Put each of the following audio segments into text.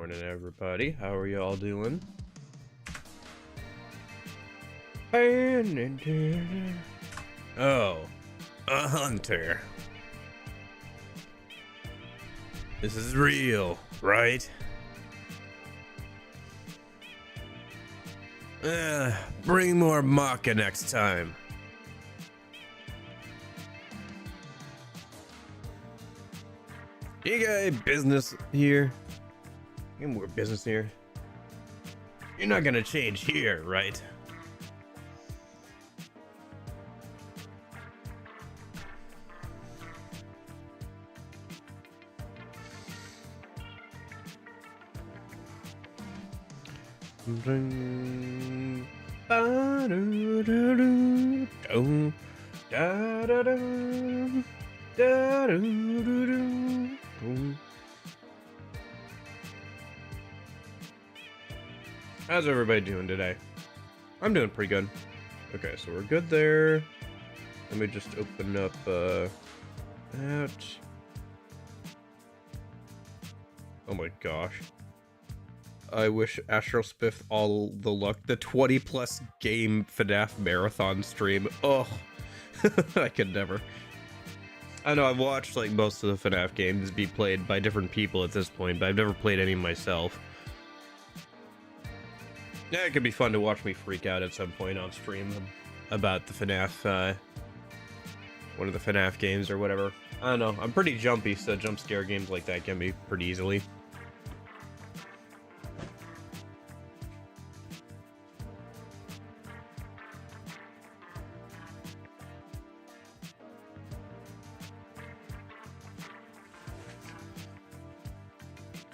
morning, everybody. How are you all doing? Oh, a hunter. This is real, right? Bring more maca next time. You got business here? You got more business here? You're not gonna change here, right? How's everybody doing today? I'm doing pretty good. Okay, so we're good there. Let me just open up that. Oh my gosh. I wish Astral Spiff all the luck. The 20 plus game FNAF marathon stream. Oh, I could never. I know I've watched like most of the FNAF games be played by different people at this point, but I've never played any myself. Yeah, it could be fun to watch me freak out at some point on stream about the FNAF, one of the FNAF games or whatever. I don't know. I'm pretty jumpy, so jump scare games like that can be pretty easily.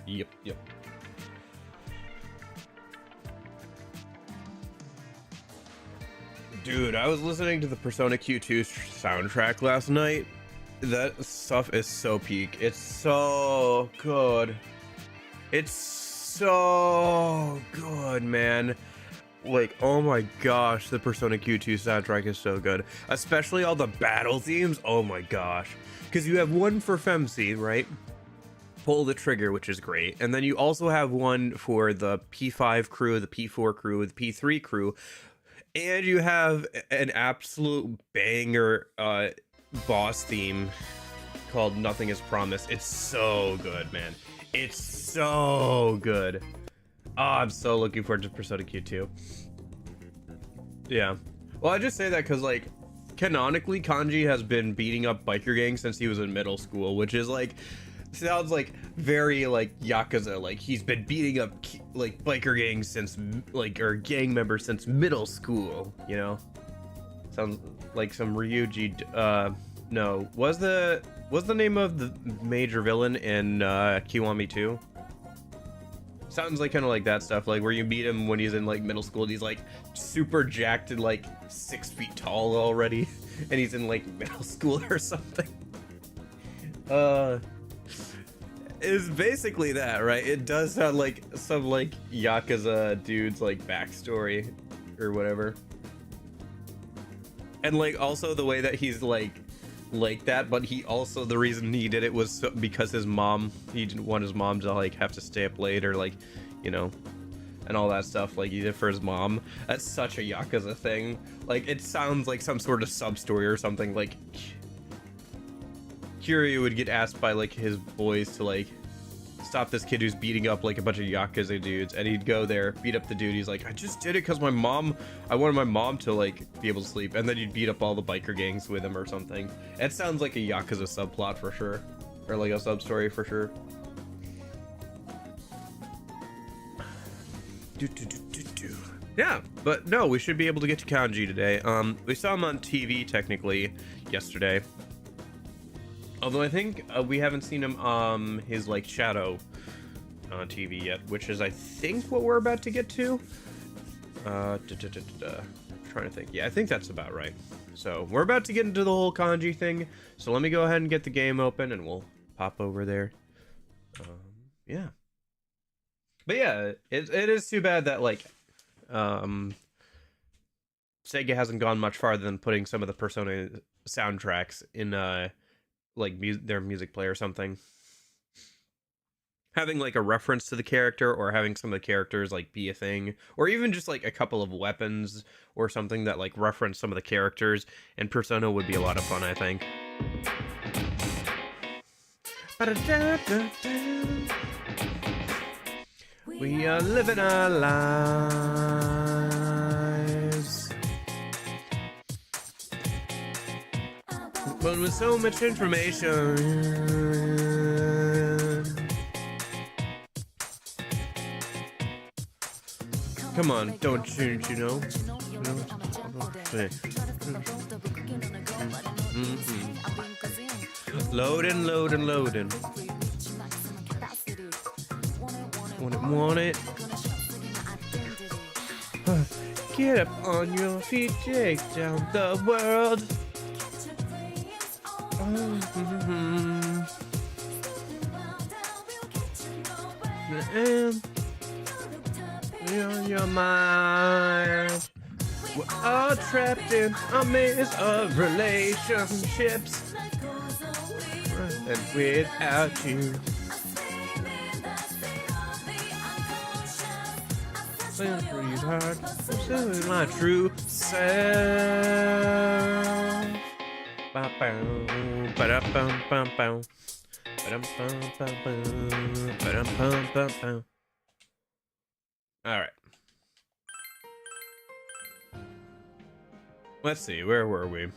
Yep. Dude, I was listening to the Persona Q2 soundtrack last night. That stuff is so peak. It's so good. It's so good, man. Like, oh my gosh, the Persona Q2 soundtrack is so good. Especially all the battle themes. Oh my gosh. Because you have one for Femc, right? Pull the trigger, which is great, and then you also have one for the P5 crew, the P4 crew, the P3 crew, and you have an absolute banger boss theme called Nothing Is Promised. It's so good, man. It's so good. Oh, I'm so looking forward to Persona Q2. Yeah, well, I just say that because like canonically Kanji has been beating up biker gangs since he was in middle school, which is like sounds like very like Yakuza. Like he's been beating up like biker gangs since like, or gang members since middle school, you know? Sounds like some Ryuji. No, was the name of the major villain in Kiwami 2? Sounds like kind of like that stuff, like where you meet him when he's in like middle school and he's like super jacked and like 6 feet tall already and he's in like middle school or something. Is basically that, right? It does sound like some like Yakuza dude's like backstory or whatever. And like also the way that he's like that, but he also, the reason he did it was because his mom, he didn't want his mom to like have to stay up late or like, you know, and all that stuff, like he did for his mom. That's such a Yakuza thing. Like it sounds like some sort of sub story or something. Like Kiryu would get asked by like his boys to like stop this kid who's beating up like a bunch of Yakuza dudes, and he'd go there, beat up the dude. He's like, I just did it because I wanted my mom to like be able to sleep, and then you'd beat up all the biker gangs with him or something. It sounds like a Yakuza subplot for sure, or like a sub story for sure. Yeah, but no, we should be able to get to Kanji today. We saw him on TV technically yesterday. Although I think we haven't seen him his like shadow on TV yet, which is I think what we're about to get to. Trying to think. Yeah, I think that's about right. So we're about to get into the whole Kanji thing. So let me go ahead and get the game open and we'll pop over there. Yeah. But yeah, it is too bad that like Sega hasn't gone much farther than putting some of the Persona soundtracks in like their music player or something. having like a reference to the character, or having some of the characters like be a thing, or even just like a couple of weapons or something that like reference some of the characters and Persona would be a lot of fun, I think. We are living our lives, but with so much information. Come on, don't you know? Loading, loading, loading. Want it? Get up on your feet, take down the world. And on your mind, we're all trapped in a maze of relationships, and without you, breathe hard, pursuing my true self. All right. Let's see, where were we?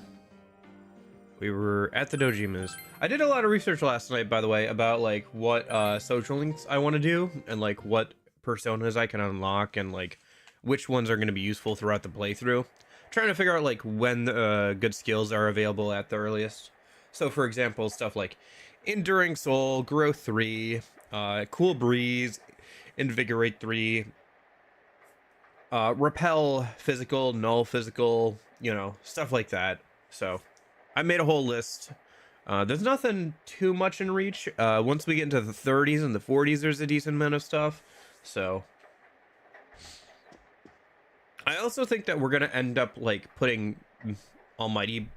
We were at the Dojimas. I did a lot of research last night, by the way, about like what social links I want to do and like what personas I can unlock and like which ones are going to be useful throughout the playthrough. Trying to figure out like when good skills are available at the earliest. So for example, stuff like Enduring Soul, Growth 3, Cool Breeze, Invigorate 3, Repel physical, Null physical, you know, stuff like that. So I made a whole list. There's nothing too much in reach. Once we get into the 30s and the 40s, there's a decent amount of stuff. So I also think that we're going to end up like putting almighty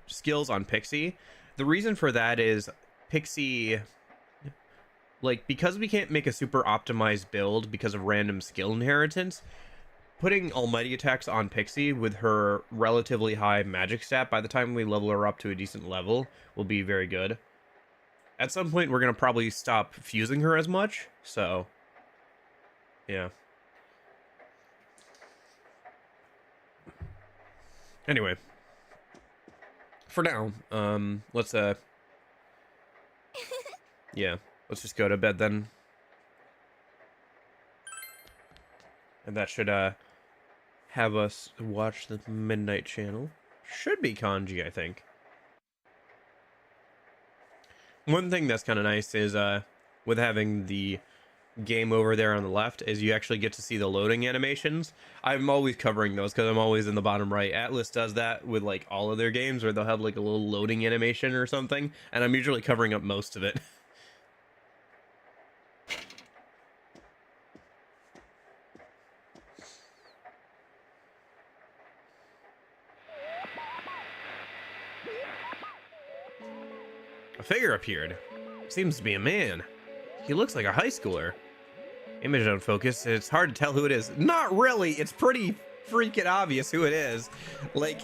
skills on Pixie. The reason for that is Pixie, like, because we can't make a super optimized build because of random skill inheritance, putting almighty attacks on Pixie with her relatively high magic stat by the time we level her up to a decent level will be very good. At some point, we're going to probably stop fusing her as much, so yeah. Anyway, for now, let's yeah, let's just go to bed then. And that should have us watch the Midnight Channel. Should be Kanji, I think. One thing that's kind of nice is with having the game over there on the left is you actually get to see the loading animations. I'm always covering those because I'm always in the bottom right. Atlas does that with like all of their games where they'll have like a little loading animation or something, and I'm usually covering up most of it. A figure appeared. Seems to be a man. He looks like a high schooler. Image on focus, it's hard to tell who it is. Not really, it's pretty freaking obvious who it is. Like,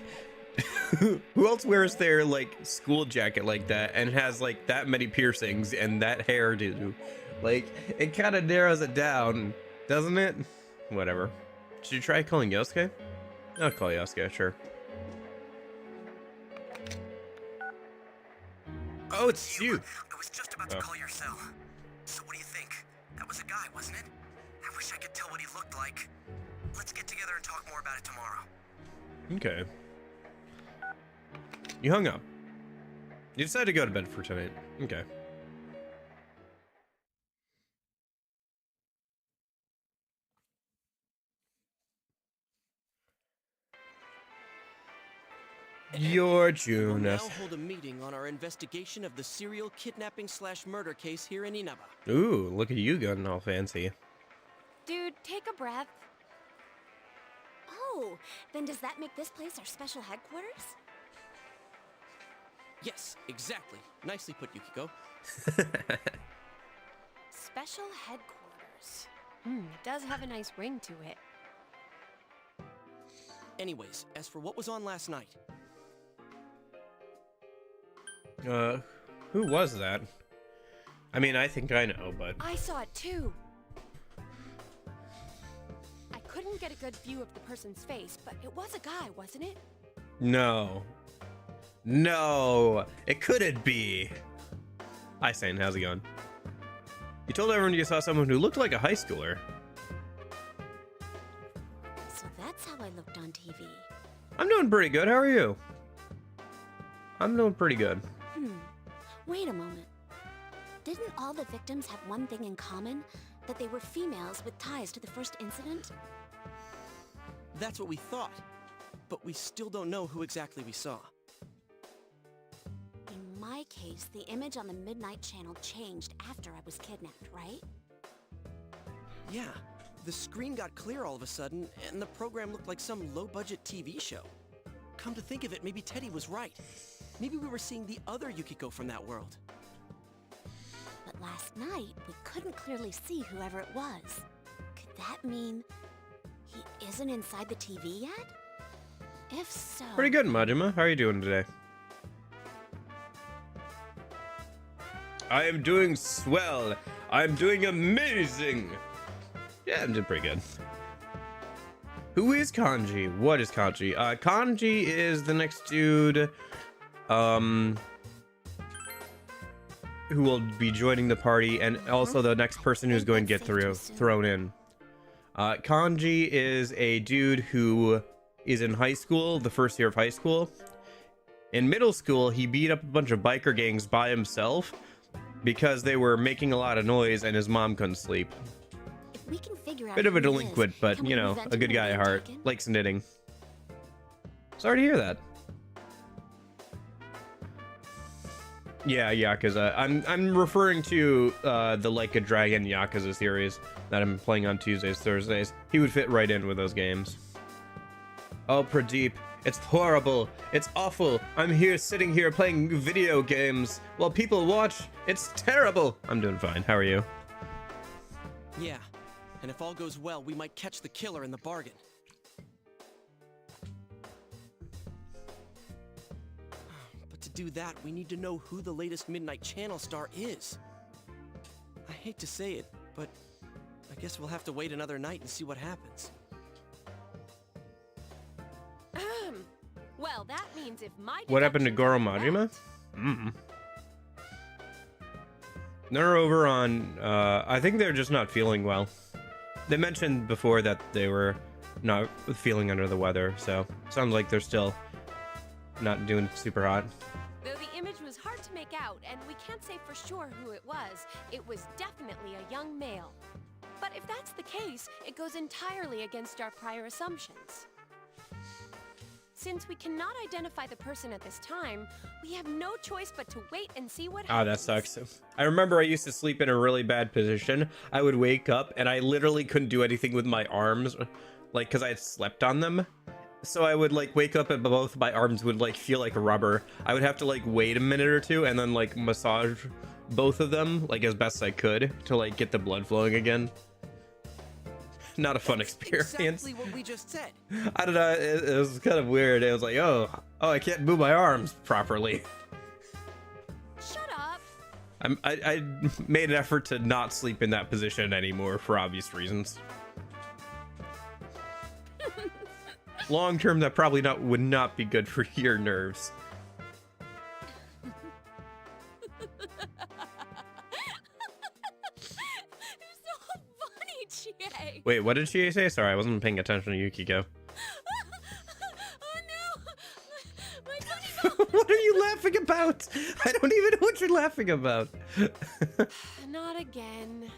who else wears their, like, school jacket like that and has, like, that many piercings and that hairdo? Like, it kind of narrows it down, doesn't it? Whatever. Should you try calling Yosuke? I'll call Yosuke, sure. Oh, it's you. I was just about to call your cell. So what do you think? That was a guy, wasn't it? I wish I could tell what he looked like. Let's get together and talk more about it tomorrow. Okay. You hung up. You decided to go to bed for tonight. Okay. You're Junas. We'll now hold a meeting on our investigation of the serial kidnapping/murder case here in Inaba. Ooh, look at you getting all fancy. Dude, take a breath. Oh, then does that make this place our special headquarters? Yes, exactly. Nicely put, Yukiko. Special headquarters. It does have a nice ring to it. Anyways, as for what was on last night, Who was that? I mean, I think I know, but I saw it too. I couldn't get a good view of the person's face, but it was a guy, wasn't it? no. No, it couldn't be. Hi, Sane, how's it going? You told everyone you saw someone who looked like a high schooler. So that's how I looked on TV. I'm doing pretty good. How are you? I'm doing pretty good. Wait a moment. Didn't all the victims have one thing in common? That they were females with ties to the first incident? that's what we thought. But we still don't know who exactly we saw. In my case, the image on the Midnight Channel changed after I was kidnapped, right? Yeah, the screen got clear all of a sudden, and the program looked like some low-budget TV show. Come to think of it, maybe Teddy was right. Maybe we were seeing the other Yukiko from that world. But last night, we couldn't clearly see whoever it was. Could that mean he isn't inside the TV yet? If so... Pretty good, Majima. How are you doing today? I am doing swell. I'm doing amazing. Yeah, I'm doing pretty good. Who is Kanji? What is Kanji? Kanji is the next dude, who will be joining the party, and also the next person who's going to get thrown in. Kanji is a dude who is in high school, the first year of high school. In middle school, he beat up a bunch of biker gangs by himself because they were making a lot of noise and his mom couldn't sleep. If we can figure out Bit of a who he delinquent, is, but, can we you know, prevent a him good from guy at being heart. taken? Likes knitting. Sorry to hear that. Yeah, Yakuza. I'm referring to the Like a Dragon Yakuza series that I'm playing on Tuesdays, Thursdays. He would fit right in with those games. Oh, Pradeep, it's horrible. It's awful. I'm here sitting here playing video games while people watch. It's terrible. I'm doing fine. How are you? Yeah, and if all goes well, we might catch the killer in the bargain. But to do that, we need to know who the latest Midnight Channel star is. I hate to say it, but I guess we'll have to wait another night and see what happens. Well, that means if my What happened to Goro deduction is Majima? They're over on, I think they're just not feeling well. They mentioned before that they were not feeling under the weather, so sounds like they're still not doing super hot. Though the image was hard to make out, and we can't say for sure who it was definitely a young male. But if that's the case, it goes entirely against our prior assumptions. Since we cannot identify the person at this time, we have no choice but to wait and see what Ah, happens. that sucks. I remember I used to sleep in a really bad position. I would wake up and I literally couldn't do anything with my arms, like, because I had slept on them. So I would, like, wake up and both my arms would, like, feel like rubber. I would have to, like, wait a minute or two and then, like, massage both of them, like, as best I could to, like, get the blood flowing again. Not a fun experience. Exactly what we just said. I don't know, it was kind of weird. It was like, oh, I can't move my arms properly. Shut up! I made an effort to not sleep in that position anymore for obvious reasons. Long term, that probably would not be good for your nerves. Chie. Wait, what did she say? Sorry, I wasn't paying attention to Yukiko. Oh no! My tummy What are you laughing about? I don't even know what you're laughing about. Not again.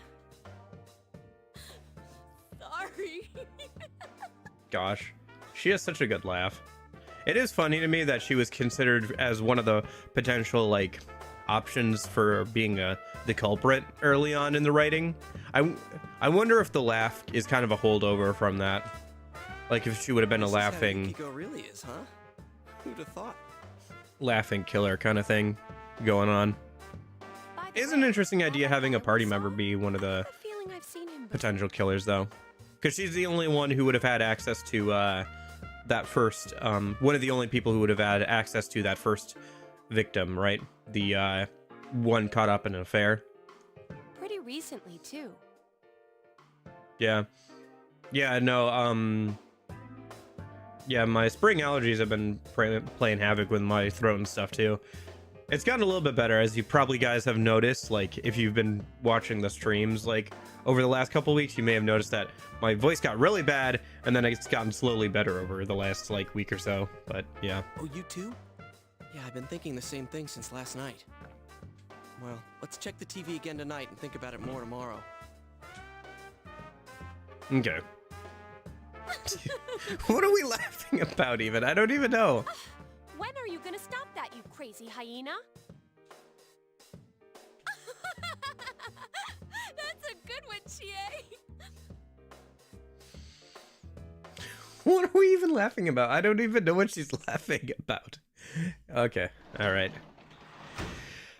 Sorry. Gosh, she has such a good laugh. It is funny to me that she was considered as one of the potential, like, options for being the culprit early on in the writing. I wonder if the laugh is kind of a holdover from that. Like, if she would have been a This is how laughing Yukiko really is, huh? Who'd have thought? killer kind of thing going on. By It's an interesting idea having a party member be one of the feeling I've seen him before. potential killers, though. Because she's the only one who would have had access to that first, one of the only people who would have had access to that first victim, right? The one caught up in an affair. Pretty recently, too. Yeah. Yeah, no, yeah, my spring allergies have been playing havoc with my throat and stuff, too. It's gotten a little bit better, as you probably guys have noticed. Like, if you've been watching the streams, like, over the last couple weeks, you may have noticed that my voice got really bad, and then it's gotten slowly better over the last, like, week or so. But, yeah. Oh, you too? Yeah, I've been thinking the same thing since last night. Well, let's check the TV again tonight and think about it more tomorrow. Okay. What are we laughing about, even? I don't even know. When are you gonna stop that, you crazy hyena? That's a good one, Chie. What are we even laughing about? I don't even know what she's laughing about. Okay, alright.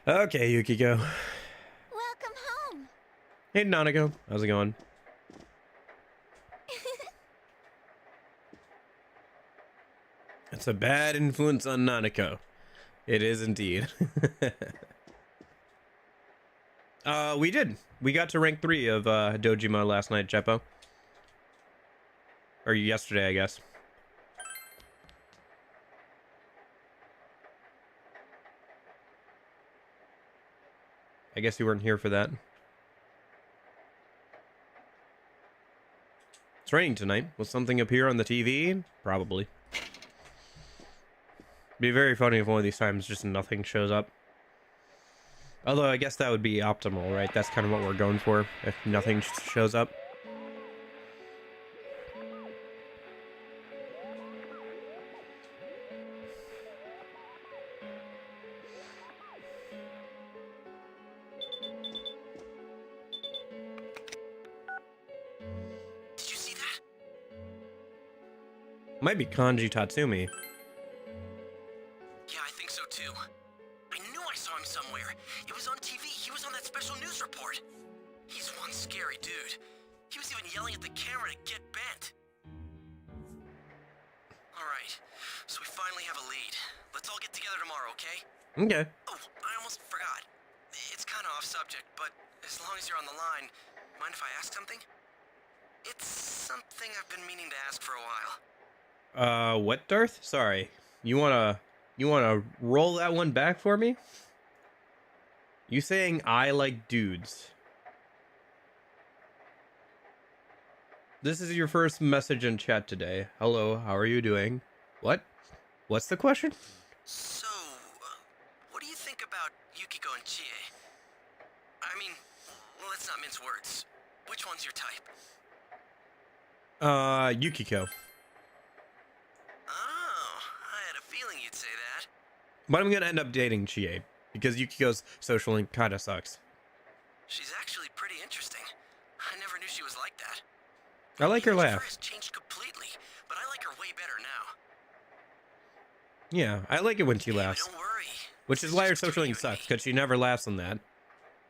Okay, Yukiko. Welcome home. Hey, Nanako. How's it going? It's a bad influence on Nanako. It is indeed. We did. We got to rank 3 of Dojima last night, Jeppo. Or yesterday, I guess. I guess you weren't here for that. It's raining tonight. Will something appear on the TV? Probably. Be very funny if one of these times just nothing shows up. Although I guess that would be optimal, right? That's kind of what we're going for, if nothing shows up. Did you see that? Might be Kanji Tatsumi. Yeah, I think so too. I knew I saw him somewhere. It was on TV. He was on that special news report. He's one scary dude. He was even yelling at the camera to get bent. Alright, so we finally have a lead. Let's all get together tomorrow, okay? Okay. Oh, I almost forgot. It's kind of off subject, but as long as you're on the line, mind if I ask something? It's something I've been meaning to ask for a while. What, Darth? Sorry. You wanna roll that one back for me? You saying I like dudes. This is your first message in chat today. Hello, how are you doing? What? What's the question? So, what do you think about Yukiko and Chie? I mean, let's not mince words. Which one's your type? Yukiko. Oh, I had a feeling you'd say that. But I'm gonna end up dating Chie, because Yukiko's social link kinda sucks. She's actually pretty interesting. I never knew she was like that. I like her Her laugh. has changed completely, but I like her way better now. Yeah, I like it when she Hey, but laughs. don't worry. Which This is why her just social between link you and sucks, me. because she never laughs on that.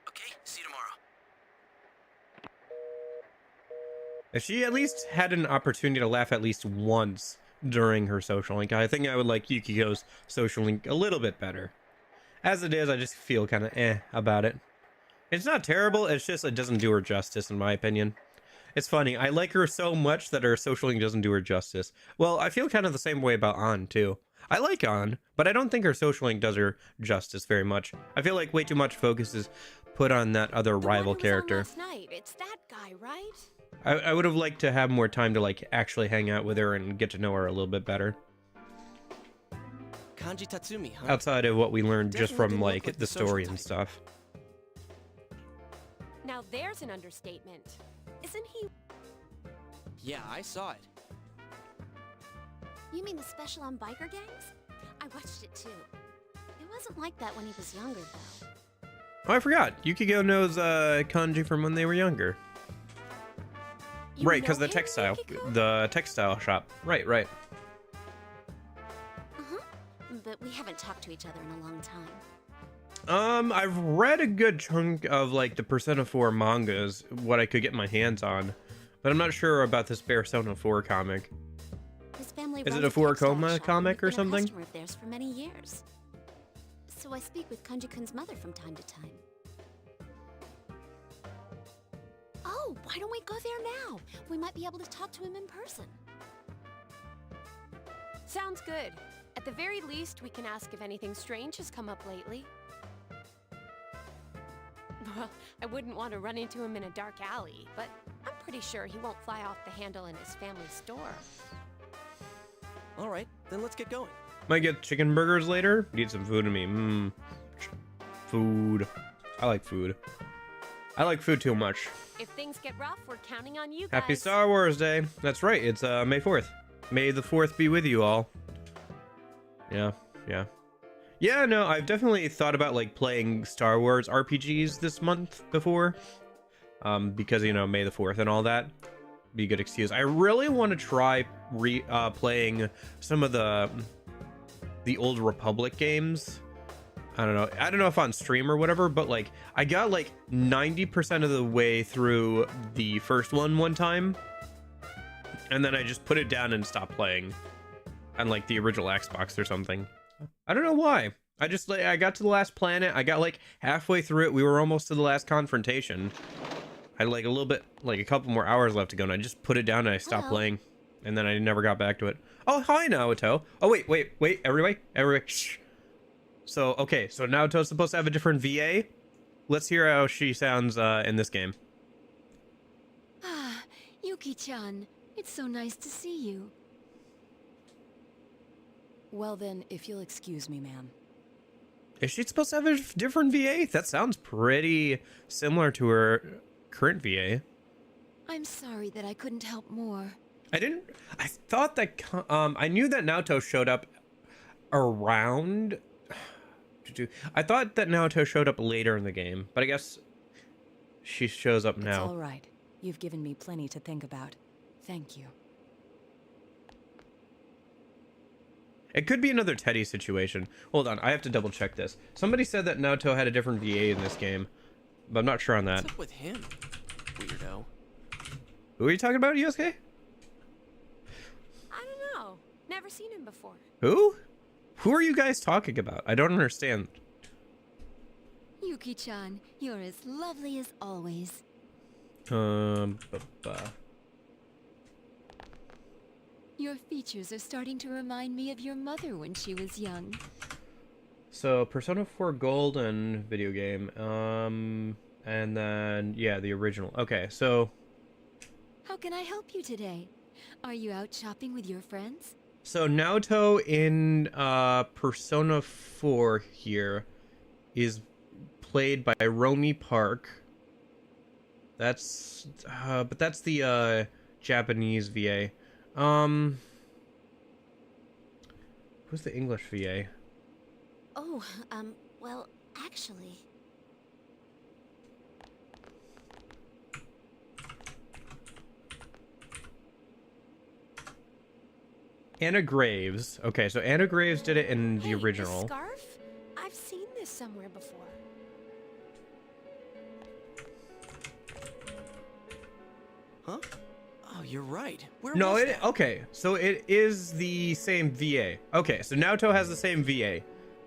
Okay, see you tomorrow. If she at least had an opportunity to laugh at least once during her social link, I think I would like Yukiko's social link a little bit better. As it is, I just feel kind of about it. It's not terrible, it's just it doesn't do her justice, in my opinion. It's funny, I like her so much that her social link doesn't do her justice. Well, I feel kind of the same way about An, too. I like An, but I don't think her social link does her justice very much. I feel like way too much focus is put on that other The rival one who was on character. last night. It's that guy, right? I would have liked to have more time to like actually hang out with her and get to know her a little bit better. Kanji Tatsumi, huh? Outside of what we learned just Definitely from didn't look like like the the social story and type. stuff. Now there's an understatement. Isn't he? Yeah, I saw it. You mean the special on biker gangs? I watched it too. It wasn't like that when he was younger, though. Oh, I forgot. Yukiko knows Kanji from when they were younger. You Right, because know the him, Yukiko? textile shop. Right. Uh-huh. But we haven't talked to each other in a long time. I've read a good chunk of like the Persona 4 mangas, what I could get my hands on, but I'm not sure about this Persona 4 comic. His family Is it runs a textile Furakoma shop and comic or we've been a something? customer of theirs for many years. So I speak with Kanji-kun's mother from time to time. Oh, why don't we go there now? We might be able to talk to him in person. Sounds good. At the very least, we can ask if anything strange has come up lately. Well, I wouldn't want to run into him in a dark alley, but I'm pretty sure he won't fly off the handle in his family store. All right, then let's get going. Might get chicken burgers later. Need some food in me. Food. I like food. I like food too much. If things get rough, we're counting on you guys. Happy Star Wars Day. That's right. It's May 4th. May the 4th be with you all. Yeah. Yeah, no, I've definitely thought about like playing Star Wars RPGs this month before. Because, you know, May the 4th and all that. Be a good excuse. I really want to try playing some of the Old Republic games. I don't know if on stream or whatever, but like I got like 90% of the way through the first one time, and then I just put it down and stopped playing on like the original Xbox or something. I don't know why. I just like I got to the last planet. I got like halfway through it. We were almost to the last confrontation. I had like a little bit, like a couple more hours left to go, and I just put it down and I stopped playing, and then I never got back to it. Oh, hi, Naoto. Oh, wait, everybody, shh. So, okay, so Naoto's supposed to have a different VA. Let's hear how she sounds in this game. Ah, Yuki-chan, it's so nice to see you. Well then, if you'll excuse me, ma'am. Is she supposed to have a different VA? That sounds pretty similar to her current VA. I'm sorry that I couldn't help more. I thought that, I knew that Naoto showed up around... I thought that Naoto showed up later in the game, but I guess she shows up now. It's all right. You've given me plenty to think about. Thank you. It could be another Teddy situation. Hold on, I have to double check this. Somebody said that Naoto had a different VA in this game, but I'm not sure on that. What's up with him, weirdo? Who are you talking about, Yosuke? I don't know. Never seen him before. Who? Who are you guys talking about? I don't understand. Yuki-chan, you're as lovely as always. Your features are starting to remind me of your mother when she was young. So, Persona 4 Gold and video game. And then, yeah, the original. Okay, so... How can I help you today? Are you out shopping with your friends? So, Naoto in Persona 4 here is played by Romy Park. That's... but that's the Japanese VA. Who's the English VA? Oh, well, actually... Anna Graves. Okay, so Anna Graves did it in the original. The scarf? I've seen this somewhere before. Huh? Oh, you're right. Where No, was it that? okay. So it is the same VA. Okay, so Naoto has the same VA.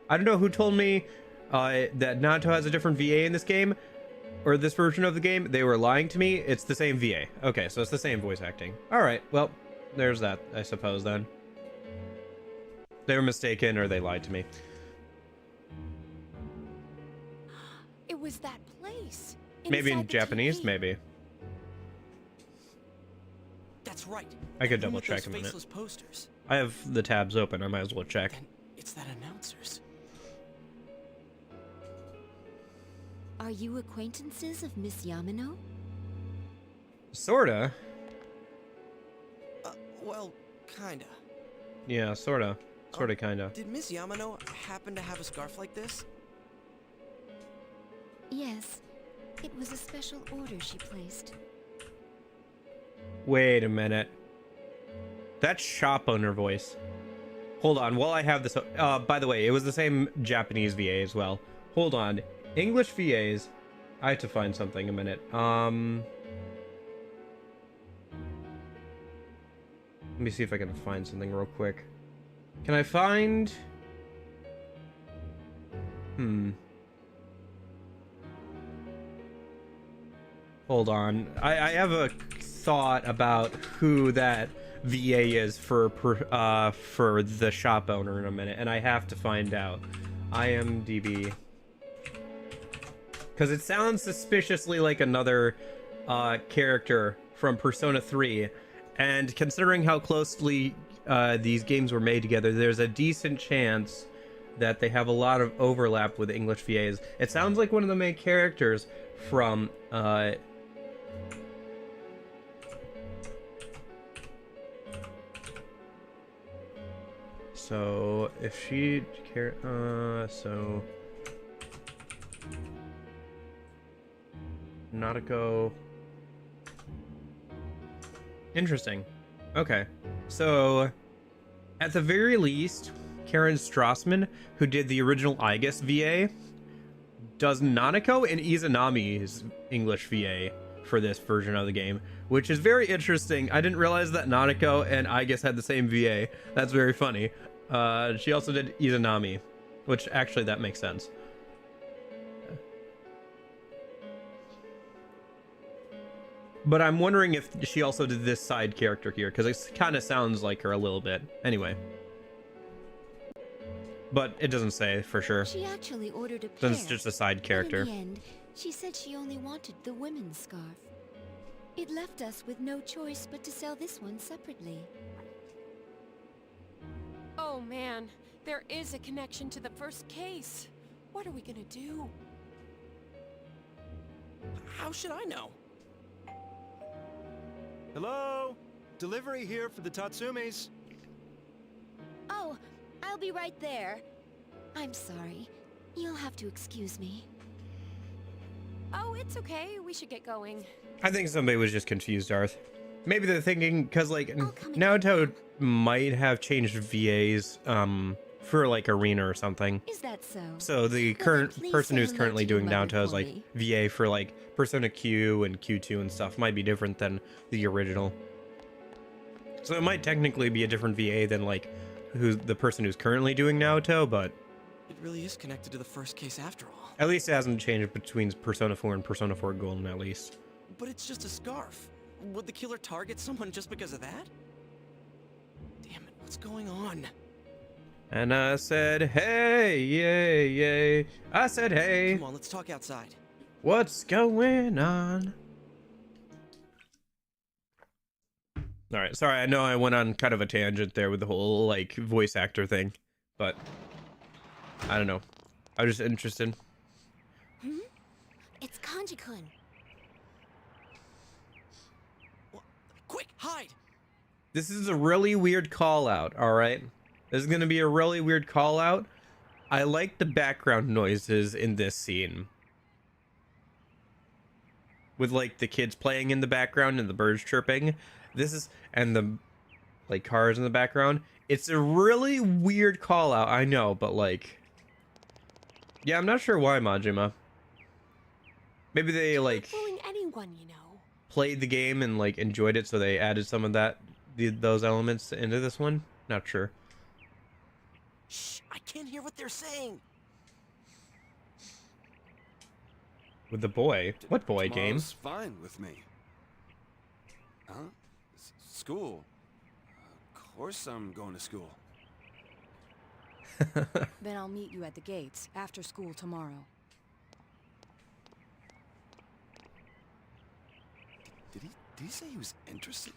I don't know who told me that Naoto has a different VA in this game or this version of the game. They were lying to me. It's the same VA. Okay, so it's the same voice acting. All right. Well, there's that, I suppose then. They were mistaken or they lied to me. It was that place. Maybe in inside the Japanese, TV. maybe. That's right. I could The double one with check those a minute. faceless posters. I have the tabs open. I might as well check. Then it's that announcer's. Are you acquaintances of Miss Yamano? Sorta. Well, kinda. Yeah, sorta. Sorta, kinda. Did Miss Yamano happen to have a scarf like this? Yes. It was a special order she placed. Wait a minute. That's shop owner voice. Hold on, while I have this... by the way, it was the same Japanese VA as well. Hold on. English VAs. I have to find something a minute. Let me see if I can find something real quick. Can I find... Hold on. I have a thought about who that VA is for the shop owner in a minute, and I have to find out. IMDb. Because it sounds suspiciously like another character from Persona 3, and considering how closely these games were made together, there's a decent chance that they have a lot of overlap with English VAs. It sounds like one of the main characters from so if she so Nautico. Interesting. Okay. So, at the very least, Karen Strassman, who did the original IGUS VA, does Nanako and Izanami's English VA for this version of the game, which is very interesting. I didn't realize that Nanako and IGUS had the same VA. That's very funny. She also did Izanami, which actually that makes sense. But I'm wondering if she also did this side character here, because it kind of sounds like her a little bit. Anyway. But it doesn't say for sure. She actually ordered a pair. Then it's just a side character. In the end, she said she only wanted the women's scarf. It left us with no choice but to sell this one separately. Oh man, there is a connection to the first case. What are we gonna do? How should I know? Hello? Delivery here for the Tatsumis. Oh, I'll be right there. I'm sorry. You'll have to excuse me. Oh, it's okay. We should get going. I think somebody was just confused, Darth. Maybe they're thinking, because, like, I'll come and Naruto might have changed VAs, for, like, Arena or something. Is that so? So the Well, current please person say who's hello currently to your doing mother Naruto's, for like, me. VA for, like, Persona Q and Q2 and stuff might be different than the original. So it might technically be a different VA than, like, who's the person who's currently doing Naruto, but It really is connected to the first case after all. at least it hasn't changed between Persona 4 and Persona 4 Golden, at least. But it's just a scarf. Would the killer target someone just because of that? Damn it, what's going on? And I said, hey, yay, yay. I said, hey, Come on, let's talk outside. what's going on? All right, sorry, I know I went on kind of a tangent there with the whole, like, voice actor thing, but I don't know. I was just interested. It's Kanji-kun. Quick, hide! This is a really weird call out, all right? This is going to be a really weird call out. I like the background noises in this scene. With, like, the kids playing in the background and the birds chirping. This is, and the, like, cars in the background. It's a really weird call out, I know, but, like, yeah, I'm not sure why, Majima. Maybe they, like, Fooling anyone, you know. played the game and, like, enjoyed it, so they added some of that, those elements into this one. Not sure. Shh, I can't hear what they're saying. With the boy? What boy, James? Tomorrow's fine with me. Huh? School? Of course I'm going to school. Then I'll meet you at the gates after school tomorrow. Did he say he was interested?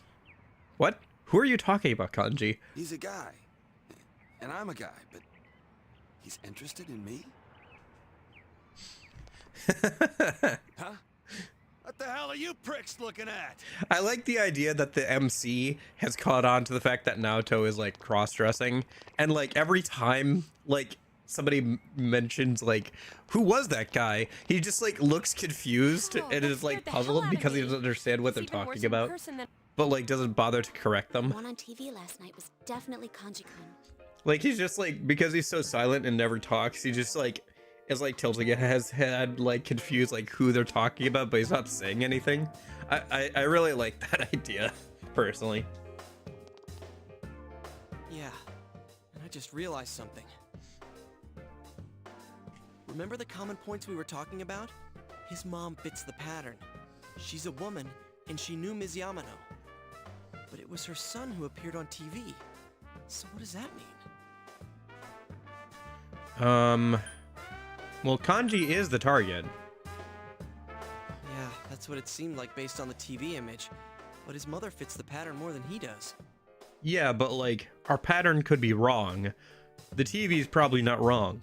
What? Who are you talking about, Kanji? He's a guy. And I'm a guy, but he's interested in me? Huh? What the hell are you pricks looking at? I like the idea that the MC has caught on to the fact that Naoto is, like, cross-dressing, and, like, every time, like, somebody mentions, like, who was that guy, he just, like, looks confused Oh, and that is, like, scared the hell puzzled out of because he me. doesn't understand what they're He's even worse talking in about, person than- but, like, doesn't bother to correct them. The one on TV last night was definitely Kanji-kun. Like, he's just, like, because he's so silent and never talks, he just, like, is like tilting his head, like confused, like who they're talking about, but he's not saying anything. I really like that idea, personally. Yeah, and I just realized something. Remember the common points we were talking about? His mom fits the pattern. She's a woman, and she knew Ms. Yamano. But it was her son who appeared on TV. So what does that mean? Well, Kanji is the target. Yeah, that's what it seemed like based on the TV image. But his mother fits the pattern more than he does. Yeah, but like, our pattern could be wrong. The TV's probably not wrong.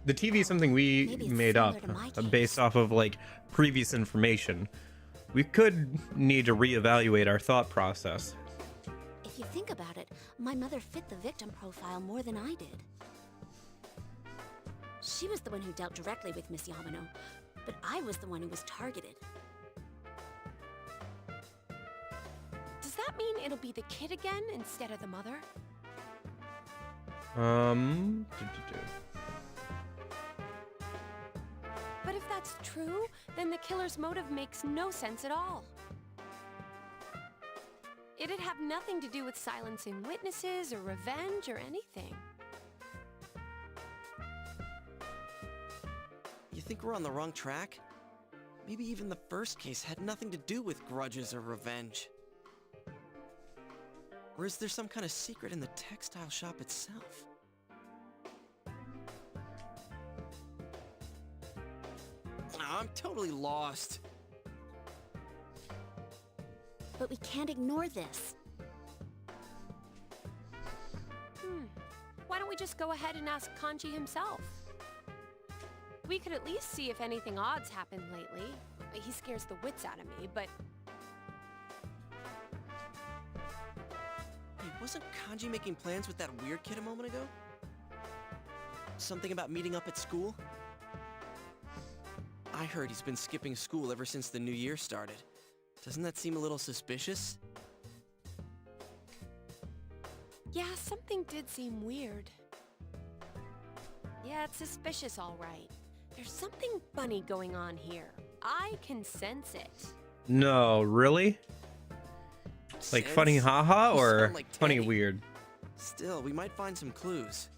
The TV is something we Maybe it's made up similar to my case. based off of like previous information. We could need to reevaluate our thought process. If you think about it, my mother fit the victim profile more than I did. She was the one who dealt directly with Miss Yamano, but I was the one who was targeted. Does that mean it'll be the kid again instead of the mother? But if that's true, then the killer's motive makes no sense at all. It'd have nothing to do with silencing witnesses or revenge or anything. You think we're on the wrong track? Maybe even the first case had nothing to do with grudges or revenge. Or is there some kind of secret in the textile shop itself? I'm totally lost. But we can't ignore this. Why don't we just go ahead and ask Kanji himself? We could at least see if anything odd's happened lately. He scares the wits out of me, but... Hey, wasn't Kanji making plans with that weird kid a moment ago? Something about meeting up at school? I heard he's been skipping school ever since the new year started. Doesn't that seem a little suspicious? Yeah, something did seem weird. Yeah, it's suspicious, all right. There's something funny going on here. I can sense it. No, really? Like funny Sense? haha You or sound like funny Teddy. weird? Still, we might find some clues.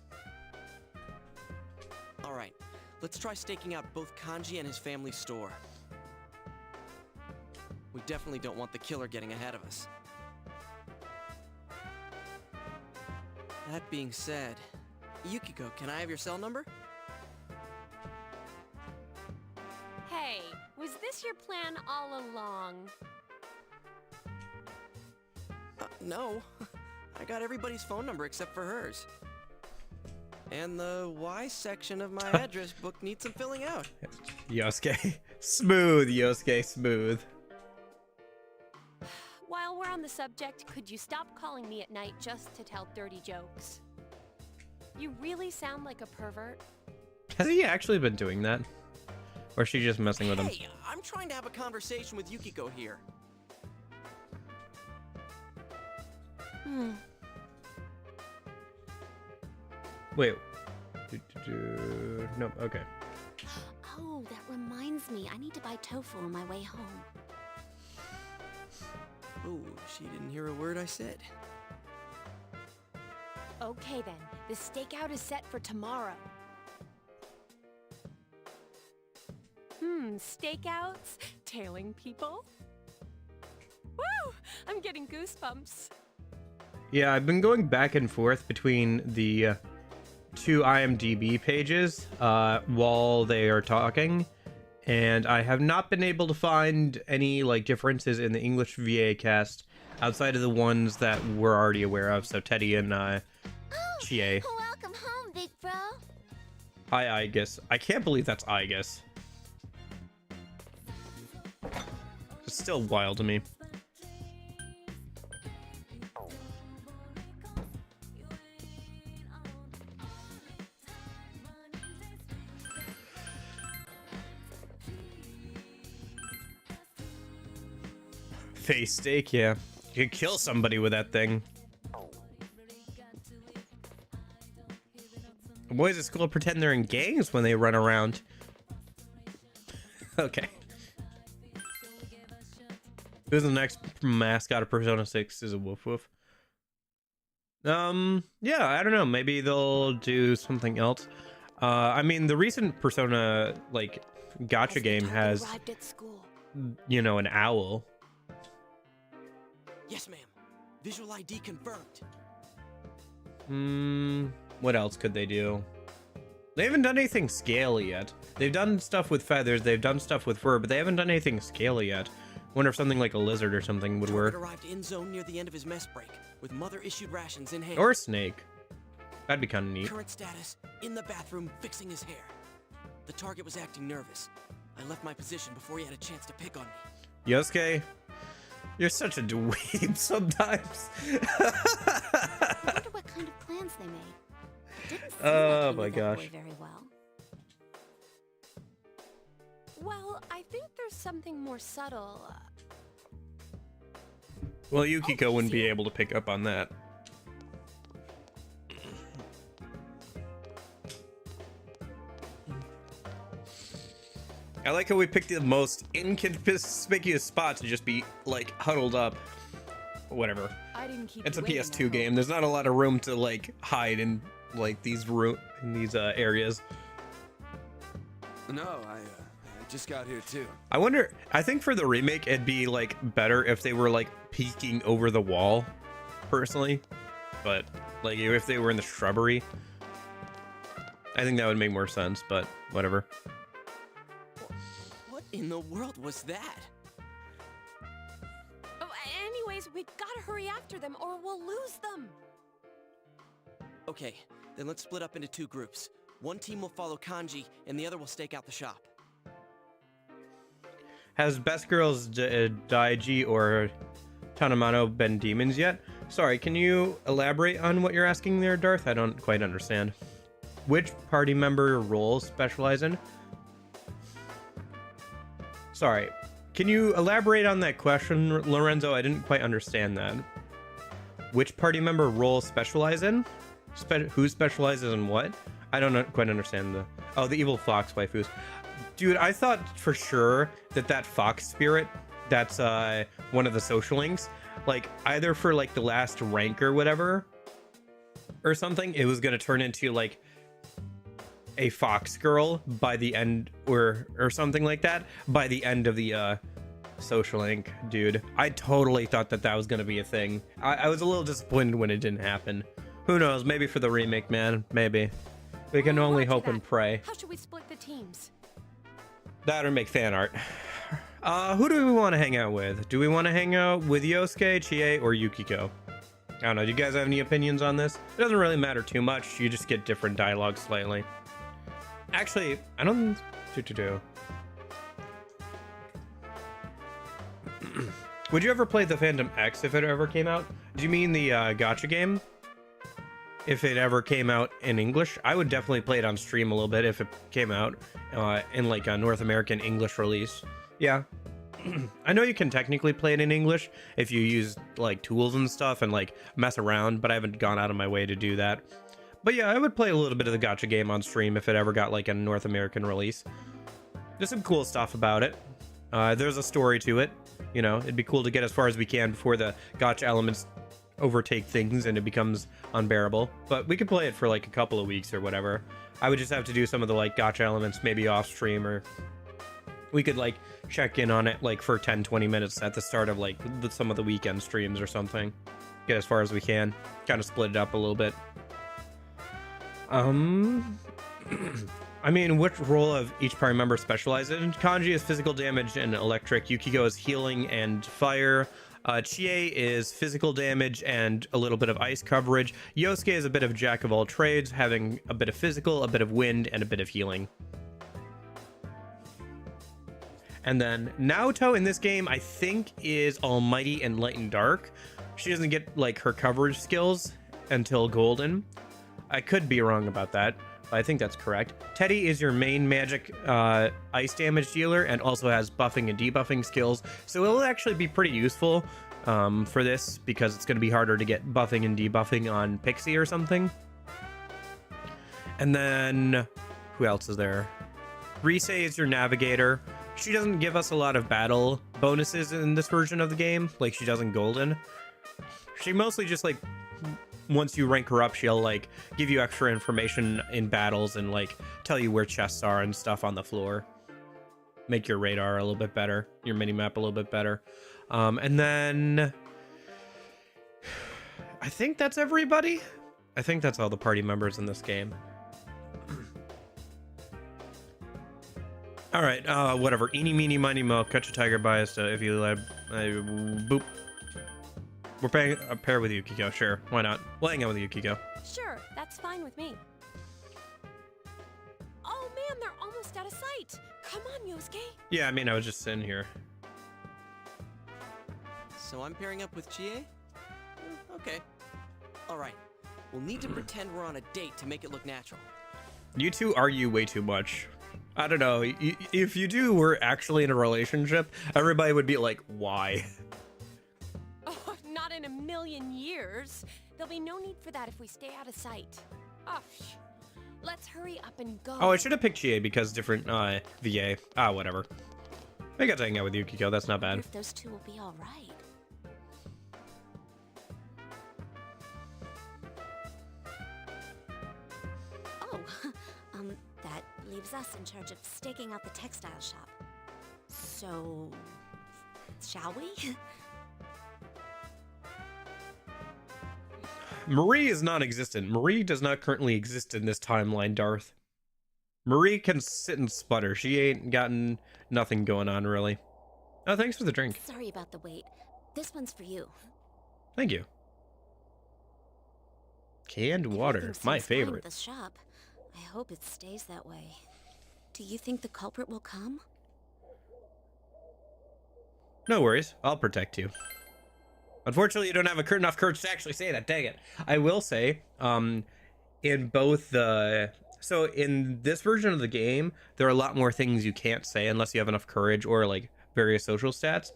Alright, let's try staking out both Kanji and his family store. We definitely don't want the killer getting ahead of us. That being said, Yukiko, can I have your cell number? Hey, was this your plan all along? No. I got everybody's phone number except for hers. And the Y section of my address book needs some filling out. Yosuke. Smooth, Yosuke, smooth. While we're on the subject, could you stop calling me at night just to tell dirty jokes? You really sound like a pervert. Has he actually been doing that? Or is she just messing with him? Hey, I'm trying to have a conversation with Yukiko here. Wait. Nope, okay. Oh, that reminds me. I need to buy tofu on my way home. Oh, she didn't hear a word I said. Okay then, the stakeout is set for tomorrow. Stakeouts? Tailing people? Woo! I'm getting goosebumps. Yeah, I've been going back and forth between the two IMDb pages while they are talking, and I have not been able to find any like differences in the English VA cast outside of the ones that we're already aware of. So Teddy and Chie. Welcome home, big bro. Hi, Igus. I can't believe that's Igus. It's still wild to me. Face steak, yeah. You could kill somebody with that thing. Boys at school pretend they're in gangs when they run around. Okay. Who's the next mascot of Persona 6 is a woof woof. Yeah, I don't know. Maybe they'll do something else. I mean, the recent Persona, like, gacha game has, Arrived at school. you know, an owl. Yes, ma'am. Visual ID confirmed. What else could they do? They haven't done anything scaly yet. They've done stuff with feathers, they've done stuff with fur, but they haven't done anything scaly yet. Wonder if something like a lizard or something would work. Target arrived in zone near the end of his mess break, with mother-issued rations in hand. Or a snake. That'd be kind of neat. Current status, in the bathroom, fixing his hair. The target was acting nervous. I left my position before he had a chance to pick on me. Yosuke, you're such a dweeb sometimes. I wonder what kind of plans they made. Didn't seem Oh like he my knew that gosh. boy very well. Well, I think there's something more subtle. Well, Yukiko wouldn't be able to pick up on that. I like how we picked the most inconspicuous spot to just be, like, huddled up. Whatever. I didn't keep It's a you waiting, I PS2 hope. game. There's not a lot of room to, like, hide in, like, these areas. No, I just got here too. I wonder, I think for the remake, it'd be, like, better if they were, like, peeking over the wall, personally. But, like, if they were in the shrubbery, I think that would make more sense, but whatever. What in the world was that? Oh, anyways, we gotta hurry after them or we'll lose them. Okay, then let's split up into two groups. One team will follow Kanji, and the other will stake out the shop. Has Best Girls Daiji or Tanamano been demons yet? Sorry, can you elaborate on what you're asking there, Darth? I don't quite understand. Which party member roles specialize in? Sorry, can you elaborate on that question, Lorenzo? I didn't quite understand that. Which party member role specialize in? Who specializes in what? I don't quite understand the evil fox waifus. Dude, I thought for sure that fox spirit, that's one of the social links, like either for like the last rank or whatever or something, it was gonna turn into like a fox girl by the end or something like that by the end of the social link. Dude, I totally thought that was gonna be a thing. I was a little disappointed when it didn't happen. Who knows, maybe for the remake, man, maybe. We can only Roger hope that. and pray. How should we split the teams? That or make fan art. Who do we want to hang out with? Do we want to hang out with Yosuke, Chie, or Yukiko? I don't know. Do you guys have any opinions on this? It doesn't really matter too much. You just get different dialogue slightly. Actually, I don't... Would you ever play the Phantom X if it ever came out? Do you mean the gacha game? If it ever came out in English, I would definitely play it on stream a little bit if it came out in like a North American English release. Yeah. I know you can technically play it in English if you use like tools and stuff and like mess around, but I haven't gone out of my way to do that. But yeah, I would play a little bit of the gacha game on stream if it ever got like a North American release. There's some cool stuff about it. There's a story to it. You know, it'd be cool to get as far as we can before the gacha elements overtake things and it becomes unbearable. But we could play it for like a couple of weeks or whatever. I would just have to do some of the like gacha elements maybe off stream, or we could like check in on it like for 10-20 minutes at the start of like some of the weekend streams or something. Get as far as we can, kind of split it up a little bit. I mean, which role of each party member specializes in? Kanji is physical damage and electric. Yukiko is healing and fire. Chie is physical damage and a little bit of ice coverage. Yosuke is a bit of jack of all trades, having a bit of physical, a bit of wind, and a bit of healing. And then Naoto in this game, I think, is Almighty and Light and Dark. She doesn't get like her coverage skills until Golden. I could be wrong about that, but I think that's correct. Teddy is your main magic ice damage dealer and also has buffing and debuffing skills. So it'll actually be pretty useful for this because it's going to be harder to get buffing and debuffing on Pixie or something. And then who else is there? Rise is your navigator. She doesn't give us a lot of battle bonuses in this version of the game, like she does in Golden. She mostly just like, once you rank her up, she'll like give you extra information in battles and like tell you where chests are and stuff on the floor. Make your radar a little bit better, your mini-map a little bit better. And then I think that's everybody. I think that's all the party members in this game. All right, whatever. Eeny, meeny, miny, mo. Catch a tiger by us if you let. Boop. We're pairing a pair with Yukiko. Sure, why not? We'll hang out with Yukiko. Sure, that's fine with me. Oh man, they're almost out of sight. Come on, Yosuke. Yeah, I mean, I was just sitting here. So I'm pairing up with Chie? Okay. Alright. We'll need to pretend we're on a date to make it look natural. You two argue way too much. I don't know. If you two were actually in a relationship, everybody would be like, why? Oh, not in a million years. There'll be no need for that if we stay out of sight. Oh, let's hurry up and go. Oh, I should have picked Chie because different VA. Ah, whatever. I got to hang out with Yukiko. That's not I wonder bad. if those two will be all right. Oh, that leaves us in charge of staking out the textile shop. So, shall we? Marie is non-existent. Marie does not currently exist in this timeline, Darth. Marie can sit and sputter. She ain't gotten nothing going on, really. Oh, thanks for the drink. Sorry about the wait. This one's for you. Thank you. Canned water, Everything my seems fine favorite. with the shop. I hope it stays that way. Do you think the culprit will come? No worries, I'll protect you. Unfortunately, you don't have enough courage to actually say that, dang it. I will say, in both the... So in this version of the game, there are a lot more things you can't say unless you have enough courage or like various social stats.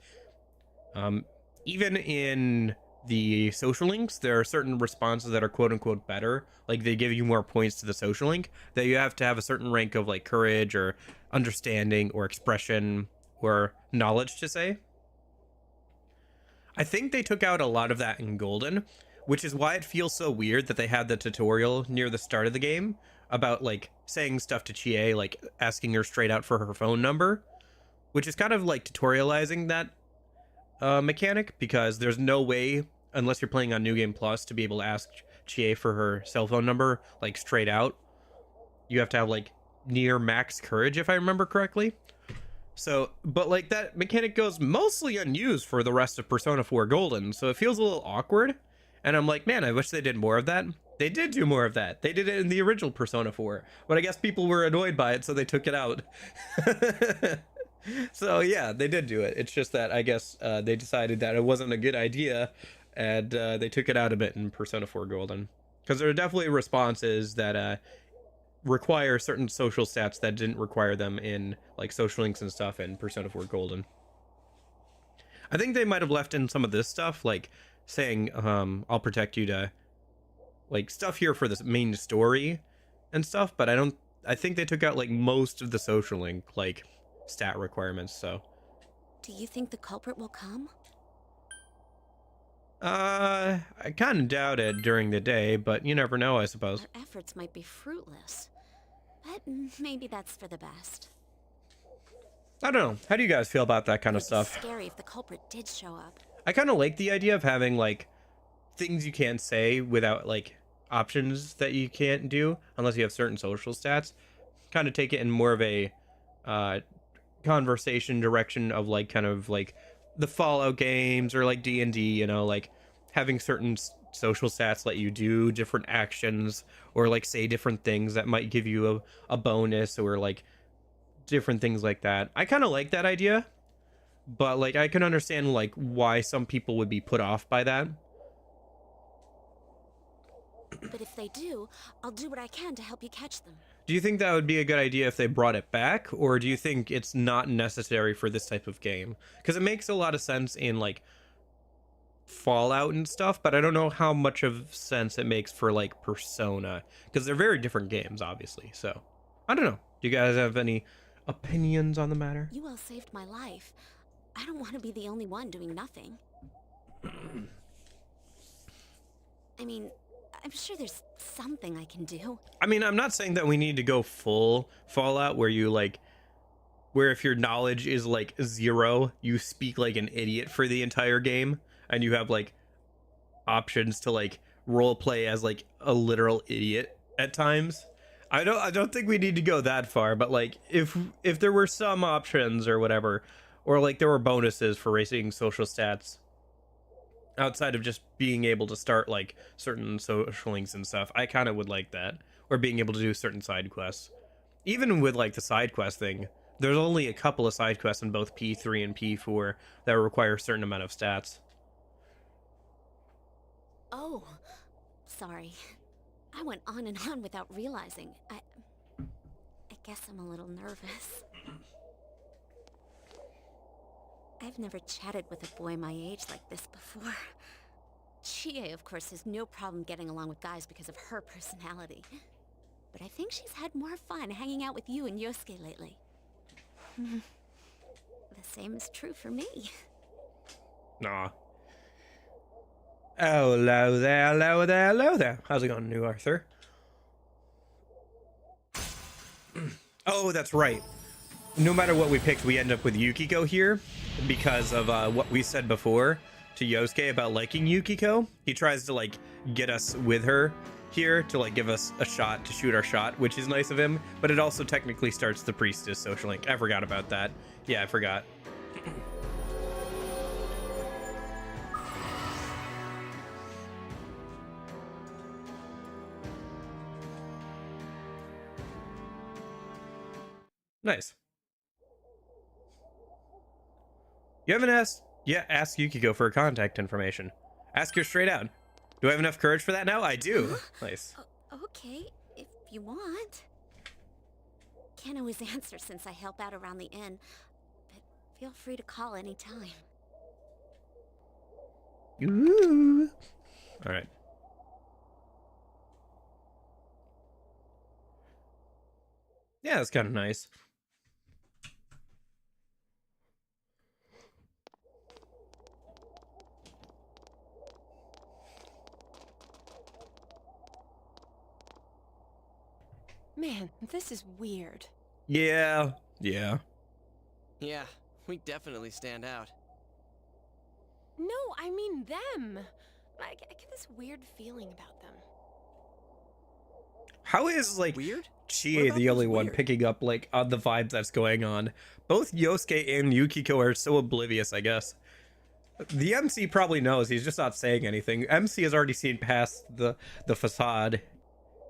Even in the social links, there are certain responses that are quote unquote better. Like they give you more points to the social link that you have to have a certain rank of like courage or understanding or expression or knowledge to say. I think they took out a lot of that in Golden, which is why it feels so weird that they had the tutorial near the start of the game about like saying stuff to Chie, like asking her straight out for her phone number, which is kind of like tutorializing that mechanic, because there's no way, unless you're playing on New Game Plus, to be able to ask Chie for her cell phone number like straight out. You have to have like near max courage, if I remember correctly. So, but like that mechanic goes mostly unused for the rest of Persona 4 Golden, so it feels a little awkward. And I'm like, man, I wish they did more of that. They did do more of that. They did it in the original Persona 4, but I guess people were annoyed by it, so they took it out. So yeah, they did do it. It's just that I guess they decided that it wasn't a good idea, and they took it out a bit in Persona 4 Golden. Because there are definitely responses that require certain social stats that didn't require them in like social links and stuff in Persona 4 Golden. I think they might have left in some of this stuff, like saying I'll protect you, to like stuff here for this main story and stuff, but I think they took out like most of the social link like stat requirements. So Do you think the culprit will come? I kind of doubt it during the day, but you never know, I suppose. Our efforts might be fruitless. But maybe that's for the best. I don't know. How do you guys feel about that kind of It'd be stuff? scary if the culprit did show up. I kind of like the idea of having like things you can't say without like options that you can't do unless you have certain social stats. Kind of take it in more of a conversation direction of like kind of like the Fallout games or like D&D, you know, like having certain social stats let you do different actions or like say different things that might give you a bonus or like different things like that. I kind of like that idea, but like I can understand like why some people would be put off by that. But if they do, I'll do what I can to help you catch them. Do you think that would be a good idea if they brought it back, or do you think it's not necessary for this type of game? Because it makes a lot of sense in like Fallout and stuff, but I don't know how much of sense it makes for like Persona, because they're very different games, obviously. So I don't know. Do you guys have any opinions on the matter? You all saved my life. I don't want to be the only one doing nothing. I mean, I'm sure there's something I can do. I mean, I'm not saying that we need to go full Fallout where you like, where if your knowledge is like 0, you speak like an idiot for the entire game, and you have like options to like role play as like a literal idiot at times. I don't think we need to go that far, but like if there were some options or whatever, or like there were bonuses for raising social stats outside of just being able to start like certain social links and stuff, I kind of would like that. Or being able to do certain side quests. Even with like the side quest thing, there's only a couple of side quests in both P3 and P4 that require a certain amount of stats. Oh, sorry. I went on and on without realizing. I guess I'm a little nervous. I've never chatted with a boy my age like this before. Chie, of course, has no problem getting along with guys because of her personality. But I think she's had more fun hanging out with you and Yosuke lately. The same is true for me. Nah. Oh, hello there, hello there, hello there. How's it going, New Arthur? Oh, that's right. No matter what we picked, we end up with Yukiko here because of what we said before to Yosuke about liking Yukiko. He tries to like get us with her here to like give us a shot to shoot our shot, which is nice of him, but it also technically starts the priestess social link. I forgot about that. Yeah, I forgot. Nice. You haven't asked... Yeah, ask Yukiko for her contact information. Ask her straight out. Do I have enough courage for that now? I do. Nice. Okay, if you want. Can't always answer since I help out around the inn, but feel free to call anytime. Ooh. All right. Yeah, that's kind of nice. Man, this is weird. Yeah. Yeah, we definitely stand out. No, I mean them. I get this weird feeling about them. How is like Weird? What Chie about the only this one weird? picking up like on the vibes that's going on? Both Yosuke and Yukiko are so oblivious, I guess. The MC probably knows, he's just not saying anything. MC has already seen past the facade.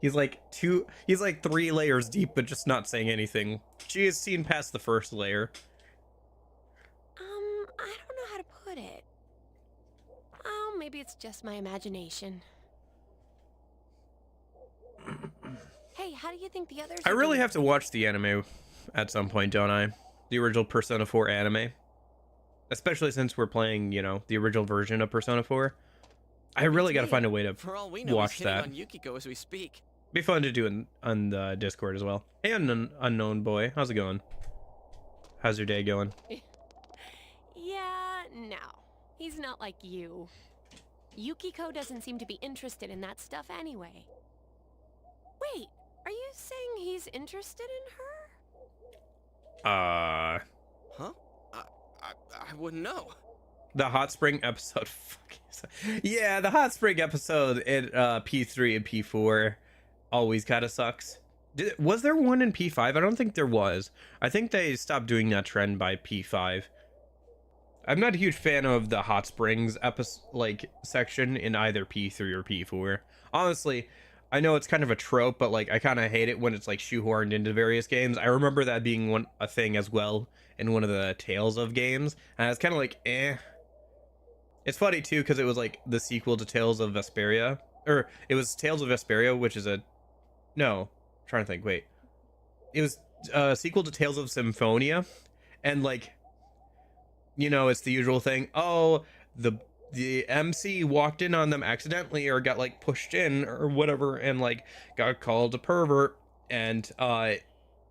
He's like 3 layers deep, but just not saying anything. She has seen past the first layer. I don't know how to put it. Oh, maybe it's just my imagination. Hey, how do you think the others I are really doing? have to watch the anime at some point, don't I? The original Persona 4 anime. Especially since we're playing, you know, the original version of Persona 4. I really got to find a way to For all we know, watch he's hitting that. on Yukiko as we speak. Be fun to do on the Discord as well. Hey, unknown boy, how's it going? How's your day going? Yeah, no. He's not like you. Yukiko doesn't seem to be interested in that stuff anyway. Wait, are you saying he's interested in her? Huh? I wouldn't know. The hot spring episode. Yeah, the hot spring episode in P3 and P4 always kind of sucks. Was there one in P5? I don't think there was. I think they stopped doing that trend by P5. I'm not a huge fan of the hot springs episode section in either P3 or P4. Honestly, I know it's kind of a trope, but like I kind of hate it when it's like shoehorned into various games. I remember that being a thing as well in one of the Tales of games, and I was kind of like, eh. It's funny too because it was like the sequel to Tales of Vesperia, or it was Tales of Vesperia, which is I'm trying to think. Wait, it was a sequel to Tales of Symphonia, and like, you know, it's the usual thing. Oh, the the MC walked in on them accidentally or got like pushed in or whatever and like got called a pervert, and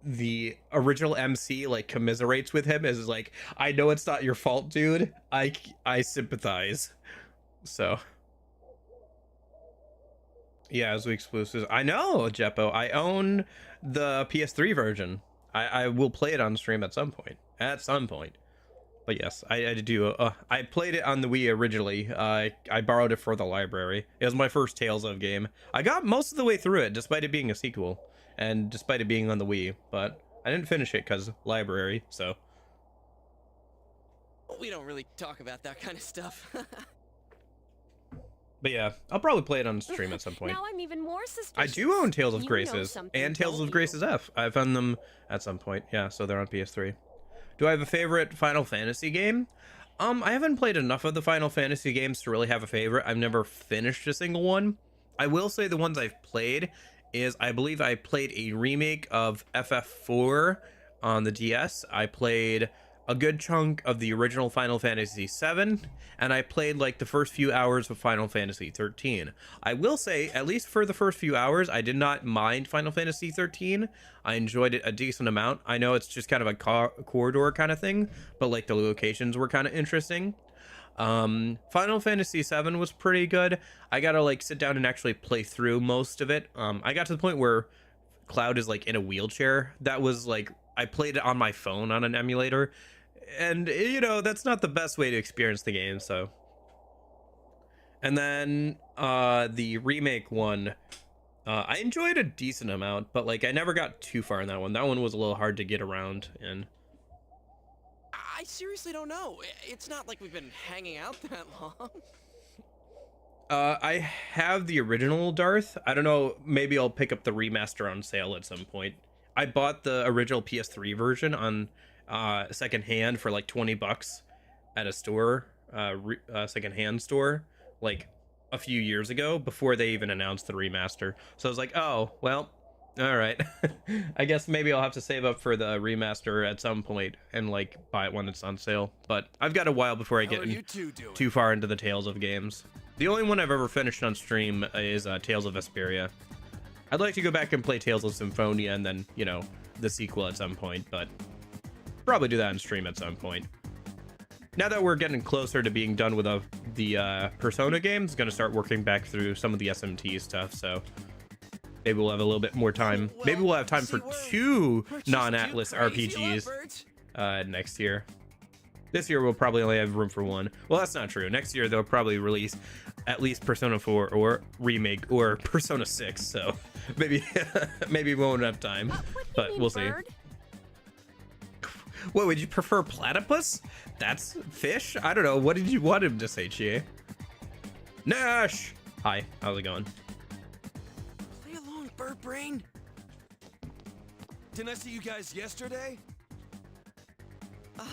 the original MC like commiserates with him, is like, I know it's not your fault, dude. I sympathize. So yeah, as we exclusives. I know, Jeppo. I own the PS3 version. I will play it on stream at some point. At some point. But yes, I do. I played it on the Wii originally. I borrowed it for the library. It was my first Tales of game. I got most of the way through it, despite it being a sequel, and despite it being on the Wii. But I didn't finish it because library. So We don't really talk about that kind of stuff. but yeah, I'll probably play it on stream at some point. Now I'm even more suspicious. I do own Tales of You know Graces something, and Tales don't of you? Graces F. I found them at some point. Yeah, so they're on PS3. Do I have a favorite Final Fantasy game? I haven't played enough of the Final Fantasy games to really have a favorite. I've never finished a single one. I will say the ones I've played is, I believe I played a remake of FF4 on the DS. I played a good chunk of the original Final Fantasy VII, and I played like the first few hours of Final Fantasy 13. I will say, at least for the first few hours, I did not mind Final Fantasy 13. I enjoyed it a decent amount. I know it's just kind of a corridor kind of thing, but like the locations were kind of interesting. Final Fantasy VII was pretty good. I gotta like sit down and actually play through most of it. I got to the point where Cloud is like in a wheelchair. That was like, I played it on my phone on an emulator, and you know, that's not the best way to experience the game. So, and then the remake one, I enjoyed a decent amount, but like I never got too far in that one. That one was a little hard to get around in. I seriously don't know. It's not like we've been hanging out that long. I have the original Darth. I don't know, maybe I'll pick up the remaster on sale at some point. I bought the original PS3 version on secondhand for like $20 at a store, secondhand store, like a few years ago before they even announced the remaster. So I was like, oh, well, all right. I guess maybe I'll have to save up for the remaster at some point and like buy it when it's on sale. But I've got a while before I get too far into the Tales of games. The only one I've ever finished on stream is Tales of Vesperia. I'd like to go back and play Tales of Symphonia and then, you know, the sequel at some point, but probably do that on stream at some point. Now that we're getting closer to being done with the Persona games, going to start working back through some of the SMT stuff, so maybe we'll have a little bit more time. Maybe we'll have time for 2 non-Atlas RPGs next year. This year we'll probably only have room for 1. Well, that's not true. Next year they'll probably release at least Persona 4 or remake or Persona 6, so maybe maybe we won't have time, but we'll see. What, would you prefer platypus? That's fish? I don't know. What did you want him to say, Chie? Nash! Hi, how's it going? Play along, bird brain. Didn't I see you guys yesterday? Come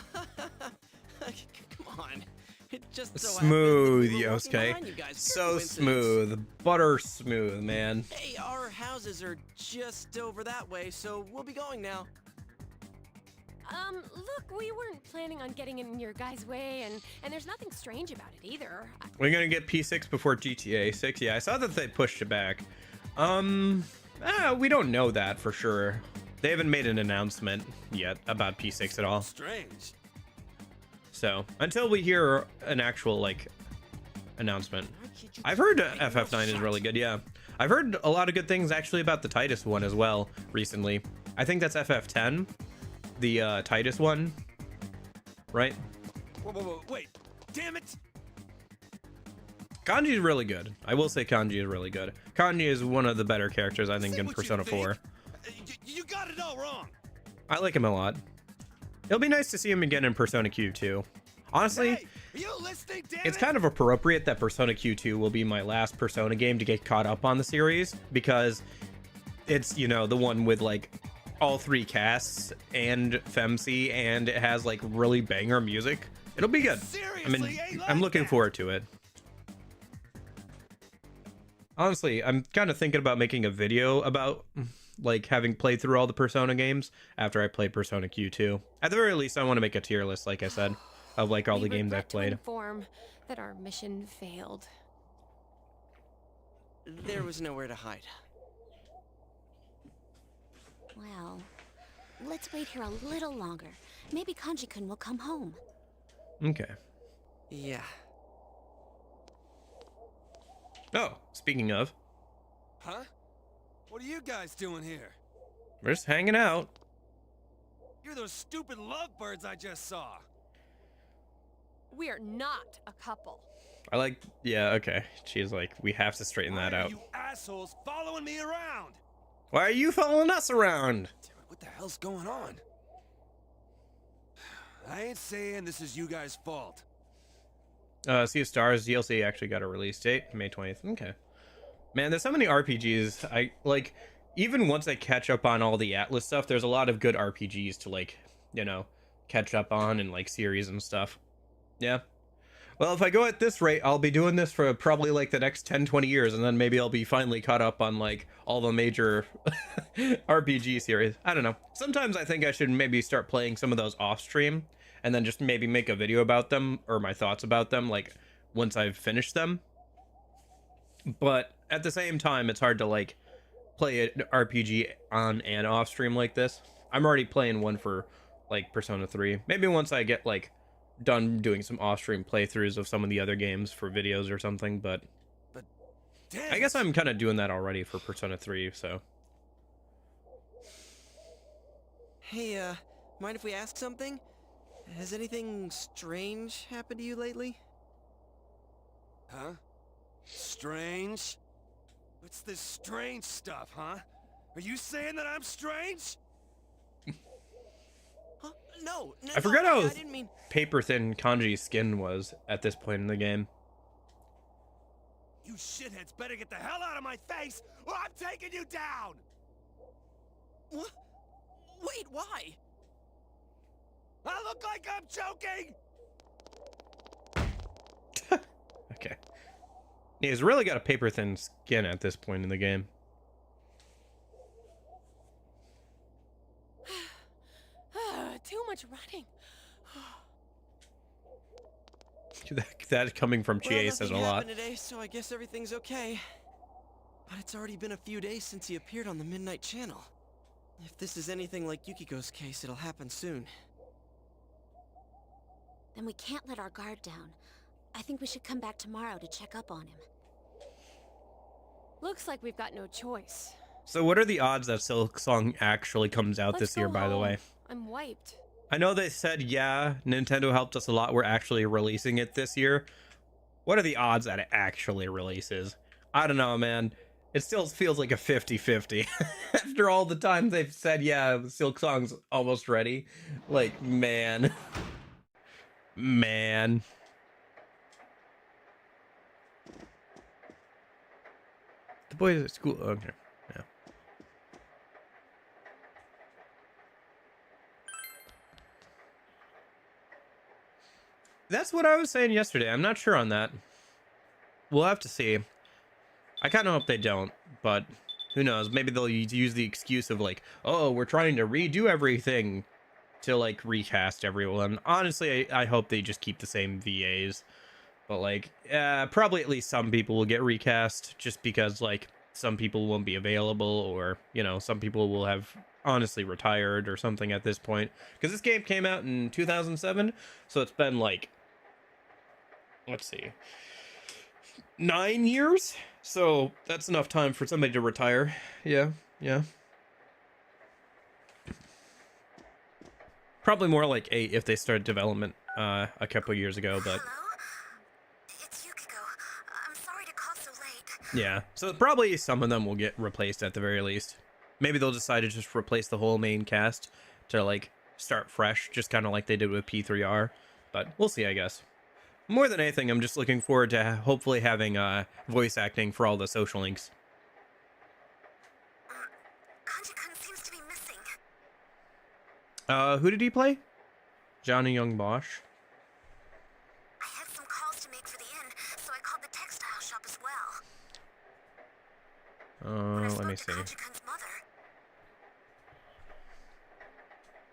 on. It just so Smooth, happened that we were walking Yosuke. behind you guys. Pure So coincidence. smooth. Butter smooth, man. Hey, our houses are just over that way, so we'll be going now. Look, we weren't planning on getting in your guys' way, and there's nothing strange about it either. We're gonna get P6 before GTA 6. Yeah, I saw that they pushed it back. We don't know that for sure. They haven't made an announcement yet about P6 at all. Strange. So until we hear an actual like announcement, I've heard FF9 is really good. Yeah, I've heard a lot of good things actually about the Titus one as well recently. I think that's FF10, the Titus one, right? Whoa, wait. Damn it. Kanji is really good. I will say Kanji is really good. Kanji is one of the better characters I think Say in what you Persona think. 4. You got it all wrong. I like him a lot. It'll be nice to see him again in Persona Q2. Honestly, Hey, are you listening, damn it's it? kind of appropriate that Persona Q2 will be my last Persona game to get caught up on the series, because it's, you know, the one with like all 3 casts and Femc, and it has like really banger music. It'll be good. Seriously, ain't I'm like looking that. forward to it. Honestly, I'm kind of thinking about making a video about like having played through all the Persona games after I played Persona Q2. At the very least, I want to make a tier list, like I said, of like all the games I've played. To inform, that our mission failed. There was nowhere to hide. Well, let's wait here a little longer. Maybe Kanji-kun will come home. Okay. Yeah. Oh, speaking of, Huh? What are you guys doing here? we're just hanging out. You're those stupid lovebirds I just saw. We're not a couple. I like, yeah, okay. She's like, we have to straighten that Why are out. you assholes following me around? Why are you following us around? Damn it, what the hell's going on? I ain't saying this is you guys' fault. Sea of Stars DLC actually got a release date, May 20th. Okay. Man, there's so many RPGs. I like, even once I catch up on all the Atlas stuff, there's a lot of good RPGs to like, you know, catch up on and like series and stuff. Yeah. Well, if I go at this rate, I'll be doing this for probably like the next 10-20 years, and then maybe I'll be finally caught up on like all the major RPG series. I don't know. Sometimes I think I should maybe start playing some of those off stream and then just maybe make a video about them or my thoughts about them like once I've finished them. But at the same time, it's hard to like play an RPG on and off stream like this. I'm already playing one for like Persona 3. Maybe once I get like done doing some off-stream playthroughs of some of the other games for videos or something, but Damn I guess it. I'm kind of doing that already for Persona 3, so. Hey, mind if we ask something? Has anything strange happened to you lately? Huh? Strange? What's this strange stuff, huh? Are you saying that I'm strange? Huh? No, I forgot how I didn't mean... paper thin Kanji's skin was at this point in the game. You shitheads better get the hell out of my face, or I'm taking you down! What? Wait, why? I look like I'm joking! Okay. He's really got a paper thin skin at this point in the game. Too much running. That coming from Well, GA says a nothing lot. happened today, so I guess everything's okay. But it's already been a few days since he appeared on the Midnight Channel. If this is anything like Yukiko's case, it'll happen soon. Then we can't let our guard down. I think we should come back tomorrow to check up on him. Looks like we've got no choice. So what are the odds that Silk Song actually comes out Let's this year, go by the home. way? I'm wiped. I know they said, yeah, Nintendo helped us a lot. We're actually releasing it this year. What are the odds that it actually releases? I don't know, man. It still feels like a 50-50. After all the times they've said, yeah, Silk Song's almost ready. Like, man. Man. The boys at school. Okay. Yeah. That's what I was saying yesterday. I'm not sure on that. We'll have to see. I kind of hope they don't, but who knows? Maybe they'll use the excuse of like, oh, we're trying to redo everything to like recast everyone. Honestly, I hope they just keep the same VAs. But like, probably at least some people will get recast just because like some people won't be available, or, you know, some people will have honestly retired or something at this point. Because this game came out in 2007, so it's been like, let's see, 9 years? So that's enough time for somebody to retire. Yeah. Probably more like 8 if they started development a couple years ago, but Hello? It's Yukiko. I'm sorry to call so late. yeah. So probably some of them will get replaced at the very least. Maybe they'll decide to just replace the whole main cast to like start fresh, just kind of like they did with P3R. But we'll see, I guess. More than anything, I'm just looking forward to hopefully having voice acting for all the social links. Kanji-kun seems to be missing. Who did he play? Johnny Young Bosch. I had some calls to make for the inn, so I called the textile shop as well. When I Let spoke me to see. Kanji-kun's mother,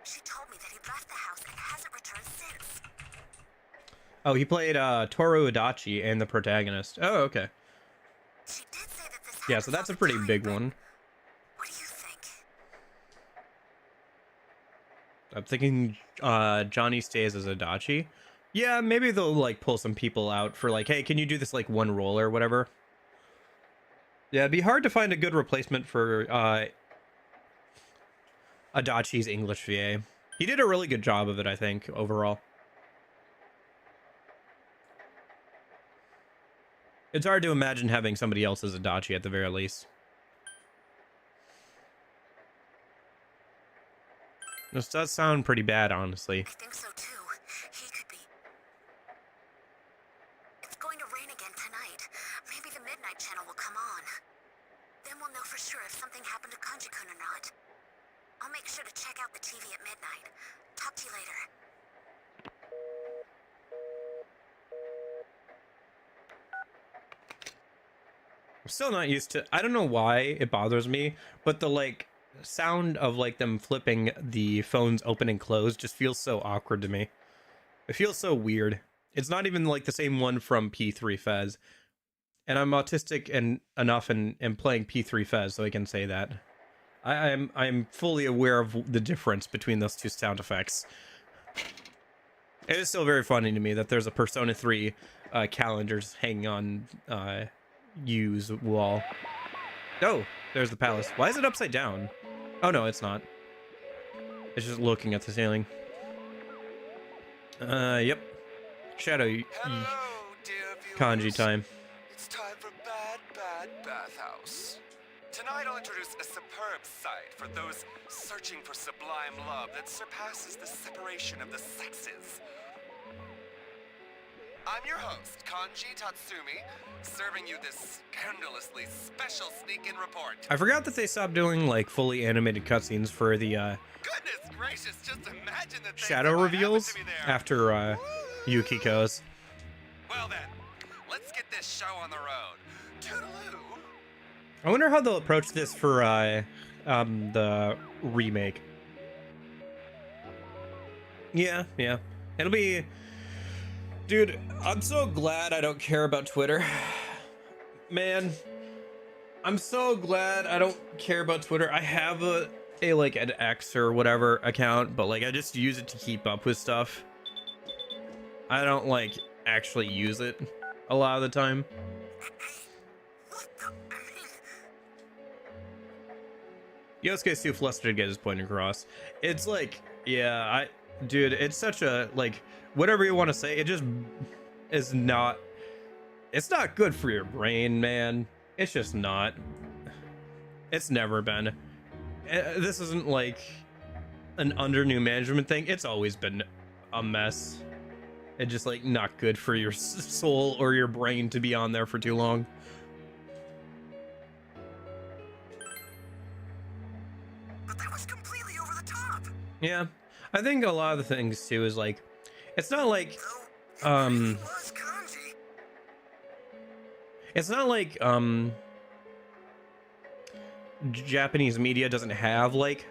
she told me that he left the house and hasn't returned since. Oh, he played Toru Adachi and the protagonist. Oh, okay. She did say that this Yeah, so that's a pretty big one. What do you think? I'm thinking Johnny stays as Adachi. Yeah, maybe they'll like pull some people out for like, hey, can you do this like one roll or whatever? Yeah, it'd be hard to find a good replacement for Adachi's English VA. He did a really good job of it, I think, overall. It's hard to imagine having somebody else as Adachi at the very least. This does sound pretty bad, honestly. I think so too. He could be. It's going to rain again tonight. Maybe the Midnight Channel will come on. Then we'll know for sure if something happened to Kanji-kun or not. I'll make sure to check out the TV at midnight. Talk to you later. I'm still not used to, I don't know why it bothers me, but the like sound of like them flipping the phones open and close just feels so awkward to me. It feels so weird. It's not even like the same one from P3 Fez. And I'm autistic and enough and playing P3 Fez, so I can say that. I'm fully aware of the difference between those two sound effects. It is still very funny to me that there's a Persona 3 calendars hanging on Yu's wall. Oh, there's the palace. Why is it upside down? Oh no, it's not. It's just looking at the ceiling. Yep. Shadow Hello, dear viewers. Kanji time. It's time for Bad Bathhouse. Tonight I'll introduce a superb sight for those searching for sublime love that surpasses the separation of the sexes. I'm your host, Kanji Tatsumi, serving you this scandalously special sneak-in report. I forgot that they stopped doing like fully animated cutscenes for the Goodness gracious, just imagine the things shadow that might happen reveals to me there. after Yukiko's. Well then, let's get this show on the road. Toodaloo. I wonder how they'll approach this for the remake. Yeah. It'll be, dude, I'm so glad I don't care about Twitter. Man, I'm so glad I don't care about Twitter. I have a like an X or whatever account, but like I just use it to keep up with stuff. I don't like actually use it a lot of the time. Yosuke's too flustered to get his point across. It's like, yeah, dude, it's such a, like, whatever you want to say, it just is not, it's not good for your brain, man. It's just not. It's never been. This isn't like an under new management thing. It's always been a mess. It's just like not good for your soul or your brain to be on there for too long. But that was completely over the top. Yeah, I think a lot of the things too is like, it's not like, Though, it really was Kanji. it's not like, Japanese media doesn't have like,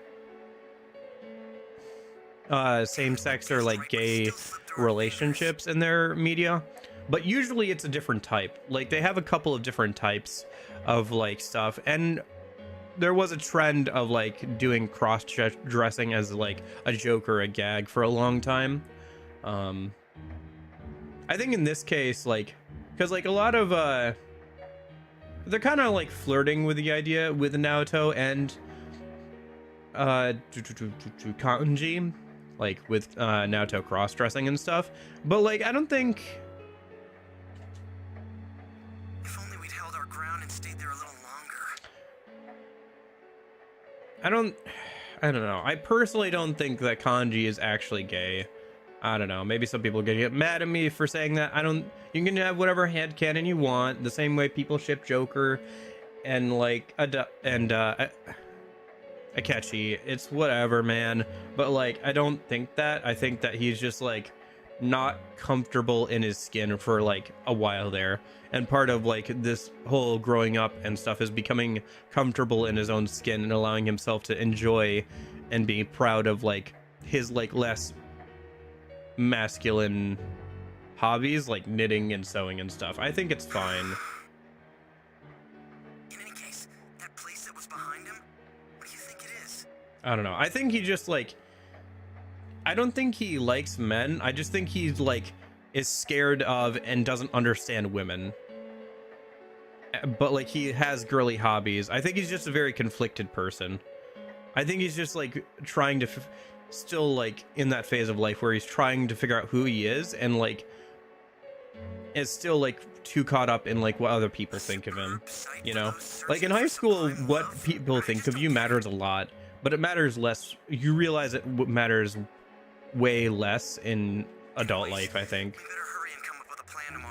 same-sex or like gay relationships in their media, but usually it's a different type. Like they have a couple of different types of like stuff, and there was a trend of like doing cross-dressing as like a joke or a gag for a long time. I think in this case, like, because like a lot of they're kind of like flirting with the idea with Naoto and Kanji, like with Naoto cross-dressing and stuff, but like I don't think, If only we'd held our ground and stayed there a little longer. I don't know. I personally don't think that Kanji is actually gay. I don't know. Maybe some people are gonna get mad at me for saying that. You can have whatever headcanon you want. The same way people ship Joker and like Akechi. It's whatever, man. But like, I don't think that. I think that he's just like not comfortable in his skin for like a while there. And part of like this whole growing up and stuff is becoming comfortable in his own skin and allowing himself to enjoy and be proud of like his like less masculine hobbies like knitting and sewing and stuff. I think it's fine. In any case, that place that was behind him, what do you think it is? I don't know. I think he just like, I don't think he likes men. I just think he's like is scared of and doesn't understand women. But like he has girly hobbies. I think he's just a very conflicted person. I think he's just like trying to still like in that phase of life where he's trying to figure out who he is and like is still like too caught up in like what other people think of him, you know? Like in high school, what people think of you matters a lot, but it matters less. You realize it matters way less in adult life, I think.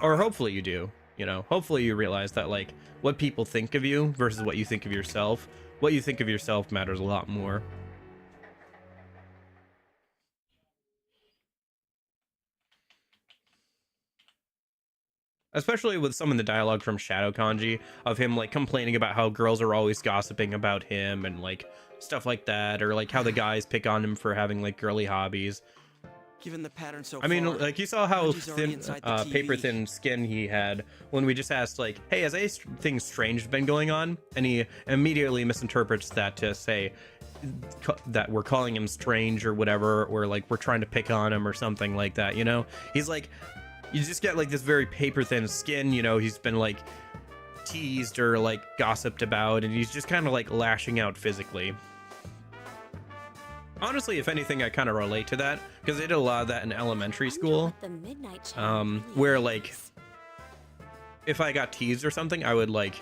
Or hopefully you do, you know? Hopefully you realize that like what people think of you versus what you think of yourself. What you think of yourself matters a lot more. Especially with some of the dialogue from Shadow Kanji of him like complaining about how girls are always gossiping about him and like stuff like that, or like how the guys pick on him for having like girly hobbies. Given the pattern so I mean, far, like you saw how Kanji's already thin, inside the TV. paper thin skin he had when we just asked like, hey, has anything strange been going on? And he immediately misinterprets that to say that we're calling him strange or whatever, or like we're trying to pick on him or something like that, you know? He's like, you just get like this very paper thin skin, you know? He's been like teased or like gossiped about, and he's just kind of like lashing out physically. Honestly, if anything, I kind of relate to that because they did a lot of that in elementary school. Where like if I got teased or something, I would like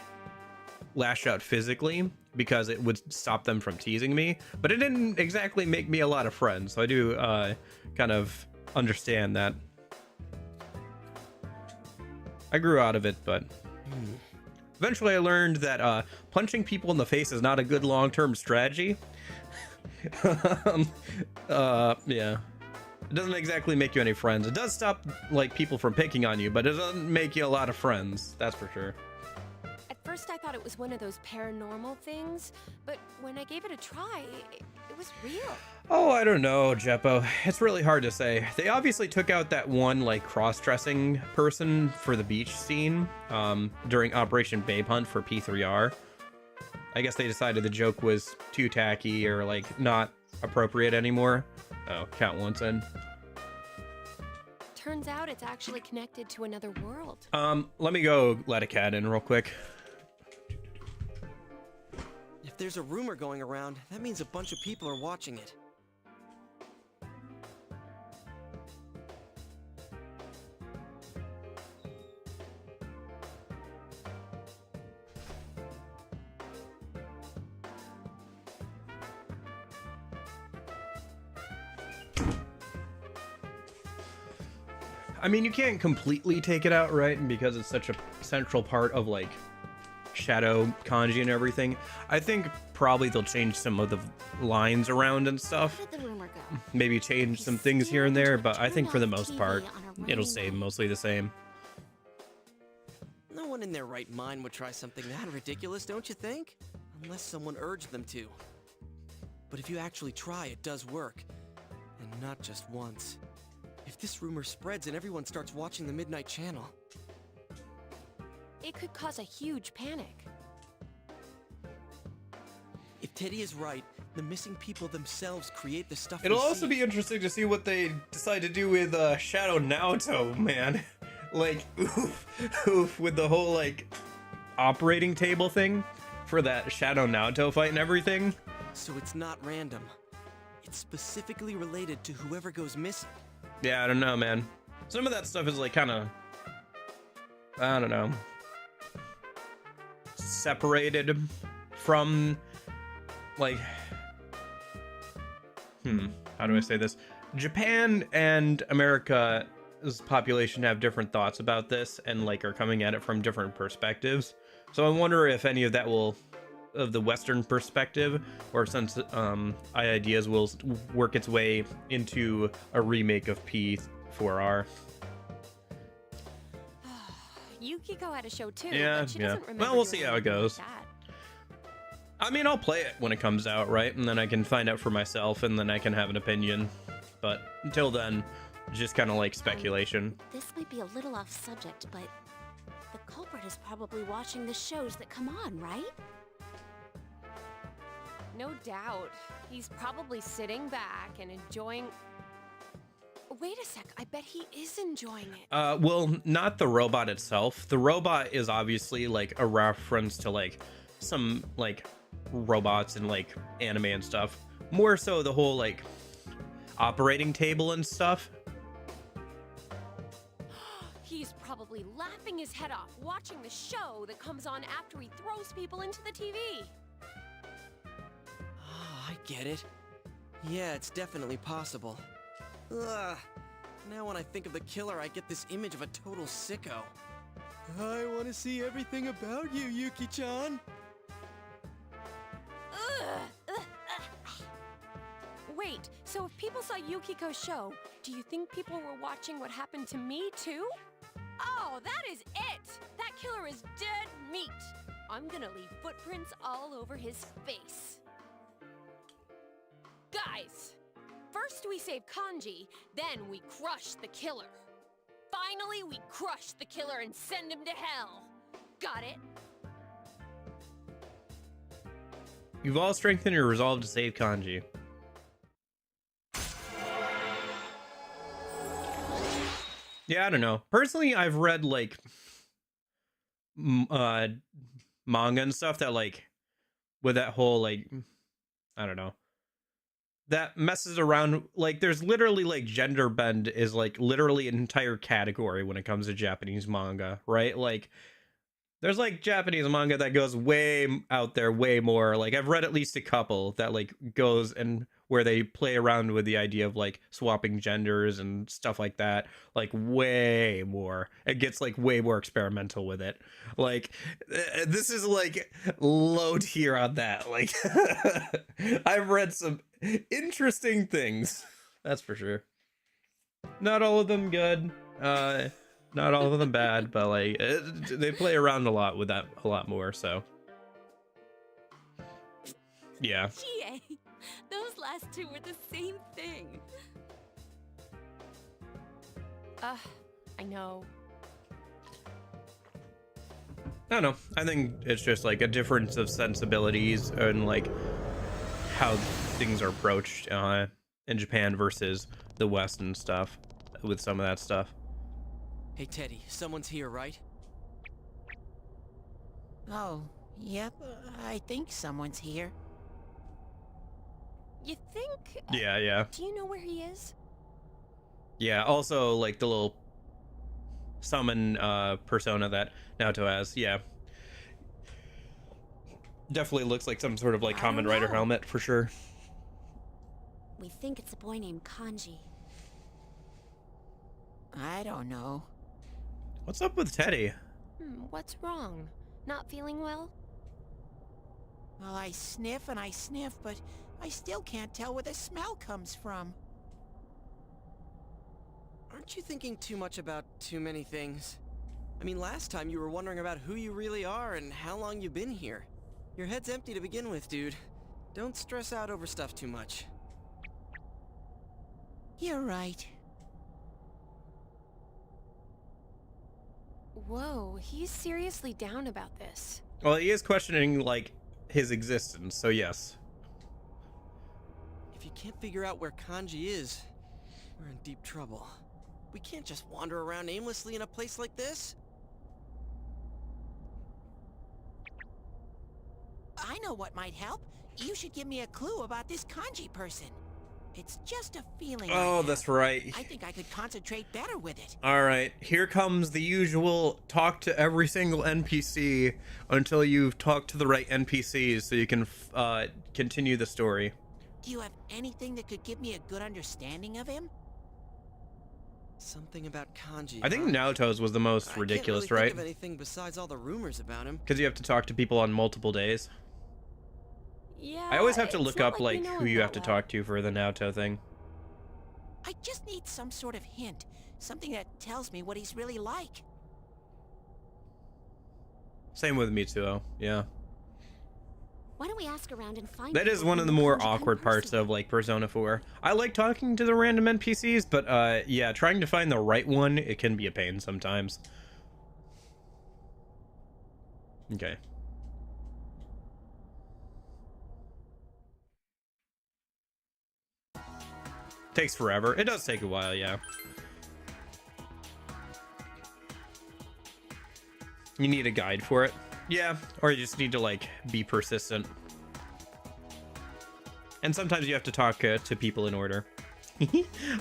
lash out physically because it would stop them from teasing me. But it didn't exactly make me a lot of friends, so I do kind of understand that. I grew out of it, but eventually I learned that punching people in the face is not a good long-term strategy. Yeah, it doesn't exactly make you any friends. It does stop like people from picking on you, but it doesn't make you a lot of friends, that's for sure. At first I thought it was one of those paranormal things, but when I gave it a try, it was real. Oh, I don't know, Jeppo. It's really hard to say. They obviously took out that one like cross-dressing person for the beach scene during Operation Babe Hunt for P3R. I guess they decided the joke was too tacky or like not appropriate anymore. Oh, cat wants in. Turns out it's actually connected to another world. Let me go let a cat in real quick. If there's a rumor going around, that means a bunch of people are watching it. I mean, you can't completely take it out, right? Because it's such a central part of like Shadow Kanji and everything. I think probably they'll change some of the lines around and stuff. Where did the rumor go? Maybe change some things here and there, but I think for the most part, it'll stay mostly the same. No one in their right mind would try something that ridiculous, don't you think? Unless someone urged them to. But if you actually try, it does work. And not just once. If this rumor spreads and everyone starts watching the Midnight Channel... It could cause a huge panic. If Teddy is right, the missing people themselves create the stuff It'll we also see. be interesting to see what they decide to do with Shadow Naoto, man. Like, oof, with the whole, like, operating table thing for that Shadow Naoto fight and everything. So it's not random. It's specifically related to whoever goes missing. Yeah, I don't know, man. Some of that stuff is, like, kind of, I don't know, separated from, like, how do I say this? Japan and America's population have different thoughts about this and, like, are coming at it from different perspectives. So I wonder if any of that will, of the Western perspective, or since ideas will work its way into a remake of P4R. Yukiko had a show too. Yeah, but she yeah. doesn't remember Well, we'll doing see how it anything like goes. that. I mean, I'll play it when it comes out, right? And then I can find out for myself, and then I can have an opinion. But until then, just kind of like speculation. This might be a little off subject, but the culprit is probably watching the shows that come on, right? No doubt. He's probably sitting back and enjoying... Wait a sec, I bet he is enjoying it. Well, not the robot itself. The robot is obviously like a reference to like some like robots and like anime and stuff. More so the whole like operating table and stuff. He's probably laughing his head off watching the show that comes on after he throws people into the TV. Oh, I get it. Yeah, it's definitely possible. Ugh. Now when I think of the killer, I get this image of a total sicko. I want to see everything about you, Yuki-chan. Wait, so if people saw Yukiko's show, do you think people were watching what happened to me too? Oh, that is it! That killer is dead meat! I'm gonna leave footprints all over his face. Guys! First we save Kanji, then we crush the killer. Finally, we crush the killer and send him to hell. Got it? You've all strengthened your resolve to save Kanji. Yeah, I don't know. Personally, I've read like manga and stuff that like with that whole like I don't know. That messes around, like there's literally like gender bend is like literally an entire category when it comes to Japanese manga, right? Like there's like Japanese manga that goes way out there, way more. Like I've read at least a couple that like goes and where they play around with the idea of like swapping genders and stuff like that, like way more. It gets like way more experimental with it. Like this is like low tier on that. Like I've read some interesting things, that's for sure. Not all of them good, not all of them bad, but like they play around a lot with that a lot more, so yeah. GA, those last two were the same thing. I know. I don't know, I think it's just like a difference of sensibilities and like how things are approached in Japan versus the West and stuff with some of that stuff. Hey, Teddy, someone's here, right? Oh, yep, I think someone's here. You think? Yeah. Do you know where he is? Yeah, also like the little summon persona that Naoto has. Yeah, definitely looks like some sort of like Kamen Rider helmet for sure. We think it's a boy named Kanji. I don't know. What's up with Teddy? What's wrong? Not feeling well? Well, I sniff and I sniff, but I still can't tell where the smell comes from. Aren't you thinking too much about too many things? I mean, last time you were wondering about who you really are and how long you've been here. Your head's empty to begin with, dude. Don't stress out over stuff too much. You're right. Whoa, he's seriously down about this. Well, he is questioning like his existence, so yes. If you can't figure out where Kanji is, we're in deep trouble. We can't just wander around aimlessly in a place like this. I know what might help. You should give me a clue about this Kanji person. It's just a feeling. Oh, that's right. I think I could concentrate better with it. All right, here comes the usual talk to every single NPC until you've talked to the right NPCs so you can continue the story. Do you have anything that could give me a good understanding of him? Something about Kanji. I think Naoto's was the most ridiculous, I can't really right? think of anything besides all the rumors about him. Because you have to talk to people on multiple days. Yeah. I always have to it's look not up we like know who him you have that to well. talk to for the Naoto thing. I just need some sort of hint. Something that tells me what he's really like. Same with Mitsuo, yeah. Why don't we ask around and find That is people one who of the know more Kanji awkward parts personally? of like Persona 4. I like talking to the random NPCs, but yeah, trying to find the right one, it can be a pain sometimes. Okay. Takes forever. It does take a while, yeah. You need a guide for it. Yeah, or you just need to like be persistent. And sometimes you have to talk to people in order.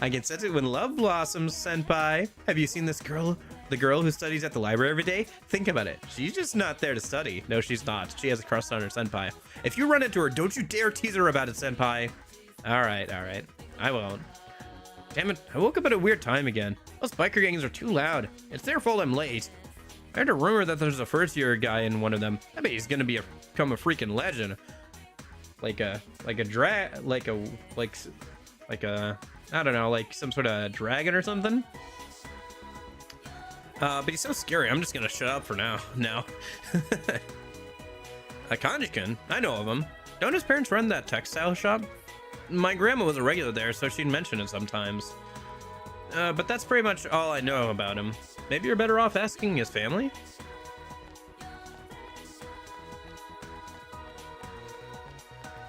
I can sense it when love blossoms, senpai. Have you seen this girl? The girl who studies at the library every day? Think about it. She's just not there to study. No, she's not. She has a crush on her senpai. If you run into her, don't you dare tease her about it, senpai. All right. I won't. Damn it, I woke up at a weird time again. Those biker gangs are too loud. It's their fault I'm late. I heard a rumor that there's a first-year guy in one of them. I bet he's gonna become a freaking legend. Like a I don't know, like some sort of dragon or something. But he's so scary. I'm just gonna shut up for now. A Kanji-kun, I know of him. Don't his parents run that textile shop? My grandma was a regular there, so she'd mention it sometimes. But that's pretty much all I know about him. Maybe you're better off asking his family?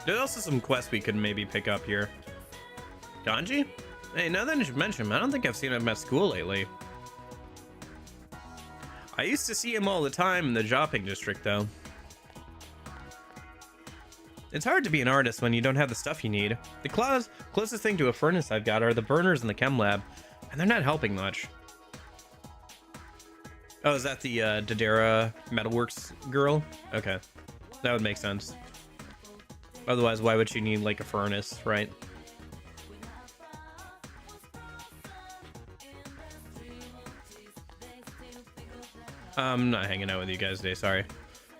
There's also some quests we could maybe pick up here. Kanji? Hey, now that you mention him, I don't think I've seen him at school lately. I used to see him all the time in the shopping district, though. It's hard to be an artist when you don't have the stuff you need. The closest thing to a furnace I've got are the burners in the chem lab, and they're not helping much. Oh, is that the Dodera Metalworks girl? Okay, that would make sense. Otherwise, why would she need like a furnace, right? I'm not hanging out with you guys today, sorry.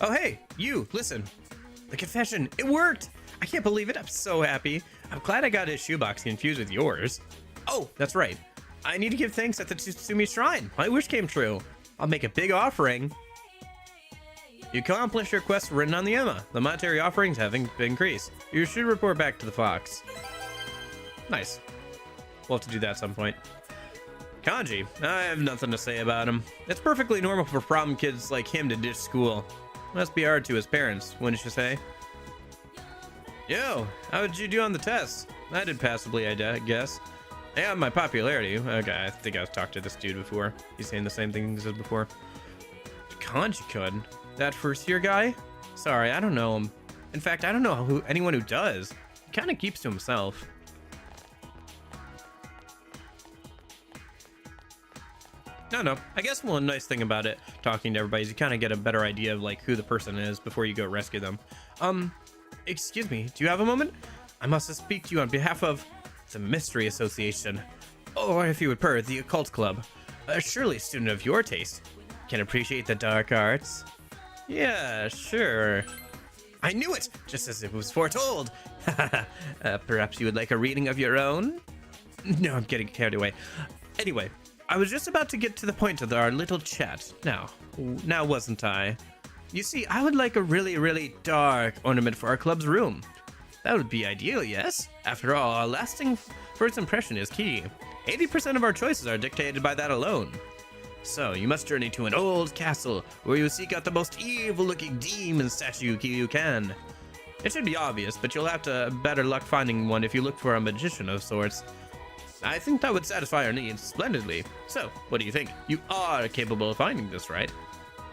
Oh, hey, you, listen. The confession, it worked! I can't believe it, I'm so happy. I'm glad I got his shoebox confused with yours. Oh, that's right. I need to give thanks at the Tsutsumi Shrine. My wish came true. I'll make a big offering. You accomplished your quest written on the Emma. The monetary offerings have increased. You should report back to the Fox. Nice. We'll have to do that at some point. Kanji, I have nothing to say about him. It's perfectly normal for problem kids like him to ditch school. Must be hard to his parents, wouldn't you say? Yo, how did you do on the test? I did passably, I guess. Yeah, my popularity. Okay, I think I've talked to this dude before. He's saying the same thing he said before. Kanji-kun? That first year guy? Sorry, I don't know him. In fact, I don't know anyone who does. He kind of keeps to himself. No. I guess one nice thing about it, talking to everybody, is you kind of get a better idea of like who the person is before you go rescue them. Excuse me, do you have a moment? I must speak to you on behalf of the Mystery Association, or if you would prefer, the Occult Club. Surely a student of your taste can appreciate the dark arts. Yeah, sure. I knew it, just as it was foretold. Perhaps you would like a reading of your own? No, I'm getting carried away. Anyway, I was just about to get to the point of our little chat. Now wasn't I? You see, I would like a really, really dark ornament for our club's room. That would be ideal, yes? After all, a lasting first impression is key. 80% of our choices are dictated by that alone. So, you must journey to an old castle where you seek out the most evil-looking demon statue you can. It should be obvious, but you'll have to better luck finding one if you look for a magician of sorts. I think that would satisfy our needs splendidly. So, what do you think? You are capable of finding this, right?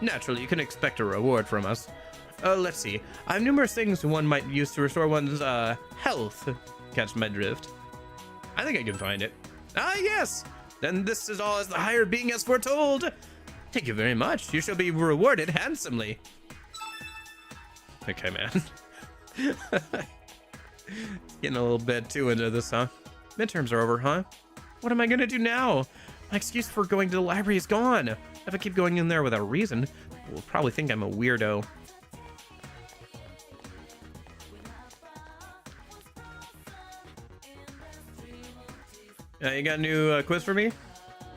Naturally, you can expect a reward from us. Let's see. I have numerous things one might use to restore one's, health. Catch my drift. I think I can find it. Ah, yes! Then this is all as the higher being has foretold. Thank you very much. You shall be rewarded handsomely. Okay, man. Getting a little bit too into this, huh? Midterms are over, huh? What am I gonna do now? My excuse for going to the library is gone. If I keep going in there without a reason, people will probably think I'm a weirdo. You got a new quiz for me?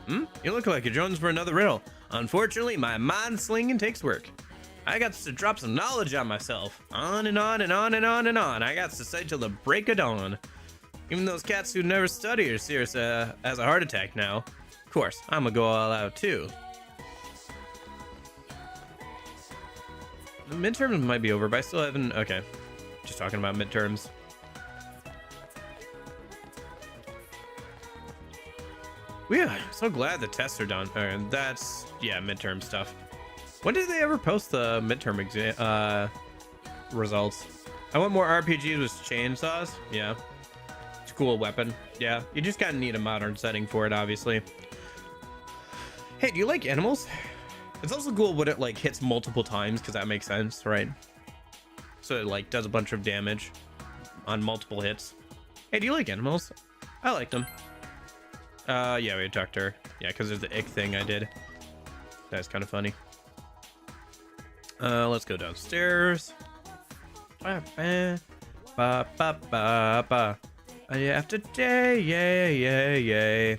You look like you're jonesing for another riddle. Unfortunately, my mind slinging takes work. I got to drop some knowledge on myself. On and on and on and on and on. I got to say till the break of dawn. Even those cats who never study are serious as a heart attack now. Of course, I'm gonna go all out too. The midterms might be over, but I still haven't... Okay. Just talking about midterms. Yeah, so glad the tests are done. That's, yeah, midterm stuff. When did they ever post the midterm exam results? I want more RPGs with chainsaws. Yeah. It's a cool weapon. Yeah, you just gotta need a modern setting for it, obviously. Hey, do you like animals? It's also cool when it like hits multiple times, because that makes sense, right? So it like does a bunch of damage on multiple hits. Hey, do you like animals? I like them. Yeah, we talked to her. Yeah, because there's the ick thing I did. That's kind of funny. Let's go downstairs. After day, yay.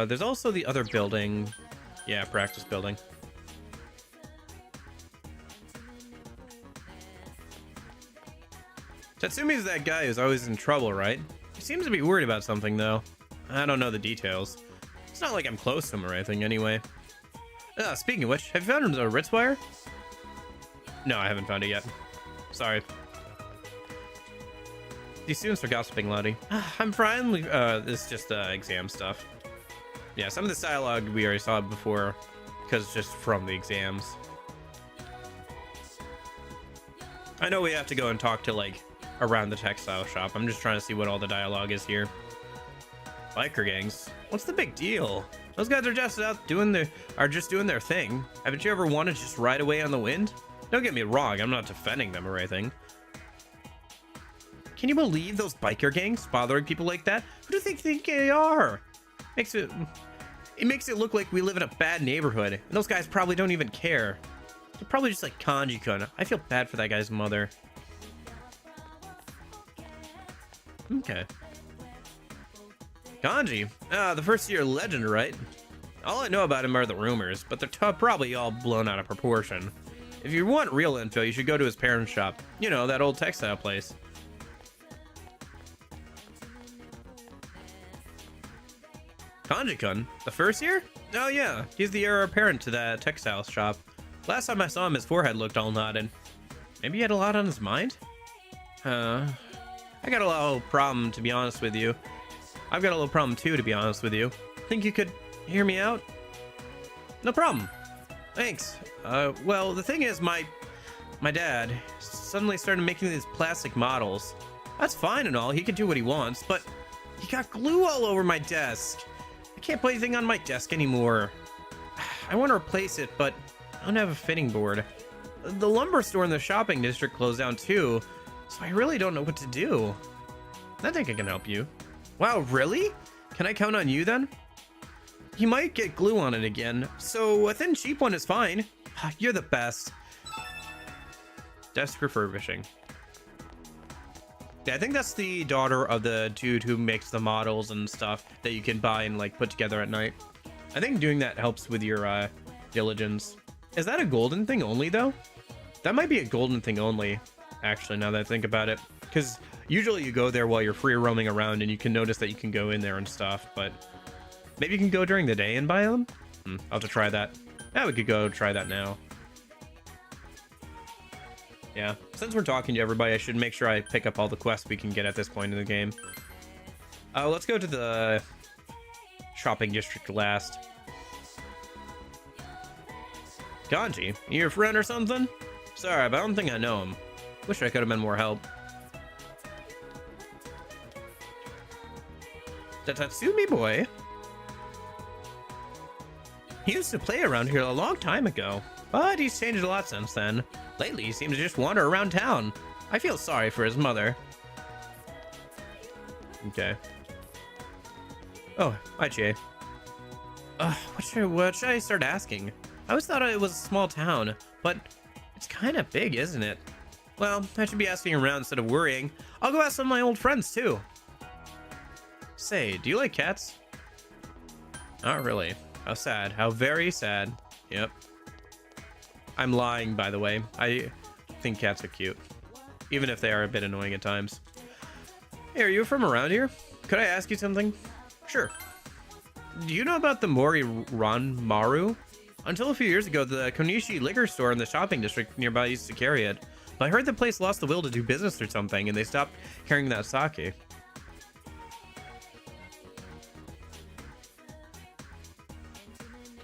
There's also the other building. Yeah, practice building. Tatsumi's that guy who's always in trouble, right? He seems to be worried about something, though. I don't know the details. It's not like I'm close to him or anything, anyway. Speaking of which, have you found a Ritz wire? No, I haven't found it yet. Sorry. These students are gossiping, Lottie. I'm fine. It's just exam stuff. Yeah, some of this dialogue we already saw before, because it's just from the exams. I know we have to go and talk to, like, around the textile shop. I'm just trying to see what all the dialogue is here. Biker gangs. What's the big deal? Those guys are just out doing their thing. Haven't you ever wanted to just ride away on the wind? Don't get me wrong, I'm not defending them or anything. Can you believe those biker gangs bothering people like that? Who do they think they are? It makes it look like we live in a bad neighborhood, and those guys probably don't even care. They're probably just like Kanji-kun. I feel bad for that guy's mother. Okay. Kanji, the first year legend, right? All I know about him are the rumors, but they're probably all blown out of proportion. If you want real info, you should go to his parents' shop. You know, that old textile place. Kanji-kun, the first year? Oh yeah, he's the heir apparent to that textile shop. Last time I saw him, his forehead looked all knotted. Maybe he had a lot on his mind? I got a little problem, to be honest with you. I've got a little problem too, to be honest with you. Think you could hear me out? No problem. Thanks. Well, the thing is, my dad suddenly started making these plastic models. That's fine and all, he can do what he wants, but he got glue all over my desk. I can't put anything on my desk anymore. I want to replace it, but I don't have a fitting board. The lumber store in the shopping district closed down too, so I really don't know what to do. I think I can help you. Wow, really? Can I count on you then? You might get glue on it again, so a thin cheap one is fine. You're the best. Desk refurbishing. Yeah, I think that's the daughter of the dude who makes the models and stuff that you can buy and like put together at night. I think doing that helps with your diligence. Is that a golden thing only though? That might be a golden thing only, actually, now that I think about it. Because usually you go there while you're free roaming around and you can notice that you can go in there and stuff, but maybe you can go during the day and buy them? I'll have to try that. Yeah, we could go try that now. Yeah, since we're talking to everybody, I should make sure I pick up all the quests we can get at this point in the game. Let's go to the shopping district last. Kanji, you your friend or something? Sorry, but I don't think I know him. Wish I could have been more help. The Tatsumi boy? He used to play around here a long time ago, but he's changed a lot since then. Lately, he seems to just wander around town. I feel sorry for his mother. Okay. Oh, hi, Chie. What should I start asking? I always thought it was a small town, but it's kind of big, isn't it? Well, I should be asking around instead of worrying. I'll go ask some of my old friends, too. Say, do you like cats? Not really. How sad. How very sad. Yep. I'm lying, by the way. I think cats are cute, even if they are a bit annoying at times. Hey, are you from around here? Could I ask you something? Sure. Do you know about the Mori Ranmaru? Until a few years ago, the Konishi liquor store in the shopping district nearby used to carry it. But I heard the place lost the will to do business or something, and they stopped carrying that sake.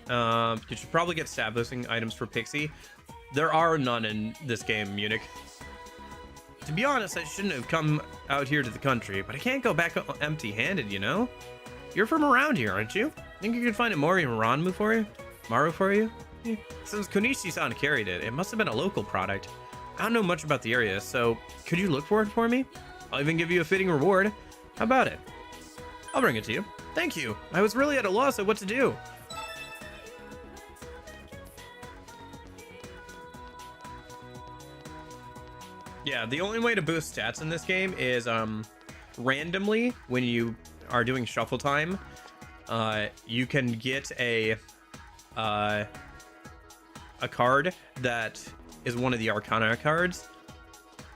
You should probably get stab boosting items for Pixie. There are none in this game, Munich. To be honest, I shouldn't have come out here to the country, but I can't go back empty-handed, you know? You're from around here, aren't you? Think you could find a Mori Ranmu for you? Maru for you? Yeah. Since Konishi-san carried it, it must have been a local product. I don't know much about the area, so could you look for it for me? I'll even give you a fitting reward. How about it? I'll bring it to you. Thank you. I was really at a loss of what to do. Yeah, the only way to boost stats in this game is randomly when you are doing shuffle time. You can get a card that is one of the Arcana cards,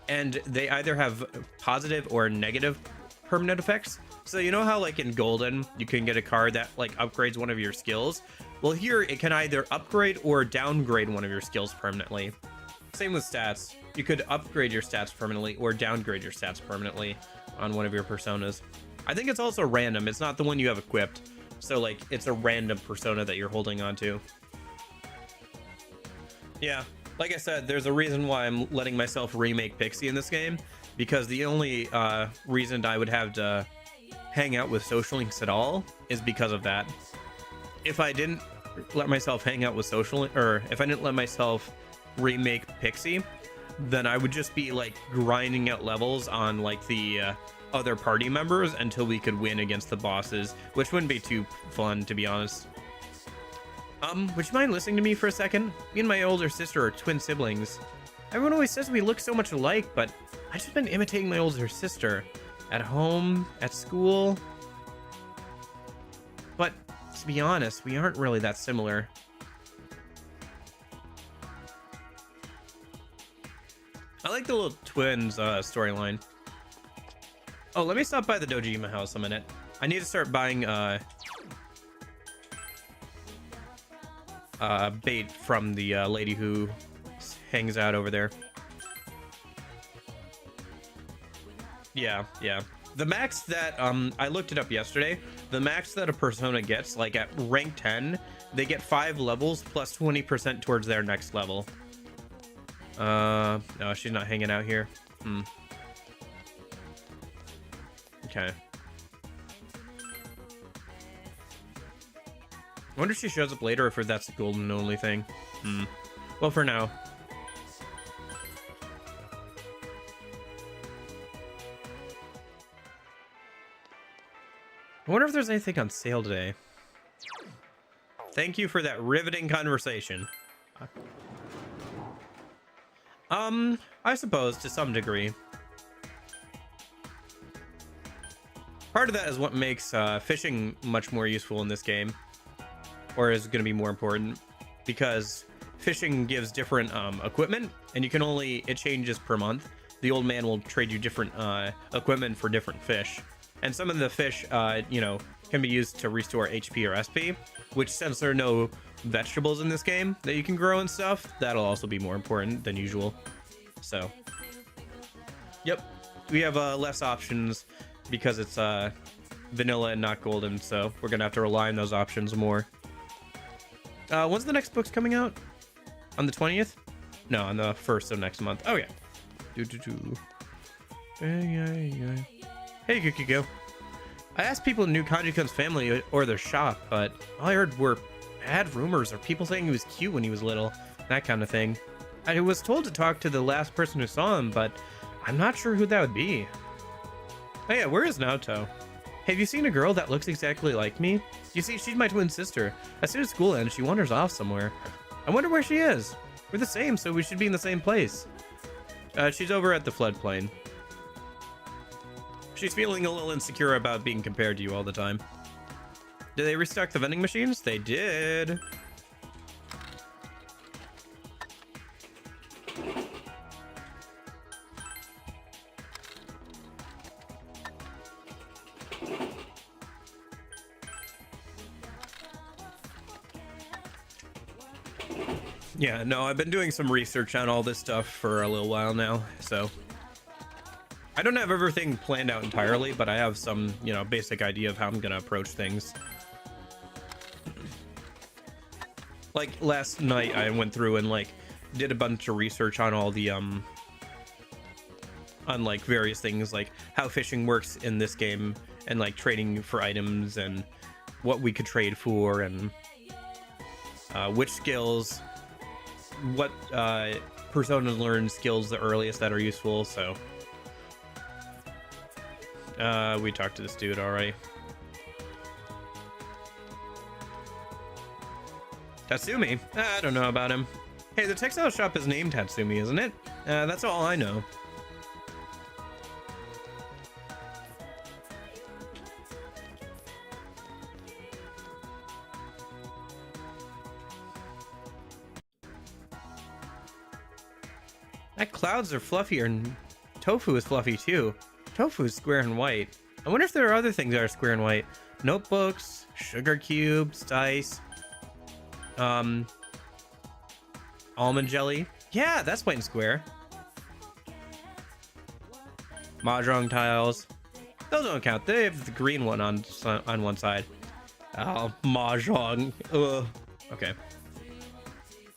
and they either have positive or negative permanent effects. So you know how like in Golden you can get a card that like upgrades one of your skills? Well, here it can either upgrade or downgrade one of your skills permanently. Same with stats. You could upgrade your stats permanently or downgrade your stats permanently on one of your personas. I think it's also random. It's not the one you have equipped. So like it's a random persona that you're holding on to. Yeah, like I said, there's a reason why I'm letting myself remake Pixie in this game, because the only reason I would have to hang out with Social Links at all is because of that. If I didn't let myself hang out with Social, or if I didn't let myself remake Pixie, then I would just be like grinding out levels on like the other party members until we could win against the bosses, which wouldn't be too fun, to be honest. Would you mind listening to me for a second? Me and my older sister are twin siblings. Everyone always says we look so much alike, but I've just been imitating my older sister. At home, at school. But, to be honest, we aren't really that similar. I like the little twins storyline. Oh, let me stop by the Dojima house a minute. I need to start buying bait from the lady who hangs out over there. Yeah. The max that I looked it up yesterday. The max that a persona gets, like at rank 10, they get 5 levels plus 20% towards their next level. No, she's not hanging out here. Okay. I wonder if she shows up later or if that's the golden only thing. Well, for now. I wonder if there's anything on sale today. Thank you for that riveting conversation. I suppose to some degree. Part of that is what makes fishing much more useful in this game, or is going to be more important, because fishing gives different equipment, and you can only, it changes per month. The old man will trade you different equipment for different fish, and some of the fish, you know, can be used to restore HP or SP, which, since there are no vegetables in this game that you can grow and stuff, that'll also be more important than usual. So, yep, we have less options because it's vanilla and not golden, so we're gonna have to rely on those options more. When's the next book's coming out? On the 20th? No, on the 1st of next month. Oh yeah. Hey, Kikiko. I asked people who knew Kanji-kun's family or their shop, but all I heard were bad rumors or people saying he was cute when he was little, that kind of thing. I was told to talk to the last person who saw him, but I'm not sure who that would be. Oh yeah, where is Naoto? Have you seen a girl that looks exactly like me? You see, she's my twin sister. As soon as school ends, she wanders off somewhere. I wonder where she is. We're the same, so we should be in the same place. She's over at the floodplain. She's feeling a little insecure about being compared to you all the time. Did they restock the vending machines? They did. Yeah, no, I've been doing some research on all this stuff for a little while now, so I don't have everything planned out entirely, but I have some, you know, basic idea of how I'm gonna approach things. Like last night, I went through and like did a bunch of research on all the on like various things, like how fishing works in this game, and like trading for items and what we could trade for, and which skills, what personas learn skills the earliest that are useful. So we talked to this dude already. Tatsumi? I don't know about him. Hey, the textile shop is named Tatsumi, isn't it? That's all I know. That clouds are fluffier, and tofu is fluffy too. Tofu is square and white. I wonder if there are other things that are square and white. Notebooks, sugar cubes, dice, almond jelly. Yeah, that's white and square. Mahjong tiles. Those don't count. They have the green one on one side. Oh, Mahjong. Ugh. Okay.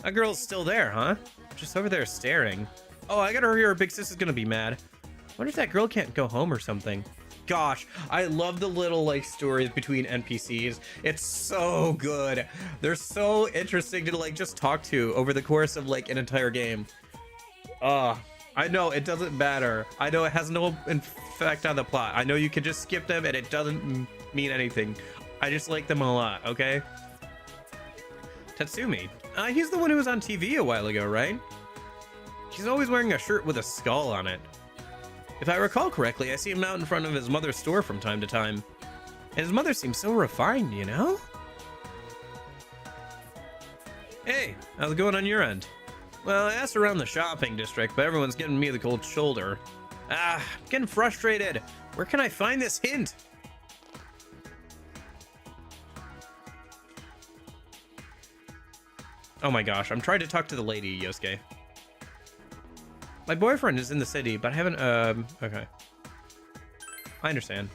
That girl's still there, huh? Just over there staring. Oh, I gotta hurry or big sis is gonna be mad. Wonder if that girl can't go home or something. Gosh, I love the little like stories between NPCs. It's so good. They're so interesting to like just talk to over the course of like an entire game. I know it doesn't matter. I know it has no effect on the plot. I know you can just skip them and it doesn't mean anything. I just like them a lot, okay? Tatsumi. He's the one who was on TV a while ago, right? He's always wearing a shirt with a skull on it. If I recall correctly, I see him out in front of his mother's store from time to time. And his mother seems so refined, you know? Hey, how's it going on your end? Well, I asked around the shopping district, but everyone's giving me the cold shoulder. I'm getting frustrated. Where can I find this hint? Oh my gosh, I'm trying to talk to the lady, Yosuke. My boyfriend is in the city, but I haven't, okay. I understand.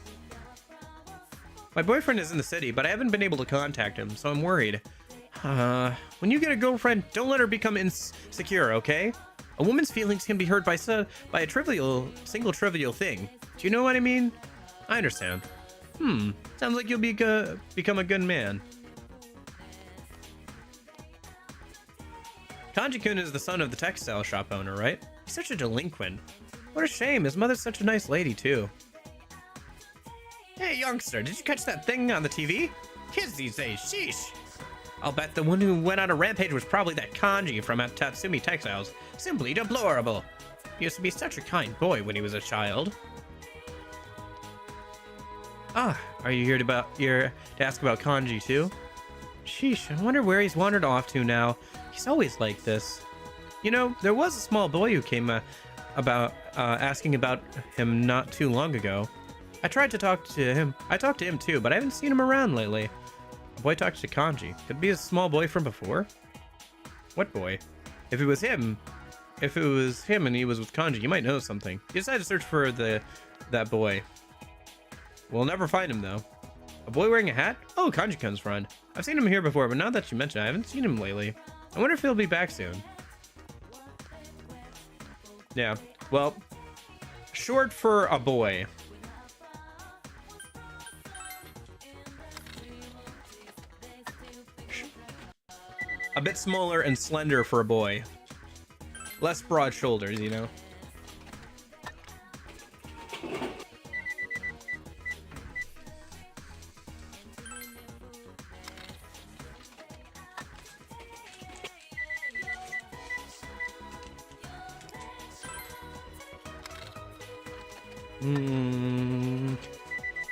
My boyfriend is in the city, but I haven't been able to contact him, so I'm worried. When you get a girlfriend, don't let her become insecure, okay? A woman's feelings can be hurt by a single trivial thing. Do you know what I mean? I understand. Sounds like you'll become a good man. Kanji-kun is the son of the textile shop owner, right? He's such a delinquent. What a shame. His mother's such a nice lady, too. Hey, youngster, did you catch that thing on the TV? Kids these days, sheesh. I'll bet the one who went on a rampage was probably that Kanji from Tatsumi Textiles. Simply deplorable. He used to be such a kind boy when he was a child. Are you here to ask about Kanji, too? Sheesh, I wonder where he's wandered off to now. He's always like this. You know, there was a small boy who came asking about him not too long ago. I tried to talk to him. I talked to him too, but I haven't seen him around lately. A boy talks to Kanji. Could it be a small boy from before? What boy? If it was him and he was with Kanji, you might know something. You decided to search for that boy. We'll never find him though. A boy wearing a hat? Oh, Kanji-kun's friend. I've seen him here before, but now that you mention it, I haven't seen him lately. I wonder if he'll be back soon. Yeah, well, short for a boy. A bit smaller and slender for a boy. Less broad shoulders, you know?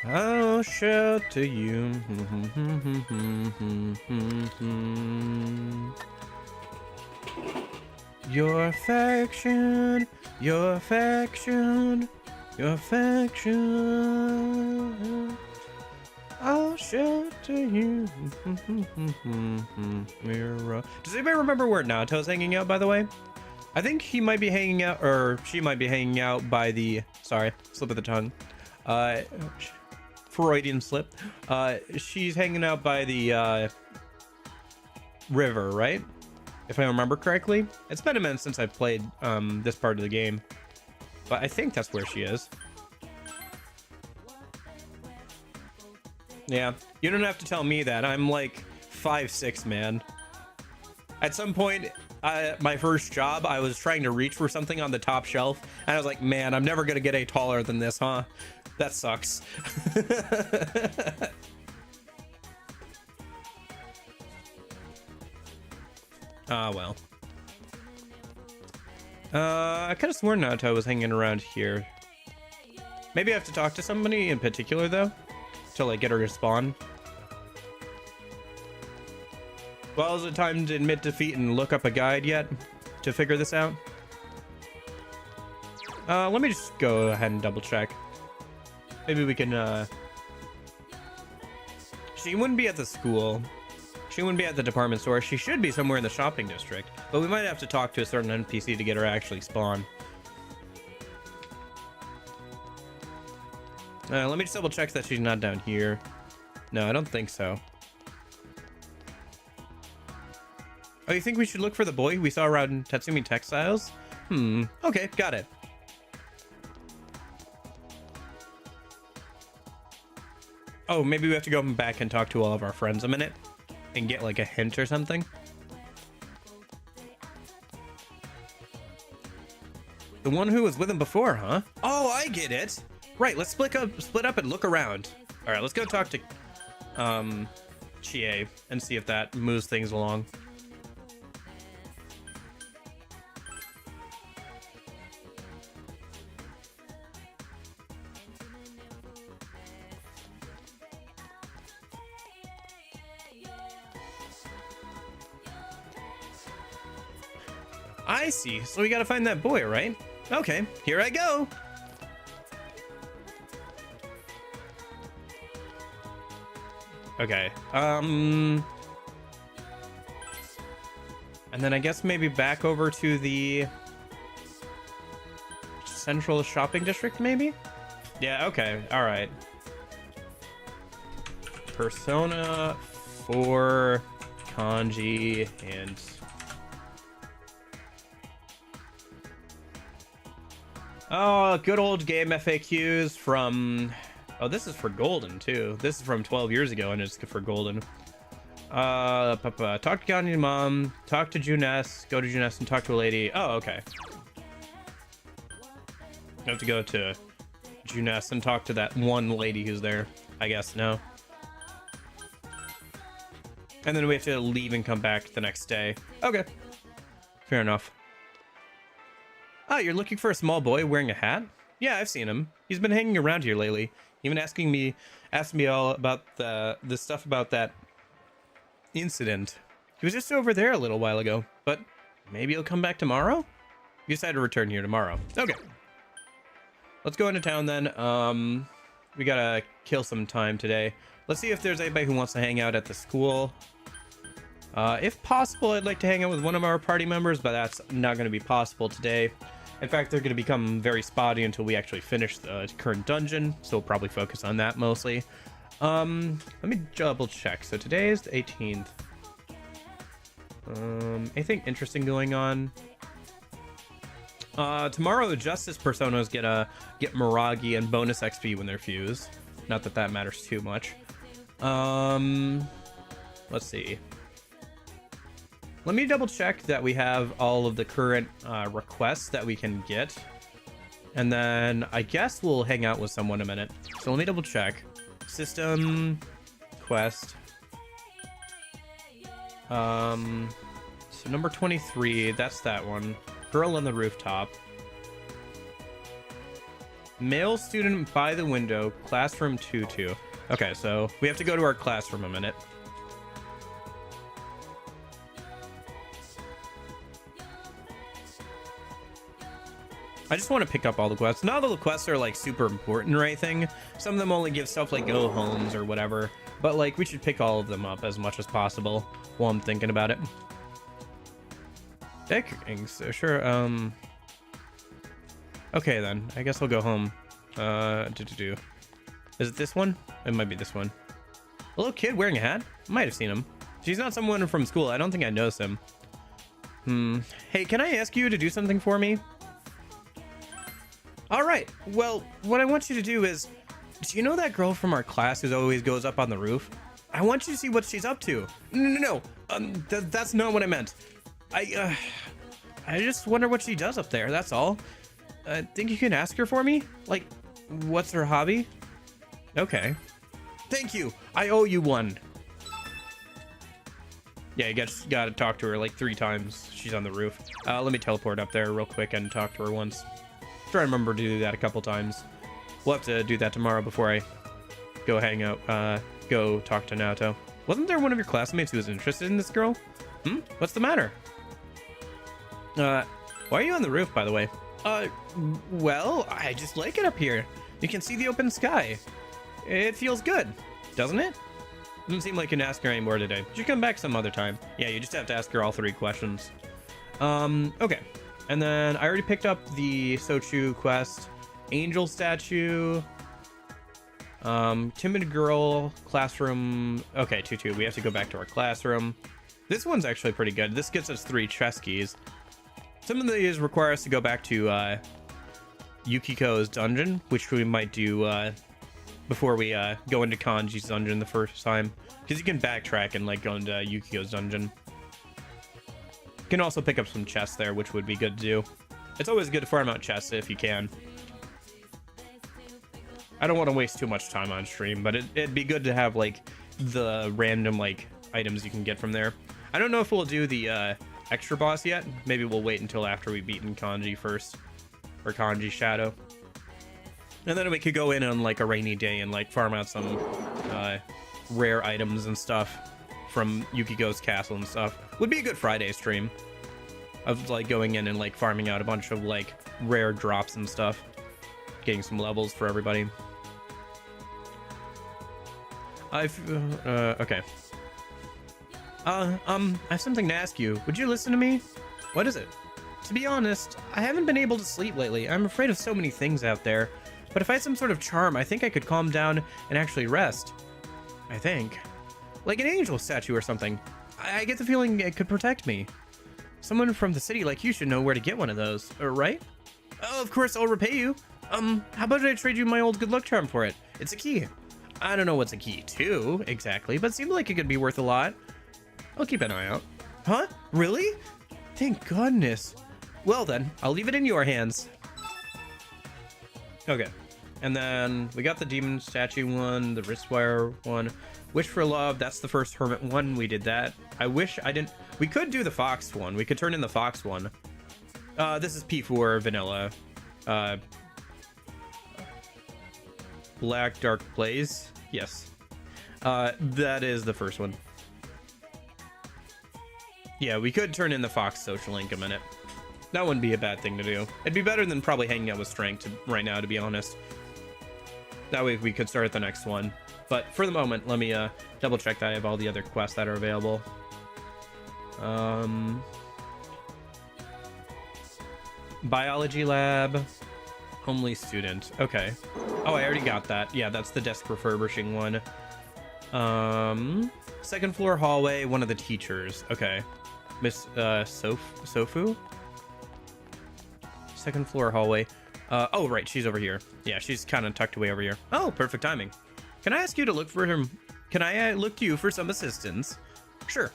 I'll shelter you. Your affection, your affection, your affection. I'll shelter you. Mirror. Does anybody remember where Naoto's hanging out, by the way? I think he might be hanging out, or she might be hanging out by the, sorry, slip of the tongue. Freudian slip. She's hanging out by the river, right? If I remember correctly. It's been a minute since I've played this part of the game, but I think that's where she is. Yeah, you don't have to tell me that. I'm like 5'6", man. At some point, my first job, I was trying to reach for something on the top shelf, and I was like, man, I'm never gonna get any taller than this, huh? That sucks. Ah, well. I could have sworn Naruto was hanging around here. Maybe I have to talk to somebody in particular, though, to, like, get her to spawn. Well, is it time to admit defeat and look up a guide yet to figure this out? Let me just go ahead and double check. Maybe we can, She wouldn't be at the school. She wouldn't be at the department store. She should be somewhere in the shopping district. But we might have to talk to a certain NPC to get her to actually spawn. Let me just double check that she's not down here. No, I don't think so. Oh, you think we should look for the boy we saw around Tatsumi Textiles? Okay, got it. Oh, maybe we have to go back and talk to all of our friends a minute and get like a hint or something. The one who was with him before, huh? Oh, I get it. Right, let's split up and look around. All right, let's go talk to Chie and see if that moves things along. I see. So we gotta find that boy, right? Okay, here I go. Okay. And then I guess maybe back over to the central shopping district, maybe? Yeah, okay. All right. Persona 4, Kanji, and... Oh, good old game FAQs from... Oh, this is for Golden, too. This is from 12 years ago, and it's for Golden. Talk to Kanji's mom, talk to Junes, go to Junes and talk to a lady. Oh, okay. I have to go to Junes and talk to that one lady who's there. I guess, no. And then we have to leave and come back the next day. Okay. Fair enough. Oh, you're looking for a small boy wearing a hat? Yeah, I've seen him. He's been hanging around here lately. Even asked me all about the stuff about that incident. He was just over there a little while ago, but maybe he'll come back tomorrow? You decided to return here tomorrow. Okay. Let's go into town then. We gotta kill some time today. Let's see if there's anybody who wants to hang out at the school. If possible, I'd like to hang out with one of our party members, but that's not going to be possible today. In fact, they're going to become very spotty until we actually finish the current dungeon, so we'll probably focus on that mostly. Let me double check. So today is the 18th. Anything interesting going on? Tomorrow, Justice Personas get Miragi and bonus XP when they're fused. Not that that matters too much. Let's see. Let me double check that we have all of the current requests that we can get. And then I guess we'll hang out with someone in a minute. So let me double check. System, quest. So number 23, that's that one. Girl on the rooftop. Male student by the window, classroom 2-2. Okay, so we have to go to our classroom a minute. I just want to pick up all the quests. Not all the quests are like super important or anything. Some of them only give stuff like go homes or whatever. But like we should pick all of them up as much as possible while I'm thinking about it. Deckings, sure. Okay then, I guess I'll go home. Is it this one? It might be this one. A little kid wearing a hat? Might have seen him. She's not someone from school. I don't think I noticed him. Hey, can I ask you to do something for me? All right. Well, what I want you to do is, do you know that girl from our class who always goes up on the roof? I want you to see what she's up to. No. That's not what I meant. I just wonder what she does up there. That's all. Think you can ask her for me? Like, what's her hobby? Okay. Thank you. I owe you one. Yeah, you gotta talk to her like 3 times. She's on the roof. Let me teleport up there real quick and talk to her once. Try to remember to do that a couple times. We'll have to do that tomorrow before I go hang out, go talk to Naoto. Wasn't there one of your classmates who was interested in this girl? What's the matter? Why are you on the roof, by the way? Well, I just like it up here. You can see the open sky. It feels good, doesn't it? Doesn't seem like you can ask her anymore today. You should come back some other time. Yeah, you just have to ask her all 3 questions. Okay. And then I already picked up the Sochu quest, Angel statue, timid girl, classroom. Okay, 2-2. We have to go back to our classroom. This one's actually pretty good. This gets us 3 chess keys. Some of these require us to go back to Yukiko's dungeon, which we might do before we go into Kanji's dungeon the first time, because you can backtrack and like go into Yukiko's dungeon. You can also pick up some chests there, which would be good to do. It's always good to farm out chests if you can. I don't want to waste too much time on stream, but it'd be good to have like the random like items you can get from there. I don't know if we'll do the extra boss yet. Maybe we'll wait until after we've beaten Kanji first, or Kanji Shadow. And then we could go in on like a rainy day and like farm out some rare items and stuff from Yukiko's castle and stuff. Would be a good Friday stream of like going in and like farming out a bunch of like rare drops and stuff, getting some levels for everybody. Okay. I have something to ask you. Would you listen to me? What is it? To be honest, I haven't been able to sleep lately. I'm afraid of so many things out there. But if I had some sort of charm, I think I could calm down and actually rest. I think. Like an angel statue or something. I get the feeling it could protect me. Someone from the city like you should know where to get one of those, right? Oh, of course, I'll repay you. How about I trade you my old good luck charm for it? It's a key. I don't know what's a key to, exactly, but it seems like it could be worth a lot. I'll keep an eye out. Huh? Really? Thank goodness. Well then, I'll leave it in your hands. Okay. And then we got the demon statue one, the wristwire one. Wish for love, that's the first hermit one. We did that. I wish I didn't... We could do the fox one. We could turn in the fox one. This is P4 vanilla. Black Dark Blaze. Yes. That is the first one. Yeah, we could turn in the fox social link a minute. That wouldn't be a bad thing to do. It'd be better than probably hanging out with Strength right now, to be honest. That way we could start the next one. But for the moment, let me double check that I have all the other quests that are available. Biology lab. Homely student. Okay. Oh, I already got that. Yeah, that's the desk refurbishing one. Second floor hallway, one of the teachers. Okay. Miss Sofu? Second floor hallway. Oh, right, she's over here. Yeah, she's kind of tucked away over here. Oh, perfect timing. Can I ask you to look for him? Can I look to you for some assistance? Sure.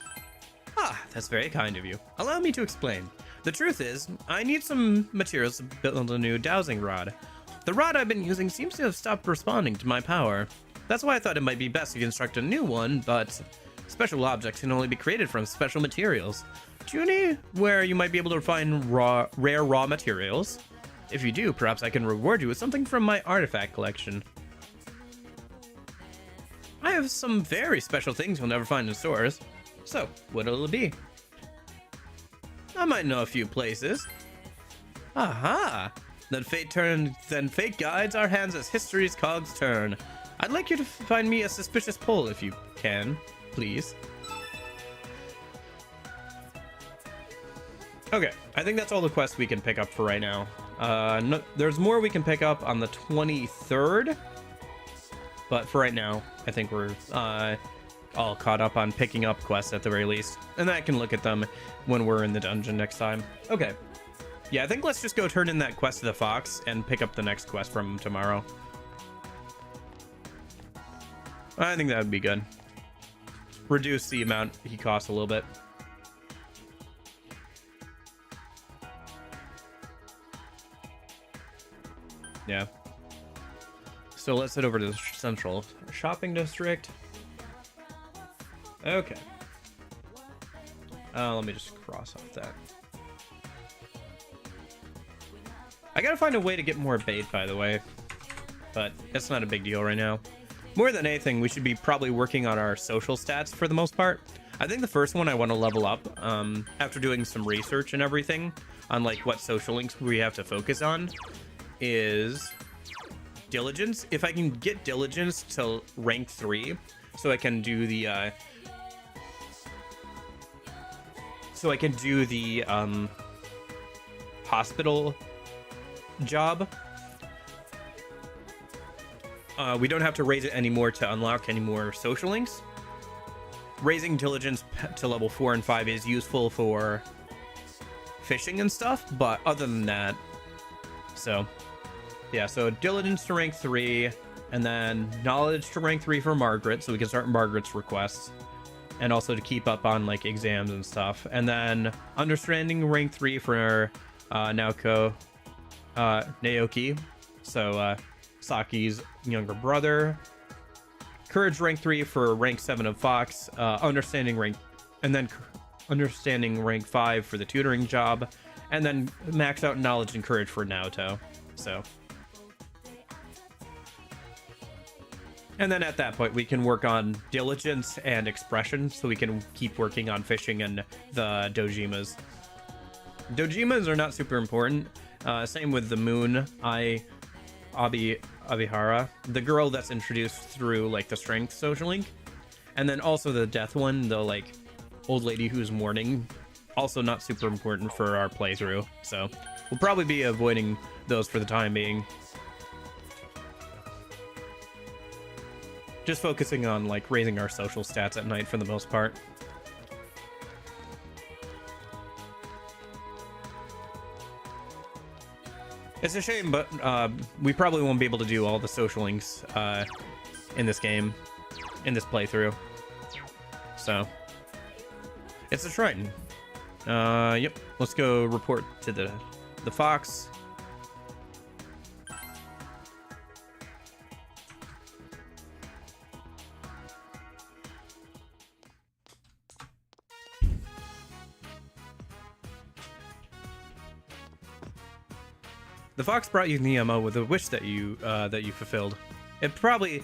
Ah, that's very kind of you. Allow me to explain. The truth is, I need some materials to build a new dowsing rod. The rod I've been using seems to have stopped responding to my power. That's why I thought it might be best to construct a new one, but special objects can only be created from special materials. Do you know where you might be able to find rare raw materials? If you do, perhaps I can reward you with something from my artifact collection. I have some very special things you'll never find in stores. So, what'll it be? I might know a few places. Aha! Then fate guides our hands as history's cogs turn. I'd like you to find me a suspicious pull if you can, please. Okay, I think that's all the quests we can pick up for right now. No, there's more we can pick up on the 23rd, but for right now, I think we're all caught up on picking up quests at the very least, and I can look at them when we're in the dungeon next time. Okay. Yeah, I think let's just go turn in that quest to the fox and pick up the next quest from him tomorrow. I think that would be good. Reduce the amount he costs a little bit. Yeah. So let's head over to the central shopping district. Okay. Let me just cross off that. I gotta find a way to get more bait, by the way. But that's not a big deal right now. More than anything, we should be probably working on our social stats for the most part. I think the first one I want to level up, after doing some research and everything, on like what social links we have to focus on, is diligence. If I can get diligence to rank 3, so I can do the hospital job. We don't have to raise it anymore to unlock any more social links. Raising diligence to level 4 and 5 is useful for fishing and stuff, but other than that, so yeah, so diligence to rank 3, and then knowledge to rank 3 for Margaret, so we can start Margaret's requests, and also to keep up on like exams and stuff, and then understanding rank 3 for Naoki, so Saki's younger brother. Courage rank 3 for rank 7 of Fox. Understanding rank 5 for the tutoring job, and then max out knowledge and courage for Naoto. So, and then at that point we can work on diligence and expression, so we can keep working on fishing and the dojimas. Dojimas are not super important. Same with the moon. Abihara, the girl that's introduced through like the strength social link, and then also the death one, the like old lady who's mourning, also not super important for our playthrough, so we'll probably be avoiding those for the time being. Just focusing on like raising our social stats at night for the most part. It's a shame, but we probably won't be able to do all the social links in this game, in this playthrough. So, it's a Triton. Yep, let's go report to the fox. The fox brought you the ammo with a wish that you fulfilled. It's probably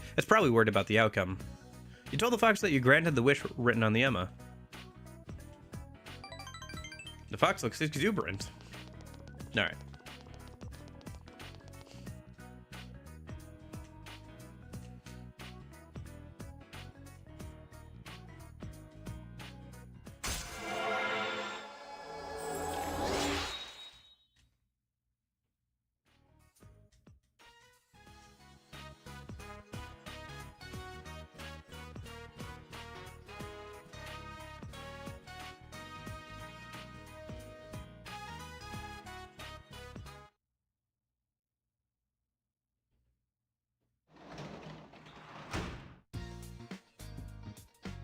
worried about the outcome. You told the fox that you granted the wish written on the Emma. The fox looks exuberant. All right.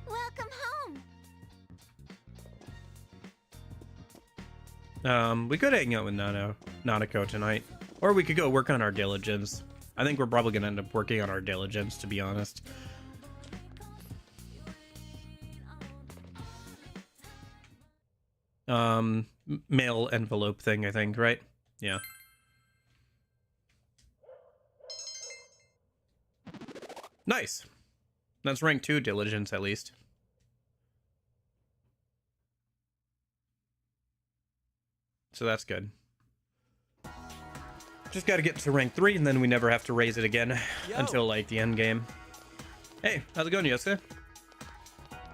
Welcome home! We could hang out with Nanako tonight, or we could go work on our diligence. I think we're probably gonna end up working on our diligence, to be honest. Mail envelope thing, I think, right? Yeah. Nice. That's rank 2 diligence at least. So that's good. Just got to get to rank 3 and then we never have to raise it again until like the end game. Hey, how's it going, Yosuke?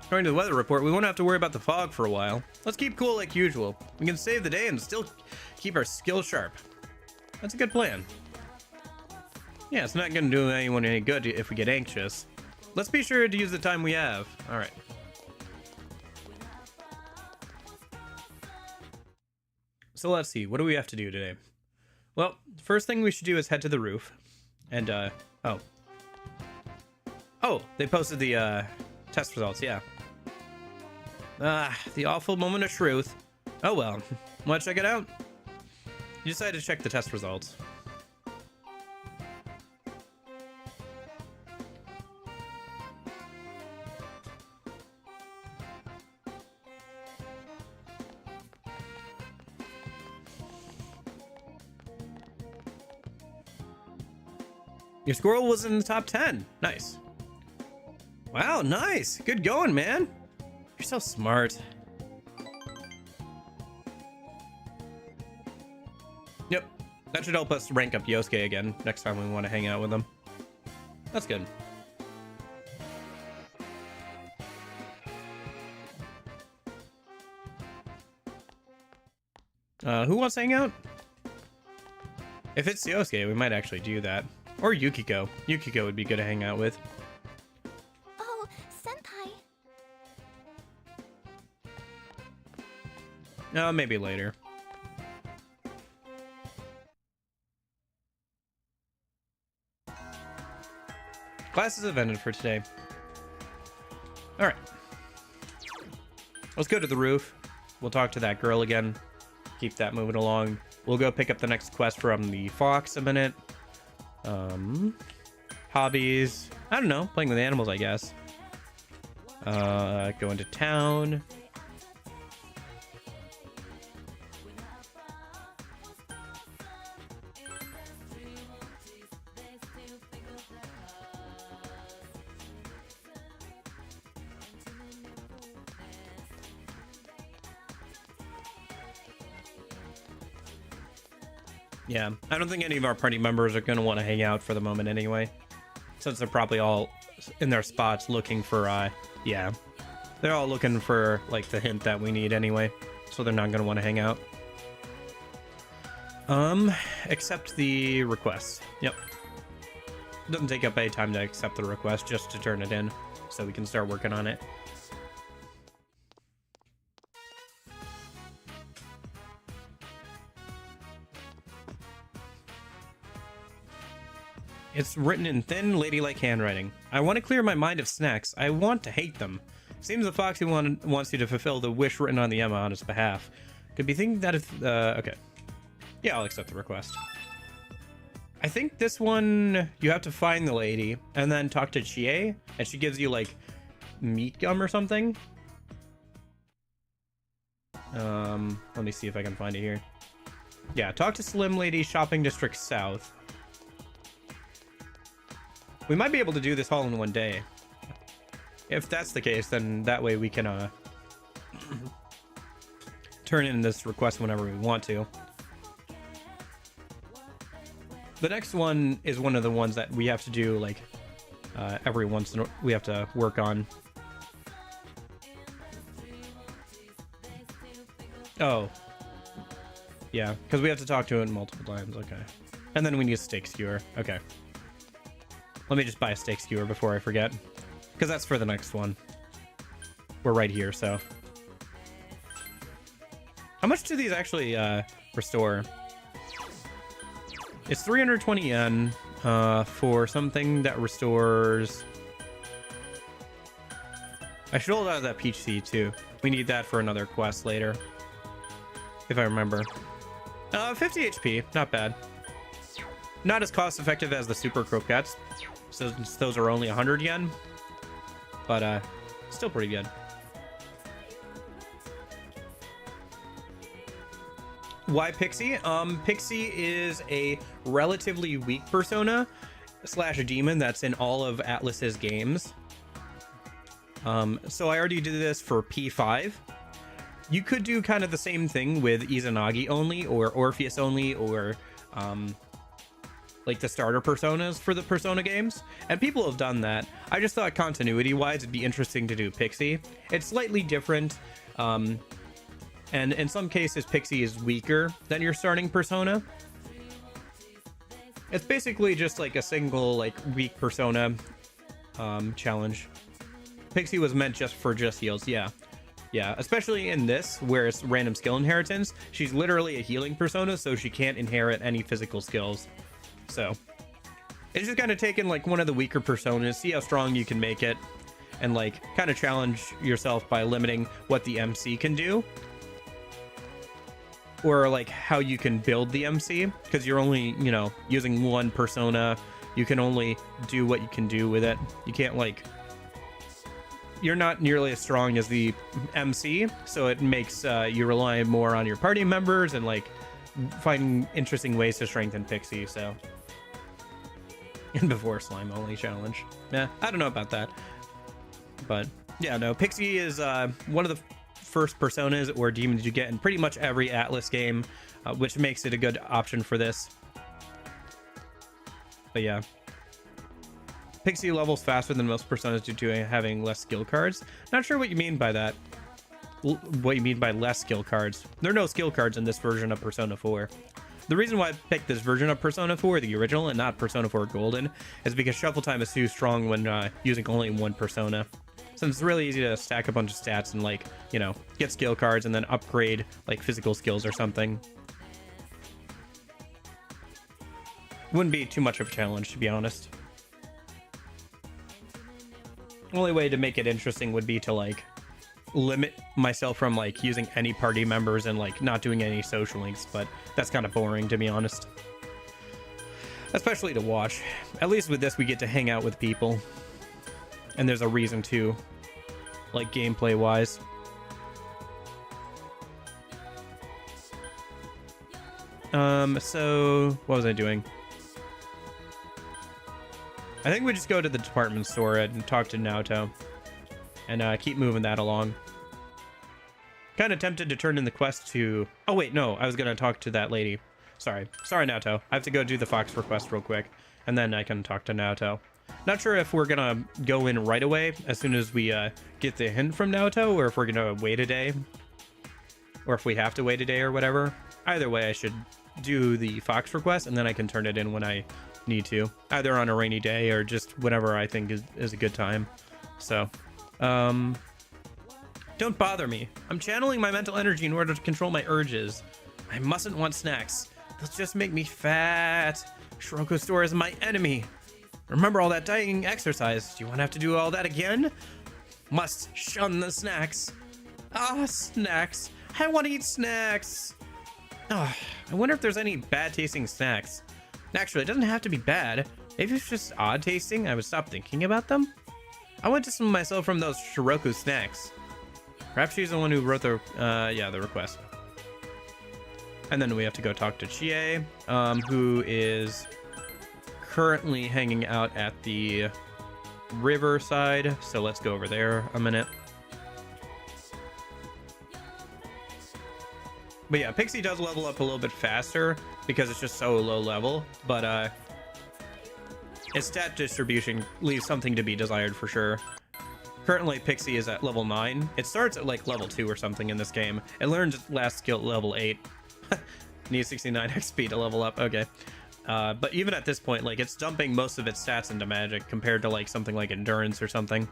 According to the weather report, we won't have to worry about the fog for a while. Let's keep cool like usual. We can save the day and still keep our skills sharp. That's a good plan. Yeah, it's not going to do anyone any good if we get anxious. Let's be sure to use the time we have. All right. So let's see. What do we have to do today? Well, the first thing we should do is head to the roof. And, Oh, they posted the, test results, yeah. The awful moment of truth. Oh well. Want to check it out? You decided to check the test results. Your squirrel was in the top 10. Nice. Wow, nice. Good going, man. You're so smart. Yep. That should help us rank up Yosuke again next time we want to hang out with him. That's good. Who wants to hang out? If it's Yosuke, we might actually do that. Or Yukiko. Yukiko would be good to hang out with. Oh, Senpai. No, maybe later. Classes have ended for today. Alright. Let's go to the roof. We'll talk to that girl again. Keep that moving along. We'll go pick up the next quest from the fox a minute. Hobbies. I don't know. Playing with animals, I guess. Go into town. Yeah, I don't think any of our party members are going to want to hang out for the moment anyway. Since they're probably all in their spots looking for, yeah. They're all looking for, like, the hint that we need anyway. So they're not going to want to hang out. Accept the request. Yep. Doesn't take up any time to accept the request, just to turn it in. So we can start working on it. It's written in thin, ladylike handwriting. I want to clear my mind of snacks. I want to hate them. Seems the foxy wants you to fulfill the wish written on the Emma on his behalf. Could be thinking that if... okay. Yeah, I'll accept the request. I think this one, you have to find the lady, and then talk to Chie, and she gives you, like, meat gum or something. Let me see if I can find it here. Yeah, talk to Slim Lady, Shopping District South. We might be able to do this all in one day. If that's the case, then that way we can turn in this request whenever we want to. The next one is one of the ones that we have to do, like, every once in a, we have to work on. Oh. Yeah, because we have to talk to it multiple times. Okay. And then we need a steak skewer. Okay. Let me just buy a steak skewer before I forget. Because that's for the next one. We're right here, so. How much do these actually restore? It's 320 yen for something that restores... I should hold out of that peach seed too. We need that for another quest later. If I remember. 50 HP, not bad. Not as cost effective as the super croquettes. Since those are only 100 yen. But still pretty good. Why Pixie? Pixie is a relatively weak persona, slash demon that's in all of Atlus's games. So I already did this for P5. You could do kind of the same thing with Izanagi only, or Orpheus only, or like the starter personas for the Persona games, and people have done that. I just thought continuity wise it'd be interesting to do Pixie. It's slightly different, and in some cases Pixie is weaker than your starting persona. It's basically just like a single like weak persona challenge. Pixie was meant just for heals. Yeah, especially in this where it's random skill inheritance. She's literally a healing persona, so she can't inherit any physical skills. So it's just kind of taking like one of the weaker personas, see how strong you can make it, and like kind of challenge yourself by limiting what the MC can do, or like how you can build the MC, because you're only, you know, using one persona. You can only do what you can do with it. You can't like, you're not nearly as strong as the MC, so it makes you rely more on your party members and like finding interesting ways to strengthen Pixie. So, and before slime only challenge, yeah, I don't know about that, but yeah, no, Pixie is one of the first personas or demons you get in pretty much every Atlus game, which makes it a good option for this. But yeah, Pixie levels faster than most personas due to having less skill cards. Not sure what you mean by that. What you mean by less skill cards. There are no skill cards in this version of Persona 4. The reason why I picked this version of Persona 4, the original, and not Persona 4 Golden, is because shuffle time is too strong when using only one persona. Since it's really easy to stack a bunch of stats and like, you know, get skill cards and then upgrade like physical skills or something. Wouldn't be too much of a challenge, to be honest. Only way to make it interesting would be to like limit myself from like using any party members and like not doing any social links, but that's kind of boring, to be honest, especially to watch. At least with this we get to hang out with people, and there's a reason to, like gameplay wise. So what was I doing? I think we just go to the department store and talk to Naoto and keep moving that along. Kind of tempted to turn in the quest to... Oh, wait, no. I was going to talk to that lady. Sorry, Naoto. I have to go do the Fox request real quick, and then I can talk to Naoto. Not sure if we're going to go in right away as soon as we get the hint from Naoto, or if we're going to wait a day, or if we have to wait a day or whatever. Either way, I should do the Fox request, and then I can turn it in when I need to, either on a rainy day or just whenever I think is a good time. So don't bother me. I'm channeling my mental energy in order to control my urges. I mustn't want snacks. They'll just make me fat. Shiroko store is my enemy. Remember all that dieting exercise. Do you want to have to do all that again? Must shun the snacks. Ah, snacks. I want to eat snacks. Oh, I wonder if there's any bad tasting snacks. Actually, it doesn't have to be bad. Maybe it's just odd tasting. I would stop thinking about them. I want to distance myself from those Shiroko snacks. Perhaps she's the one who wrote the the request. And then we have to go talk to Chie, who is currently hanging out at the riverside. So let's go over there a minute. But yeah, Pixie does level up a little bit faster because it's just so low level, but its stat distribution leaves something to be desired for sure. Currently, Pixie is at level 9. It starts at like level 2 or something in this game. It learns its last skill at level 8. Needs 69 XP to level up. Okay. But even at this point, like, it's dumping most of its stats into magic compared to like something like endurance or something.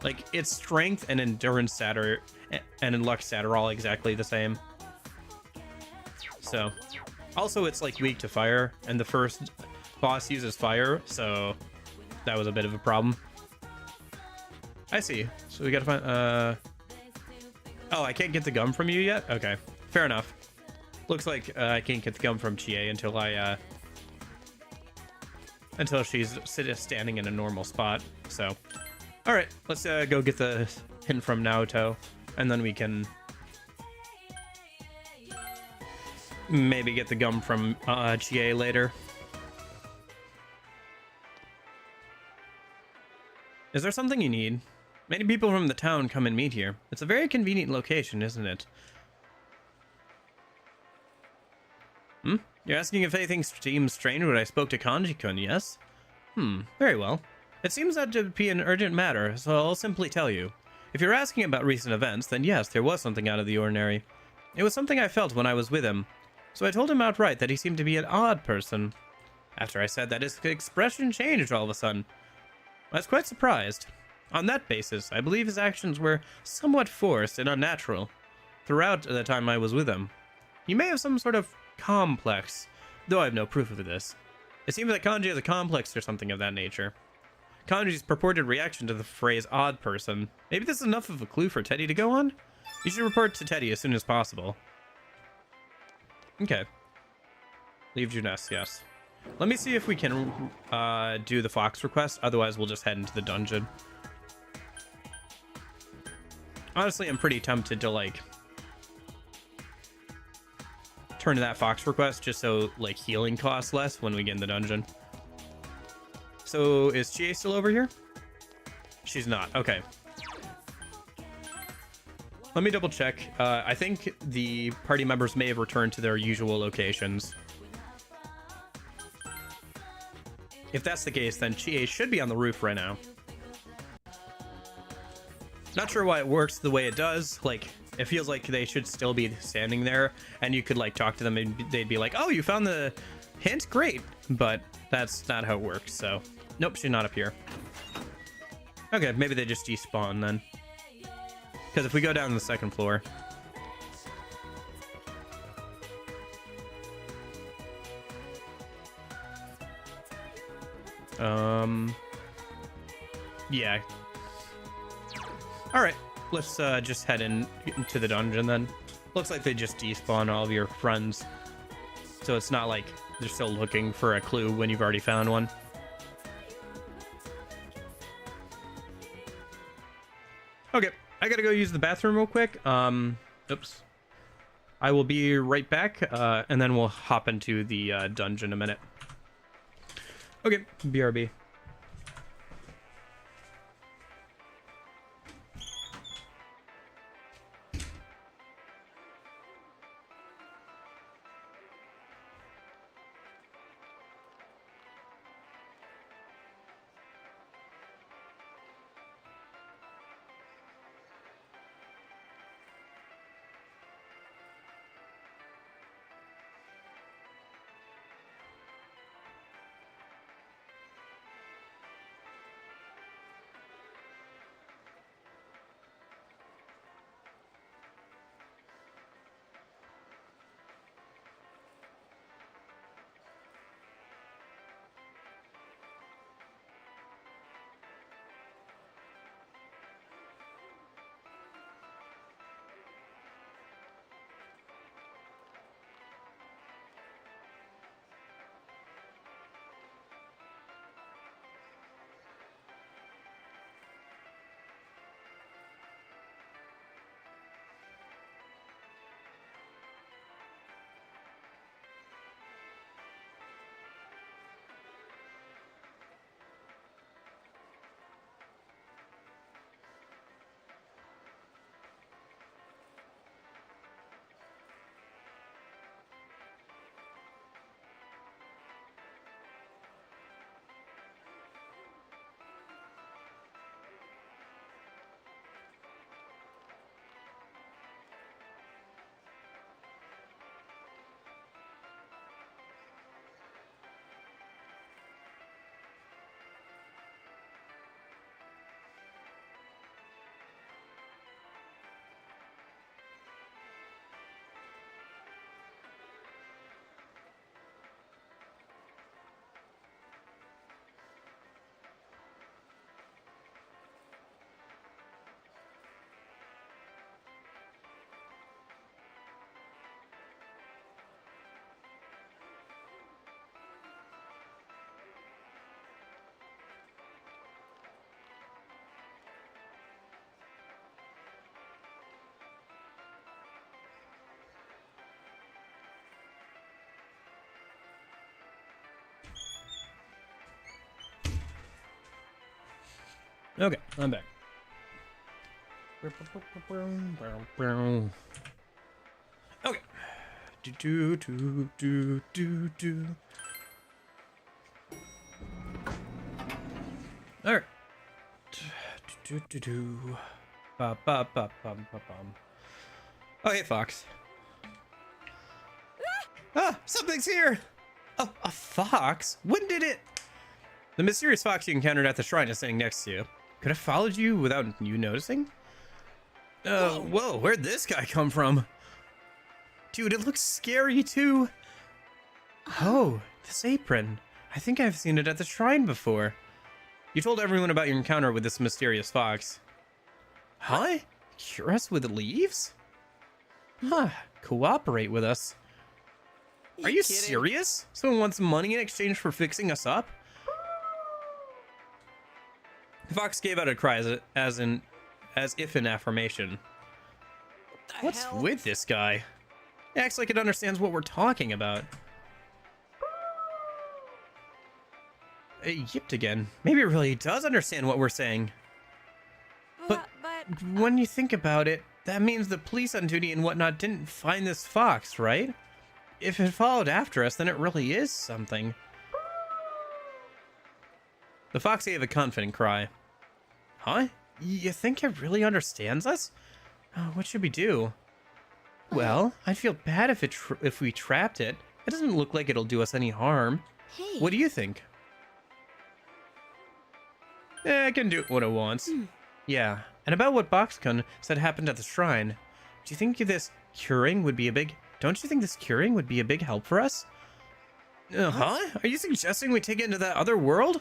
Like, its strength and endurance stat are, and luck stat are all exactly the same. So, also it's like weak to fire, and the first boss uses fire, so that was a bit of a problem. I see. So we gotta find, oh, I can't get the gum from you yet? Okay, fair enough. Looks like I can't get the gum from Chie until until she's standing in a normal spot. So, all right, let's go get the hint from Naoto, and then we can maybe get the gum from Chie later. Is there something you need? Many people from the town come and meet here. It's a very convenient location, isn't it? You're asking if anything seems strange when I spoke to Kanji-kun, yes? Very well. It seems that to be an urgent matter, so I'll simply tell you. If you're asking about recent events, then yes, there was something out of the ordinary. It was something I felt when I was with him. So I told him outright that he seemed to be an odd person. After I said that, his expression changed all of a sudden. I was quite surprised. On that basis, I believe his actions were somewhat forced and unnatural throughout the time I was with him. He may have some sort of complex, though I have no proof of this. It seems that Kanji has a complex or something of that nature. Kanji's purported reaction to the phrase odd person. Maybe this is enough of a clue for Teddy to go on? You should report to Teddy as soon as possible. Okay. Leave Juness, yes. Let me see if we can do the Fox request. Otherwise, we'll just head into the dungeon. Honestly, I'm pretty tempted to, like, turn to that Fox request just so, like, healing costs less when we get in the dungeon. So, is Chie still over here? She's not. Okay. Let me double check. I think the party members may have returned to their usual locations. If that's the case, then Chie should be on the roof right now. Not sure why it works the way it does. Like, it feels like they should still be standing there, and you could, like, talk to them, and they'd be like, oh, you found the hint? Great. But that's not how it works, so... Nope, she's not up here. Okay, maybe they just despawn then. Because if we go down to the second floor... Yeah. Alright, let's just head into the dungeon then. Looks like they just despawn all of your friends. So it's not like they're still looking for a clue when you've already found one. Okay, I gotta go use the bathroom real quick. Oops. I will be right back, and then we'll hop into the dungeon in a minute. Okay, BRB. I'm back. Okay. Do. All right. Oh, hey, Fox. Something's here. Oh, a fox? When did it? The mysterious fox you encountered at the shrine is sitting next to you. Could have followed you without you noticing? Whoa, where'd this guy come from? Dude, it looks scary too. Oh, this apron. I think I've seen it at the shrine before. You told everyone about your encounter with this mysterious fox. Huh? Cure us with leaves? Huh, cooperate with us. Are you serious? Someone wants money in exchange for fixing us up? The fox gave out a cry as if in affirmation. What's with this guy? He acts like it understands what we're talking about. It yipped again. Maybe it really does understand what we're saying. But when you think about it, that means the police on duty and whatnot didn't find this fox, right? If it followed after us, then it really is something. The fox gave a confident cry. Huh? You think it really understands us? What should we do? Well, I'd feel bad if we trapped it. It doesn't look like it'll do us any harm. Hey. What do you think? It can do what it wants. Yeah, and about what Boxcon said happened at the shrine. Do you think this curing would be a big... Don't you think this curing would be a big help for us? Huh? Are you suggesting we take it into that other world?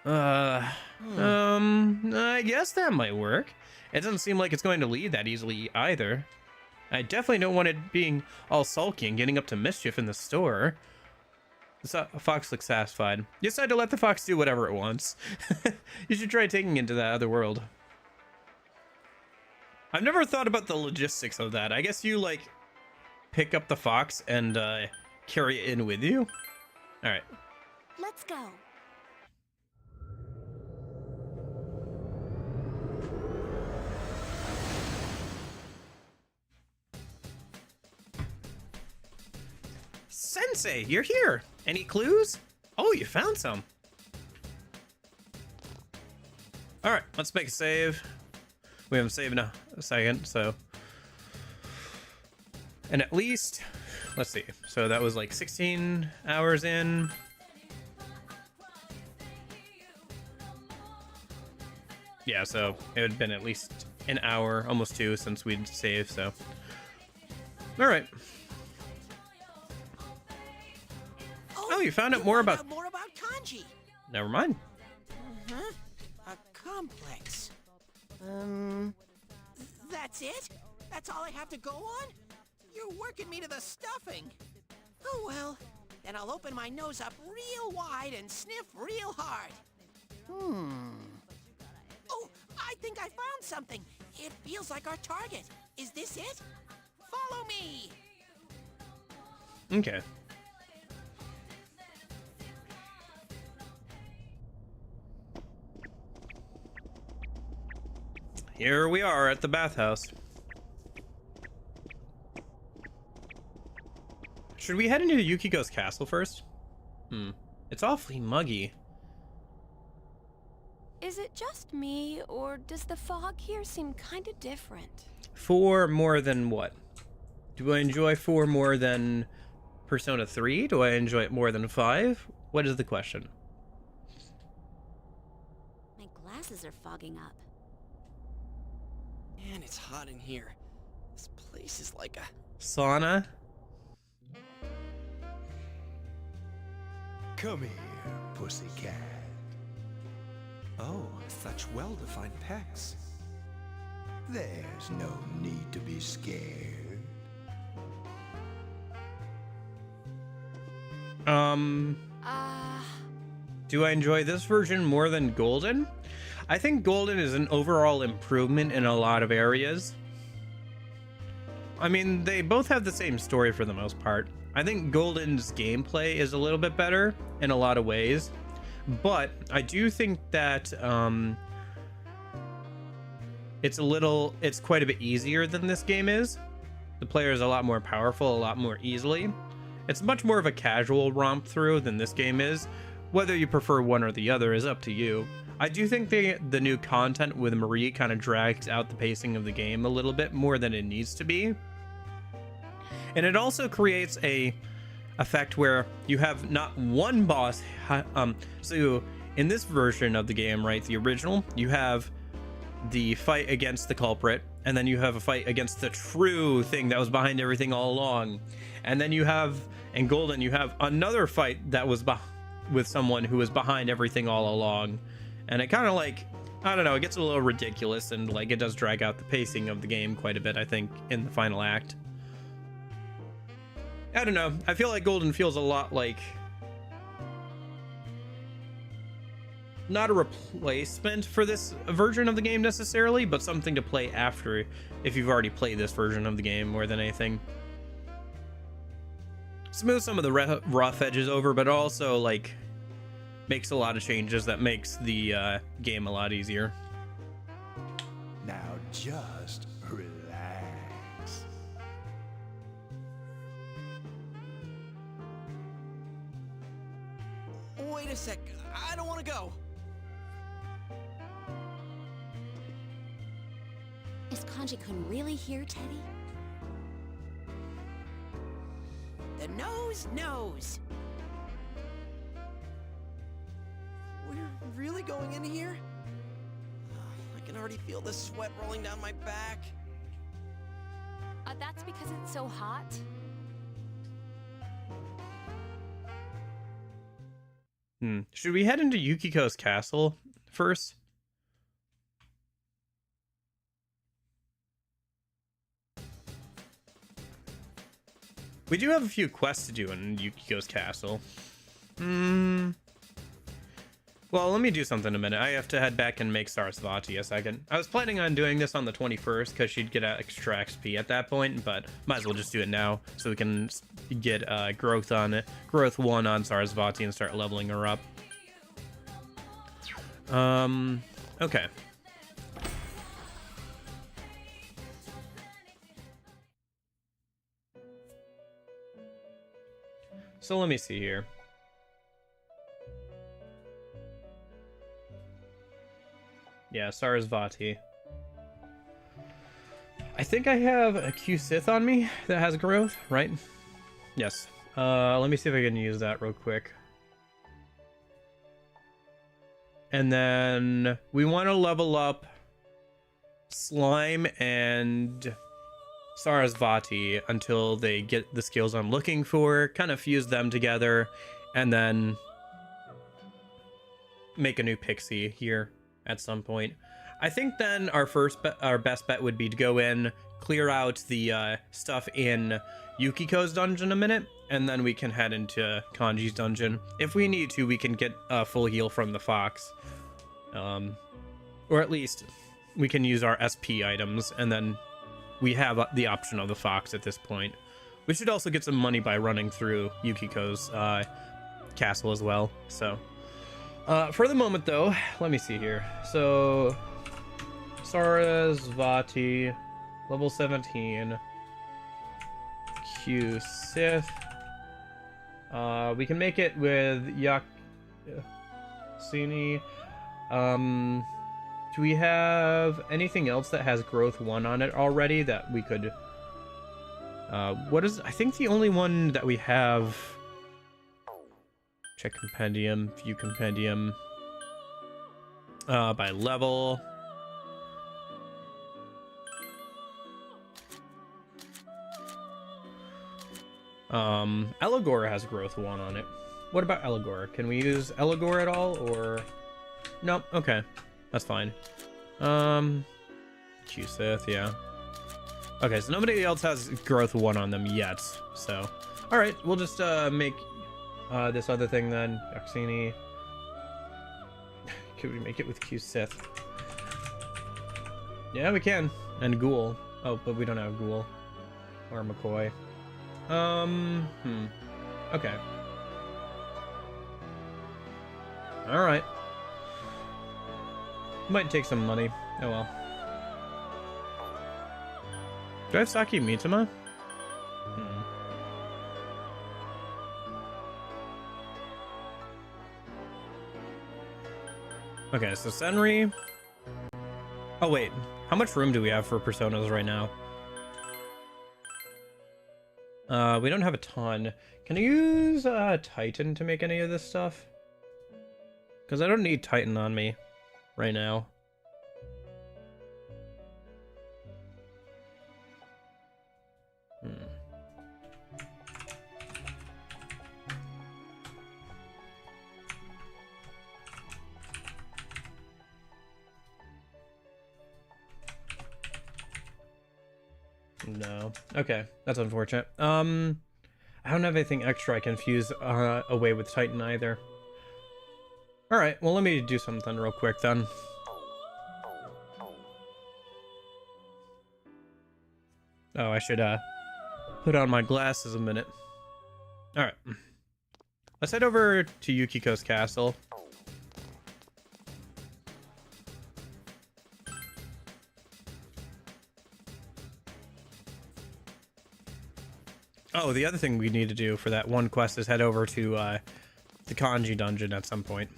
I guess that might work. It doesn't seem like it's going to lead that easily either. I definitely don't want it being all sulky and getting up to mischief in the store. The fox looks satisfied. You decide to let the fox do whatever it wants. You should try taking it to that other world. I've never thought about the logistics of that. I guess you, like, pick up the fox and carry it in with you? Alright. Let's go. Sensei, you're here. Any clues? Oh, you found some. All right, let's make a save. We haven't saved in a second, so. And at least, let's see. So that was like 16 hours in. Yeah, so it would have been at least an hour, almost 2, since we'd saved, so. All right. Oh, you found out more about Kanji. Never mind. A complex. That's it? That's all I have to go on? You're working me to the stuffing. Oh well, then I'll open my nose up real wide and sniff real hard. Oh, I think I found something. It feels like our target. Is this it? Follow me. Okay. Here we are at the bathhouse. Should we head into Yukiko's castle first? It's awfully muggy. Is it just me, or does the fog here seem kind of different? 4 more than what? Do I enjoy 4 more than Persona 3? Do I enjoy it more than 5? What is the question? My glasses are fogging up. Man, it's hot in here. This place is like a Sauna? Come here, pussycat. Oh, such well-defined pecs. There's no need to be scared. Do I enjoy this version more than Golden? I think Golden is an overall improvement in a lot of areas. I mean, they both have the same story for the most part. I think Golden's gameplay is a little bit better in a lot of ways, but I do think that it's quite a bit easier than this game is. The player is a lot more powerful, a lot more easily. It's much more of a casual romp through than this game is. Whether you prefer one or the other is up to you. I do think the new content with Marie kind of drags out the pacing of the game a little bit more than it needs to be. And it also creates a effect where you have not one boss. So in this version of the game, right, the original, you have the fight against the culprit, and then you have a fight against the true thing that was behind everything all along. And then you have, in Golden, you have another fight that was with someone who was behind everything all along. And it kind of like, I don't know, it gets a little ridiculous, and like it does drag out the pacing of the game quite a bit, I think, in the final act. I don't know. I feel like Golden feels a lot like not a replacement for this version of the game necessarily, but something to play after if you've already played this version of the game more than anything. Smooth some of the rough edges over, but also like makes a lot of changes that makes the game a lot easier. Now just relax. Wait a sec, I don't want to go. Is Kanji-kun really here, Teddy? The nose knows. We're really going in here? I can already feel the sweat rolling down my back. That's because it's so hot. Should we head into Yukiko's castle first? We do have a few quests to do in Yukiko's castle. Well, let me do something in a minute. I have to head back and make Sarasvati a second. I was planning on doing this on the 21st because she'd get extra XP at that point, but might as well just do it now so we can get growth 1 on Sarasvati and start leveling her up. Okay. So let me see here. Yeah, Sarasvati. I think I have a Q Sith on me that has growth, right? Yes. Let me see if I can use that real quick. And then we want to level up Slime and Sarasvati until they get the skills I'm looking for, kind of fuse them together, and then make a new Pixie here at some point. I think then our best bet would be to go in, clear out the stuff in Yukiko's dungeon a minute, and then we can head into Kanji's dungeon. If we need to, we can get a full heal from the fox. Or at least we can use our SP items, and then we have the option of the fox at this point. We should also get some money by running through Yukiko's castle as well. So for the moment though, let me see here. So Sarasvati, level 17, Q Sith. We can make it with Yakuza. Do we have anything else that has growth 1 on it already that we could I think the only one that we have, check compendium, view compendium, by level. Eligor has growth 1 on it. What about Eligor? Can we use Eligor at all, or nope? Okay, that's fine. Q-Sith, yeah. Okay, so nobody else has growth 1 on them yet. So, all right, we'll just make this other thing then. Yakuza. Could we make it with Q-Sith? Yeah, we can. And Ghoul. Oh, but we don't have Ghoul or McCoy. Okay. All right. Might take some money. Oh well. Do I have Saki Mitama? Okay, so Senri. Oh wait, how much room do we have for personas right now? We don't have a ton. Can I use Titan to make any of this stuff? Because I don't need Titan on me right now. No. Okay, that's unfortunate. I don't have anything extra I can fuse away with Titan either. Alright, well let me do something real quick then. Oh, I should put on my glasses a minute. Alright. Let's head over to Yukiko's castle. Oh, the other thing we need to do for that one quest is head over to the Kanji dungeon at some point.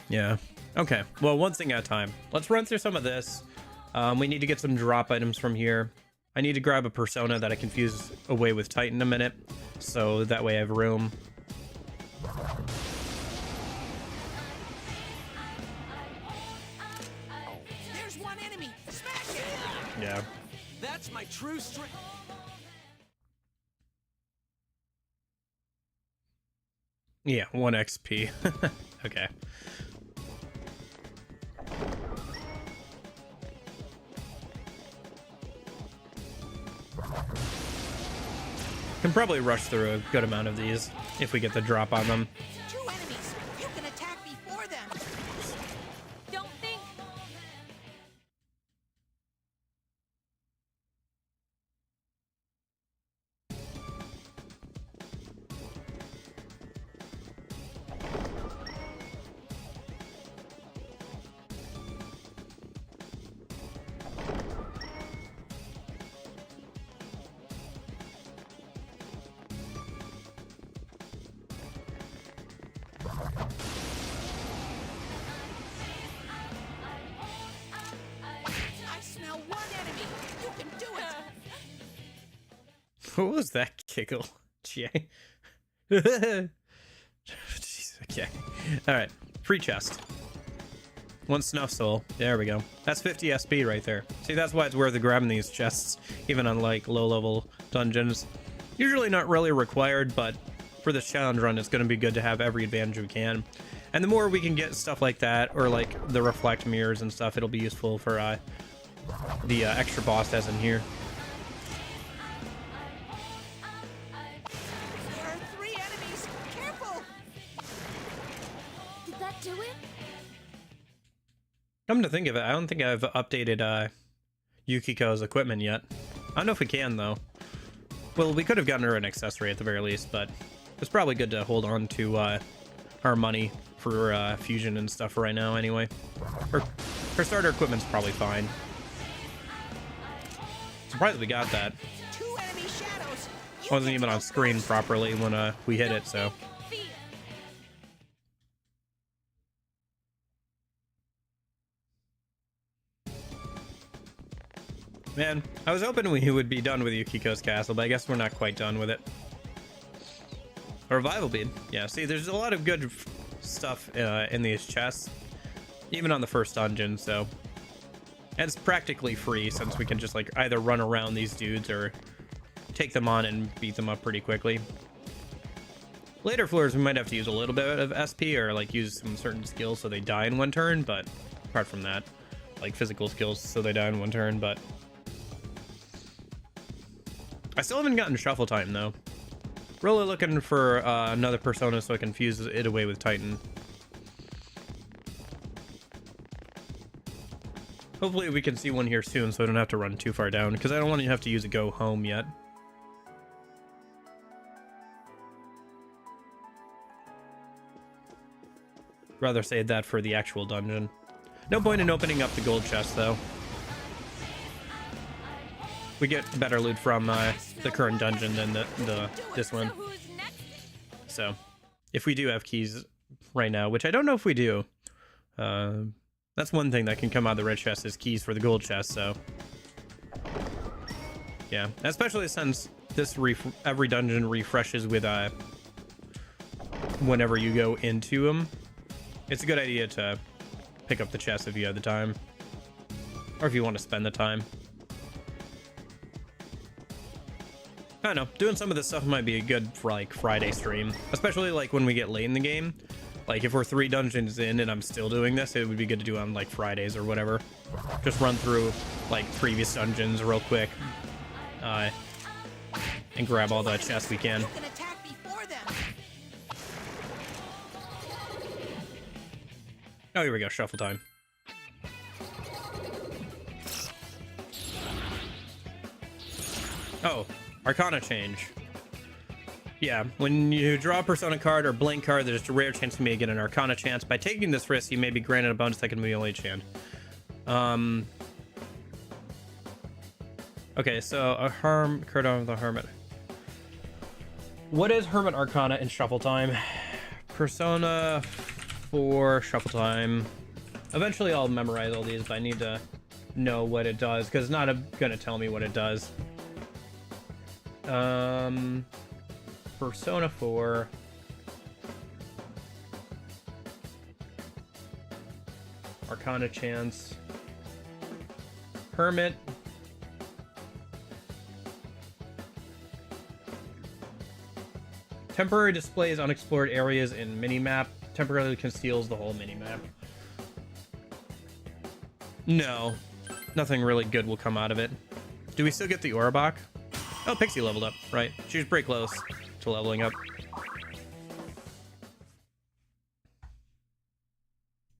Yeah. Okay. Well, one thing at a time. Let's run through some of this. We need to get some drop items from here. I need to grab a persona that I can fuse away with Titan a minute, so that way I have room. There's one enemy. Smash it. Yeah. That's my true strength. Yeah, 1 XP. Okay. Can probably rush through a good amount of these if we get the drop on them. Two enemies. You can attack before them. Don't think. I smell one enemy. You can do it. What was that giggle? Jay? Jeez, okay. Alright. Free chest. 1 snuff soul. There we go. That's 50 SP right there. See, that's why it's worth grabbing these chests, even on like low-level dungeons. Usually not really required, but for this challenge run, it's going to be good to have every advantage we can. And the more we can get stuff like that, or like the reflect mirrors and stuff, it'll be useful for the extra boss that's in here. There are 3 enemies. Careful. Did that do it? Come to think of it, I don't think I've updated Yukiko's equipment yet. I don't know if we can, though. Well, we could have gotten her an accessory at the very least, but it's probably good to hold on to our money for fusion and stuff right now anyway. Her starter equipment's probably fine. Surprised we got that. 2 enemy shadows. You Wasn't get even to on go screen first. properly when we hit it, so. Fear. Man, I was hoping we would be done with Yukiko's castle, but I guess we're not quite done with it. A revival bead. Yeah, see, there's a lot of good stuff in these chests, even on the first dungeon, so. And it's practically free, since we can just like either run around these dudes or take them on and beat them up pretty quickly. Later floors, we might have to use a little bit of SP or like use some certain skills so they die in 1 turn, but apart from that, like physical skills so they die in 1 turn, but I still haven't gotten shuffle time though. Really looking for another persona so I can fuse it away with Titan. Hopefully we can see one here soon so I don't have to run too far down, because I don't want to have to use a go home yet. Rather save that for the actual dungeon. No point in opening up the gold chest though. We get better loot from the current dungeon than this one. So, if we do have keys right now, which I don't know if we do, that's one thing that can come out of the red chest is keys for the gold chest. So, yeah, especially since this every dungeon refreshes with whenever you go into them. It's a good idea to pick up the chest if you have the time, or if you want to spend the time. I don't know, doing some of this stuff might be good for like Friday stream, especially like when we get late in the game. Like if we're 3 dungeons in and I'm still doing this, it would be good to do on like Fridays or whatever. Just run through like previous dungeons real quick, and grab all the chests we can. Oh, here we go, shuffle time. Oh, Arcana change. Yeah, when you draw a Persona card or blank card, there's a rare chance you may get an Arcana chance. By taking this risk, you may be granted a bonus that can be only chant. Okay, so a card of the Hermit. What is Hermit Arcana in Shuffle Time? Persona 4 Shuffle Time. Eventually I'll memorize all these, but I need to know what it does, because it's not gonna tell me what it does. Persona 4. Arcana chance. Hermit. Temporary displays unexplored areas in minimap. Temporarily conceals the whole minimap. No. Nothing really good will come out of it. Do we still get the Orabach? Oh, Pixie leveled up. Right. She was pretty close to leveling up.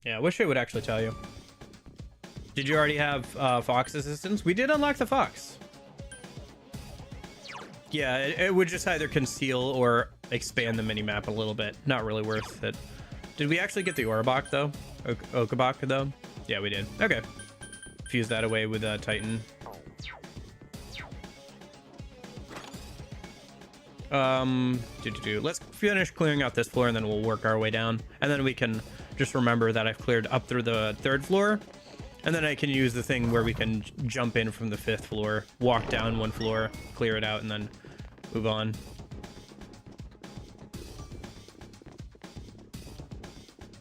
Yeah, I wish it would actually tell you. Did you already have Fox assistance? We did unlock the Fox. Yeah, it would just either conceal or expand the minimap a little bit. Not really worth it. Did we actually get the Orabach, though? Okabach, though? Yeah, we did. Okay. Fuse that away with Titan. Let's finish clearing out this floor, and then we'll work our way down. And then we can just remember that I've cleared up through the 3rd floor. And then I can use the thing where we can jump in from the 5th floor, walk down 1 floor, clear it out, and then move on.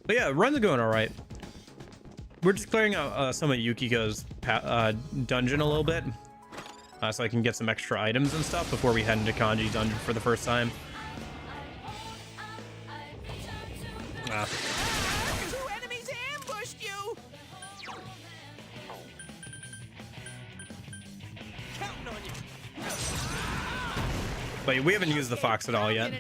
But yeah, run's going all right. We're just clearing out some of Yukiko's dungeon a little bit, so I can get some extra items and stuff before we head into Kanji's dungeon for the first time. Two enemies ambushed you. Counting on you. But we haven't used the Fox at all yet.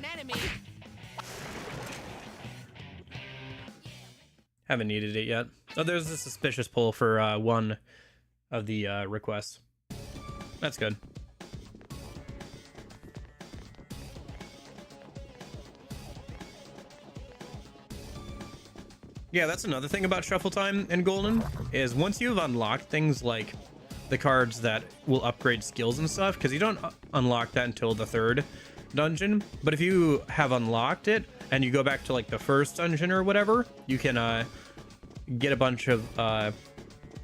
Haven't needed it yet. Oh, there's a suspicious pull for one of the requests. That's good. Yeah, that's another thing about Shuffle Time in Golden, is once you've unlocked things like the cards that will upgrade skills and stuff, because you don't unlock that until the 3rd dungeon, but if you have unlocked it and you go back to like the 1st dungeon or whatever, you can get a bunch of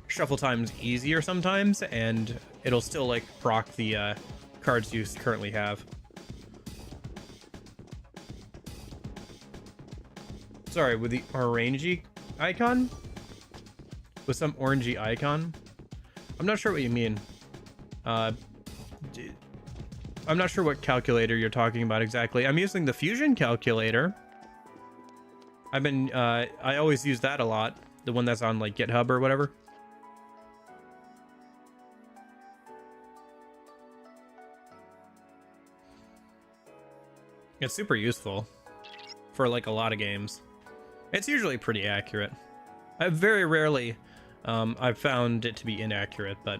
Shuffle Times easier sometimes, and it'll still like proc the cards you currently have. Sorry, with the orangey icon? With some orangey icon? I'm not sure what you mean. I'm not sure what calculator you're talking about exactly. I'm using the Fusion calculator. I always use that a lot. The one that's on like GitHub or whatever. It's super useful for like a lot of games. It's usually pretty accurate. Very rarely I've found it to be inaccurate, but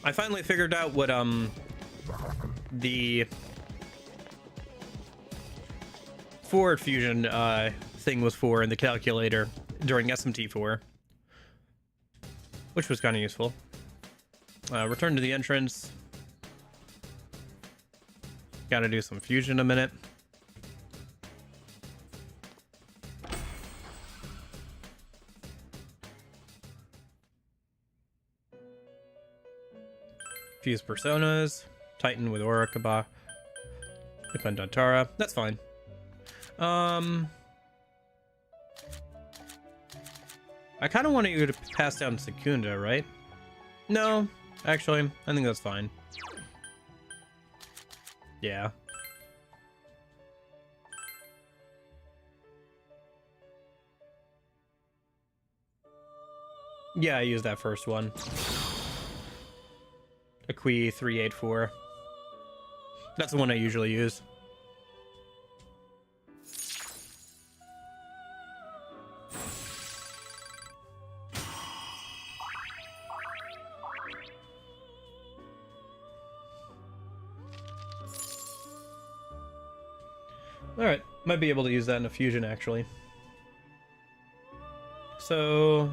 I finally figured out what the forward fusion thing was for in the calculator during SMT4, which was kind of useful. Return to the entrance. Gotta do some fusion in a minute. Fuse personas. Titan with Orikaba. Depend on Tara. That's fine. I kind of wanted you to pass down Secunda, right? No, actually, I think that's fine. Yeah. Yeah, I used that first one. Akui 384. That's the one I usually use. Alright, might be able to use that in a fusion actually. So...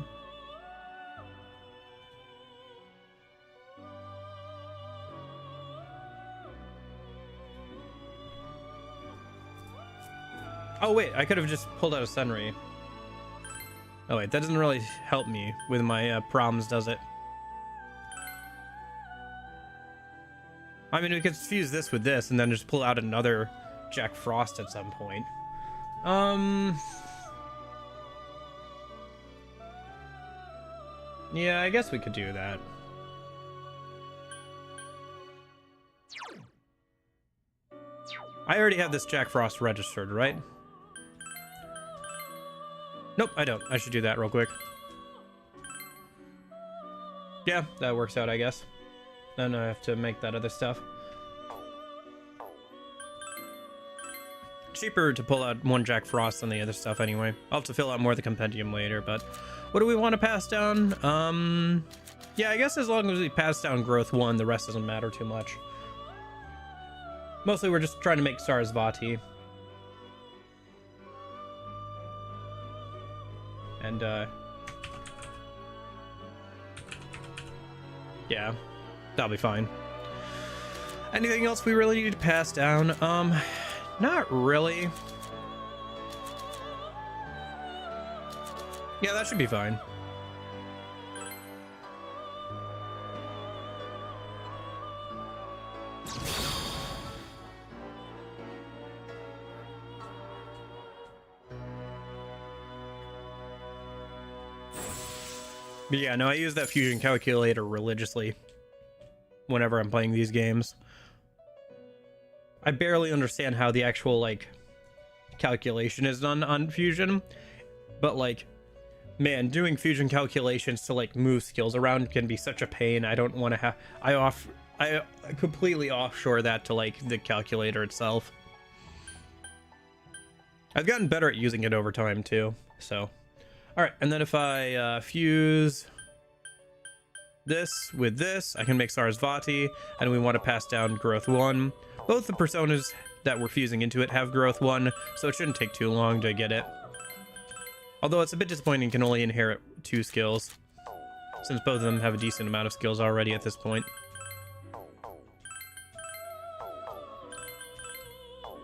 oh wait, I could have just pulled out a Sunray. Oh wait, that doesn't really help me with my proms, does it? I mean, we could fuse this with this and then just pull out another Jack Frost at some point. Yeah, I guess we could do that. I already have this Jack Frost registered, right? Nope, I don't. I should do that real quick. Yeah, that works out, I guess. Then I have to make that other stuff. Cheaper to pull out one Jack Frost than the other stuff anyway. I'll have to fill out more of the compendium later, but what do we want to pass down? Yeah, I guess as long as we pass down growth 1, the rest doesn't matter too much. Mostly we're just trying to make Sarasvati. And yeah, that'll be fine. Anything else we really need to pass down? Not really. Yeah, that should be fine. But yeah, no, I use that fusion calculator religiously whenever I'm playing these games. I barely understand how the actual, like, calculation is done on fusion, but, like, man, doing fusion calculations to, like, move skills around can be such a pain. I don't want to have... I completely offshore that to, like, the calculator itself. I've gotten better at using it over time, too, so... Alright, and then if I fuse this with this, I can make Sarasvati, and we want to pass down growth 1. Both the personas that we're fusing into it have growth 1, so it shouldn't take too long to get it. Although it's a bit disappointing, can only inherit 2 skills, since both of them have a decent amount of skills already at this point.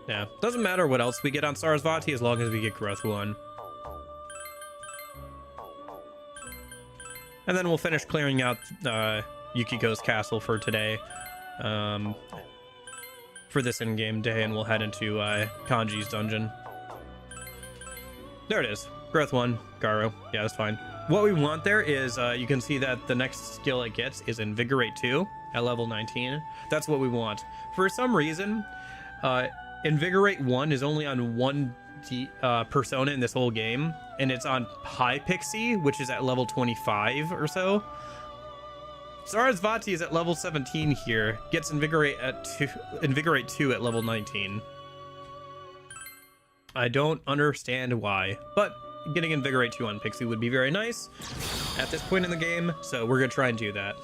Yeah, doesn't matter what else we get on Sarasvati as long as we get growth 1. And then we'll finish clearing out Yukiko's castle for today. For this in-game day, and we'll head into Kanji's dungeon. There it is. Growth 1, Garu. Yeah, that's fine. What we want there is, you can see that the next skill it gets is Invigorate 2 at level 19. That's what we want. For some reason, Invigorate 1 is only on one persona in this whole game, and it's on High Pixie, which is at level 25 or so. Sarasvati is at level 17 here, gets Invigorate 2 at level 19. I don't understand why, but getting Invigorate 2 on Pixie would be very nice at this point in the game, so we're gonna try and do that.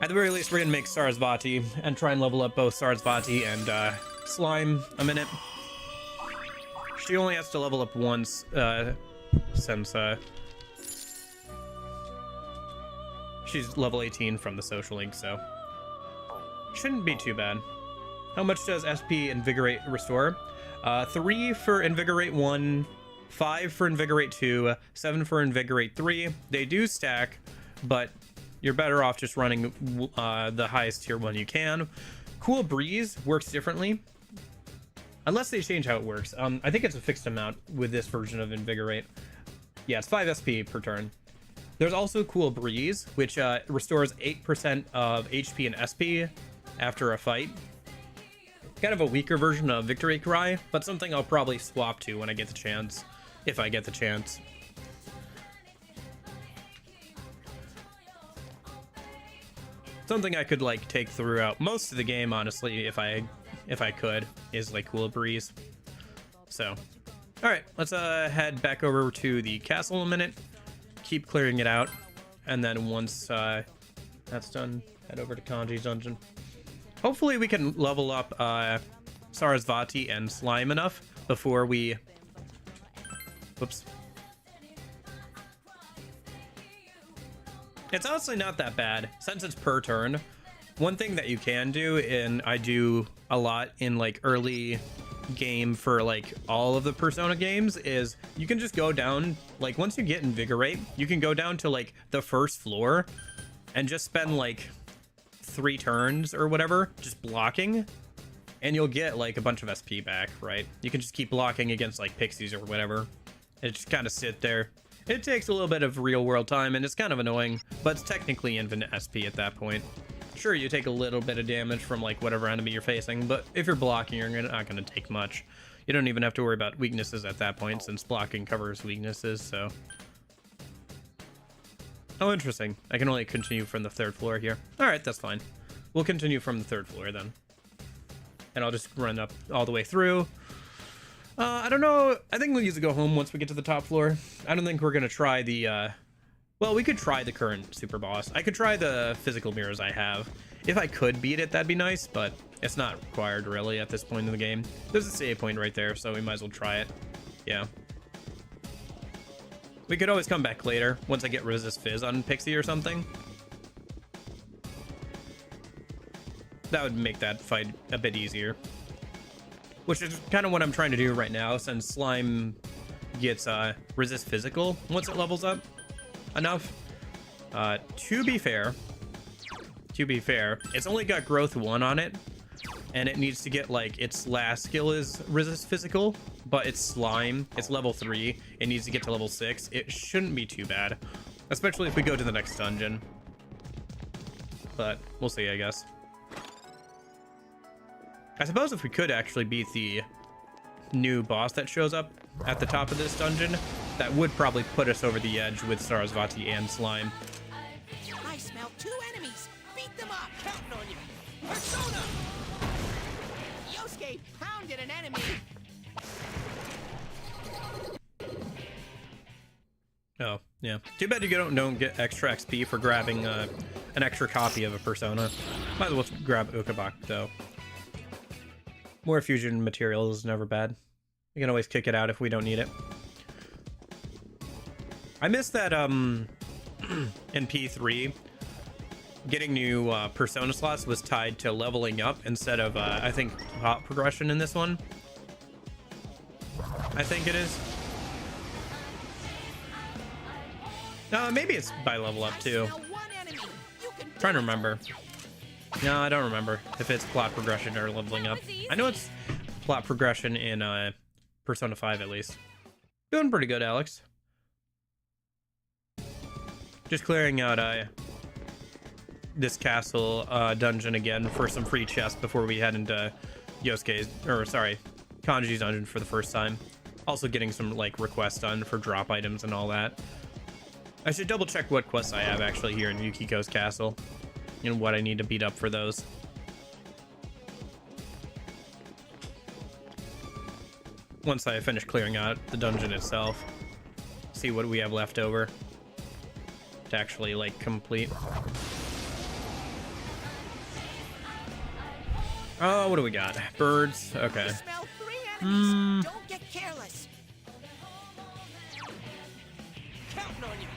At the very least, we're gonna make Sarasvati and try and level up both Sarasvati and Slime a minute. She only has to level up once since she's level 18 from the social link, so shouldn't be too bad. How much does SP Invigorate restore? 3 for Invigorate 1, 5 for Invigorate 2, 7 for Invigorate 3. They do stack, but you're better off just running the highest tier one you can. Cool Breeze works differently, unless they change how it works. I think it's a fixed amount with this version of Invigorate. Yeah, it's 5 SP per turn. There's also Cool Breeze, which restores 8% of HP and SP after a fight. Kind of a weaker version of Victory Cry, but something I'll probably swap to when I get the chance, if I get the chance. Something I could like take throughout most of the game, honestly, if I could, is like Cool Breeze. So, all right, let's head back over to the castle in a minute, keep clearing it out, and then once that's done, head over to Kanji's dungeon. Hopefully we can level up Sarasvati and Slime enough before we... Whoops. It's honestly not that bad, since it's per turn. One thing that you can do, and I do a lot in like early game for like all of the Persona games, is you can just go down, like once you get Invigorate, you can go down to like the first floor and just spend like 3 turns or whatever just blocking, and you'll get like a bunch of SP back, right? You can just keep blocking against like pixies or whatever and just kind of sit there. It takes a little bit of real world time and it's kind of annoying, but it's technically infinite SP at that point. Sure, you take a little bit of damage from like whatever enemy you're facing, but if you're blocking, you're not going to take much. You don't even have to worry about weaknesses at that point, since blocking covers weaknesses. So, oh, interesting. I can only continue from the 3rd floor here. All right, that's fine. We'll continue from the 3rd floor then, and I'll just run up all the way through. I don't know. I think we'll use to go home once we get to the top floor. I don't think we're gonna try the well, we could try the current super boss. I could try the physical mirrors I have. If I could beat it, that'd be nice, but it's not required really at this point in the game. There's a save point right there, so we might as well try it. Yeah. We could always come back later once I get Resist Fizz on Pixie or something. That would make that fight a bit easier. Which is kind of what I'm trying to do right now, since Slime gets Resist Physical once it levels up enough. To be fair, it's only got Growth 1 on it, and it needs to get like its last skill is Resist Physical, but it's Slime, it's level 3, it needs to get to level 6. It shouldn't be too bad, especially if we go to the next dungeon. But we'll see, I guess. I suppose if we could actually beat the new boss that shows up at the top of this dungeon, that would probably put us over the edge with Sarasvati and Slime. I smell 2 enemies. Beat them up. Counting on you. Persona! Yosuke pounded an enemy. Oh, yeah. Too bad you don't get extra XP for grabbing an extra copy of a Persona. Might as well grab Ukabak, though. More fusion material is never bad. We can always kick it out if we don't need it. I missed that in P3, getting new Persona slots was tied to leveling up instead of, I think, pop progression in this one. I think it is. No, maybe it's by level up too. Trying to remember. No, I don't remember if it's plot progression or leveling up. I know it's plot progression in Persona 5 at least. Doing pretty good, Alex. Just clearing out this castle dungeon again for some free chests before we head into Yosuke's, or sorry, Kanji's dungeon for the first time. Also getting some like requests done for drop items and all that. I should double check what quests I have actually here in Yukiko's castle and what I need to beat up for those. Once I finish clearing out the dungeon itself, see what we have left over to actually like complete. Oh, what do we got? Birds. Okay. You smell 3 enemies. Don't get careless. Counting on you.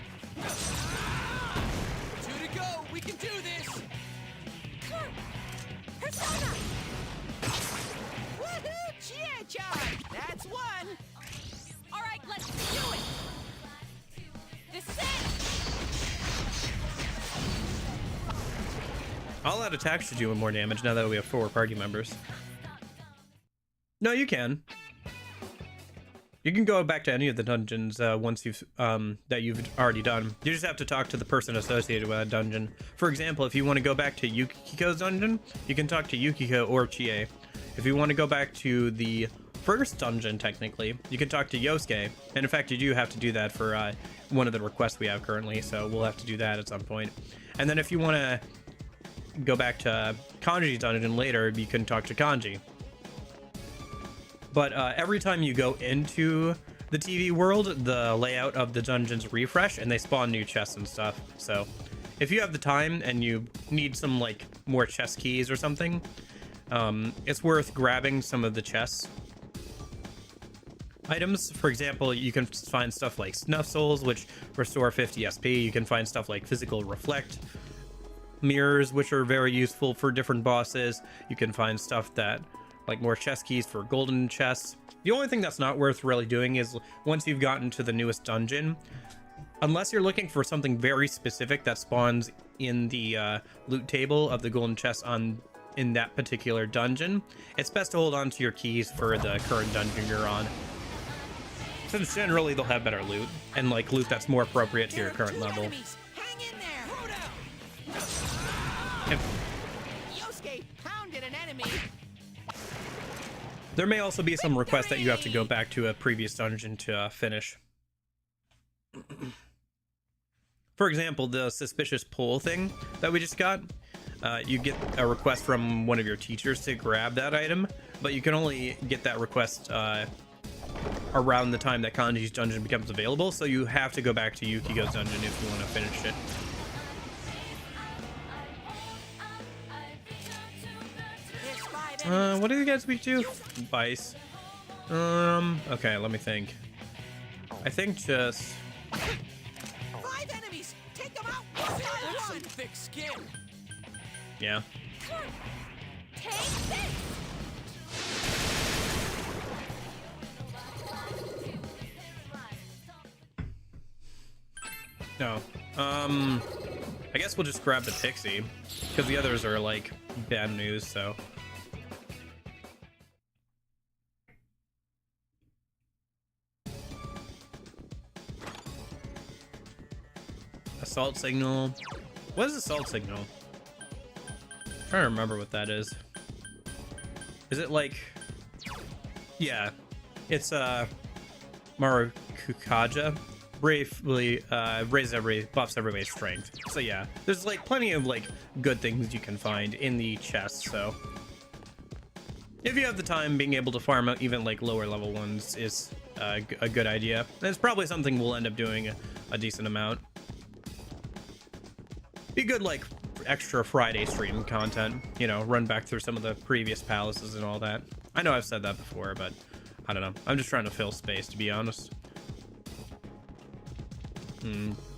2 to go. We can do this. Persona! Woohoo! Cheer charge. That's 1. All right, let's do it. This is it. I'll add attacks to do more damage now that we have 4 party members. No, you can. You can go back to any of the dungeons once you've that you've already done. You just have to talk to the person associated with that dungeon. For example, if you want to go back to Yukiko's dungeon, you can talk to Yukiko or Chie. If you want to go back to the first dungeon, technically, you can talk to Yosuke. And in fact, you do have to do that for one of the requests we have currently, so we'll have to do that at some point. And then if you want to go back to Kanji's dungeon later, you can talk to Kanji. But every time you go into the TV world, the layout of the dungeons refresh and they spawn new chests and stuff. So if you have the time and you need some like more chest keys or something, it's worth grabbing some of the chest items. For example, you can find stuff like Snuff Souls, which restore 50 SP. You can find stuff like Physical Reflect mirrors, which are very useful for different bosses. You can find stuff that like more chest keys for golden chests. The only thing that's not worth really doing is once you've gotten to the newest dungeon, unless you're looking for something very specific that spawns in the loot table of the golden chests in that particular dungeon, it's best to hold on to your keys for the current dungeon you're on, since generally they'll have better loot and like loot that's more appropriate to your current level. Hang in there. Yosuke pounded an enemy. There may also be some requests that you have to go back to a previous dungeon to finish. For example, the suspicious pole thing that we just got, you get a request from one of your teachers to grab that item, but you can only get that request around the time that Kanji's dungeon becomes available, so you have to go back to Yukiko's dungeon if you want to finish it. What do you guys speak to? Vice. Okay, let me think. I think just... 5 enemies! Take them out! That's some thick skin! Yeah. Take this. No. I guess we'll just grab the Pixie, because the others are, like, bad news, so... Assault signal. What is assault signal? I'm trying to remember what that is. Is it like... Yeah. It's, Marukukaja. Briefly, buffs everybody's strength. So yeah, there's like plenty of like good things you can find in the chest, so... If you have the time, being able to farm out even like lower level ones is a good idea. And it's probably something we'll end up doing a decent amount. Be good like extra Friday stream content, you know, run back through some of the previous palaces and all that. I know I've said that before, but I don't know. I'm just trying to fill space, to be honest.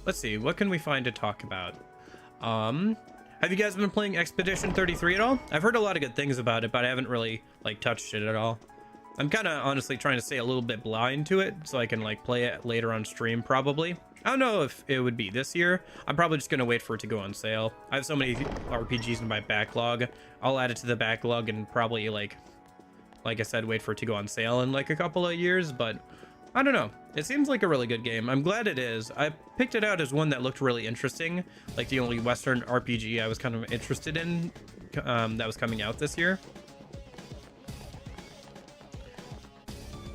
Let's see, what can we find to talk about? Have you guys been playing Expedition 33 at all? I've heard a lot of good things about it, but I haven't really like touched it at all. I'm kind of honestly trying to stay a little bit blind to it so I can like play it later on stream probably. I don't know if it would be this year. I'm probably just gonna wait for it to go on sale. I have so many RPGs in my backlog. I'll add it to the backlog and probably like I said, wait for it to go on sale in like a couple of years, but I don't know. It seems like a really good game. I'm glad it is. I picked it out as one that looked really interesting, like the only Western RPG I was kind of interested in that was coming out this year.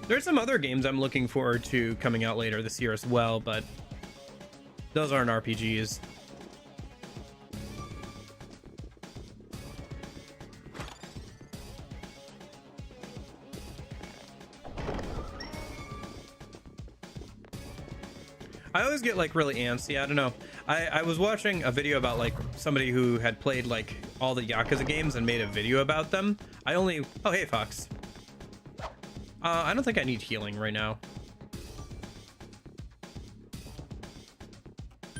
There's some other games I'm looking forward to coming out later this year as well, but those aren't RPGs. I always get like really antsy. I don't know. I was watching a video about like somebody who had played like all the Yakuza games and made a video about them. Oh, hey, Fox. I don't think I need healing right now.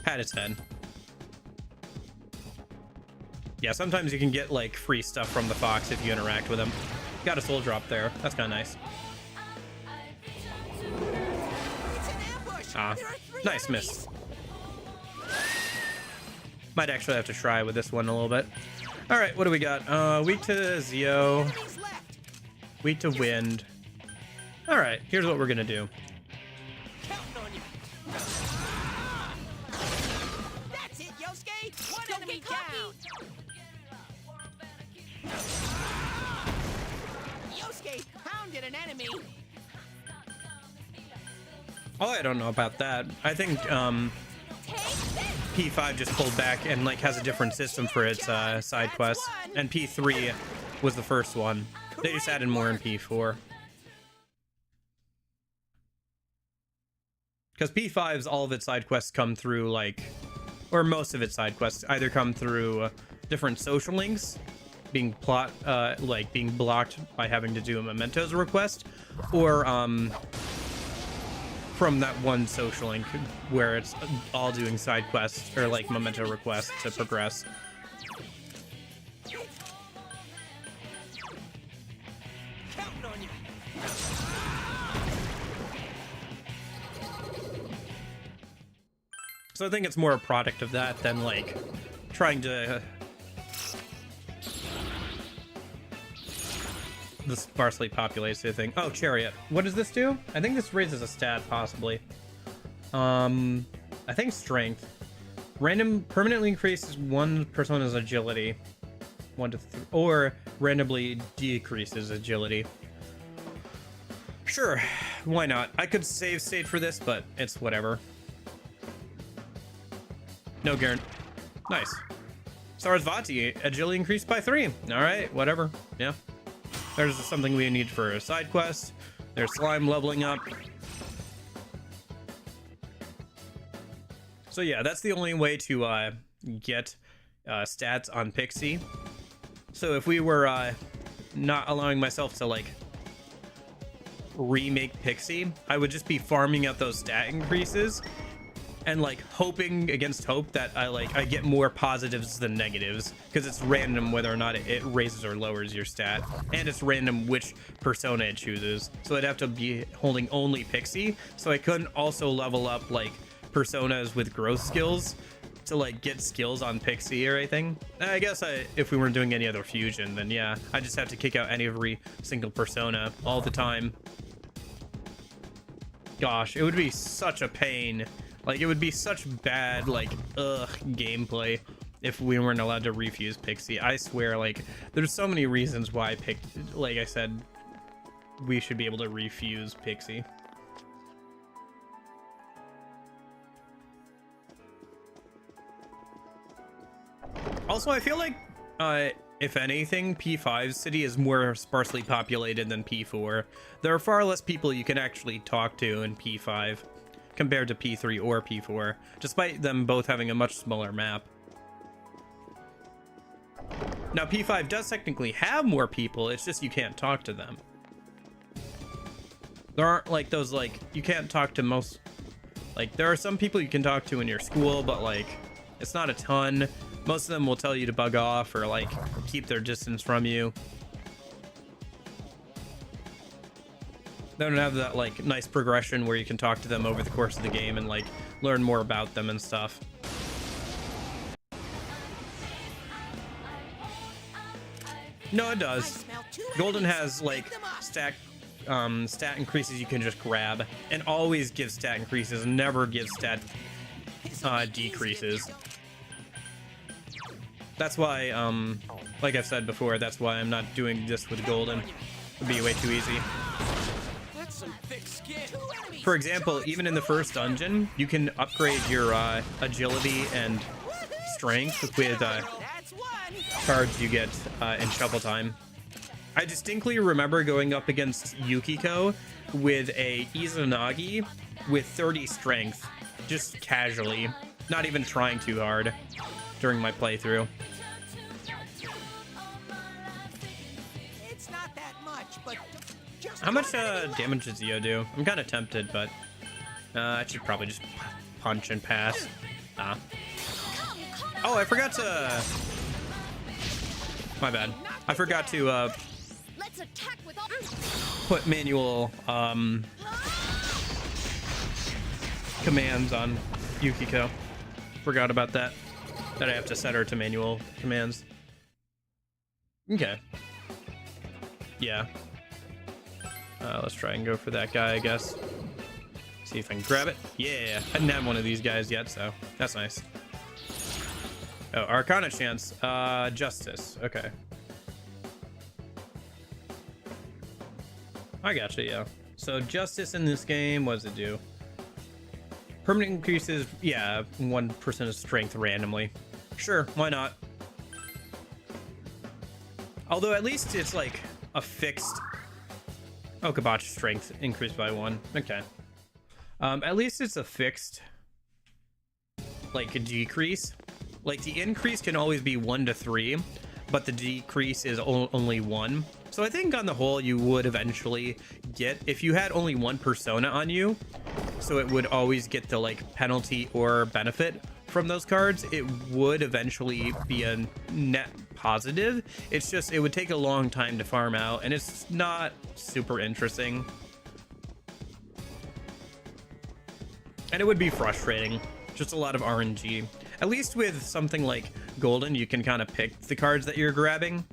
Pat its head. Yeah, sometimes you can get like free stuff from the Fox if you interact with him. Got a soul drop there. That's kind of nice. Ah, nice miss. Might actually have to try with this one a little bit. All right, what do we got? Weak to Zio. Weak to wind. All right, here's what we're gonna do. That's it, Yosuke! One enemy down! Yosuke pounded an enemy! Oh, I don't know about that. I think P5 just pulled back and like has a different system for its side quests, and P3 was the first one. They just added more in P4. Because P5's all of its side quests come through like, or most of its side quests either come through different social links, being being blocked by having to do a mementos request, or from that one social link where it's all doing side quests or like memento requests to progress. So I think it's more a product of that than like trying to the sparsely populated thing. Oh, chariot. What does this do? I think this raises a stat, possibly. I think strength. Random permanently increases one person's agility. 1 to 3, or randomly decreases agility. Sure, why not? I could save state for this, but it's whatever. No, Garen. Nice. Sarasvati, agility increased by 3. All right, whatever. Yeah. There's something we need for a side quest. There's slime leveling up. So yeah, that's the only way to get stats on Pixie. So if we were not allowing myself to like remake Pixie, I would just be farming out those stat increases and like hoping against hope that I get more positives than negatives, because it's random whether or not it raises or lowers your stat, and it's random which persona it chooses. So I'd have to be holding only Pixie, so I couldn't also level up like personas with growth skills to like get skills on Pixie or anything. I guess if we weren't doing any other fusion, then yeah, I just have to kick out every single persona all the time. Gosh, it would be such a pain. Like, it would be such bad, like, gameplay if we weren't allowed to refuse Pixie. I swear, like, there's so many reasons why like I said, we should be able to refuse Pixie. Also, I feel like, if anything, P5's city is more sparsely populated than P4. There are far less people you can actually talk to in P5 compared to P3 or P4, despite them both having a much smaller map. Now, P5 does technically have more people, it's just you can't talk to them. There aren't like those, like, you can't talk to most, like, there are some people you can talk to in your school, but like, it's not a ton. Most of them will tell you to bug off or like keep their distance from you. They don't have that like nice progression where you can talk to them over the course of the game and like learn more about them and stuff. No, it does. Golden has like stat increases you can just grab, and always gives stat increases, never gives stat decreases. That's why, like I've said before, that's why I'm not doing this with Golden. It'd be way too easy. For example, even in the first dungeon, you can upgrade your agility and strength with cards you get in Shuffle Time. I distinctly remember going up against Yukiko with a Izanagi with 30 strength just casually, not even trying too hard during my playthrough. It's not that much, but just How much damage does Zio do? I'm kind of tempted, but I should probably just punch and pass. Oh, I forgot to... My bad. I forgot to Let's attack with all... put manual commands on Yukiko. Forgot about that. That I have to set her to manual commands. Okay. Yeah. Let's try and go for that guy, I guess. See if I can grab it. Yeah, I didn't have one of these guys yet, so that's nice. Oh, Arcana chance. Justice. Okay. I gotcha, yeah. So Justice in this game, what does it do? Permanent increases, yeah, 1% of strength randomly. Sure, why not? Although at least it's like a fixed... Oh, Kabachi strength increased by 1. Okay. At least it's a fixed, like, a decrease. Like, the increase can always be 1 to 3, but the decrease is only 1. So I think on the whole, you would eventually get, if you had only one persona on you, so it would always get the, like, penalty or benefit from those cards, it would eventually be a net positive. It's just, it would take a long time to farm out, and it's not super interesting. And it would be frustrating. Just a lot of RNG. At least with something like Golden, you can kind of pick the cards that you're grabbing.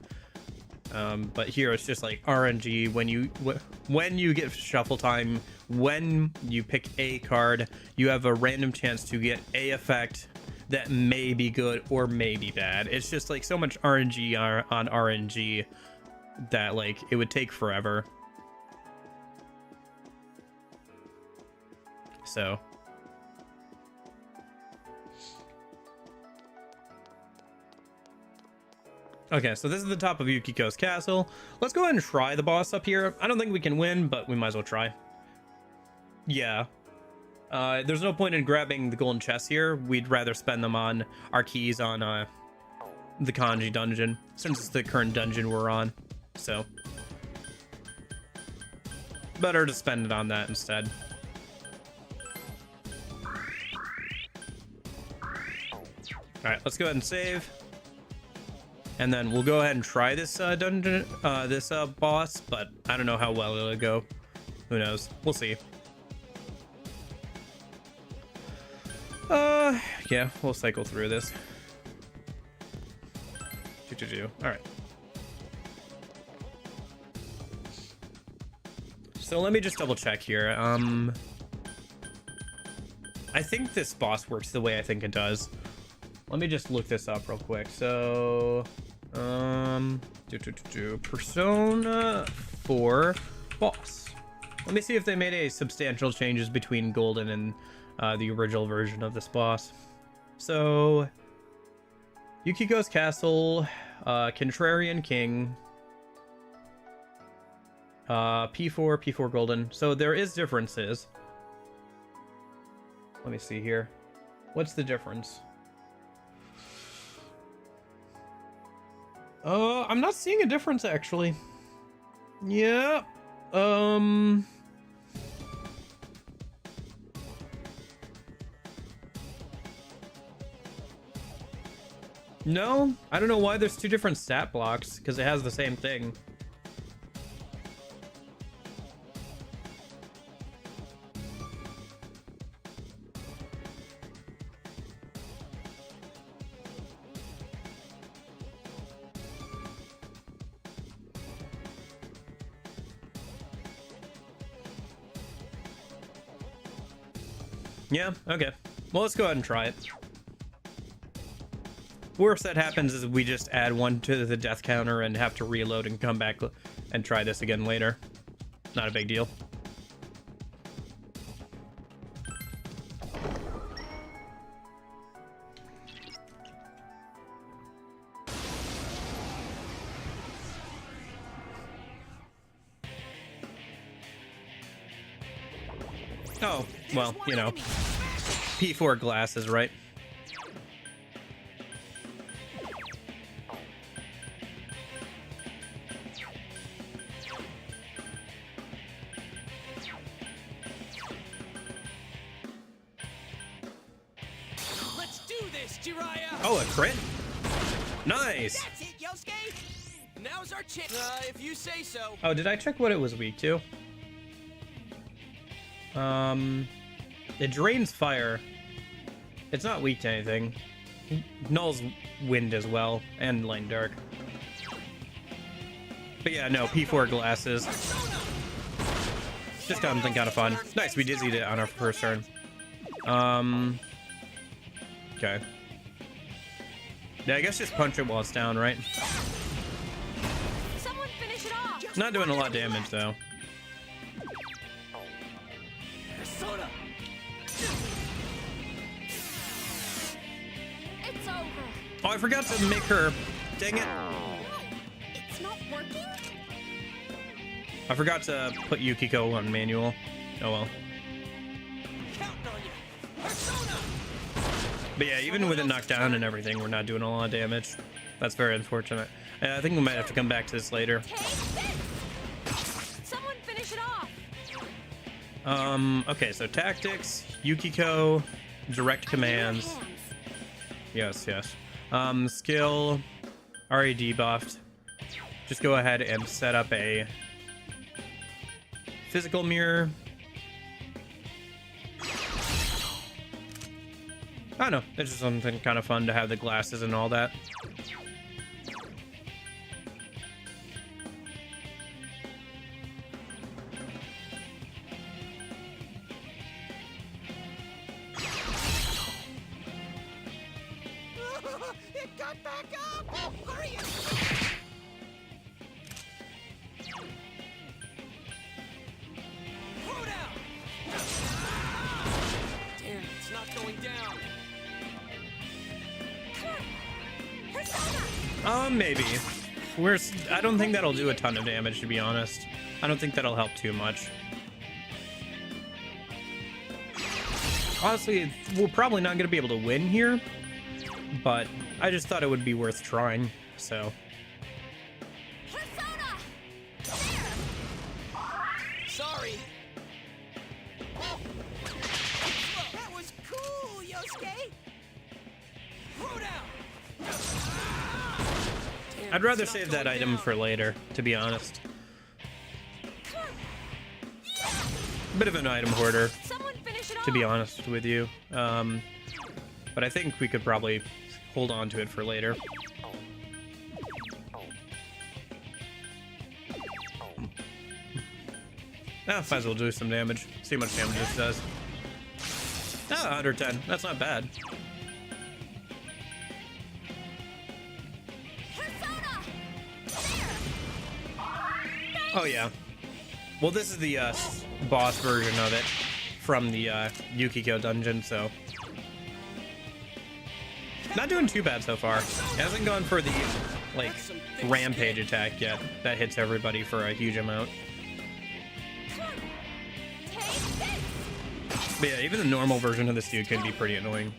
But here it's just like RNG. When you get shuffle time, when you pick a card, you have a random chance to get a effect that may be good or may be bad. It's just like so much RNG on RNG that like it would take forever. So okay, so this is the top of Yukiko's castle. Let's go ahead and try the boss up here. I don't think we can win, but we might as well try. Yeah. There's no point in grabbing the golden chests here. We'd rather spend them on our keys on the Kanji dungeon, since it's the current dungeon we're on. So better to spend it on that instead. Alright, let's go ahead and save. And then we'll go ahead and try this dungeon, this boss, but I don't know how well it'll go. Who knows? We'll see. Yeah, we'll cycle through this. Alright. So let me just double check here. I think this boss works the way I think it does. Let me just look this up real quick. So, Persona 4 boss. Let me see if they made any substantial changes between Golden and the original version of this boss. So, Yukiko's Castle, Contrarian King, P4 Golden. So there is differences. Let me see here. What's the difference? I'm not seeing a difference actually. Yeah. No, I don't know why there's two different stat blocks, because it has the same thing. Yeah, okay. Well, let's go ahead and try it. Worst that happens is we just add one to the death counter and have to reload and come back and try this again later. Not a big deal. Oh, well, you know. P4 glasses, right? Let's do this, Jiraiya! Oh, a crit? Nice! That's it, Yosuke! Now's our chance. If you say so. Oh, did I check what it was weak to? It drains fire. It's not weak to anything. Nulls wind as well, and light and dark. But yeah, no, P4 glasses. Just something kind of fun. Nice, we dizzied it on our first turn. Okay. Yeah, I guess just punch it while it's down, right? Someone finish it off. Not doing a lot of damage, though. It's over. Oh, I forgot to make her. Dang it. It's not working? I forgot to put Yukiko on manual. Oh well. But yeah, even with it knocked down and everything, we're not doing a lot of damage. That's very unfortunate. I think we might have to come back to this later. Take this. Someone finish it off. Okay, so tactics, Yukiko, direct commands. Yes, yes. Skill, already debuffed. Just go ahead and set up a physical mirror. I don't know, it's just something kind of fun to have the glasses and all that. It got back up! Hurry up! Throw down! Damn, it's not going down. Maybe. I don't think that'll do a ton of damage, to be honest. I don't think that'll help too much. Honestly, we're probably not going to be able to win here, but I just thought it would be worth trying, so. Sorry. That was cool, Yosuke! Throw down! I'd rather save that item for later, to be honest. Bit of an item hoarder, to be honest with you. But I think we could probably hold on to it for later. Might as well do some damage. See how much damage this does. 110. That's not bad. Oh yeah. Well, this is the boss version of it from the Yukiko dungeon, so not doing too bad so far. It hasn't gone for the like rampage attack yet. That hits everybody for a huge amount. But yeah, even the normal version of this dude can be pretty annoying.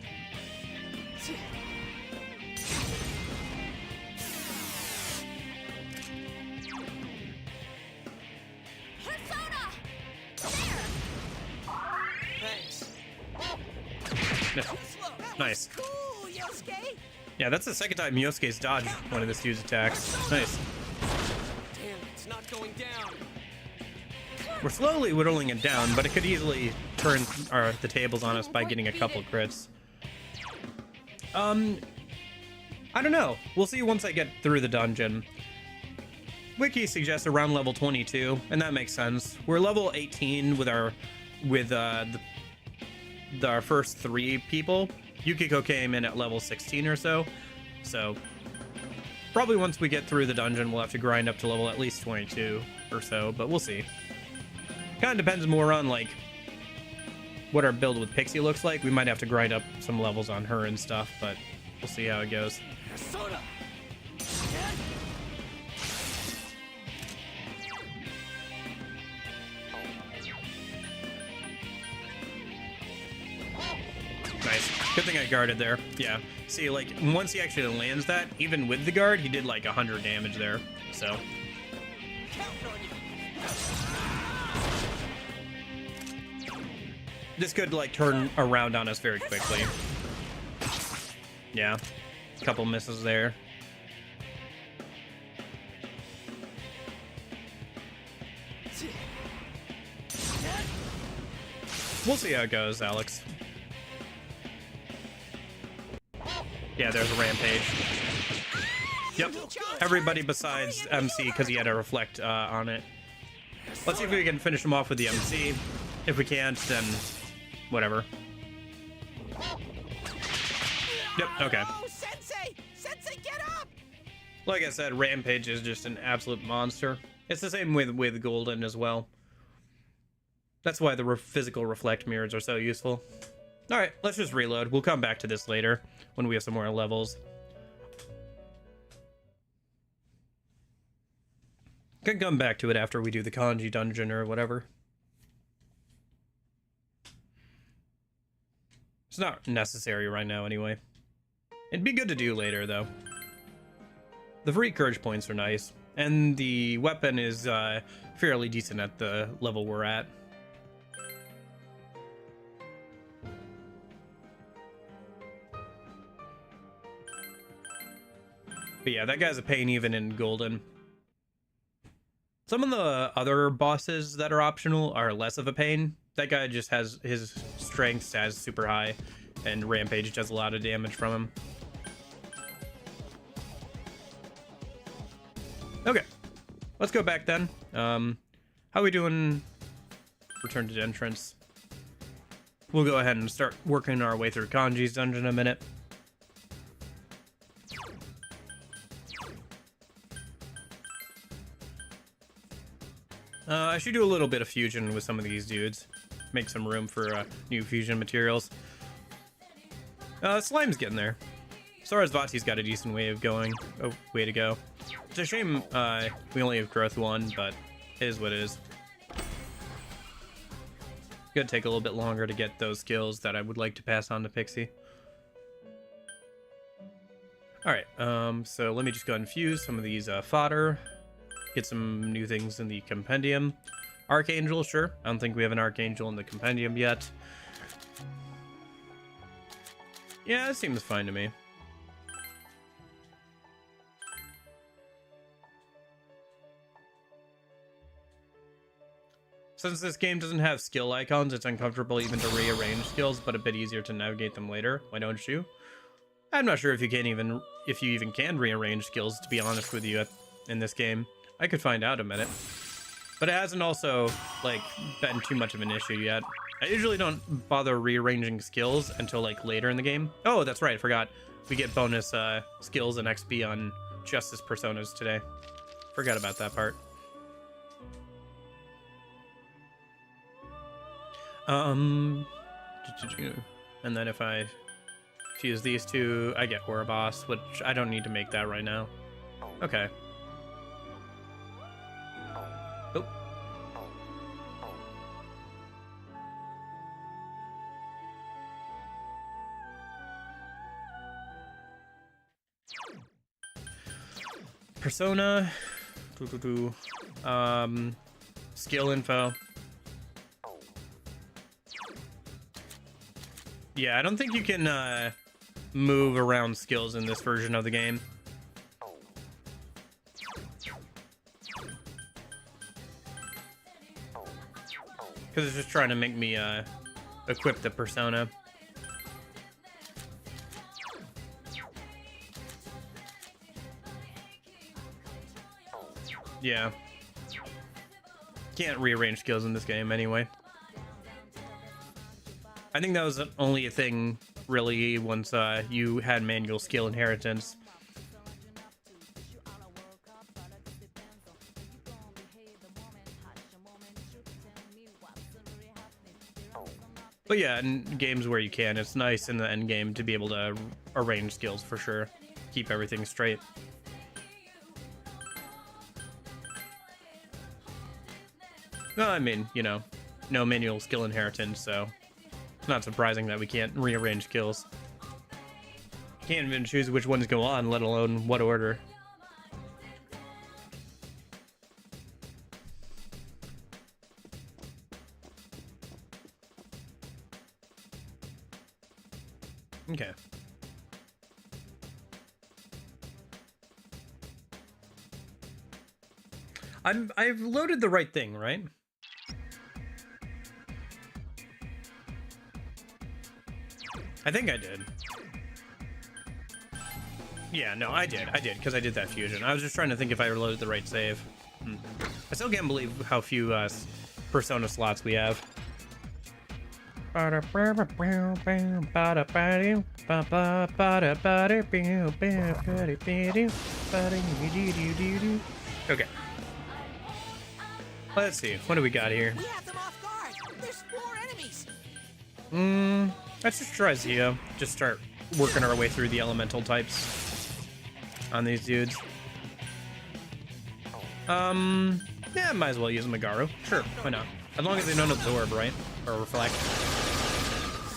Nice. Cool, Yosuke! Yeah, that's the second time Yosuke's dodged one of this dude's attacks. Nice. Damn, it's not going down. We're slowly whittling it down, but it could easily turn the tables on us by getting a couple crits. I don't know. We'll see once I get through the dungeon. Wiki suggests around level 22, and that makes sense. We're level 18 with our first 3 people. Yukiko came in at level 16 or so. So probably once we get through the dungeon, we'll have to grind up to level at least 22 or so, but we'll see. Kind of depends more on like what our build with Pixie looks like. We might have to grind up some levels on her and stuff, but we'll see how it goes. Persona! Nice. Good thing I guarded there. Yeah. See, like, once he actually lands that, even with the guard, he did like 100 damage there. So. This could, like, turn around on us very quickly. Yeah. A couple misses there. We'll see how it goes, Alex. Yeah, there's a rampage. Yep. Everybody besides MC, because he had a reflect on it. Let's see if we can finish him off with the MC. If we can't, then whatever. Yep, okay. Sensei! Sensei, get up! Like I said, Rampage is just an absolute monster. It's the same with Golden as well. That's why the physical reflect mirrors are so useful. Alright, let's just reload. We'll come back to this later when we have some more levels. Can come back to it after we do the Kanji dungeon or whatever. It's not necessary right now anyway. It'd be good to do later though. The free courage points are nice, and the weapon is fairly decent at the level we're at. But yeah, that guy's a pain even in Golden. Some of the other bosses that are optional are less of a pain. That guy just has his strength stats super high, and Rampage does a lot of damage from him. Okay, let's go back then. How are we doing? Return to the entrance. We'll go ahead and start working our way through Kanji's dungeon in a minute. I should do a little bit of fusion with some of these dudes. Make some room for new fusion materials. Slime's getting there. Sarasvati's got a decent way of going. Oh, way to go. It's a shame we only have growth 1, but it is what it is. Gonna take a little bit longer to get those skills that I would like to pass on to Pixie. Alright, so let me just go ahead and fuse some of these fodder. Get some new things in the compendium. Archangel, sure. I don't think we have an Archangel in the compendium yet. Yeah, it seems fine to me. Since this game doesn't have skill icons, it's uncomfortable even to rearrange skills, but a bit easier to navigate them later. Why don't you? I'm not sure if you even can rearrange skills, to be honest with you, in this game. I could find out a minute. But it hasn't also, like, been too much of an issue yet. I usually don't bother rearranging skills until, like, later in the game. Oh, that's right, I forgot. We get bonus skills and XP on Justice Personas today. Forgot about that part. And then if I fuse these two, I get Ouroboros, which I don't need to make that right now. Okay. Oh. Persona. Skill info. Yeah, I don't think you can move around skills in this version of the game. Because it's just trying to make me equip the persona. Yeah. Can't rearrange skills in this game anyway. I think that was only a thing, really, once you had manual skill inheritance. But yeah, in games where you can, it's nice in the end game to be able to arrange skills for sure. Keep everything straight. Well, I mean, you know, no manual skill inheritance, so not surprising that we can't rearrange kills. Can't even choose which ones go on, let alone what order. Okay. I've loaded the right thing, right? I think I did. Yeah, no, I did, because I did that fusion. I was just trying to think if I loaded the right save. I still can't believe how few Persona slots we have. Okay. Let's see, what do we got here? We have them off guard. There's 4 enemies. Let's just try Zio. Just start working our way through the elemental types on these dudes. Yeah, might as well use Megaro. Sure, why not? As long as they don't absorb, right? Or reflect.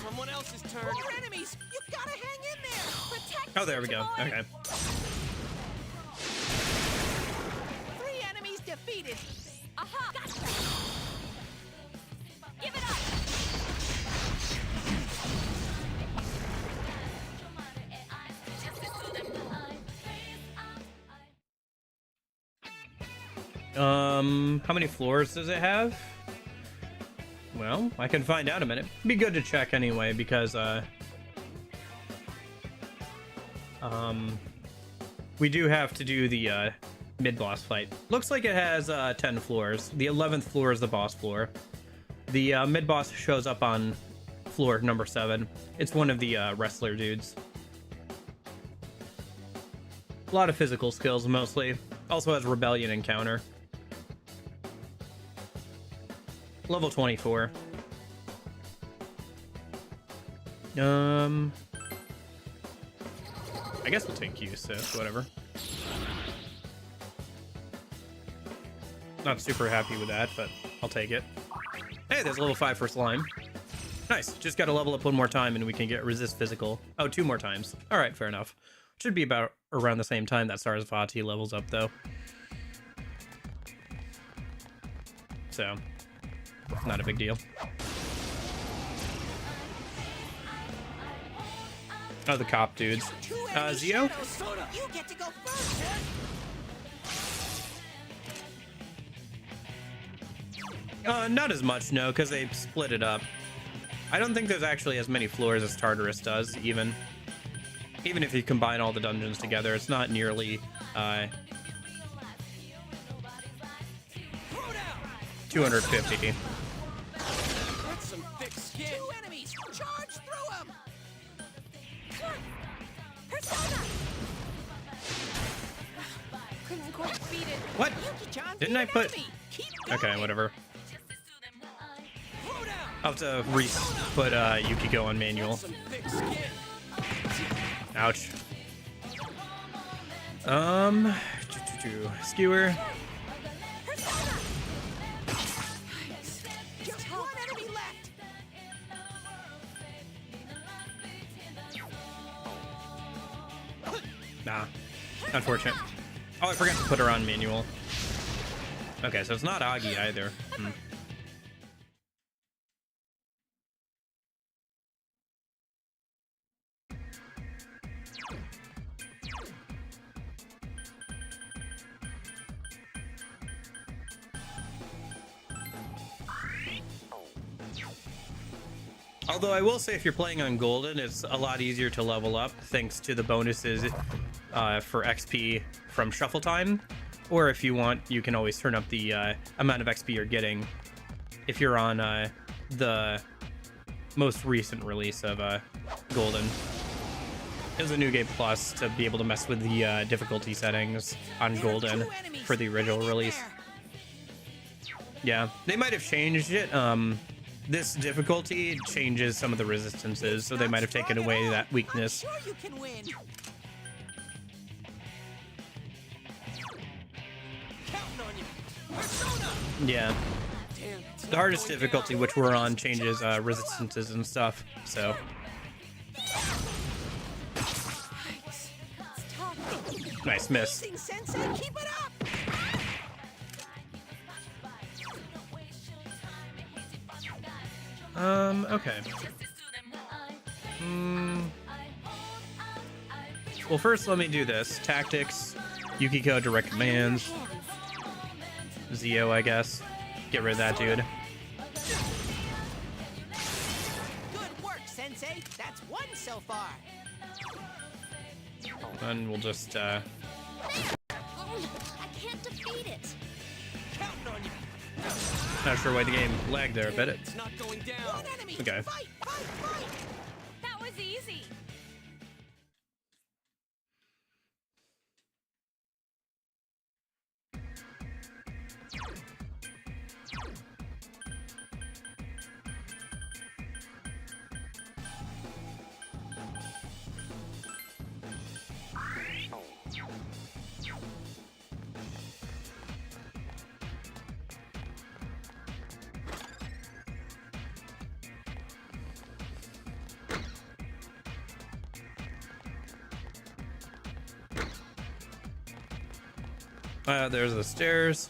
Someone else's turn. 4 enemies. You've got to hang in there. Protect Oh, there we go. Okay. 3 enemies defeated. Aha! Gotcha. Give it up! How many floors does it have? Well, I can find out in a minute. Be good to check anyway, because, we do have to do the, mid-boss fight. Looks like it has, 10 floors. The 11th floor is the boss floor. The, mid-boss shows up on floor number 7. It's one of the, wrestler dudes. A lot of physical skills, mostly. Also has Rebellion and Counter. Level 24. I guess we'll take Q, so whatever. Not super happy with that, but I'll take it. Hey, there's level 5 for Slime. Nice, just gotta level up one more time and we can get Resist Physical. Oh, 2 more times. Alright, fair enough. Should be about around the same time that Sarasvati levels up, though. So, not a big deal. Oh, the cop dudes. Zio? You get to go first. Not as much, no, because they split it up. I don't think there's actually as many floors as Tartarus does, even. Even if you combine all the dungeons together, it's not nearly, 250. That's some thick skin. 2 enemies. Charge through them. Persona! Couldn't quite beat it. What? Yuki-chan, Didn't be I an put... enemy. Keep going. Okay, whatever. Throw down. I'll have to put Yukiko on manual. Some thick skin. Ouch. Skewer. Just 1 enemy left. Nah. Unfortunate. Oh, I forgot to put her on manual. Okay, so it's not Agi either. Although I will say, if you're playing on Golden, it's a lot easier to level up thanks to the bonuses for XP from Shuffle Time. Or if you want, you can always turn up the amount of XP you're getting if you're on the most recent release of Golden. There's a New Game Plus to be able to mess with the difficulty settings on Golden for the original release. Yeah, they might have changed it. This difficulty changes some of the resistances, so they might have taken away that weakness. I'm sure you can win. Counting on you. Persona. Yeah. The hardest difficulty, which we're on, changes resistances and stuff. So. Nice miss. Sensei, keep it up. Okay. Well, first let me do this. Tactics, Yukiko, direct commands, Zio, I guess. Get rid of that dude. Good work, Sensei. That's one so far. And we'll just, I can't defeat it. Counting on you. not sure why the game lagged there a bit. It's not going down. One enemy. Okay. Fight, fight, fight. That was easy. There's the stairs.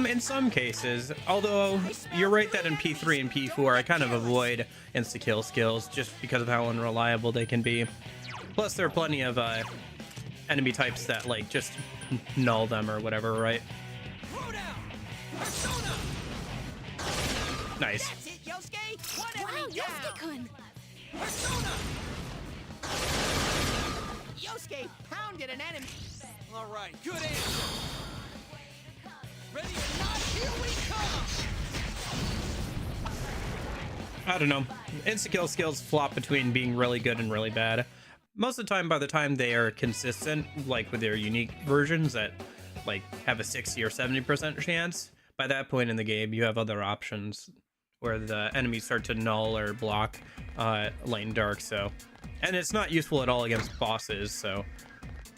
In some cases, although you're right that in P3 and P4 I kind of avoid insta-kill skills just because of how unreliable they can be. Plus there are plenty of enemy types that like just null them or whatever, right? Nice. That's it, Yosuke. One Wow, enemy down. Yosuke-kun. Persona. Yosuke pounded an enemy. All right, good answer. Ready or not, here we come. I don't know. Insta-kill skills flop between being really good and really bad. Most of the time, by the time they are consistent, like with their unique versions that like have a 60 or 70% chance, by that point in the game, you have other options where the enemies start to null or block light and dark. So, and it's not useful at all against bosses. So,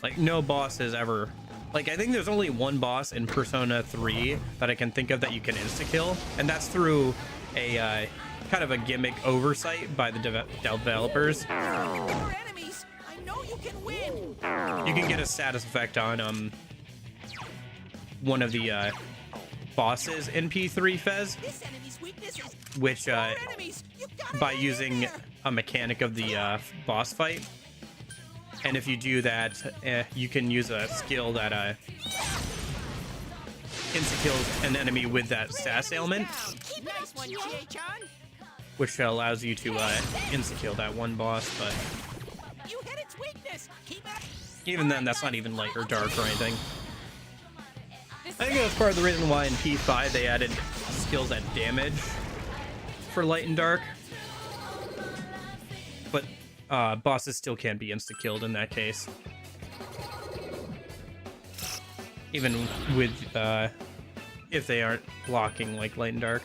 like no boss has ever, like I think there's only one boss in Persona 3 that I can think of that you can insta-kill, and that's through a kind of a gimmick oversight by the developers. Four enemies. I know you can win. You can get a status effect on one of the bosses in P3 Fez, This enemy's weakness is which four enemies. You gotta by hang in using there. a mechanic of the boss fight. And if you do that, you can use a skill that insta-kills an enemy with that status ailment, Nice one, Chie-chan. which allows you to insta-kill that one boss. But You hit its weakness. Keep it. even then, that's not even light or dark or anything. I think that's part of the reason why in P5 they added skills that damage for light and dark. But bosses still can't be insta-killed in that case. Even with, if they aren't blocking like light and dark.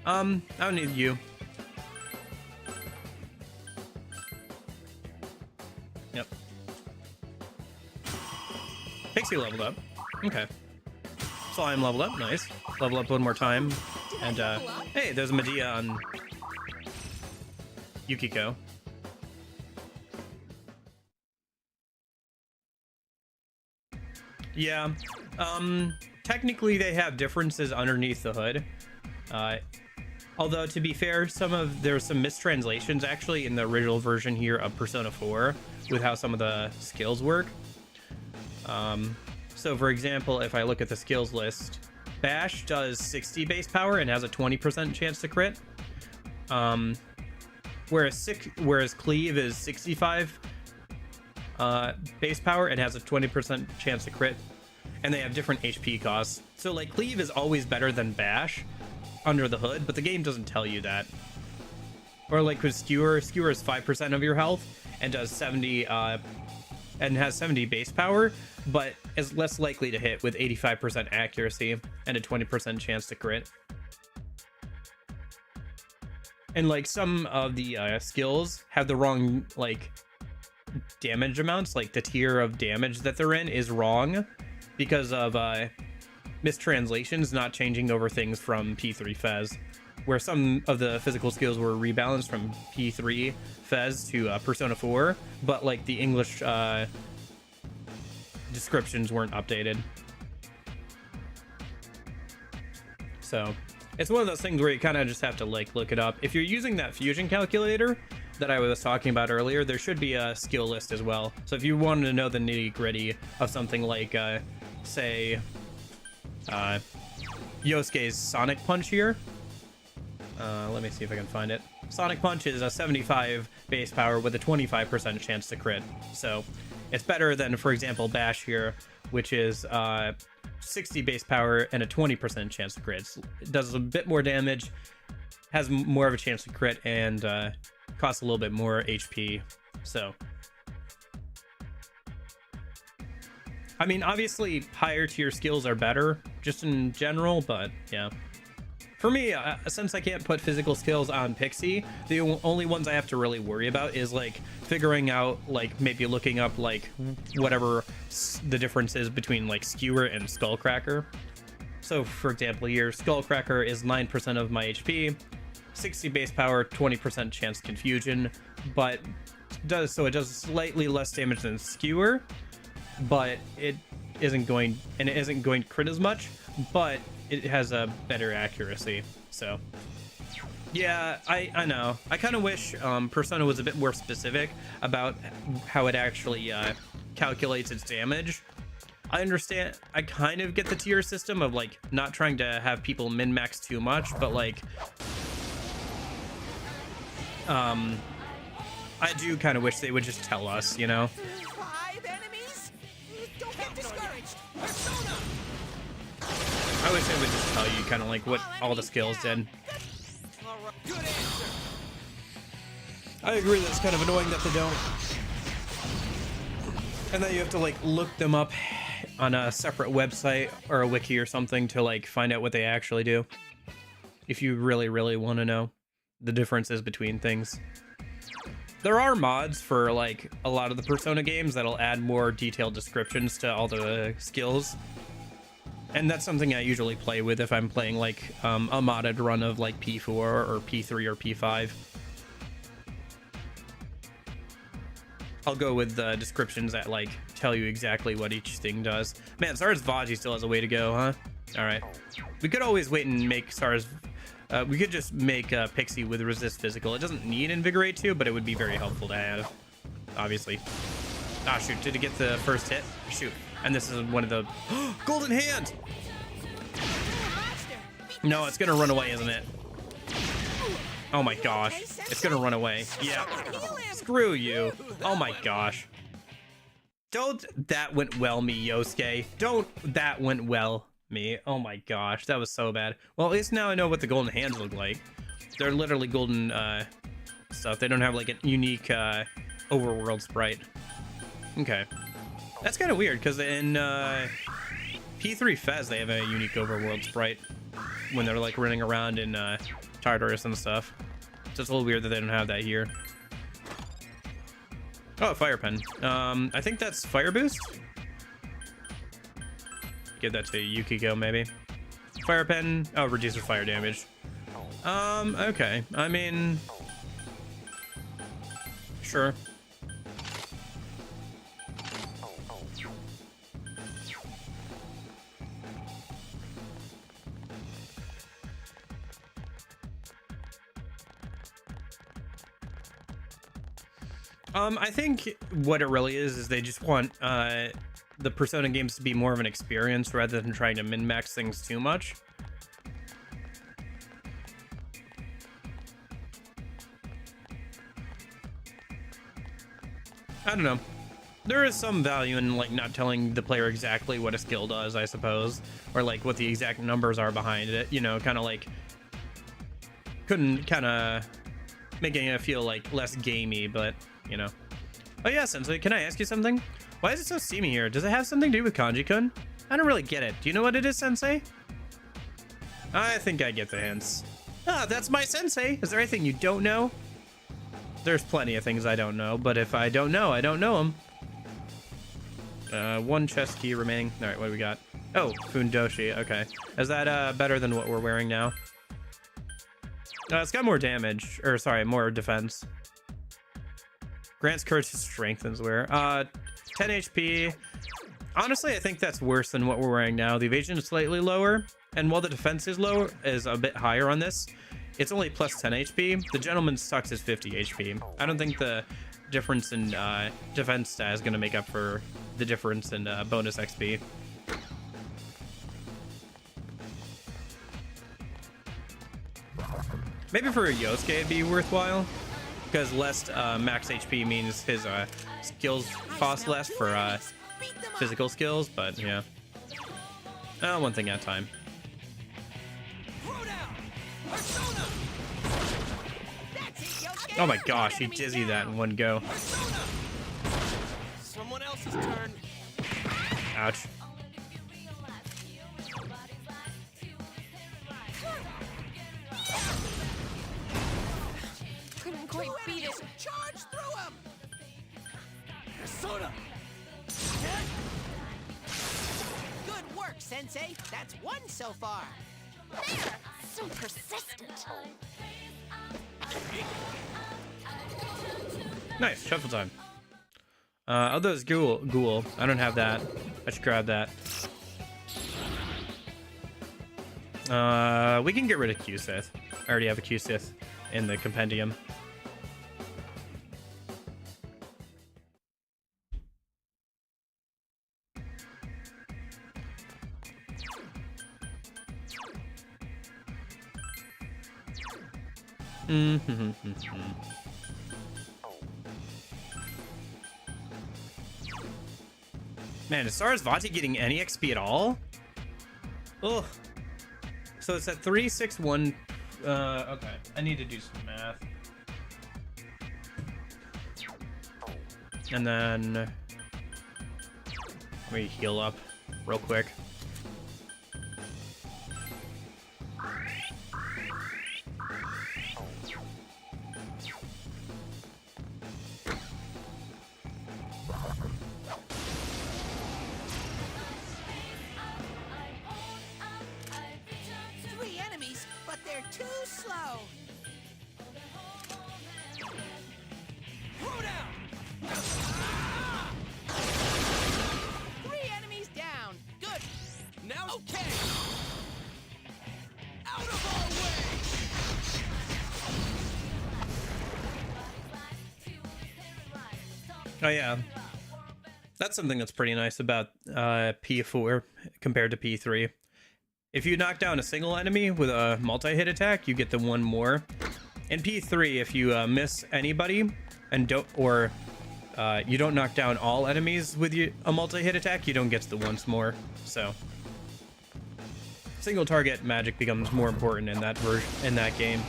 I don't need you. Yep. Pixie leveled up. Okay. Slime leveled up, nice. Level up one more time. And hey, there's a Medea on Yukiko. Yeah. Technically they have differences underneath the hood. Although to be fair, there's some mistranslations actually in the original version here of Persona 4 with how some of the skills work. So for example, if I look at the skills list, Bash does 60 base power and has a 20% chance to crit. Whereas Cleave is 65 base power and has a 20% chance to crit. And they have different HP costs. So like Cleave is always better than Bash under the hood, but the game doesn't tell you that. Or like with Skewer is 5% of your health and does 70 and has 70 base power, but is less likely to hit with 85% accuracy and a 20% chance to crit. And like some of the skills have the wrong like damage amounts, like the tier of damage that they're in, is wrong because of mistranslations not changing over things from P3 Fez, where some of the physical skills were rebalanced from P3 Fez to Persona 4, but like the English descriptions weren't updated. So it's one of those things where you kind of just have to like look it up. If you're using that fusion calculator that I was talking about earlier, there should be a skill list as well. So if you wanted to know the nitty gritty of something like say Yosuke's Sonic Punch here, let me see if I can find it. Sonic Punch is a 75 base power with a 25% chance to crit, so it's better than, for example, Bash here, which is 60 base power and a 20% chance to crit. It does a bit more damage, has more of a chance to crit, and costs a little bit more HP. So, I mean, obviously higher tier skills are better just in general, but yeah. For me, since I can't put physical skills on Pixie, the only ones I have to really worry about is like figuring out, like maybe looking up like whatever the difference is between like Skewer and Skullcracker. So for example, here Skullcracker is 9% of my HP, 60 base power, 20% chance confusion, but it does slightly less damage than Skewer, but it isn't going to crit as much, but it has a better accuracy. So yeah, I know. I kind of wish Persona was a bit more specific about how it actually calculates its damage. I understand, I kind of get the tier system of like not trying to have people min-max too much, but like I do kind of wish they would just tell us, you know? 5 enemies? Don't get discouraged. Persona! I wish they would just tell you kind of like what all the skills did. Good answer. I agree that it's kind of annoying that they don't. And then you have to like look them up on a separate website or a wiki or something to like find out what they actually do. If you really, really want to know the differences between things. There are mods for like a lot of the Persona games that'll add more detailed descriptions to all the skills. And that's something I usually play with if I'm playing like a modded run of like P4 or P3 or P5. I'll go with the descriptions that like tell you exactly what each thing does. Man, Sars Vaji still has a way to go, huh? All right. We could always wait and make Sars... we could just make Pixie with Resist Physical. It doesn't need Invigorate 2, but it would be very helpful to have, obviously. Ah, shoot. Did it get the first hit? Shoot. And this is one of the... Golden Hand! No, it's gonna run away, isn't it? Oh my gosh. It's gonna run away. Yeah. Screw you. Oh my gosh. Don't that went well me, Yosuke. Don't that went well me. Oh my gosh. That was so bad. Well, at least now I know what the golden hands look like. They're literally golden stuff. They don't have like a unique overworld sprite. Okay. That's kind of weird, because in P3 Fez, they have a unique overworld sprite when they're like running around in Tartarus and stuff. So it's a little weird that they don't have that here. Oh, Fire Pen. I think that's Fire Boost? Give that to Yukiko, maybe. Fire Pen. Oh, reduces fire damage. Okay. I mean... Sure. I think what it really is they just want the Persona games to be more of an experience rather than trying to min-max things too much. I don't know. There is some value in like not telling the player exactly what a skill does, I suppose, or like what the exact numbers are behind it, you know, kind of like making it feel like less gamey, but you know. Oh yeah, Sensei, can I ask you something? Why is it so steamy here? Does it have something to do with Kanji-kun? I don't really get it. Do you know what it is, Sensei? I think I get the hints. Ah, that's my Sensei. Is there anything you don't know? There's plenty of things I don't know, but if I don't know, I don't know them. One chest key remaining. All right, what do we got? Oh, Fundoshi. Okay. Is that better than what we're wearing now? It's got more damage. Or, sorry, more defense. Grants courage to strengthens wear. 10 HP. Honestly, I think that's worse than what we're wearing now. The evasion is slightly lower. And while the defense is lower, is a bit higher on this, it's only plus 10 HP. The Gentleman's sucks is 50 HP. I don't think the difference in defense stat is going to make up for the difference in bonus XP. Maybe for a Yosuke it'd be worthwhile, because less max HP means his skills cost less for physical skills, but yeah. One thing at a time. Oh my gosh, he dizzy that in one go. Someone else's turn. Ouch. Couldn't quite beat it. Charge through him! Persona! Good work, Sensei. That's one so far. There! So persistent. Nice, shuffle time. Oh, those ghoul. I don't have that. I should grab that. We can get rid of Q-Sith. I already have a Q-Sith in the compendium. Man, is Sarasvati getting any XP at all? Ugh. So it's at 361. Okay. I need to do some math. And then let me heal up real quick. Oh yeah, that's something that's pretty nice about P4 compared to P3. If you knock down a single enemy with a multi-hit attack, you get the one more. In P3, if you miss anybody and you don't knock down all enemies with a multi-hit attack, you don't get the once more. So single target magic becomes more important in that game.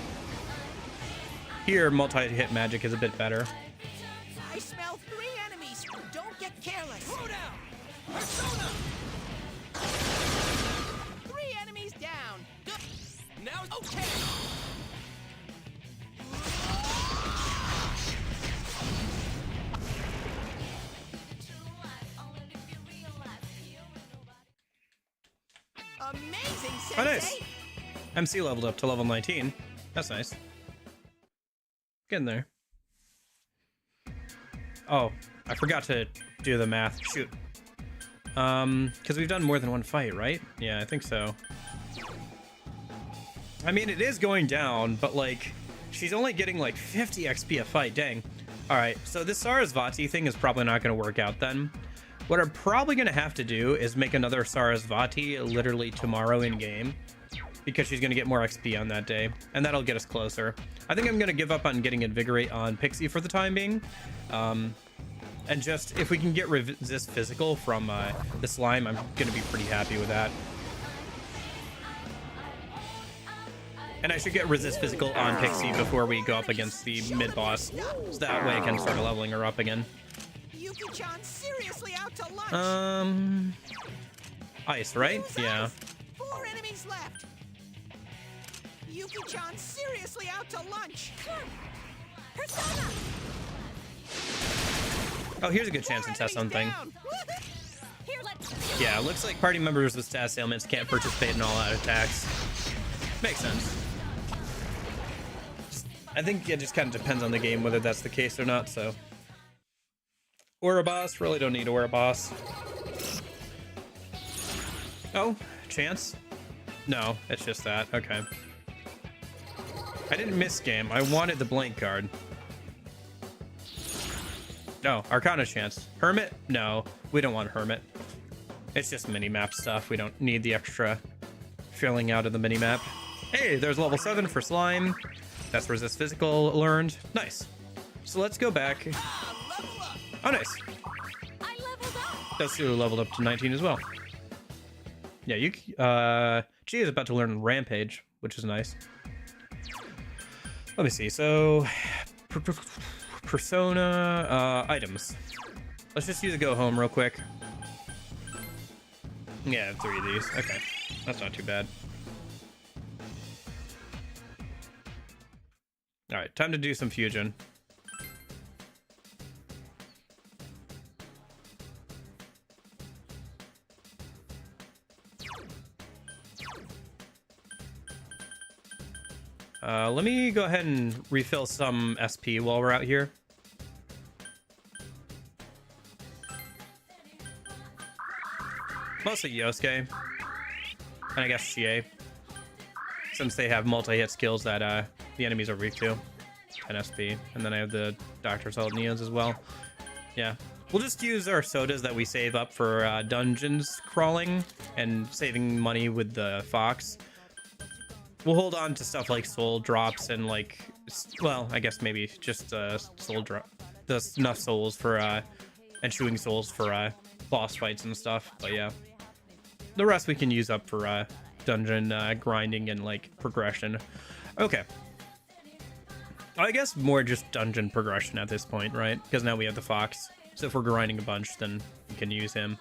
Here, multi-hit magic is a bit better. I smell 3 enemies. Don't get careless. Throw down. Persona. 3 enemies down. Good. Now, okay. Amazing, Sensei. Oh, nice. MC leveled up to level 19. That's nice. Getting there. Oh, I forgot to do the math. Shoot. Because we've done more than one fight, right? Yeah, I think so. I mean, it is going down, but, like, she's only getting, like, 50 XP a fight. Dang. Alright, so this Sarasvati thing is probably not going to work out then. What I'm probably going to have to do is make another Sarasvati literally tomorrow in-game, because she's going to get more XP on that day, and that'll get us closer. I think I'm going to give up on getting Invigorate on Pixie for the time being. And just, if we can get Resist Physical from the slime, I'm going to be pretty happy with that. And I should get Resist Physical on Pixie before we go up against the mid-boss, so that way I can start leveling her up again. Yuki-chan seriously out to lunch. Ice, right? Yeah. 4 enemies left. Yuki-chan seriously out to lunch. Persona! Oh, here's a good chance to test something. Here, let's... Yeah, looks like party members with stats ailments can't participate in all-out attacks. Makes sense. I think it just kind of depends on the game whether that's the case or not, so. Aura boss, really don't need aura boss. Oh, chance? No, it's just that. Okay. I didn't miss game. I wanted the blank card. No, Arcana chance. Hermit? No, we don't want Hermit. It's just mini-map stuff. We don't need the extra filling out of the mini-map. Hey, there's level 7 for slime. That's resist physical learned. Nice. So let's go back. Oh, nice. I leveled up. That's who leveled up to 19 as well. Yeah, G is about to learn Rampage, which is nice. Let me see. So, Persona items. Let's just use a go home real quick. Yeah, 3 of these. Okay, that's not too bad. All right, time to do some fusion. Let me go ahead and refill some SP while we're out here. Mostly Yosuke. And I guess Chie. Since they have multi-hit skills that the enemies are weak to. 10 SP. And then I have the Dr. Salt Neons as well. Yeah. We'll just use our sodas that we save up for dungeons crawling and saving money with the Fox. We'll hold on to stuff like soul drops and like, well, I guess maybe just soul drop, the snuff souls for and chewing souls for boss fights and stuff. But yeah, the rest we can use up for dungeon grinding and like progression. Okay, I guess more just dungeon progression at this point, right? Because now we have the Fox, so if we're grinding a bunch, then we can use him.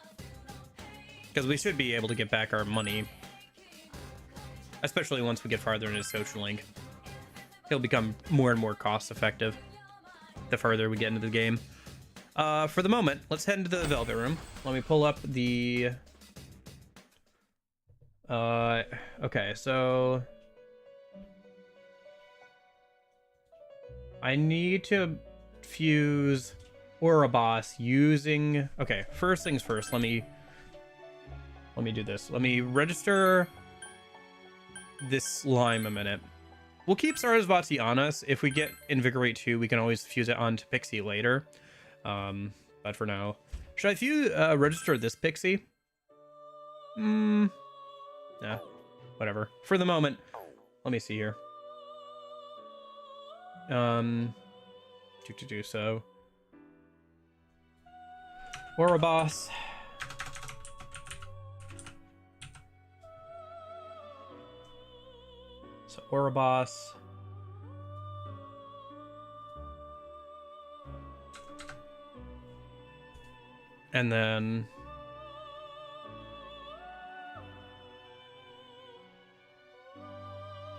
Because we should be able to get back our money. Especially once we get farther into Social Link. He'll become more and more cost effective the further we get into the game. For the moment, let's head into the Velvet Room. Let me pull up the... okay, so... I need to fuse Aura Boss using... Okay, first things first, let me do this. Let me register... this slime a minute. We'll keep Sarasvati on us. If we get Invigorate 2, we can always fuse it onto Pixie later. But for now, should I fuse register this Pixie? Nah, whatever. For the moment, let me see here. So Aura Boss. So Aura Boss. And then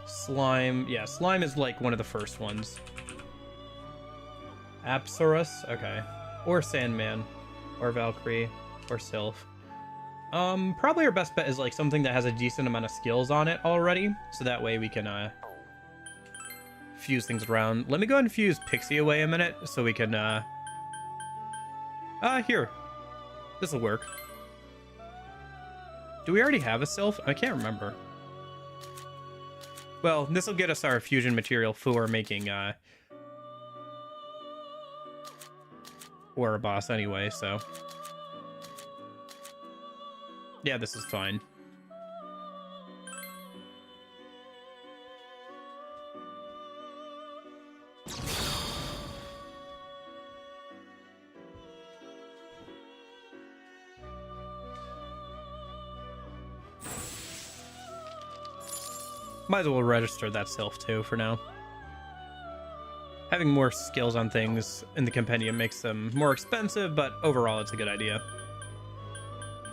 Slime. Yeah, Slime is like one of the first ones. Apsaurus, okay. Or Sandman. Or Valkyrie. Or Sylph. Probably our best bet is like something that has a decent amount of skills on it already, so that way we can fuse things around. Let me go ahead and fuse Pixie away a minute so we can here. This'll work. Do we already have a Sylph? I can't remember. Well, this'll get us our fusion material for making Aura Boss anyway, so yeah, this is fine. Might as well register that Sylph too for now. Having more skills on things in the compendium makes them more expensive, but overall it's a good idea.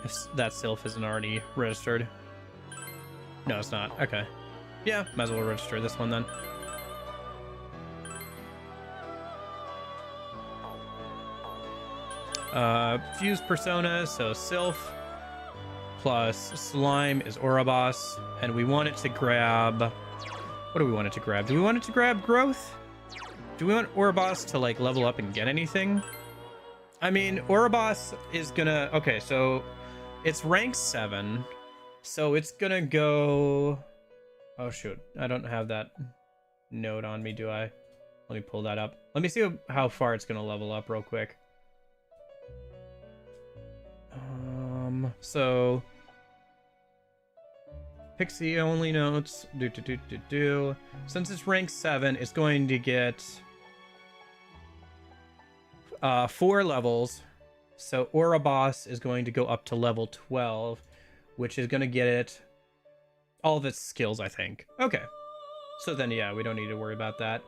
If that Sylph isn't already registered. No, it's not. Okay. Yeah, might as well register this one then. Fused Persona, so Sylph plus Slime is Ouroboros, and we want it to grab... What do we want it to grab? Do we want it to grab Growth? Do we want Ouroboros to, like, level up and get anything? I mean, Ouroboros is gonna... Okay, so it's rank 7, so it's gonna go... Oh, shoot. I don't have that note on me, do I? Let me pull that up. Let me see how far it's gonna level up real quick. So Pixie only notes since it's rank 7, it's going to get 4 levels. So Ouroboros is going to go up to level 12, which is going to get it all of its skills, I think. Okay. So then, yeah, we don't need to worry about that.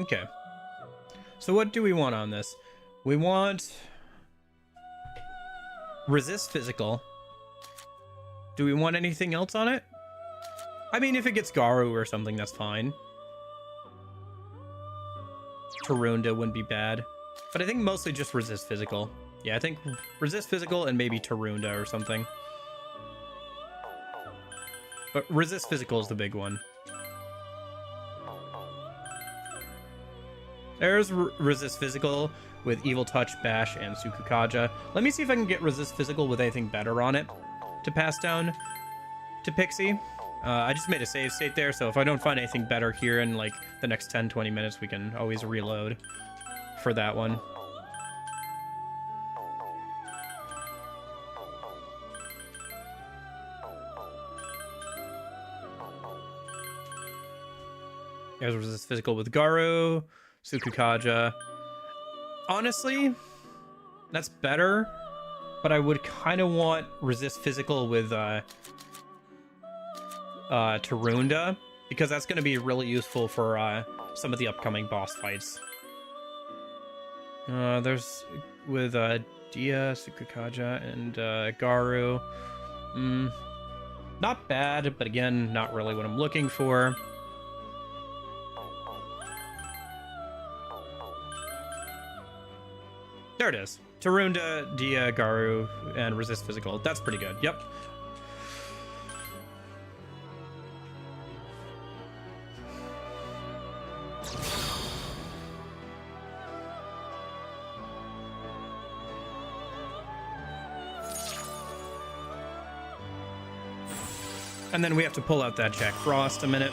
Okay. So what do we want on this? We want resist physical. Do we want anything else on it? I mean, if it gets Garu or something, that's fine. Tarunda wouldn't be bad. But I think mostly just resist physical. Yeah, I think resist physical and maybe Tarunda or something. But resist physical is the big one. There's resist physical with Evil Touch, Bash, and Sukukaja. Let me see if I can get resist physical with anything better on it to pass down to Pixie. I just made a save state there, so if I don't find anything better here in like the next 10-20 minutes, we can always reload for that one. There's resist physical with Garu, Sukukaja. Honestly, that's better, but I would kind of want resist physical with Tarunda, because that's going to be really useful for some of the upcoming boss fights. There's with Dia, Sukukaja, and Garu. Not bad, but again, not really what I'm looking for. There it is. Tarunda, Dia, Garu, and resist physical. That's pretty good. Yep. And then we have to pull out that Jack Frost a minute.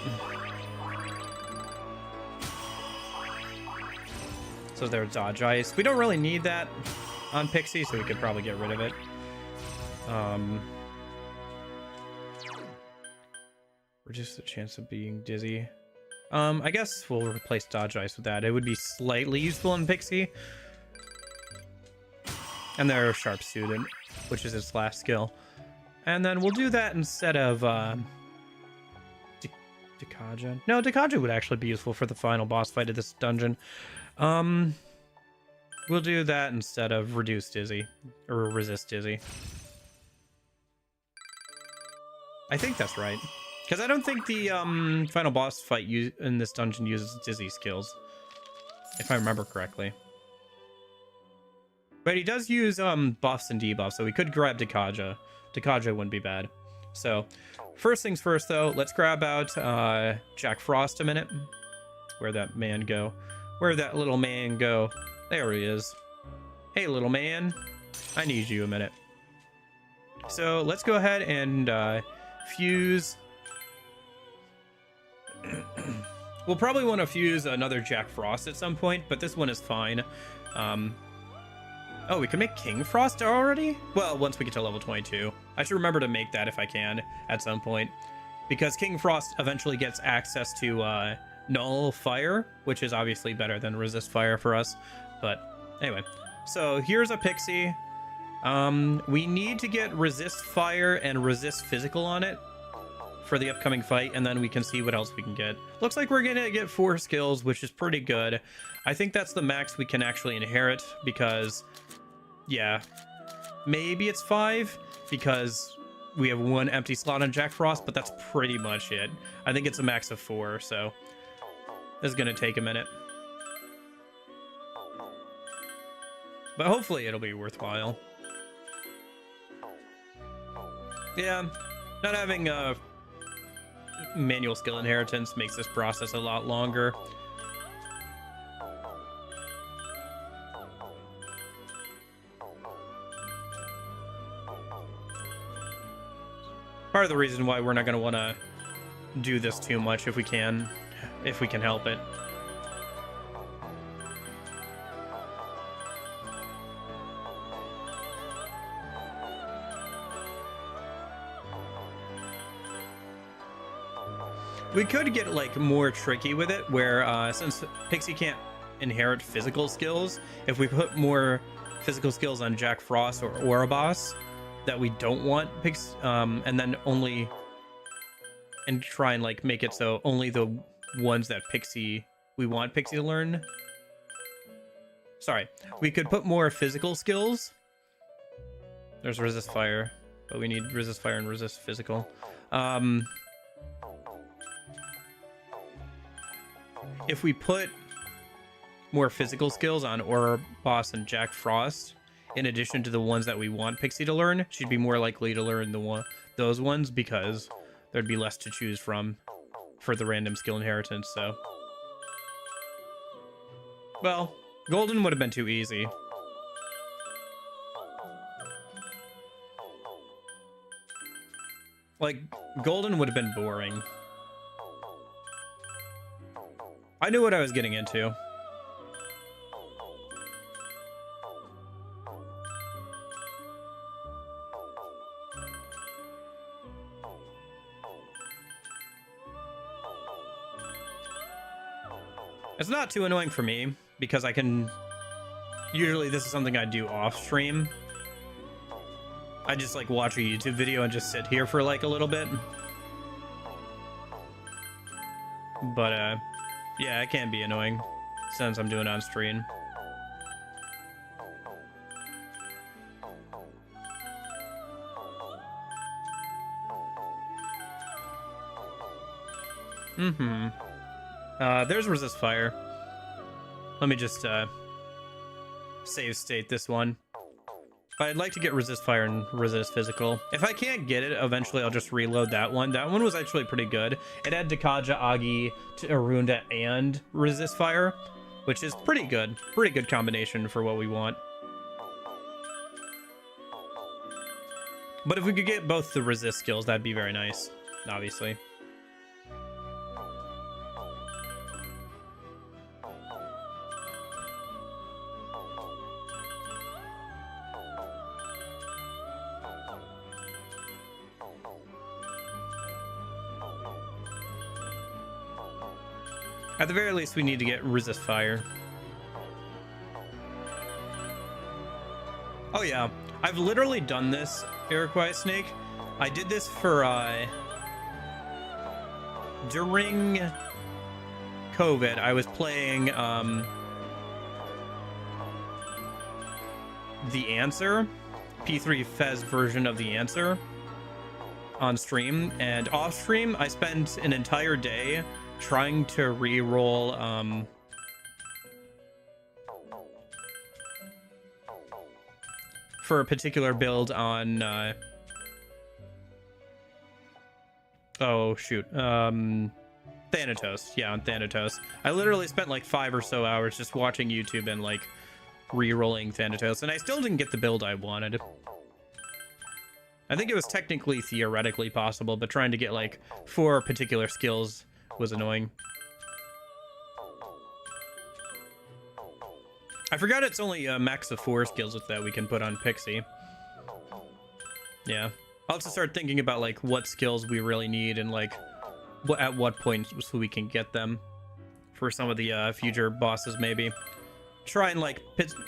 So there's Dodge Ice. We don't really need that on Pixie, so we could probably get rid of it. Reduce the chance of being dizzy. I guess we'll replace Dodge Ice with that. It would be slightly useful in Pixie. And they're Sharp Student, which is its last skill. And then we'll do that instead of Dekaja. No, Dekaja would actually be useful for the final boss fight of this dungeon. We'll do that instead of reduce dizzy or resist dizzy. I think that's right, because I don't think the final boss fight in this dungeon uses dizzy skills, if I remember correctly. But he does use buffs and debuffs, so we could grab Dekaja. Dekaja wouldn't be bad. So first things first, though, let's grab out Jack Frost a minute. Where'd that man go? Where'd that little man go? There he is. Hey, little man. I need you a minute. So let's go ahead and fuse. We'll probably want to fuse another Jack Frost at some point, but this one is fine. Oh, we can make King Frost already? Well, once we get to level 22. I should remember to make that if I can at some point, because King Frost eventually gets access to Null Fire, which is obviously better than Resist Fire for us. But anyway, so here's a Pixie. We need to get Resist Fire and Resist Physical on it for the upcoming fight, and then we can see what else we can get. Looks like we're gonna get 4 skills, which is pretty good. I think that's the max we can actually inherit, because yeah, maybe it's 5 because we have 1 empty slot on Jack Frost, but that's pretty much it. I think it's a max of 4, so this is gonna take a minute. But hopefully it'll be worthwhile. Yeah, not having manual skill inheritance makes this process a lot longer. Part of the reason why we're not going to want to do this too much if we can help it. We could get like more tricky with it where since Pixie can't inherit physical skills, if we put more physical skills on Jack Frost or Ouroboros that we don't want and then try and like make it so only the ones that we want Pixie to learn. Sorry, we could put more physical skills. There's resist fire, but we need resist fire and resist physical. If we put more physical skills on Ouroboros and Jack Frost, in addition to the ones that we want Pixie to learn, she'd be more likely to learn those ones because there'd be less to choose from for the random skill inheritance. So, well, Golden would have been too easy. Like, Golden would have been boring. I knew what I was getting into. It's not too annoying for me because I can... Usually this is something I do off stream. I just like watch a YouTube video and just sit here for like a little bit. But yeah, it can be annoying since I'm doing it on stream. There's resist fire. Let me just save state this one. I'd like to get resist fire and resist physical. If I can't get it, eventually I'll just reload that one. That one was actually pretty good. It had Dakaja, Agi, Arunda, and resist fire, which is pretty good. Pretty good combination for what we want. But if we could get both the resist skills, that'd be very nice, obviously. At the very least, we need to get resist fire. Oh yeah, I've literally done this, Iroquois Snake. I did this for, during COVID, I was playing, The Answer, P3 Fez version of The Answer on stream, and off stream, I spent an entire day trying to re-roll for a particular build on oh shoot, Thanatos. Yeah, on Thanatos. I literally spent like 5 or so hours just watching YouTube and like re-rolling Thanatos, and I still didn't get the build I wanted. I think it was technically theoretically possible, but trying to get like 4 particular skills was annoying. I forgot it's only a max of 4 skills that we can put on Pixie. Yeah, I'll have to start thinking about like what skills we really need and like at what point so we can get them for some of the future bosses. Maybe try and like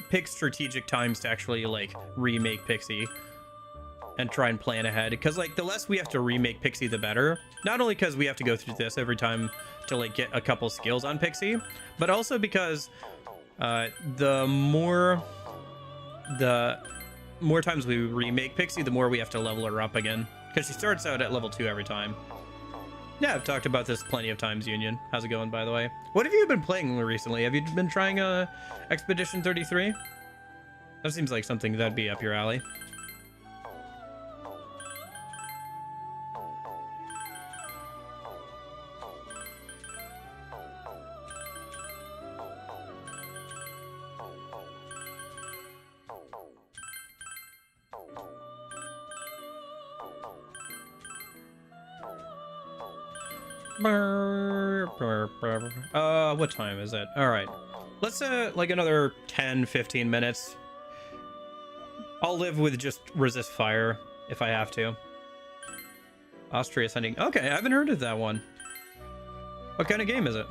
pick strategic times to actually like remake Pixie and try and plan ahead, because like the less we have to remake Pixie the better. Not only because we have to go through this every time to like get a couple skills on Pixie, but also because the more times we remake Pixie, the more we have to level her up again, because she starts out at level 2 every time. Yeah, I've talked about this plenty of times, Union. How's it going, by the way? What have you been playing recently? Have you been trying Expedition 33? That seems like something that'd be up your alley. What time is it? All right, let's like another 10-15 minutes. I'll live with just resist fire if I have to. Austria Ascending. Okay, I haven't heard of that one. What kind of game is it?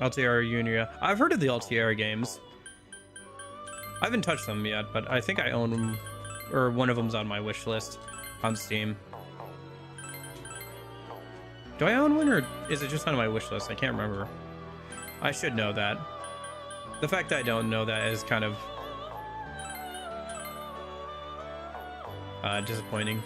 Altiera Unia. I've heard of the Altiera games. I haven't touched them yet, but I think I own them, or one of them's on my wish list on Steam. Do I own one, or is it just on my wish list? I can't remember. I should know that. The fact that I don't know that is kind of disappointing.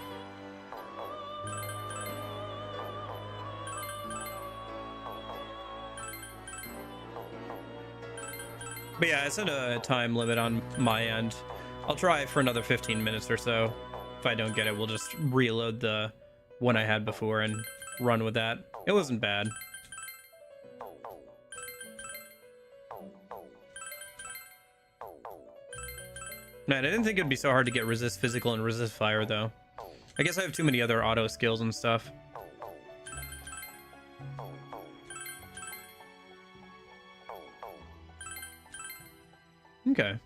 But yeah, I set a time limit on my end. I'll try for another 15 minutes or so. If I don't get it, we'll just reload the one I had before and run with that. It wasn't bad. Man, I didn't think it'd be so hard to get resist physical and resist fire, though. I guess I have too many other auto skills and stuff. Okay.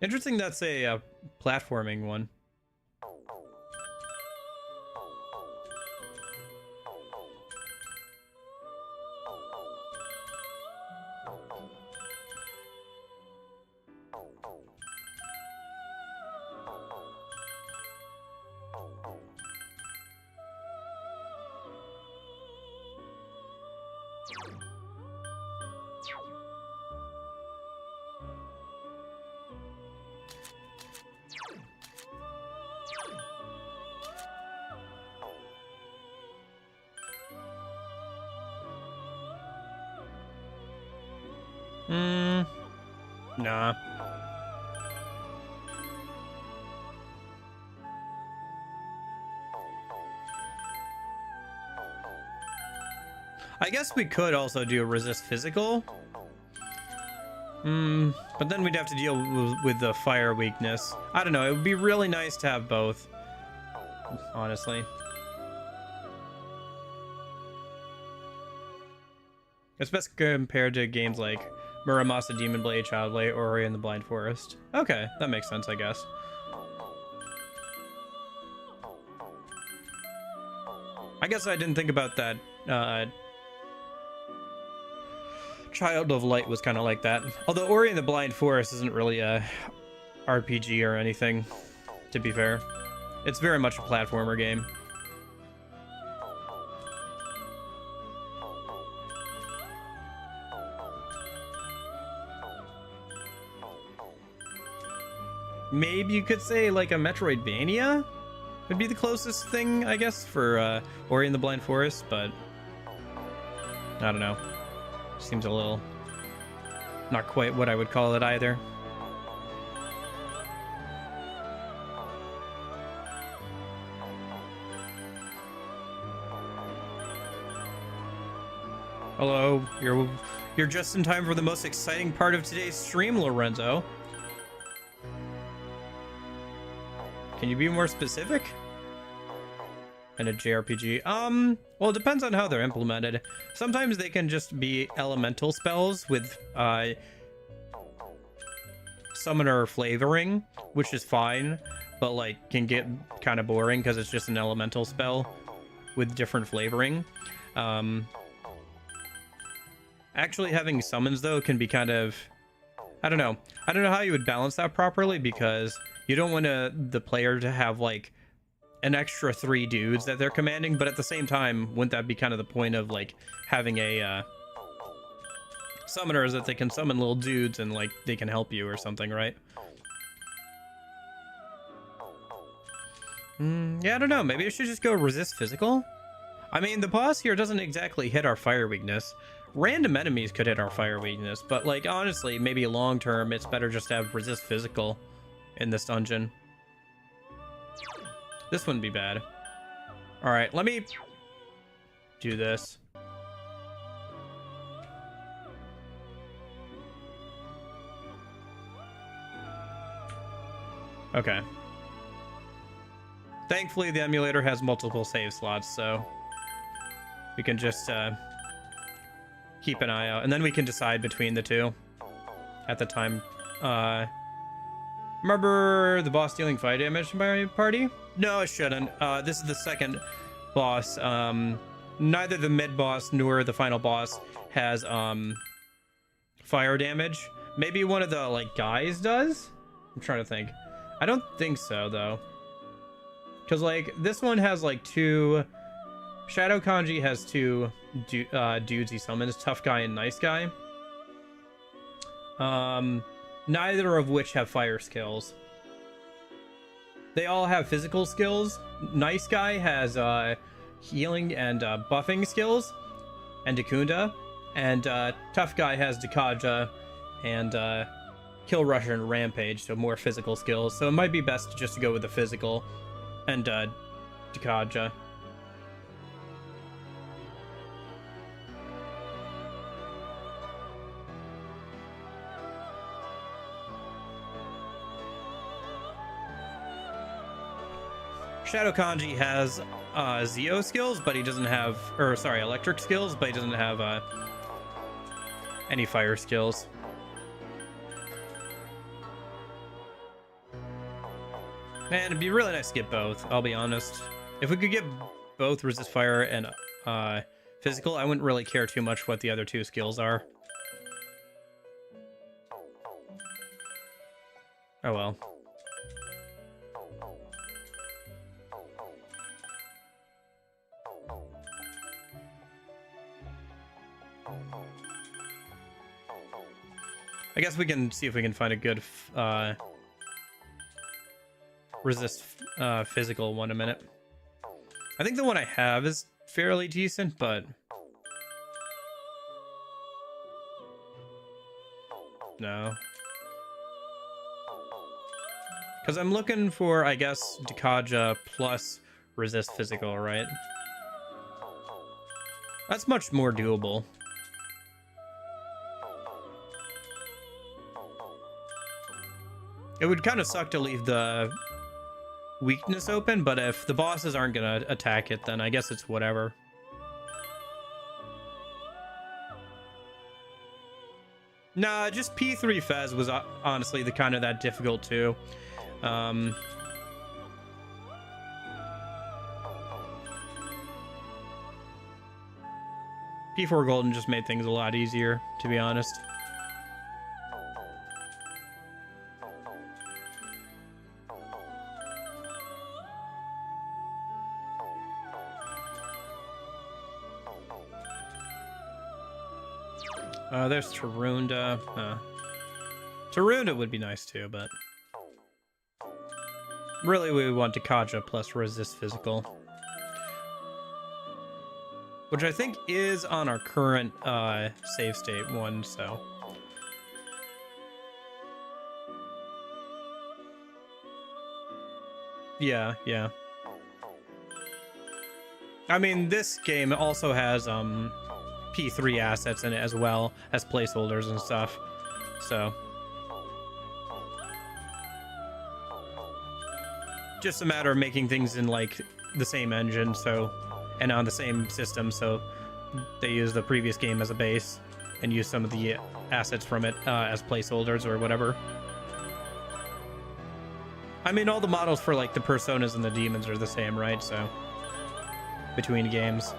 Interesting that's a platforming one. Nah. I guess we could also do a resist physical. But then we'd have to deal with the fire weakness. I don't know, it would be really nice to have both, honestly. It's best compared to games like Muramasa Demon Blade, Child Blade, or Ori and the Blind Forest. Okay, that makes sense, I guess. I guess I didn't think about that. Child of Light was kind of like that. Although Ori and the Blind Forest isn't really a RPG or anything, to be fair. It's very much a platformer game. Maybe you could say like a Metroidvania would be the closest thing, I guess, for Ori and the Blind Forest, but I don't know. Seems a little not quite what I would call it either. Hello, you're just in time for the most exciting part of today's stream, Lorenzo. Can you be more specific? And a JRPG? Well, it depends on how they're implemented. Sometimes they can just be elemental spells with summoner flavoring, which is fine, but like can get kind of boring because it's just an elemental spell with different flavoring. Actually having summons though can be kind of, I don't know how you would balance that properly, because you don't want the player to have like an extra 3 dudes that they're commanding, but at the same time, wouldn't that be kind of the point of like having a summoner, is that they can summon little dudes and like they can help you or something, right? Yeah, I don't know. Maybe I should just go resist physical. I mean, the boss here doesn't exactly hit our fire weakness. Random enemies could hit our fire weakness, but like honestly, maybe long term, it's better just to have resist physical in this dungeon. This wouldn't be bad. All right, let me do this. Okay. Thankfully, the emulator has multiple save slots, so we can just keep an eye out, and then we can decide between the two at the time. Remember the boss dealing fire damage to my party? No, it shouldn't. This is the second boss. Neither the mid boss nor the final boss has fire damage. Maybe one of the like guys does? I'm trying to think. I don't think so though. Because like this one has like two. Shadow Kanji has two dudes he summons, tough guy and nice guy. Neither of which have fire skills. They all have physical skills. Nice guy has healing and buffing skills, and Dakunda. And tough guy has Dakaja and Kill Rusher and Rampage, so more physical skills. So it might be best just to go with the physical and Dakaja. Shadow Kanji has Zeo skills, but he doesn't have, or sorry, electric skills, but he doesn't have any fire skills. Man, it'd be really nice to get both, I'll be honest. If we could get both resist fire and physical, I wouldn't really care too much what the other two skills are. Oh well. I guess we can see if we can find a good resist physical one a minute. I think the one I have is fairly decent, but no. Because I'm looking for, I guess, Dakaja plus resist physical, right? That's much more doable. It would kind of suck to leave the weakness open, but if the bosses aren't gonna attack it, then I guess it's whatever. Nah, just P3 Fez was honestly the kind of that difficult too. P4 Golden just made things a lot easier, to be honest. There's Tarunda. Tarunda would be nice too, but really we want Dakaja plus resist physical, which I think is on our current save state one, so yeah. I mean, this game also has P3 assets in it as well as placeholders and stuff, so just a matter of making things in like the same engine, so, and on the same system, so they use the previous game as a base and use some of the assets from it as placeholders or whatever. I mean, all the models for like the personas and the demons are the same, right? So between games.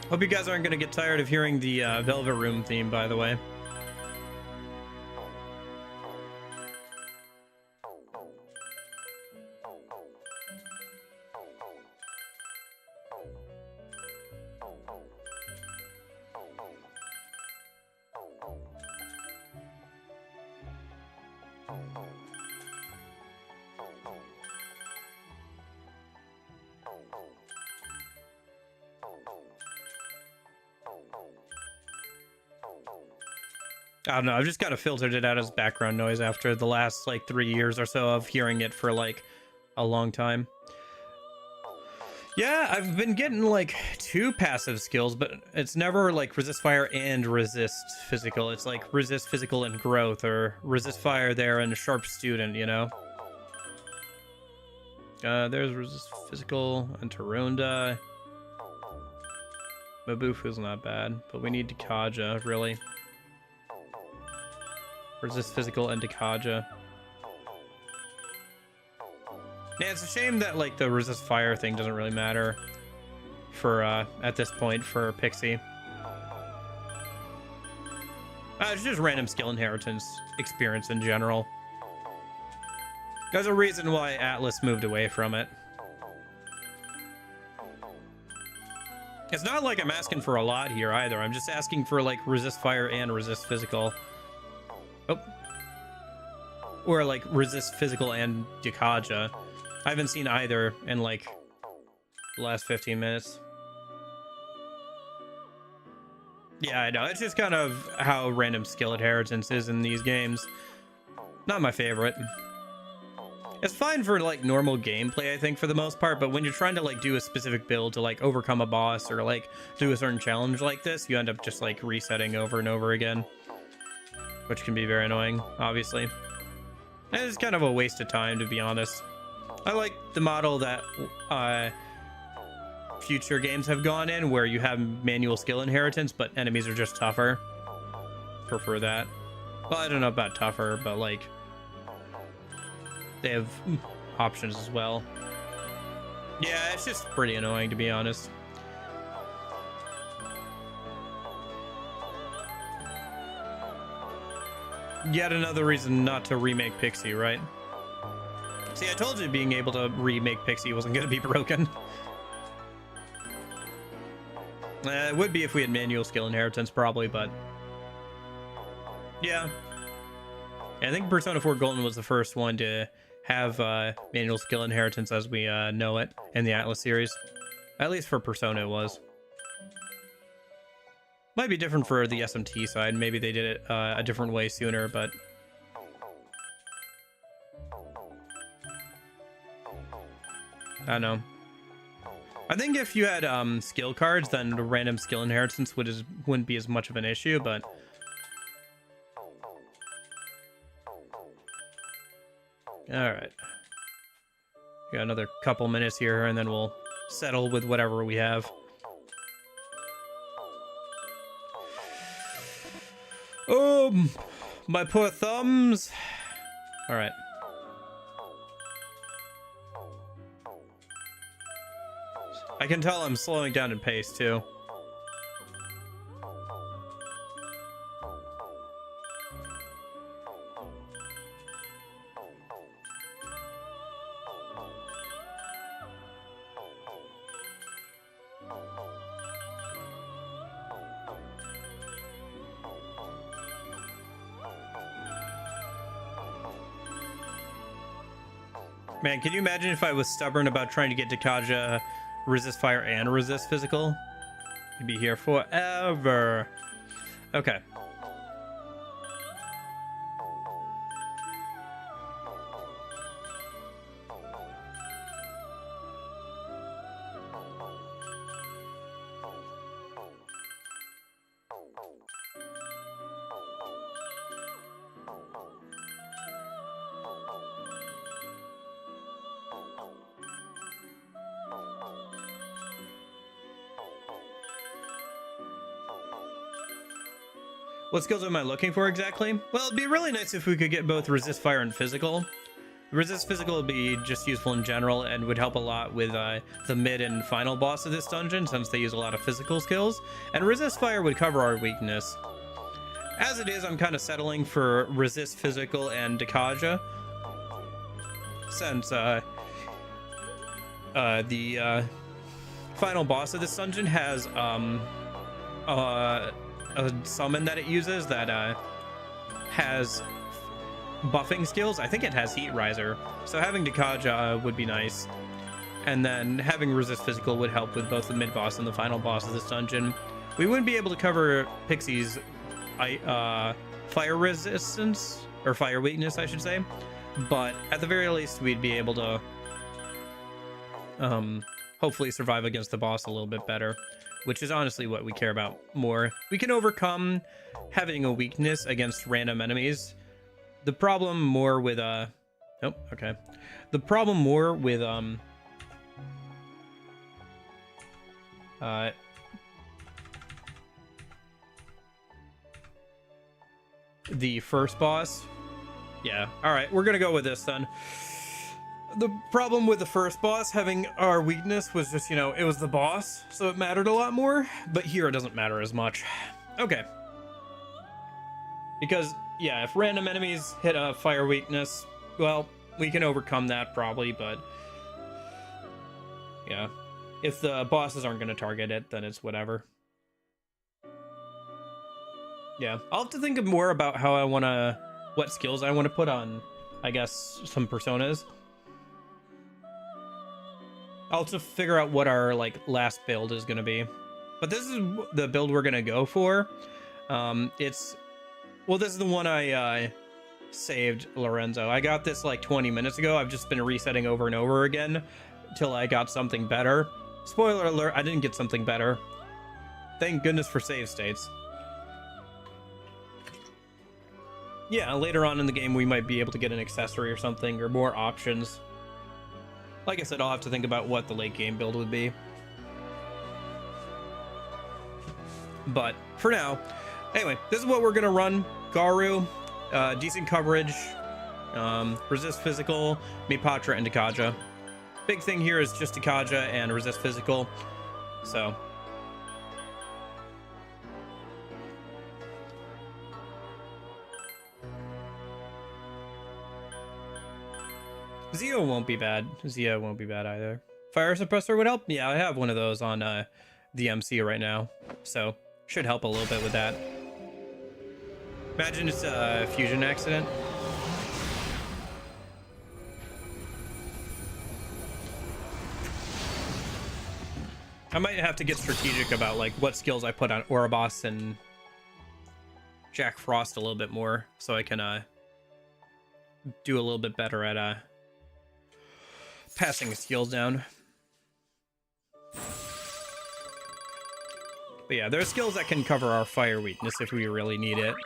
Hope you guys aren't going to get tired of hearing the Velvet Room theme, by the way. I don't know, I've just kind of filtered it out as background noise after the last like 3 years or so of hearing it for like a long time. Yeah, I've been getting like 2 passive skills, but it's never like resist fire and resist physical. It's like resist physical and growth, or resist fire there and sharp student, you know? There's resist physical and Tarunda. Mabufu's not bad, but we need Dikaja, really. Resist physical and Dikaja. Yeah, it's a shame that like the resist fire thing doesn't really matter for at this point for Pixie. It's just random skill inheritance experience in general. There's a reason why Atlas moved away from it. It's not like I'm asking for a lot here either. I'm just asking for like resist fire and resist physical. Oh. Or like resist physical and Dikaja. I haven't seen either in like the last 15 minutes. Yeah, I know. It's just kind of how random skill inheritance is in these games. Not my favorite. It's fine for like normal gameplay, I think, for the most part, but when you're trying to like do a specific build to like overcome a boss or like do a certain challenge like this, you end up just like resetting over and over again, which can be very annoying, obviously. And it's kind of a waste of time, to be honest. I like the model that future games have gone in, where you have manual skill inheritance, but enemies are just tougher. Prefer that. Well, I don't know about tougher, but like they have options as well. Yeah, it's just pretty annoying, to be honest. Yet another reason not to remake Pixie, right? See, I told you being able to remake Pixie wasn't going to be broken. It would be if we had manual skill inheritance, probably, but... Yeah. I think Persona 4 Golden was the first one to have manual skill inheritance as we know it in the Atlas series. At least for Persona it was. Might be different for the SMT side. Maybe they did it a different way sooner, but... I don't know. I think if you had skill cards, then the random skill inheritance wouldn't be as much of an issue, but... Alright. Got another couple minutes here, and then we'll settle with whatever we have. Oh, my poor thumbs. Alright. I can tell I'm slowing down in pace, too. Man, can you imagine if I was stubborn about trying to get Dikaja resist fire and resist physical? You'd be here forever. Okay. What skills am I looking for exactly? Well, it'd be really nice if we could get both resist fire and physical. Resist physical would be just useful in general and would help a lot with the mid and final boss of this dungeon, since they use a lot of physical skills. And resist fire would cover our weakness. As it is, I'm kind of settling for resist physical and Dikaja, since the final boss of this dungeon has a summon that it uses that has buffing skills. I think it has Heat Riser, so having Dikaja would be nice. And then having resist physical would help with both the mid boss and the final boss of this dungeon. We wouldn't be able to cover Pixie's fire resistance, or fire weakness, I should say. But at the very least, we'd be able to hopefully survive against the boss a little bit better, which is honestly what we care about more. We can overcome having a weakness against random enemies. The problem more with The problem more with the first boss. Yeah, all right, we're gonna go with this then. The problem with the first boss having our weakness was just, you know, it was the boss, so it mattered a lot more, but here it doesn't matter as much. Okay. Because, yeah, if random enemies hit a fire weakness, well, we can overcome that probably, but yeah. If the bosses aren't going to target it, then it's whatever. Yeah, I'll have to think of more about how I want to, what skills I want to put on, I guess, some personas. I'll have to figure out what our, like, last build is going to be. But this is the build we're going to go for. Well, this is the one I saved Lorenzo. I got this like 20 minutes ago. I've just been resetting over and over again till I got something better. Spoiler alert, I didn't get something better. Thank goodness for save states. Yeah, later on in the game we might be able to get an accessory or something, or more options. Like I said, I'll have to think about what the late game build would be. But for now, anyway, this is what we're gonna run. Garu, decent coverage, resist physical, Mipatra, and Dakaja. Big thing here is just Dakaja and resist physical. So Zio won't be bad. Zio won't be bad either. Fire suppressor would help. Yeah, I have one of those on the MC right now, so should help a little bit with that. Imagine it's a fusion accident. I might have to get strategic about like what skills I put on Ouroboros and Jack Frost a little bit more, so I can do a little bit better at passing skills down. But yeah, there are skills that can cover our fire weakness if we really need it.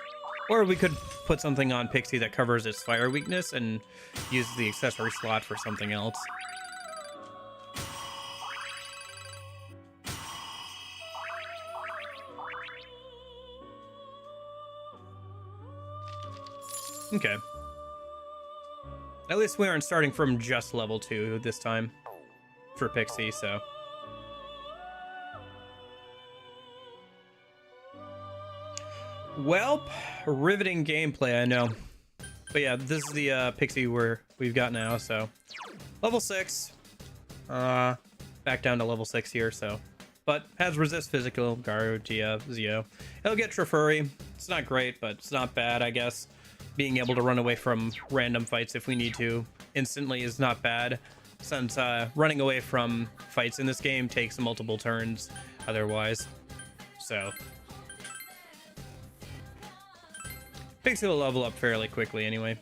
Or we could put something on Pixie that covers its fire weakness and use the accessory slot for something else. Okay. At least we aren't starting from just level 2 this time for Pixie, so. Welp, riveting gameplay, I know. But yeah, this is the Pixie we've got now, so. Level 6. Back down to level 6 here, so. But has resist physical, Garu, Gia, Zio. It'll get Trifuri. It's not great, but it's not bad, I guess. Being able to run away from random fights if we need to instantly is not bad, since running away from fights in this game takes multiple turns otherwise. So Pixie will level up fairly quickly anyway.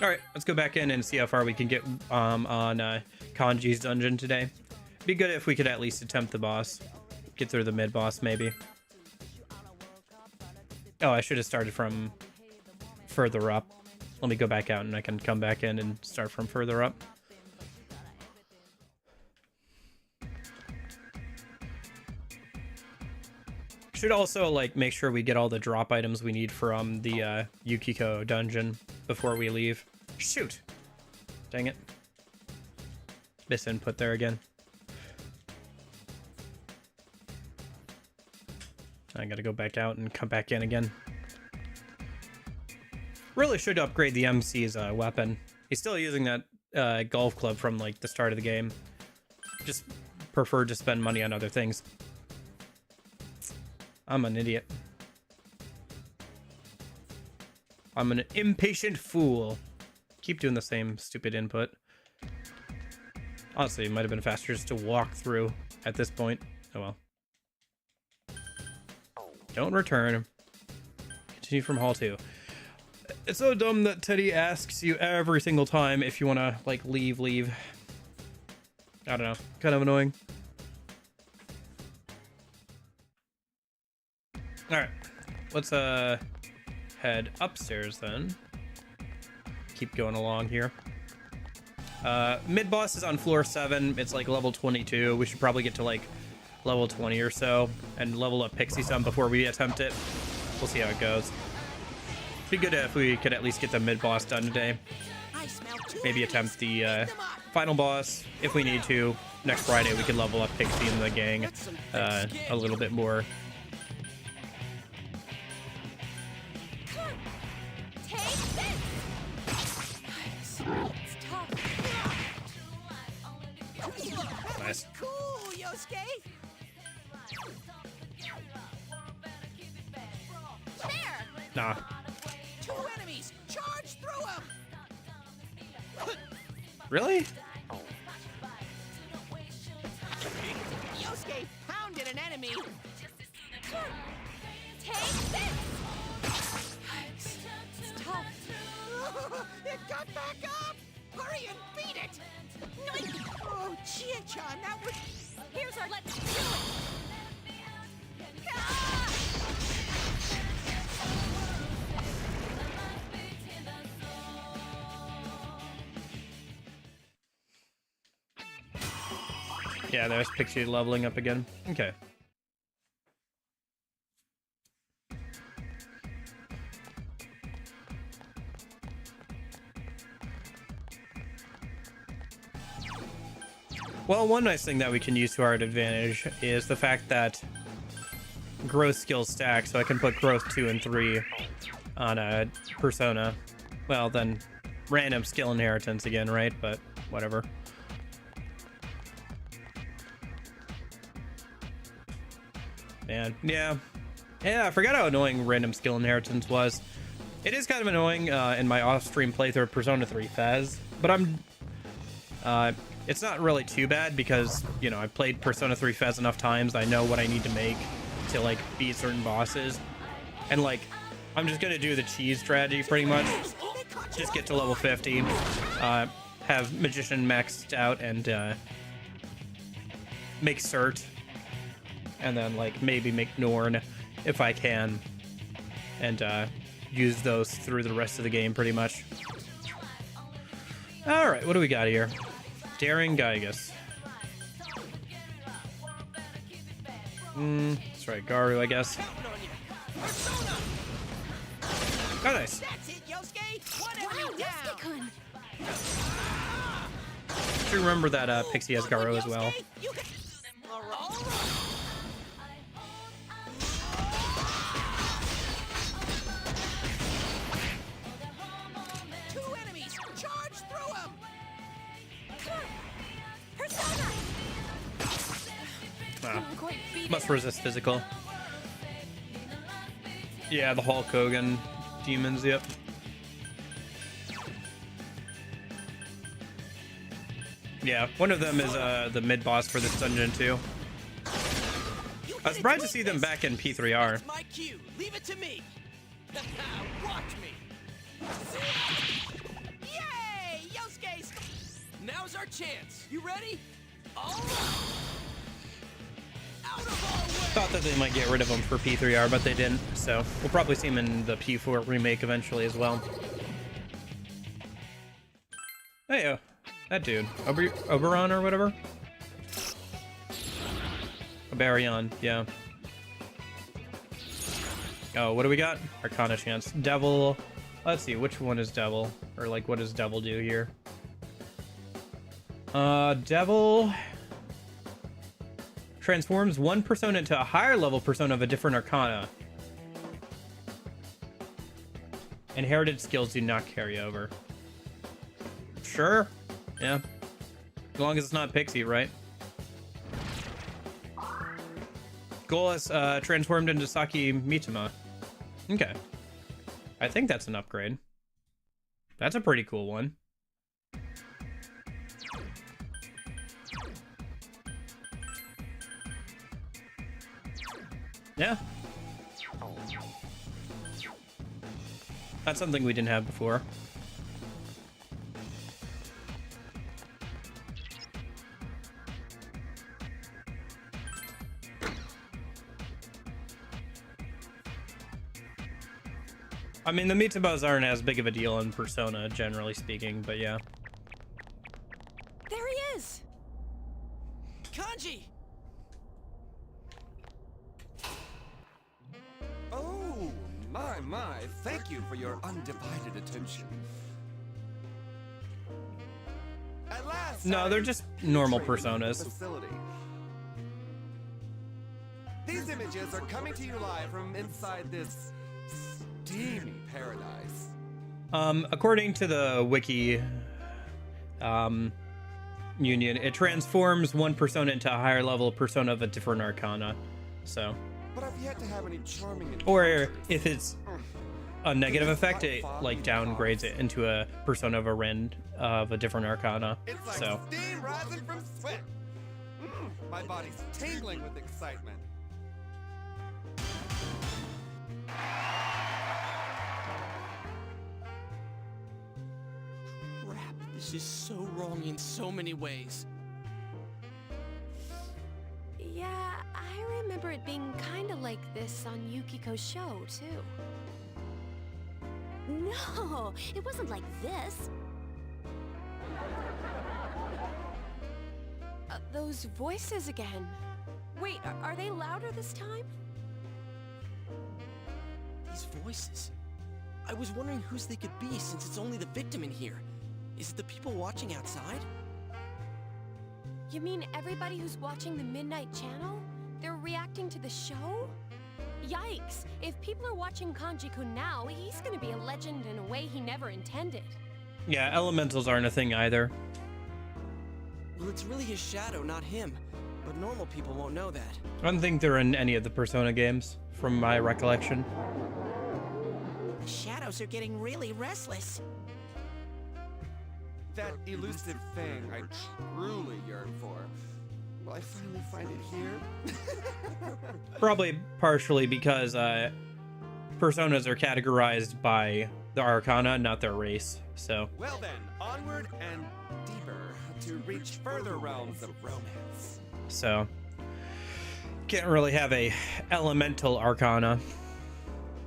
Alright, let's go back in and see how far we can get on Kanji's dungeon today. Be good if we could at least attempt the boss. Get through the mid-boss, maybe. Oh, I should have started from further up. Let me go back out and I can come back in and start from further up. Should also, like, make sure we get all the drop items we need from the Yukiko dungeon before we leave. Shoot! Dang it. Miss input there again. I gotta go back out and come back in again. Really should upgrade the MC's weapon. He's still using that golf club from like the start of the game. Just preferred to spend money on other things. I'm an idiot. I'm an impatient fool. Keep doing the same stupid input. Honestly, it might have been faster just to walk through at this point. Oh well. Don't return. Continue from hall 2. It's so dumb that Teddy asks you every single time if you want to, like, leave. I don't know. Kind of annoying. Alright. Let's, head upstairs then. Keep going along here. Mid-boss is on floor 7. It's, like, level 22. We should probably get to, like, level 20 or so and level up Pixie some before we attempt it. We'll see how it goes. Be good if we could at least get the mid-boss done today. Maybe attempt the final boss if we need to. Next Friday we could level up Pixie and the gang a little bit more. Nice. Cool, Yosuke. There! Nah. 2 enemies! Charge through them! Really? Yosuke pounded an enemy! Take this! It's tough. It got back up! Hurry and beat it! Oh, Chia-chan, that was... Here's our let's do it! Yeah, there's Pixie leveling up again. Okay. Well, one nice thing that we can use to our advantage is the fact that growth skills stack, so I can put growth 2 and 3 on a persona. Well, then random skill inheritance again, right? But whatever. Man, yeah, I forgot how annoying random skill inheritance was. It is kind of annoying in my off-stream playthrough of Persona 3 Fez, but it's not really too bad because, you know, I've played Persona 3 Fez enough times. I know what I need to make to, like, beat certain bosses. And, like, I'm just going to do the cheese strategy pretty much. Just get to level 50, have Magician maxed out, and make Cert. And then, like, maybe make Norn if I can. And use those through the rest of the game pretty much. Alright, what do we got here? Daring Gygus. That's right, Garu, I guess. Oh, nice. That's it, Yosuke! One Wow, enemy down! Yosuke-kun! Do remember that Pixie has Garu as well. You can... All right. 2 enemies! Charge through them! Persona! Ah, Couldn't quite beat must it. resist physical. Yeah, the Hulk Hogan demons, yep. Yeah, one of them is the mid-boss for this dungeon too. I was surprised to see them back in P3R. It's my cue. Leave it to me. Watch me. Yay! Yosuke's... Now's our chance. You ready? All right. Out of our way. Thought that they might get rid of him for P3R, but they didn't. So we'll probably see him in the P4 remake eventually as well. Hey, that dude, Oberon or whatever. Oberion, yeah. Oh, what do we got? Arcana chance. Devil. Let's see, which one is Devil? Or like, what does Devil do here? Devil transforms one persona into a higher level persona of a different arcana. Inherited skills do not carry over. Sure. Yeah. As long as it's not Pixie, right? Goal is transformed into Saki Mitama. Okay. I think that's an upgrade. That's a pretty cool one. Yeah. That's something we didn't have before. I mean, the meatabas aren't as big of a deal in Persona, generally speaking, but yeah. There he is! Kanji! Oh, my. Thank you for your undivided attention. At last, No, they're just normal personas. Facility. These images are coming to you live from inside this steamy paradise. According to the wiki, union, it transforms one persona into a higher level persona of a different arcana. So, But I've yet to have any charming or if it's a negative effect, it like downgrades it into a persona of a different arcana. It's like So, steam rising from sweat. My body's tingling with excitement. Crap, this is so wrong in so many ways. Yeah, I remember it being kinda like this on Yukiko's show, too. No, it wasn't like this. Those voices again. Wait, are they louder this time? These voices. I was wondering whose they could be since it's only the victim in here. Is it the people watching outside? You mean everybody who's watching the Midnight Channel? They're reacting to the show? Yikes! If people are watching Kanji-kun now, he's gonna be a legend in a way he never intended. yeah, elementals aren't a thing either. Well, it's really his shadow, not him. But normal people won't know that. I don't think they're in any of the Persona games, from my recollection. The shadows are getting really restless. That elusive thing I truly yearn for. Will I finally find it here? Probably partially because personas are categorized by the arcana, not their race. So, Well then, onward and deeper to reach further realms of romance. so can't really have a elemental arcana.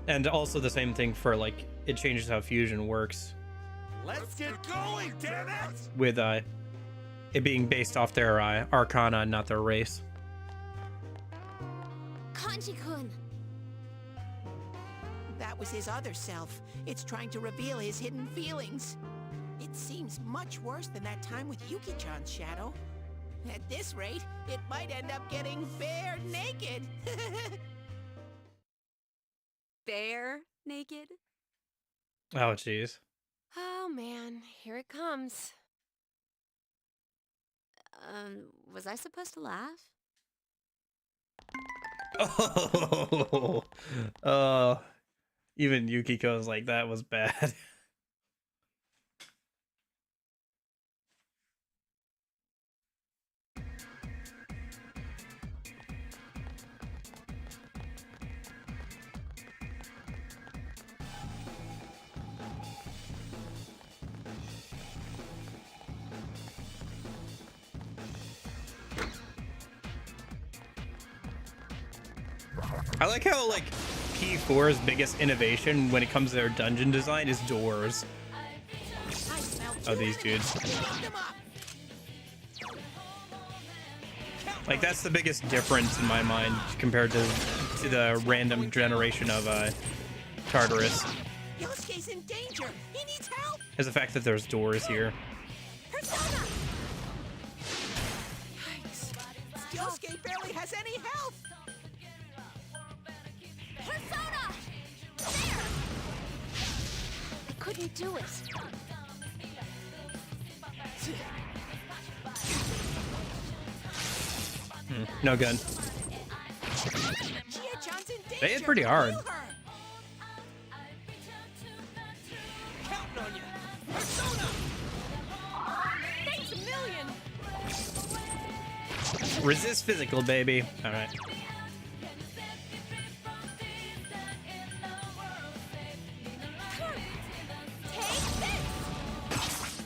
And also the same thing for like it changes how fusion works Let's get going, damn it! with it being based off their arcana, not their race. Kanji-kun. That was his other self. It's trying to reveal his hidden feelings. It seems much worse than that time with Yuki-chan's shadow. At this rate, it might end up getting bare naked. Bare naked? Oh, jeez. Oh man, here it comes. Was I supposed to laugh? Oh, even Yukiko's like, that was bad. I like how like P4's biggest innovation when it comes to their dungeon design is doors. Oh, these dudes. Like that's the biggest difference in my mind compared to the random generation of Tartarus. Yosuke's in danger. He needs help. Is the fact that there's doors here. Persona! Yosuke barely has any health. Persona! There! I couldn't do it. No good. Chie-chan's in danger. They hit pretty hard. Kill her. Resist physical, baby. All right.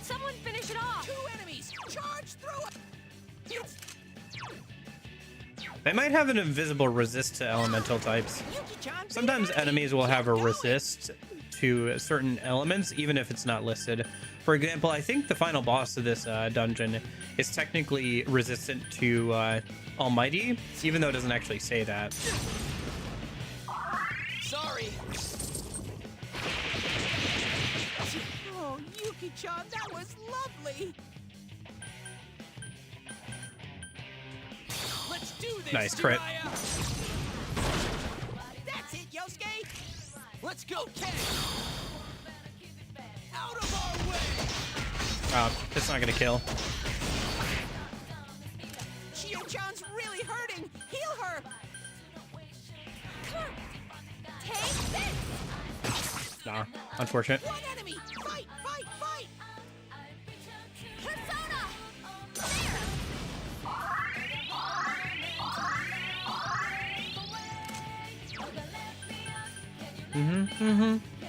Someone finish it off. 2 enemies! Charge through it! They might have an invisible resist to elemental types. Sometimes enemies will have a resist to certain elements, even if it's not listed. For example, I think the final boss of this dungeon is technically resistant to Almighty, even though it doesn't actually say that. Sorry. Oh, Yuki-chan, that was lovely! Let's do this. Nice crit. Jiraiya. That's it, Yosuke! Let's go, Ken. Out of our way. It's not gonna kill. Chio-chan's really hurting! Heal her! Take this. Nah, unfortunate. 1 enemy! Fight, fight, fight! Persona.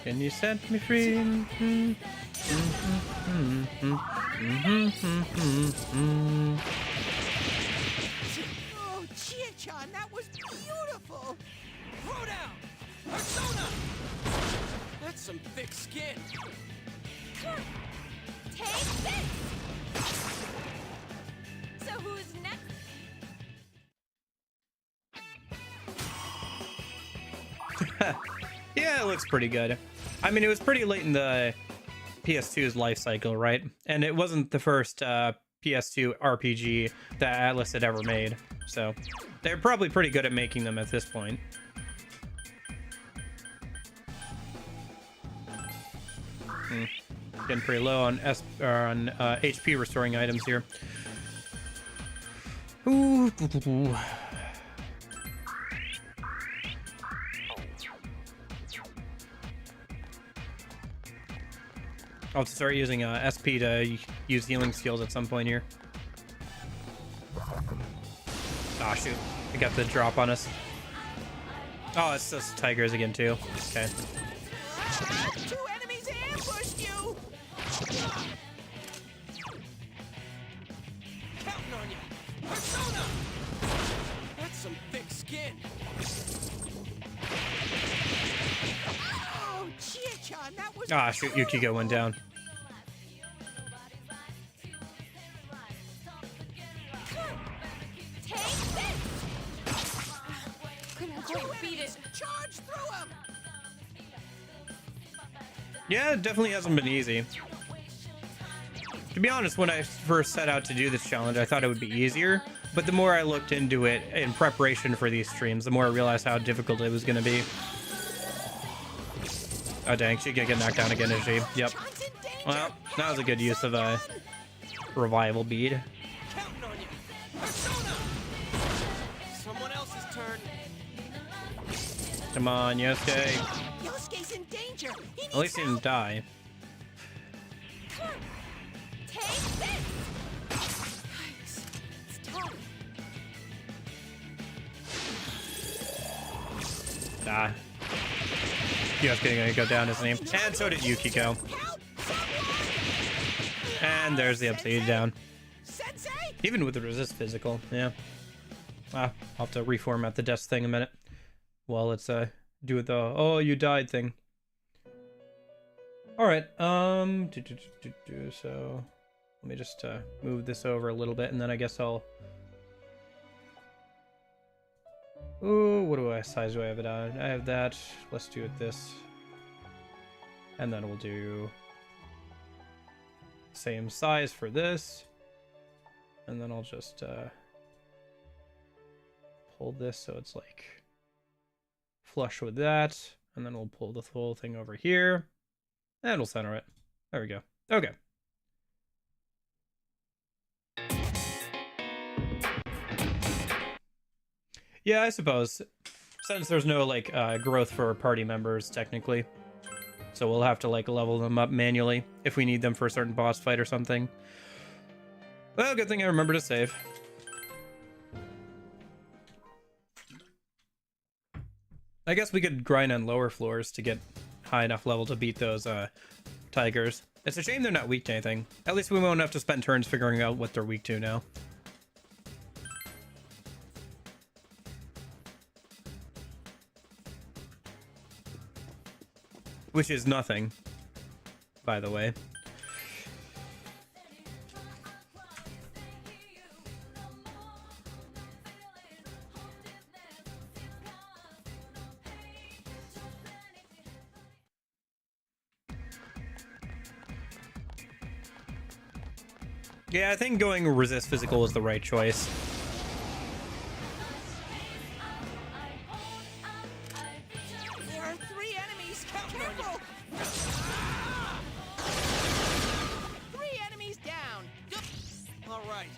Can you set me free? Oh, Chio-chan, that was beautiful! Throw down. Persona. That's some thick skin. Take this. So who's next? Yeah, it looks pretty good. I mean, it was pretty late in the PS2's life cycle, right? And it wasn't the first PS2 RPG that Atlas had ever made. So they're probably pretty good at making them at this point. Getting pretty low on HP restoring items here. Ooh. I'll have to start using SP to use healing skills at some point here. Ah, shoot. We got the drop on us. Oh, it's those tigers again, too. Okay. 2 enemies ambushed you! Counting on you. Persona. That's some thick skin. Oh, Chio-chan, that was Ah, shoot. Yukiko went down. Take this. Couldn't quite beat it. Charge through him! Yeah, it definitely hasn't been easy. To be honest, when I first set out to do this challenge, I thought it would be easier. But the more I looked into it in preparation for these streams, the more I realized how difficult it was going to be. Oh, dang. She could get knocked down again, is she? Yep. Well, that was a good use of a revival bead. Counting on you. Persona. Someone else's turn. Come on, Yosuke. Yosuke's in danger! He needs At least he didn't die. Take this. It's tough. Ah. Yosuke gonna go down, isn't he? And so did Yukiko. And there's the upside down. Sensei! Even with the resist physical, yeah. I'll have to reformat the desk thing a minute. While it's do the oh you died thing. Alright, so let me just move this over a little bit and then I guess I'll ooh, what size do I have it on? I have that. Let's do it this. And then we'll do same size for this. And then I'll just pull this so it's like flush with that. And then we'll pull the whole thing over here. And we'll center it. There we go. Okay. Yeah, I suppose. Since there's no, like, growth for party members, technically. So we'll have to, like, level them up manually if we need them for a certain boss fight or something. Well, good thing I remember to save. I guess we could grind on lower floors to get high enough level to beat those tigers. It's a shame they're not weak to anything. At least we won't have to spend turns figuring out what they're weak to now. Which is nothing, by the way. Yeah, I think going resist physical is the right choice. There are 3 enemies. Careful! 3 enemies down. All right.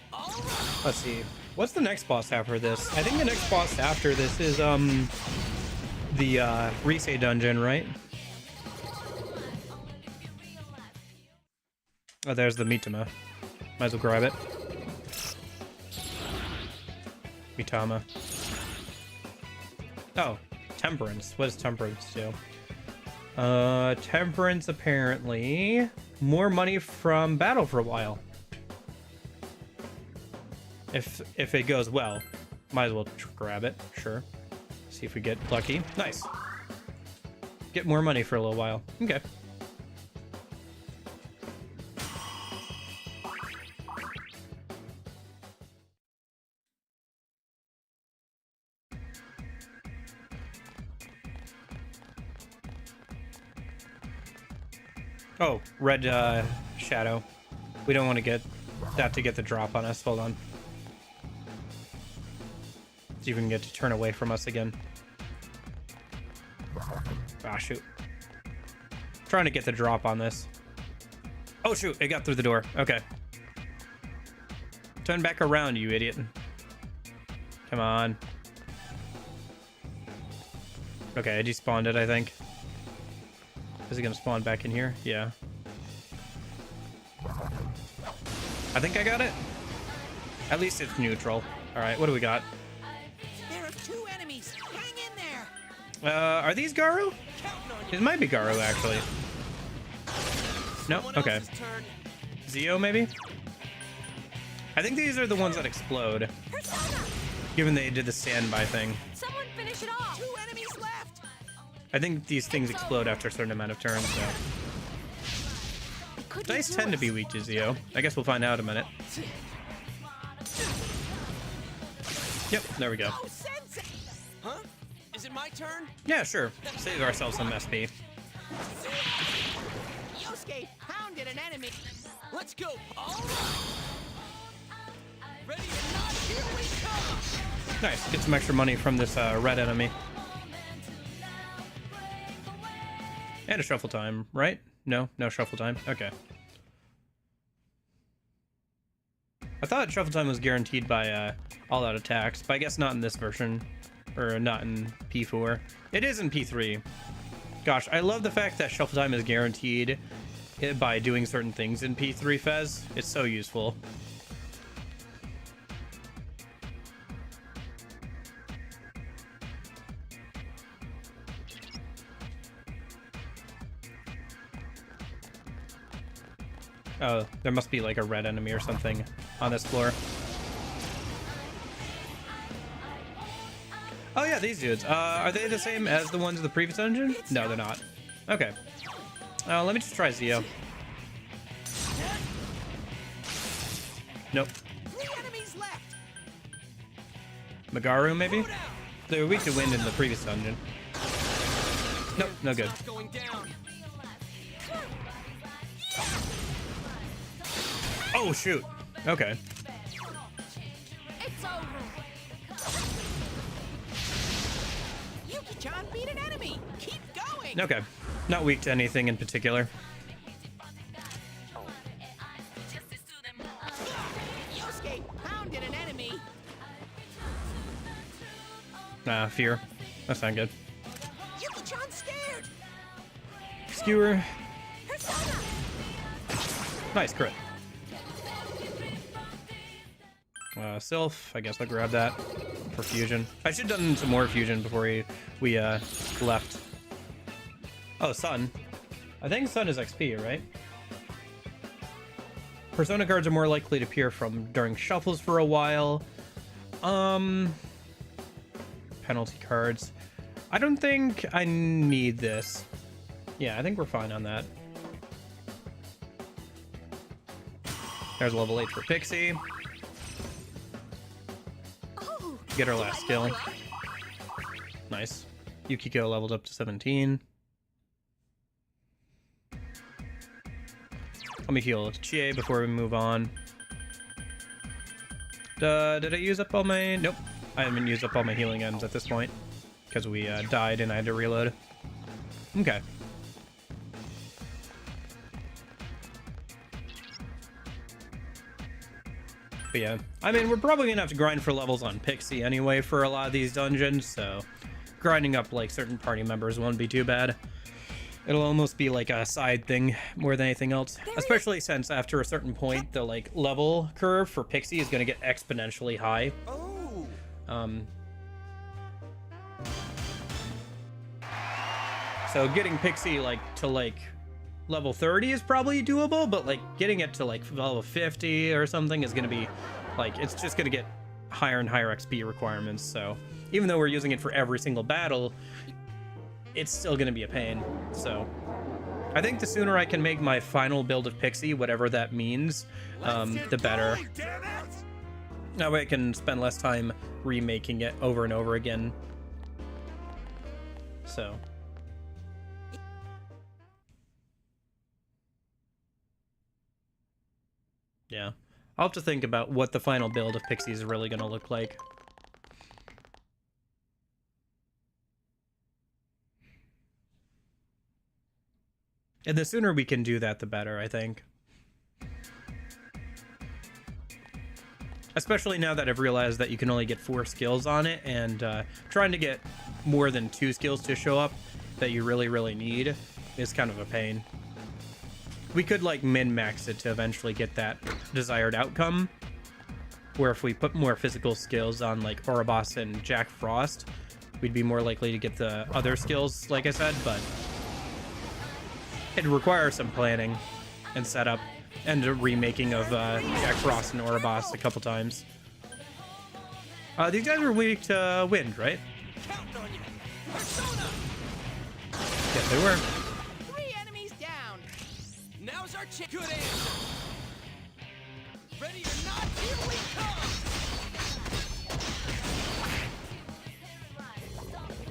Let's see. What's the next boss after this? I think the next boss after this is the Risei dungeon, right? Oh, there's the Mitama. Might as well grab it. Mitama. Oh, Temperance. What does Temperance do? Temperance apparently more money from battle for a while. If it goes well, might as well grab it. Sure. See if we get lucky. Nice. Get more money for a little while. Okay. Oh, red shadow. We don't want to get that to get the drop on us. Hold on. See if we can get to turn away from us again. Ah, shoot. Trying to get the drop on this. Oh, shoot. It got through the door. Okay. Turn back around, you idiot. Come on. Okay, I despawned it, I think. Is it gonna spawn back in here? Yeah. I think I got it. At least it's neutral. All right, what do we got? There are 2 enemies. Hang in there. Are these Garu? It might be Garu, actually. No? Okay. Zio, maybe? I think these are the ones that explode. Given they did the standby thing. Someone finish it off. 2 enemies left. I think these things explode after a certain amount of turns, so. Dice tend to be weak to Zio. I guess we'll find out in a minute. Yep, there we go. Huh? Is it my turn? Yeah, sure. Save ourselves some SP. Yosuke pounded an enemy. Let's go. All right. Ready or not, here we come. Nice. Get some extra money from this red enemy. And a shuffle time, right? No shuffle time. Okay. I thought shuffle time was guaranteed by all-out attacks, but I guess not in this version, or not in P4. It is in P3. Gosh, I love the fact that shuffle time is guaranteed by doing certain things in P3 Fez. It's so useful. Oh, there must be like a red enemy or something on this floor. Oh yeah, these dudes. Are they the same as the ones in the previous dungeon? No, they're not. Okay. Let me just try Zio. Nope. 3 enemies left. Magaru, maybe? They were weak to wind in the previous dungeon. Nope, no good. Going down. Oh, shoot. Okay. It's over. Yuki-chan beat an enemy. Keep going. Okay. Not weak to anything in particular. Yosuke pounded an enemy. Fear. That's not good. Yuki-chan scared. Skewer. Nice crit. Sylph, I guess I'll grab that for fusion. I should have done some more fusion before we left. Oh, Sun. I think Sun is XP, right? Persona cards are more likely to appear during shuffles for a while. Penalty cards. I don't think I need this. Yeah, I think we're fine on that. There's level 8 for Pixie. Get our last skill. Nice. Yukiko leveled up to 17. Let me heal Chie before we move on. Did I use up all my... Nope. I haven't used up all my healing items at this point. Because we died and I had to reload. Okay. But yeah, I mean, we're probably gonna have to grind for levels on Pixie anyway for a lot of these dungeons, so grinding up like certain party members won't be too bad. It'll almost be like a side thing more than anything else, especially since after a certain point the like level curve for Pixie is gonna get exponentially high. So getting Pixie like to like level 30 is probably doable, but like getting it to like level 50 or something is gonna be like, it's just gonna get higher and higher XP requirements. So even though we're using it for every single battle, it's still gonna be a pain. So I think the sooner I can make my final build of Pixie, whatever that means, the better. That way I can spend less time remaking it over and over again. So yeah, I'll have to think about what the final build of Pixie is really going to look like. And the sooner we can do that, the better, I think. Especially now that I've realized that you can only get 4 skills on it, and trying to get more than 2 skills to show up that you really need is kind of a pain. We could like min-max it to eventually get that desired outcome, where if we put more physical skills on like Ouroboros and Jack Frost, we'd be more likely to get the other skills, like I said, but it requires some planning and setup and a remaking of Jack Frost and Ouroboros a couple times. These guys are weak to wind, right? Yes, they were. Now's our chance. Good answer. Ready or not, here we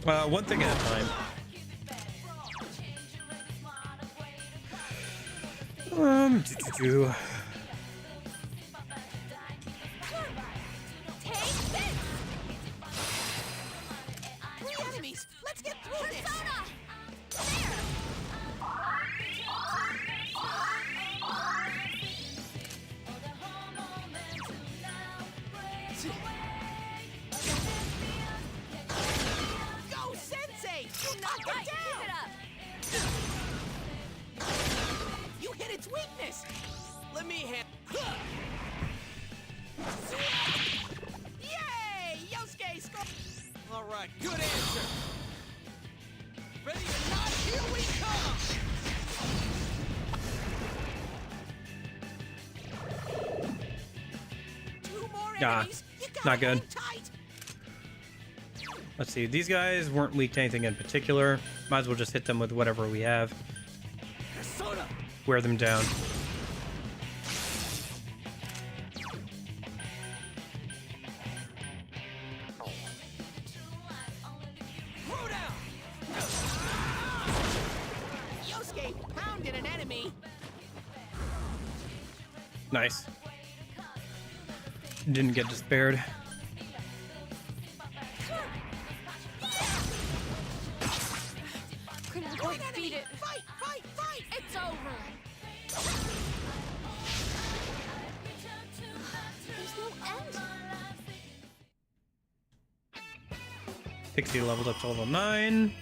come. One thing at a time. Three enemies. Let's get through this. Go, Sensei! You knocked it down! You hit its weakness! Let me Yay! Yosuke scored! All right, good answer. Ready or not, here we come. Two more Ah, enemies. You gotta not good. hang tight. Let's see, these guys weren't weak to anything in particular. Might as well just hit them with whatever we have. Persona. Wear them down. Throw down. Yosuke pounded an enemy. Nice. Didn't get despaired. Couldn't One quite enemy. beat it. Fight, fight, fight! It's over. There's no end. Pixie leveled up to level 9.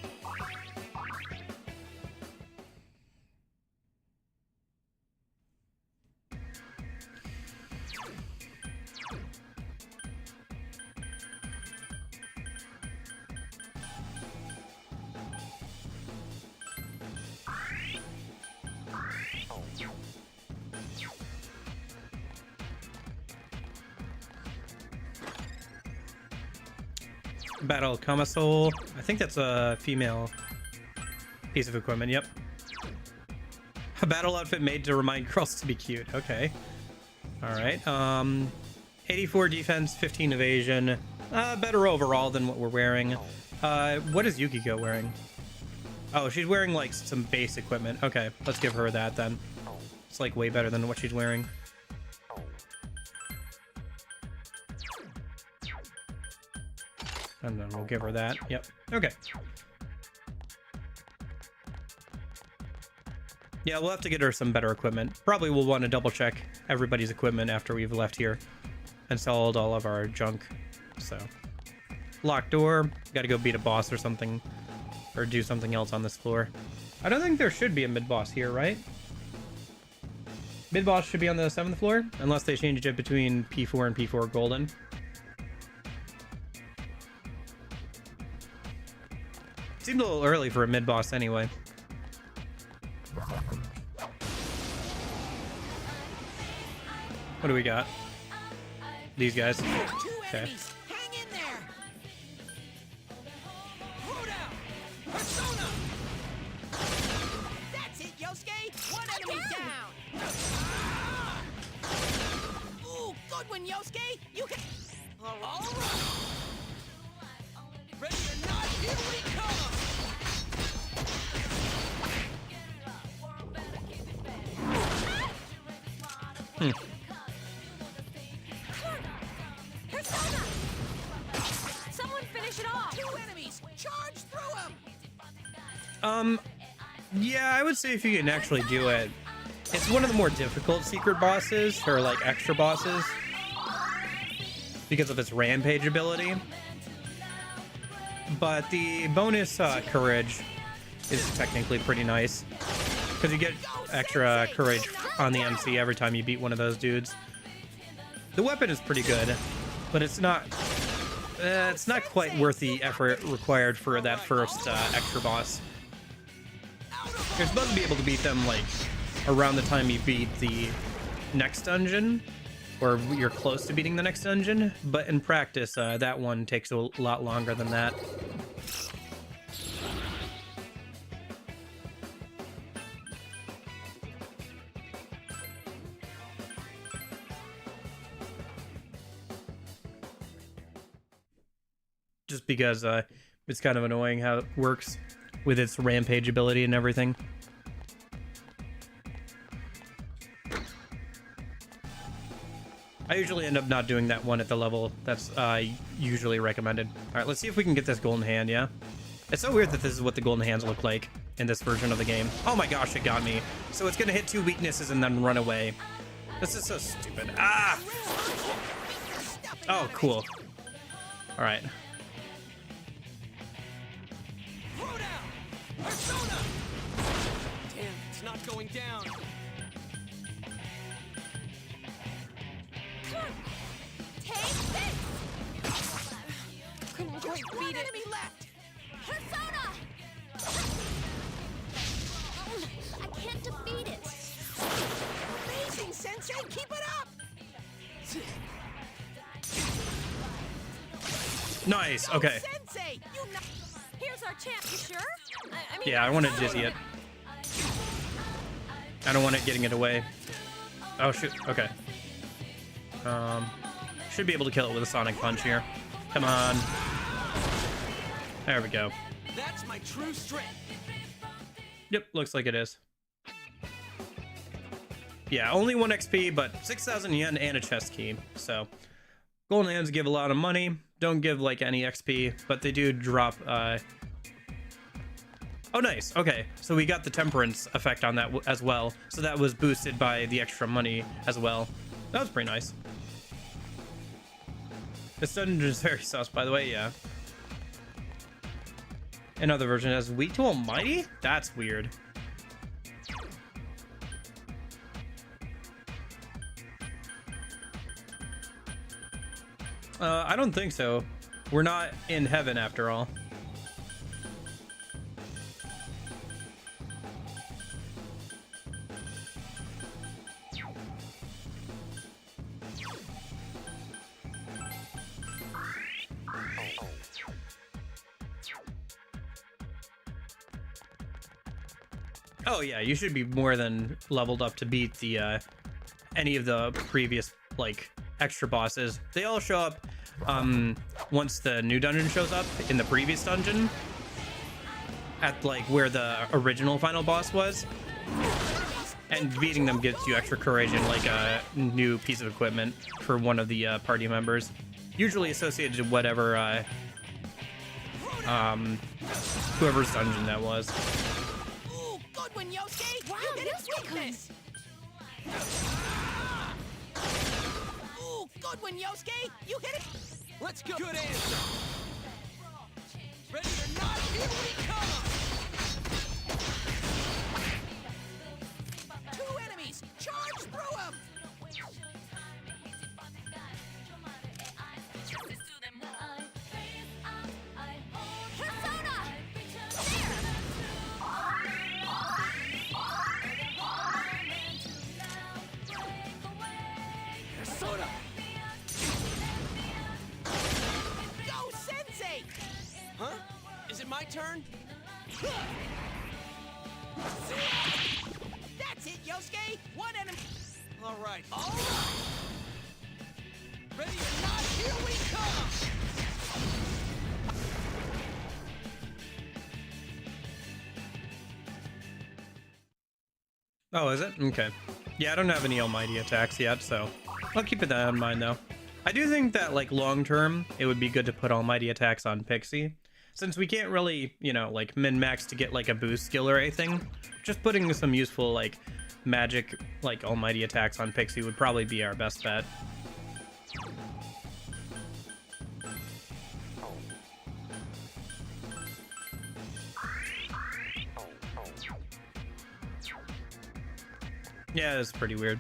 Battle Kamasol. I think that's a female piece of equipment. Yep. A battle outfit made to remind girls to be cute. Okay. All right. 84 defense, 15 evasion. Better overall than what we're wearing. What is Yukiko wearing? Oh, she's wearing like some base equipment. Okay, let's give her that then. It's like way better than what she's wearing. And then we'll give her that. Yep. Okay. Yeah, we'll have to get her some better equipment. Probably we'll want to double check everybody's equipment after we've left here and sold all of our junk. So, locked door. Gotta go beat a boss or something. Or do something else on this floor. I don't think there should be a mid-boss here, right? Mid-boss should be on the 7th floor, unless they changed it between P4 and P4 Golden. Seemed a little early for a mid-boss anyway. What do we got? These guys. Okay. Hang in there. Persona. That's it, Yosuke. One enemy down. Ooh, good one, Yosuke. You can. All right. Ready or not, here we come. Persona! Someone finish it off! 2 enemies! Charge through them! Yeah, I would say if you can actually do it. It's one of the more difficult secret bosses, or like extra bosses, because of its rampage ability. But the bonus courage is technically pretty nice, because you get extra courage on the MC every time you beat one of those dudes. The weapon is pretty good, but it's not quite worth the effort required for that first extra boss. You're supposed to be able to beat them like around the time you beat the next dungeon, or you're close to beating the next dungeon, but in practice that one takes a lot longer than that. Just because it's kind of annoying how it works with its rampage ability and everything. I usually end up not doing that one at the level that's usually recommended. All right, let's see if we can get this golden hand, yeah? It's so weird that this is what the golden hands look like in this version of the game. Oh my gosh, it got me. So it's gonna hit 2 weaknesses and then run away. This is so stupid. Ah! Oh, cool. All right. Damn, it's not going down. Take this! Couldn't quite beat it. Enemy left. Persona! I can't defeat it. Amazing, Sensei. Keep it up. Nice, okay. Sensei, you know. Here's our champ, you sure? I mean, Yeah, I want to dizzy it. I don't want it getting it away. Oh, shoot, okay. Should be able to kill it with a sonic punch here. Come on. There we go. That's my true strength. Yep, looks like it is. Yeah, only 1 XP, but 6,000 yen and a chest key. So, golden hands give a lot of money. Don't give like any XP, but they do drop. Oh, nice. Okay, so we got the temperance effect on that as well. So that was boosted by the extra money as well. That was pretty nice. This dungeon is very sus, by the way. Yeah. Another version has weak to almighty. That's weird. I don't think so. We're not in heaven after all. Oh yeah, you should be more than leveled up to beat the any of the previous like extra bosses. They all show up once the new dungeon shows up in the previous dungeon at like where the original final boss was. And beating them gives you extra courage and like a new piece of equipment for one of the party members, usually associated to whatever whoever's dungeon that was. Ooh, good one, Yosuke! Wow, You hit its Yosuke weakness! Ooh, good one, Yosuke! You hit it! Let's go. Good answer. Ready or not, here we come. Two enemies! Charge through them! Persona! Persona. Go, Sensei! Huh? Is it my turn? That's it, Yosuke! One enemy... All right. All right. Ready or not, here we come. Oh, is it? Okay. Yeah, I don't have any almighty attacks yet, so I'll keep that in mind though. I do think that like long term, it would be good to put almighty attacks on Pixie. Since we can't really, you know, like min-max to get like a boost skill or anything, just putting some useful like magic, like almighty attacks on Pixie would probably be our best bet. Yeah, it's pretty weird.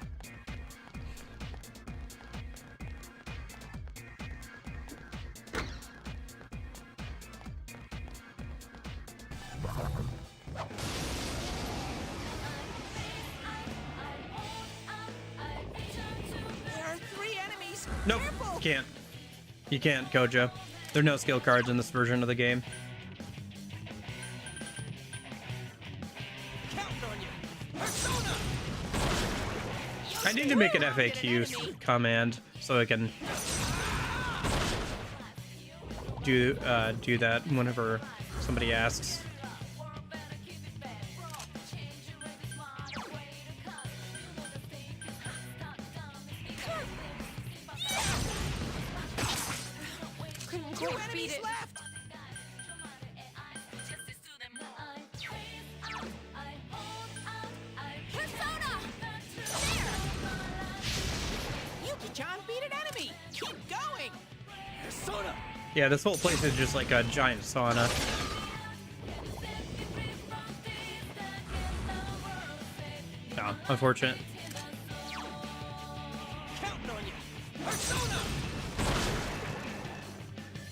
There are 3 enemies! Nope, Careful! can't. You can't, Gojo. There are no skill cards in this version of the game. Counting on you. Persona. I need to make an FAQ command so I can do that whenever somebody asks. Couldn't 2 quite beat enemies it. left! Persona! Yuki-chan beat an enemy! Keep going! Persona. Yeah, this whole place is just like a giant sauna. Oh, unfortunate. Counting on you. Persona.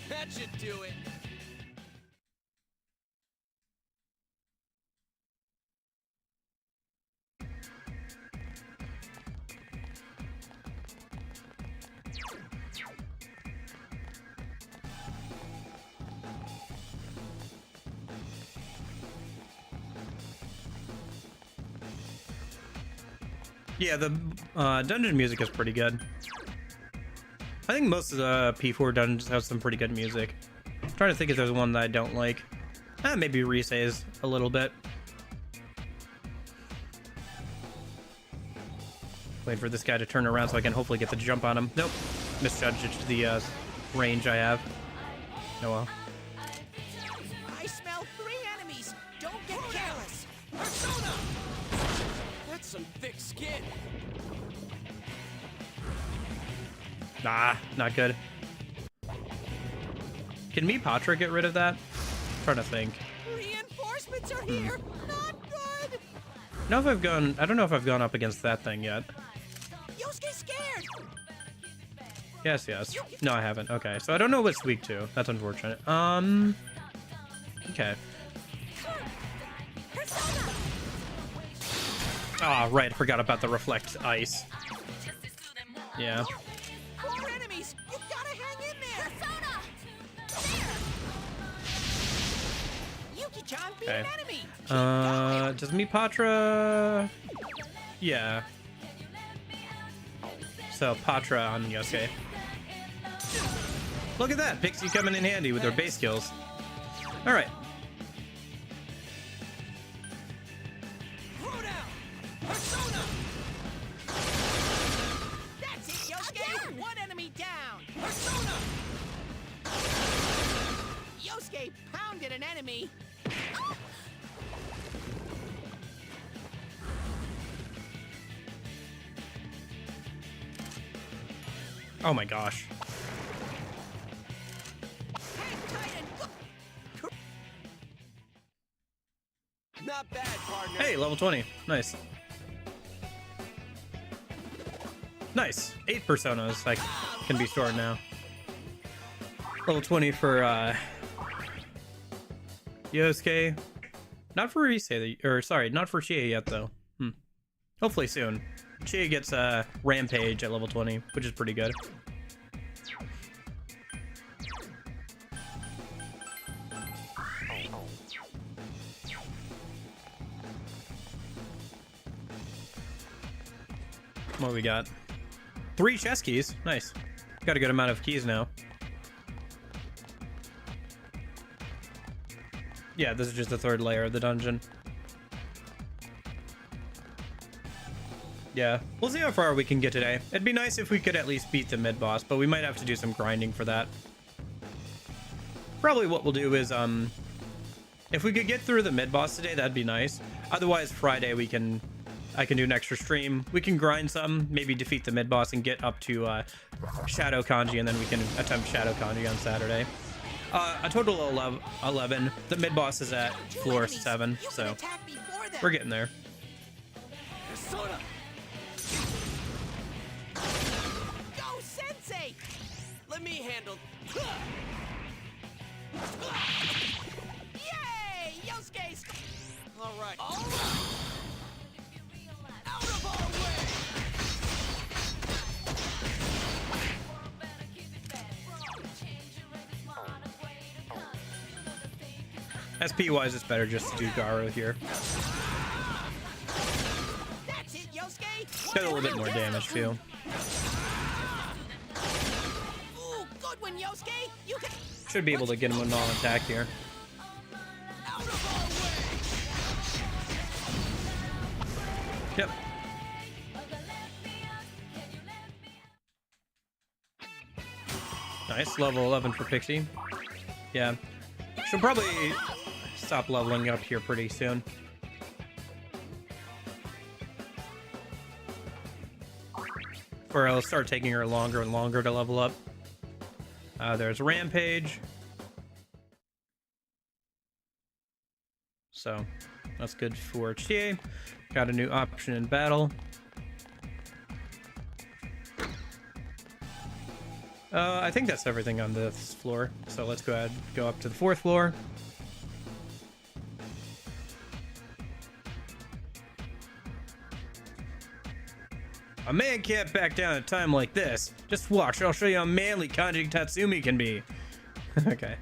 That should do it. Yeah, the dungeon music is pretty good. I think most of the P4 dungeons have some pretty good music. I'm trying to think if there's one that I don't like. Maybe Risei's a little bit. Wait for this guy to turn around so I can hopefully get the jump on him. Nope. Misjudged it to the range I have. Oh well. I smell 3 enemies! Don't get careless! Persona. That's some thick skin. Nah, not good. Can me Patra get rid of that? I'm trying to think. Reinforcements are here! Not good! I don't know if I've gone up against that thing yet. Yosuke's scared! Yes. No, I haven't. Okay, so I don't know what's weak to. That's unfortunate. Okay. Ah, right. I forgot about the reflect ice. Yeah. 4 enemies! You've gotta hang in there! Yuki-chan beat Okay. an enemy. Does me Patra? Yeah. So Patra on Yosuke. Look at that, Pixie coming in handy with her base skills. All right. That's it, Yosuke. One enemy down. Persona. Yosuke pounded an enemy. Oh my gosh. Hang tight and Not bad, partner. Hey, level 20. Nice. Nice. 8 personas like can be stored now. Level 20 for Yosuke. Not for Issei, or sorry, not for Chie yet though. Hopefully soon. Chie gets Rampage at level 20, which is pretty good. What we got? 3 chest keys. Nice. Got a good amount of keys now. Yeah, this is just the 3rd layer of the dungeon. Yeah, we'll see how far we can get today. It'd be nice if we could at least beat the mid-boss, but we might have to do some grinding for that. Probably what we'll do is, if we could get through the mid-boss today, that'd be nice. Otherwise, Friday I can do an extra stream. We can grind some, maybe defeat the mid-boss and get up to Shadow Kanji, and then we can attempt Shadow Kanji on Saturday. A total of 11. The mid-boss is at floor 7, so we're getting there. Persona. Go, Sensei. Let me handle. Yay! Yosuke's. All right. All right. Out of our way. SP wise, it's better just to do Garu here. That's it, Yosuke. Got a little bit more damage too. Ooh, good one, Yosuke. You can. Should be able to get him a non-attack here. Out of our way. Yep. Nice, level 11 for Pixie. Yeah. She'll probably stop leveling up here pretty soon. Or it'll start taking her longer and longer to level up. There's Rampage. So, that's good for Chie. Got a new option in battle. I think that's everything on this floor. So let's go ahead and go up to the 4th floor. A man can't back down at a time like this. Just watch, I'll show you how manly Kanji Tatsumi can be. Okay.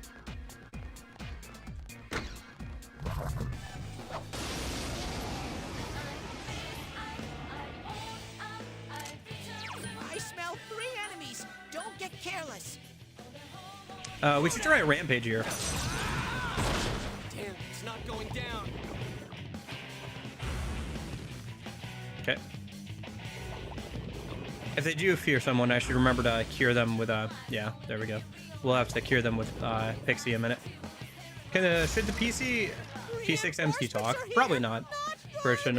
I smell 3 enemies. Don't get careless. We should try a Rampage here. Damn, it's not going down. Okay. If they do fear someone, I should remember to cure them with yeah, there we go. We'll have to cure them with Pixie in a minute. Should the P6 MC talk? Probably not. Christian.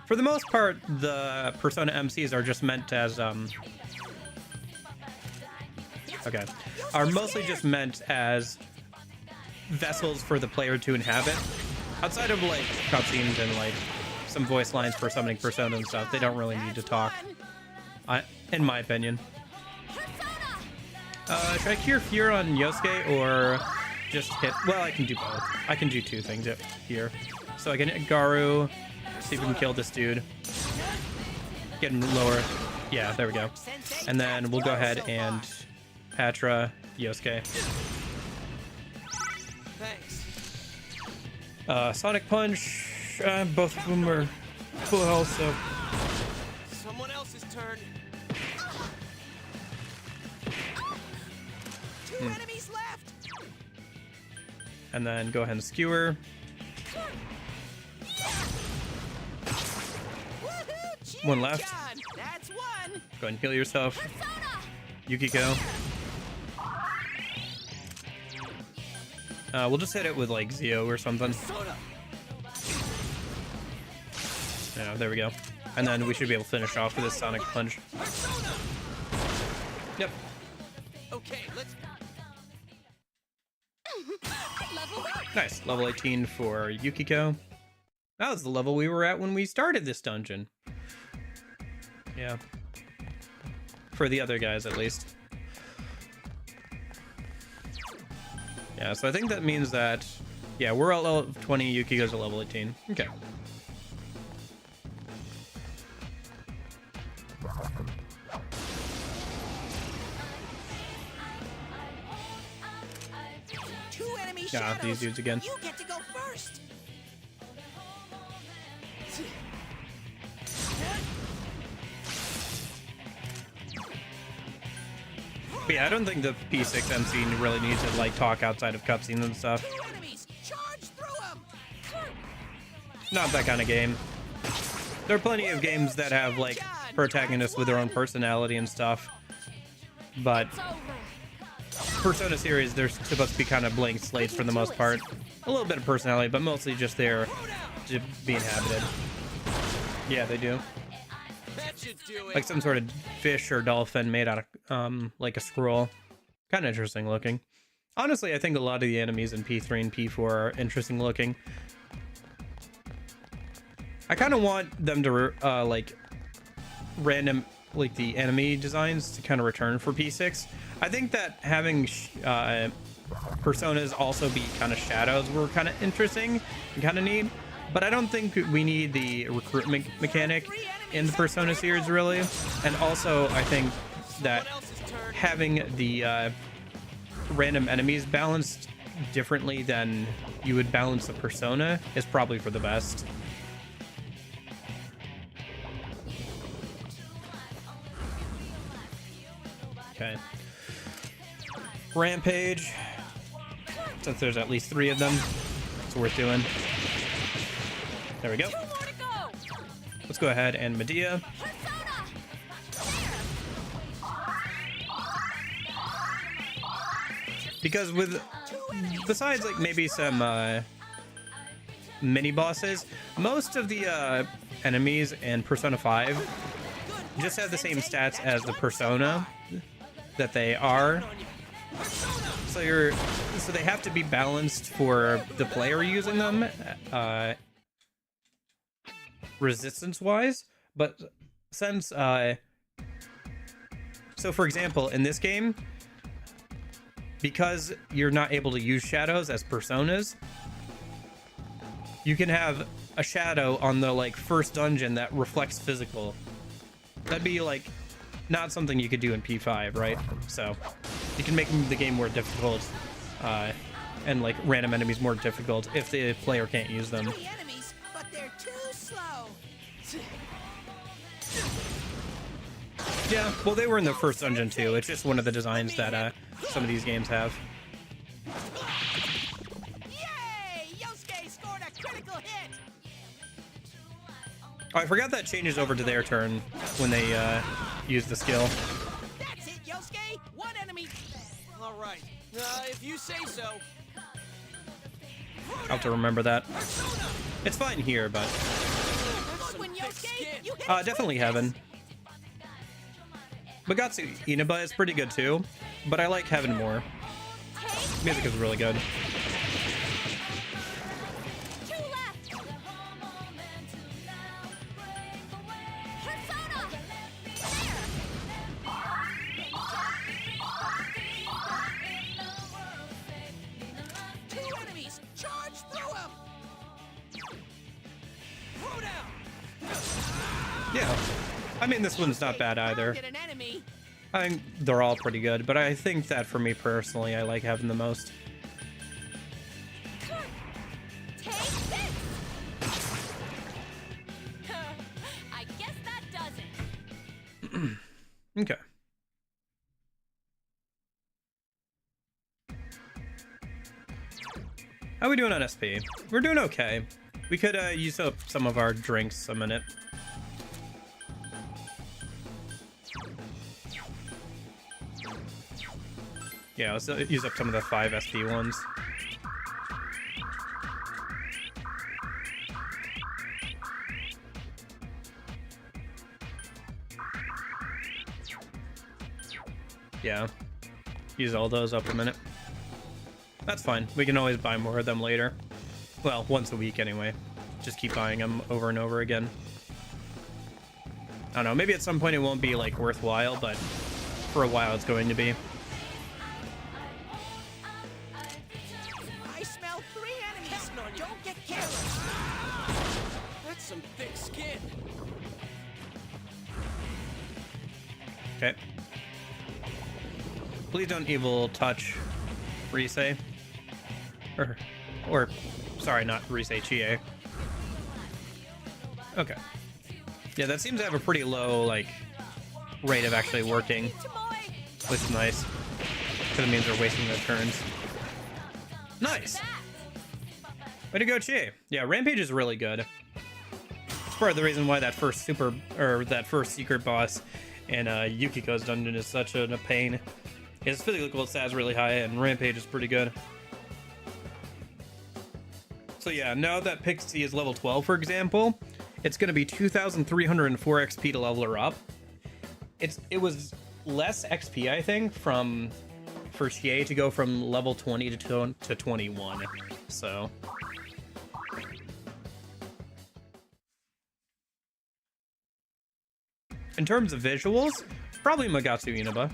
For the most part, the Persona MCs are just meant as okay, are mostly just meant as vessels for the player to inhabit. Outside of like cutscenes and like some voice lines for summoning Persona and stuff, they don't really need to talk. In my opinion. Should I cure Fear on Yosuke or just hit? Well, I can do both. I can do 2 things here. So I can hit Garu, see if we can kill this dude. Get him lower. Yeah, there we go. And then we'll go ahead and Patra Yosuke. Thanks. Sonic Punch. Both of them are full health, so. Someone else's turn. Two enemies left. And then go ahead and skewer. One left. That's one. Go ahead and heal yourself. Yukiko. We'll just hit it with like Zio or something. Yeah, there we go. And then we should be able to finish off with this Sonic Punch. Yep. Okay, let's. Nice. Level 18 for Yukiko. That was the level we were at when we started this dungeon. Yeah. For the other guys, at least. Yeah, so I think that means that... Yeah, we're at level 20, Yukiko's at level 18. Okay. Two enemy Yeah, shadows. these dudes again. You get to go first. But yeah, I don't think the P6 MC really needs to like talk outside of cutscenes and stuff. Two enemies. Charge through them. Not that kind of game. There are plenty of games that have like protagonists with their own personality and stuff. But Persona series, they're supposed to be kind of blank slates for the most part. A little bit of personality, but mostly just there to be inhabited. Yeah, they do. That should do it. Like some sort of fish or dolphin made out of like a scroll. Kind of interesting looking. Honestly, I think a lot of the enemies in P3 and P4 are interesting looking. I kind of want them to like random like the enemy designs to kind of return for P6. I think that having personas also be kind of shadows were kind of interesting and kind of neat. But I don't think we need the recruitment mechanic in the Persona series, really. And also, I think that having the random enemies balanced differently than you would balance a Persona is probably for the best. Okay. Rampage. Since there's at least 3 of them, it's worth doing. There we go. Let's go ahead and Medea. Because with, besides like maybe some mini bosses, most of the enemies in Persona 5 just have the same stats as the Persona that they are. So they have to be balanced for the player using them, resistance wise. But since so for example, in this game, because you're not able to use shadows as personas, you can have a shadow on the like first dungeon that reflects physical. That'd be like not something you could do in P5, right? So you can make the game more difficult, and like random enemies more difficult if the player can't use them. Enemies, but they're too slow. Yeah, well, they were in the first dungeon too. It's just one of the designs that some of these games have. Yay! Yosuke scored a critical hit. Oh, I forgot that changes over to their turn when they use the skill. That's it, Yosuke. One enemy. All right. If you say so. I'll have to remember that. It's fine here, but Good one, Yosuke. You hit definitely Heaven. Bagatsu Inaba is pretty good too, but I like Heaven more. Music is really good. two enemies. Charge through them. Throw down. Yeah, I mean this one's not bad either. Get an enemy. I think they're all pretty good, but I think that for me personally, I like Heaven the most. Take Okay. How we doing on SP? We're doing okay. We could use up some of our drinks a minute. Yeah, let's use up some of the 5 SP ones. Yeah, use all those up a minute. That's fine. We can always buy more of them later. Well, once a week anyway. Just keep buying them over and over again. I don't know, maybe at some point it won't be like worthwhile, but for a while it's going to be. I smell 3 enemies. Don't get careless. That's some thick skin. Okay. Please don't evil touch Rise. Or sorry, not Rise, Chie. Okay. Yeah, that seems to have a pretty low, like, rate of actually working. Which is nice. Because it means they're wasting their turns. Nice! Way to go, Chie. Yeah, Rampage is really good. It's part of the reason why that first secret boss in Yukiko's dungeon is such a pain. His physical stat is really high, and Rampage is pretty good. So yeah, now that Pixie is level 12, for example, it's going to be 2,304 XP to level her up. It was less XP, I think, for Chie to go from level 20 to 21. So in terms of visuals, probably Magatsu Inaba.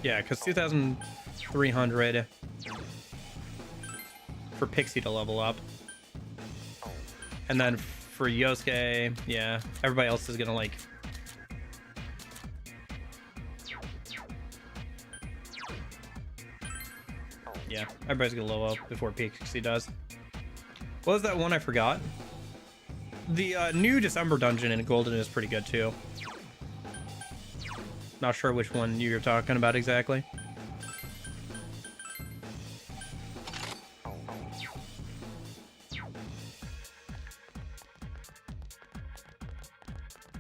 Yeah, because 2,300 for Pixie to level up. And then for Yosuke, yeah, everybody else is gonna like... Yeah, everybody's gonna level up before Pixie does. What was that one I forgot? The new December dungeon in Golden is pretty good too. Not sure which one you're talking about exactly.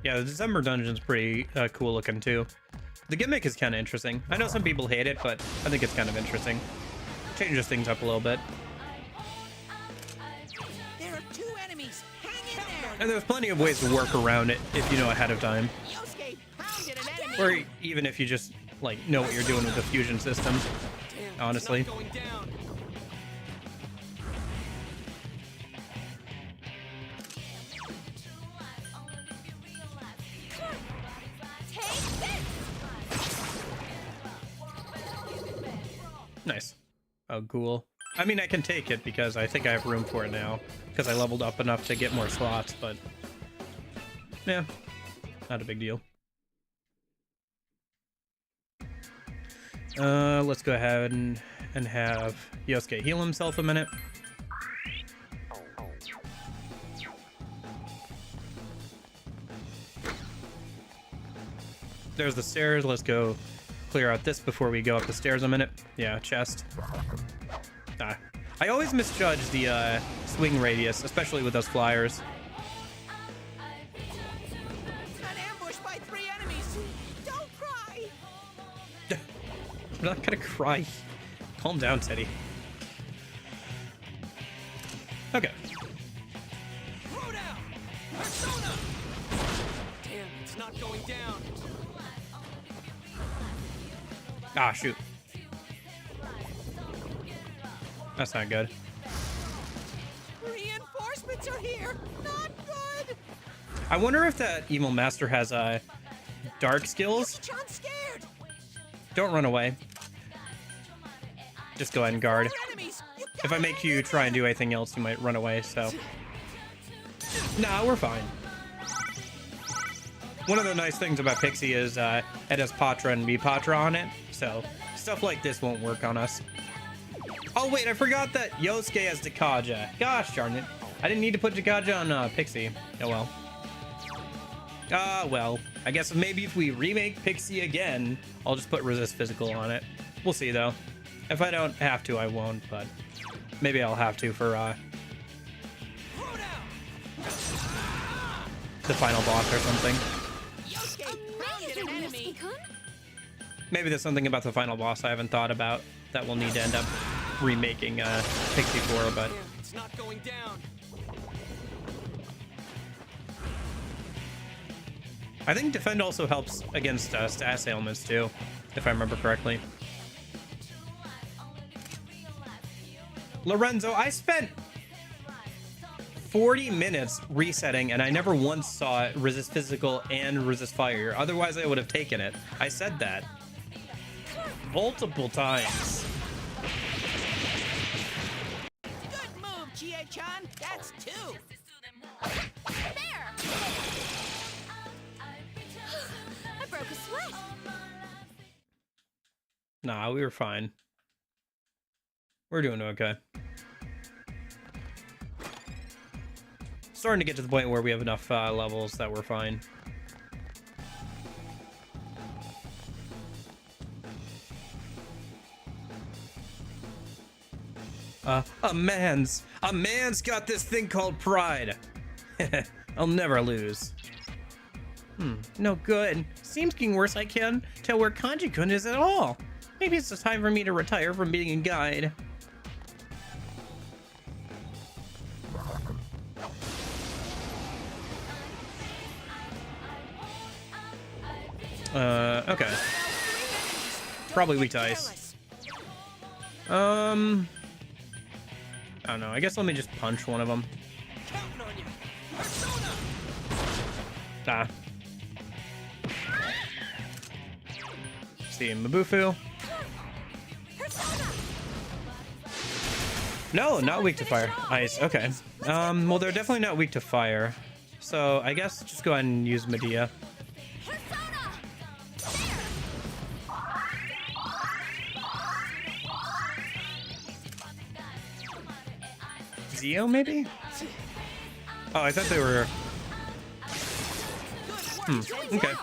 Yeah, the December dungeon's pretty cool looking too. The gimmick is kind of interesting. I know some people hate it, but I think it's kind of interesting. Changes things up a little bit. There are 2 enemies. Hang in there. And there's plenty of ways to work around it if you know ahead of time. Yosuke pounded an enemy. Or even if you just, like, know what you're doing with the fusion system. Damn, honestly. it's not going down. Nice. Oh, cool. I mean, I can take it because I think I have room for it now. Because I leveled up enough to get more slots, but... yeah, not a big deal. Let's go ahead and have Yosuke heal himself a minute. There's the stairs. Let's go clear out this before we go up the stairs a minute. Yeah, chest. Ah. I always misjudge the swing radius, especially with those flyers. Got ambushed by 3 enemies. Don't cry. I'm not gonna cry. Calm down, Teddy. Okay. Throw down. Persona. Damn, it's not going down. Ah, shoot. That's not good. Reinforcements are here. Not good. I wonder if that evil master has dark skills. Yuki-chan's scared. Don't run away. Just go ahead and guard. More enemies. You If I make you try and do anything else, you might run away, so... Nah, we're fine. One of the nice things about Pixie is it has Patra and Mipatra on it, so stuff like this won't work on us. Oh wait, I forgot that Yosuke has Dekaja. Gosh darn it. I didn't need to put Jakaja on Pixie. Oh well. Well, I guess maybe if we remake Pixie again, I'll just put Resist Physical on it. We'll see though. If I don't have to, I won't, but maybe I'll have to for the final boss or something. Maybe there's something about the final boss I haven't thought about that we'll need to end up remaking Pixie for, but It's not going down. I think Defend also helps against status ailments too, if I remember correctly. Lorenzo, I spent 40 minutes resetting and I never once saw it Resist Physical and Resist Fire. Otherwise I would have taken it. I said that multiple times. Good move, Chie-chan. That's 2. There! I broke a sweat. Nah, we were fine. We're doing okay. Starting to get to the point where we have enough levels that we're fine. A man's got this thing called pride. I'll never lose. No good. Seems getting worse. I can't tell where Kanji-kun is at all. Maybe it's time for me to retire from being a guide. Okay. Probably weak to ice. I don't know. I guess let me just punch one of them. Ah. See, Mabufu. No, not weak to fire. Ice. Okay. Well, they're definitely not weak to fire. So I guess just go ahead and use Medea. Zio, maybe? Oh, I thought they were... okay.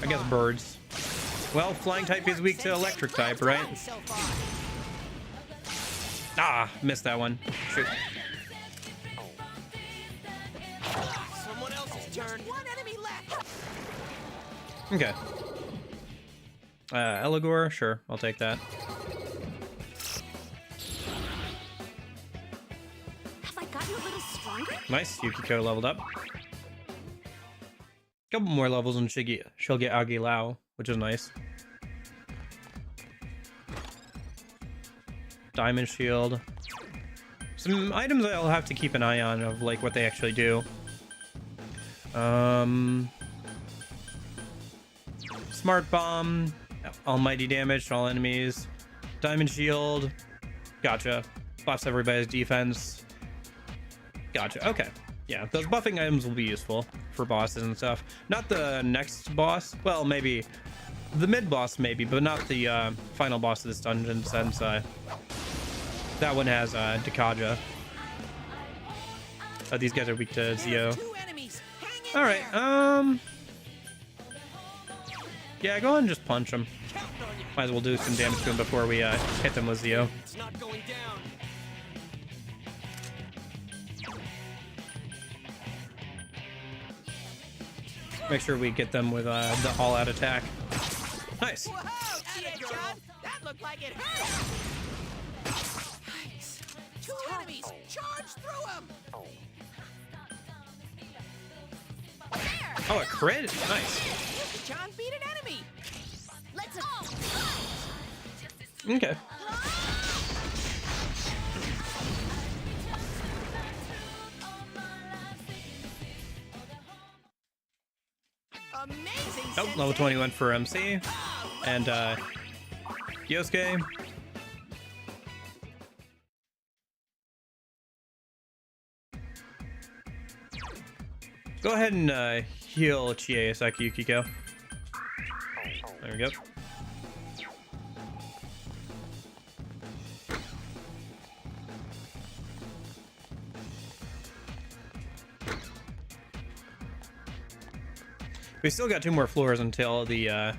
I guess birds. Well, flying type is weak to electric type, right? Ah, missed that one. Shoot. Someone else's turn. One enemy left. Okay. Eligor, sure, I'll take that. Have I gotten a little stronger? Nice, Yukiko leveled up. Couple more levels and she'll get Agilao, which is nice. Diamond Shield. Some items I'll have to keep an eye on of like what they actually do. Smart Bomb, Almighty Damage to all enemies. Diamond Shield. Gotcha. Buffs everybody's defense. Gotcha. Okay. Yeah, those buffing items will be useful for bosses and stuff. Not the next boss. Well, maybe the mid-boss, maybe, but not the final boss of this dungeon, since that one has Dakaja. Oh, these guys are weak to Zio. All right. Yeah, go ahead and just punch him. Might as well do some damage to him before we hit them with Zio. It's not going down. Make sure we get them with the all-out attack. Nice. Whoa, Chie-chan. That looked like it hurt. Nice. 2 enemies. Charge through them. Oh, a crit? Nice. Yuki-chan beat an enemy. Let's go. Okay. Amazing. Oh, level 21 for MC. And Yosuke. Go ahead and heal Chie Saki Yukiko. There we go. We still got 2 more floors until the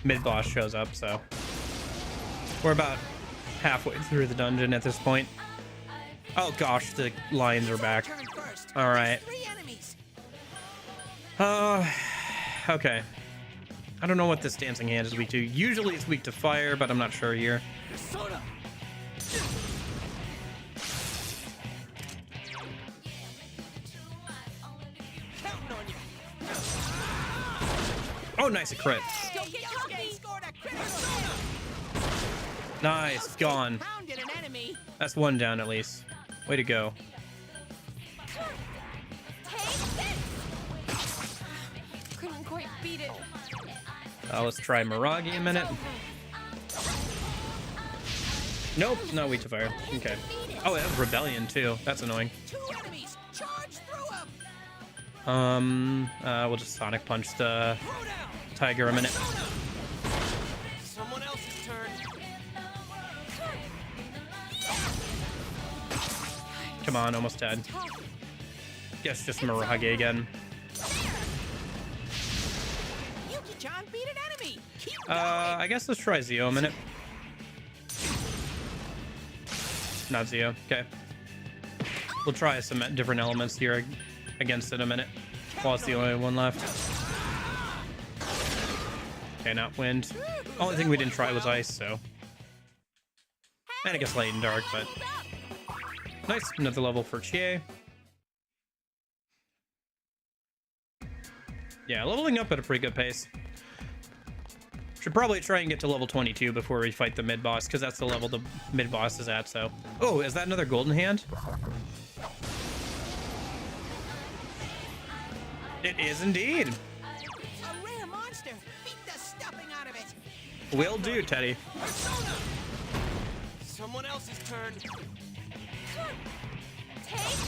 mid-boss shows up, so we're about halfway through the dungeon at this point. Oh gosh, the lions are back. All right. Okay. I don't know what this dancing hand is weak to. Usually it's weak to fire, but I'm not sure here. Oh, nice, a crit. Nice, gone. That's 1 down at least. Way to go. Couldn't quite beat it. Let's try Miragi a minute. Nope, not weak to fire. Okay. Oh, it has Rebellion too. That's annoying. We'll just Sonic Punch the Tiger a minute. Someone else's turn. Come on, almost dead. Guess just Mirage again. Yuki-chan beat an enemy. I guess let's try Zio a minute. Not Zio. Okay. We'll try some different elements here against it in a minute. While it's the only one left. Okay, not wind. Only thing we didn't try was ice, so. And I guess light and dark, but. Nice, another level for Chie. Yeah, leveling up at a pretty good pace. Should probably try and get to level 22 before we fight the mid-boss, because that's the level the mid-boss is at, so. Oh, is that another golden hand? It is indeed. A rare monster. Beat the stuffing out of it. Will do, Teddy. Someone else's turn. Take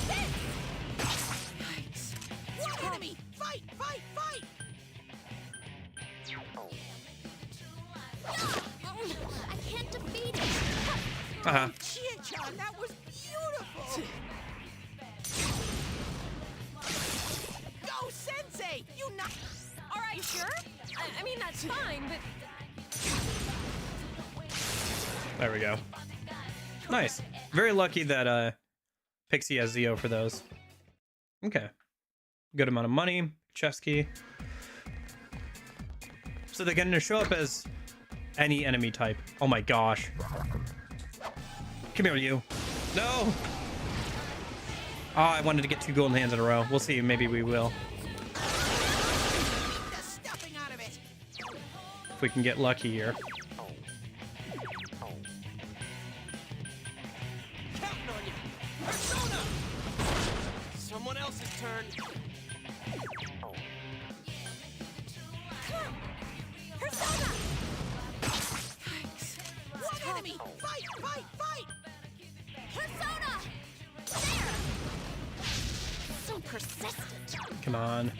this! One enemy. Fight, fight, fight. I can't defeat it. Uh-huh. Chie-chan, that was beautiful. Go, Sensei. You not. All right, sure? I mean, that's fine, but... There we go. Nice. Very lucky that Pixie has Zio for those. Okay. Good amount of money. Chest key. So they're going to show up as any enemy type. Oh my gosh. Come here, you. No! Oh, I wanted to get 2 golden hands in a row. We'll see. Maybe we will. If we can get lucky here. Someone else's turn. Persona! One enemy. Fight, fight, fight. Persona! There! So persistent. Come on.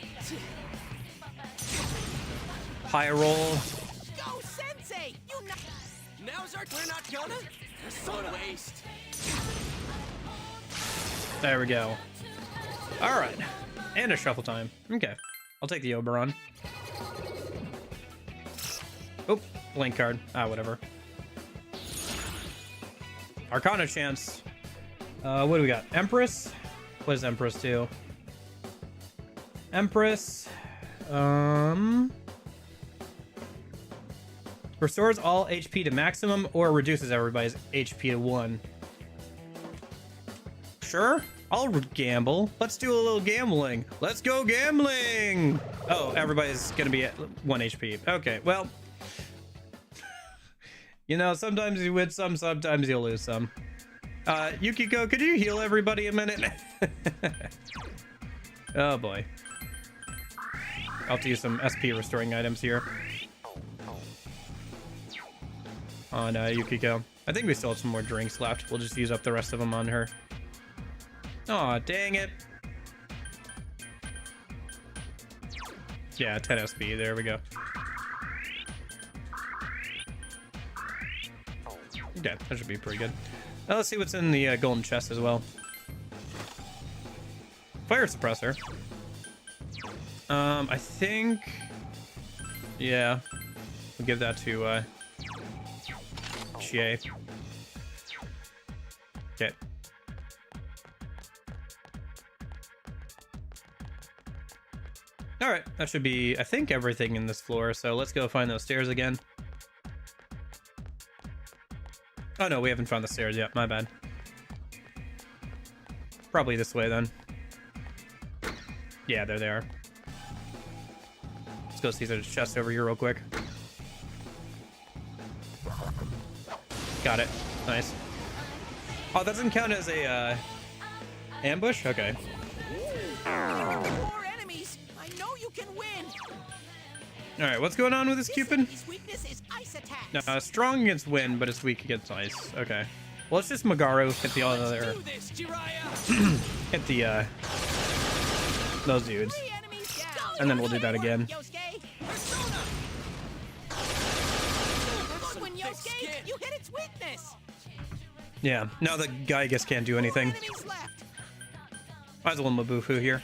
High roll. Go, Sensei. You not. Now's our. We're not gonna. Persona waste. There we go. All right. And a shuffle time. Okay. I'll take the Oberon. Oh, blank card. Ah, whatever. Arcana chance. What do we got? Empress? What does Empress do? Empress. Restores all HP to maximum or reduces everybody's HP to 1. Sure. I'll gamble. Let's do a little gambling. Let's go gambling. Oh, everybody's gonna be at 1 HP. Okay, well. You know, sometimes you win some, sometimes you'll lose some. Yukiko, could you heal everybody a minute? Oh boy. I'll have to use some SP restoring items here. On Yukiko. I think we still have some more drinks left. We'll just use up the rest of them on her. Aw, dang it. Yeah, 10 SP. There we go. Yeah, that should be pretty good. Now let's see what's in the golden chest as well. Fire suppressor. I think Yeah. We'll give that to Chie. Okay. Alright, that should be, I think, everything in this floor, so let's go find those stairs again. Oh no, we haven't found the stairs yet, my bad. Probably this way then. Yeah, there they are. Let's go see if there's a chest over here real quick. Got it. Nice. Oh, that doesn't count as a ambush? Okay. More enemies. I know you can win. Alright, what's going on with this Cupid? His weakness is ice attacks. No, strong against wind, but it's weak against ice. Okay. Well, it's just Magaru hit the other. Hit the those dudes. And then we'll do that again. You hit its weakness. Yeah. Now the guy, I guess, can't do anything. Might as well Mabufu here.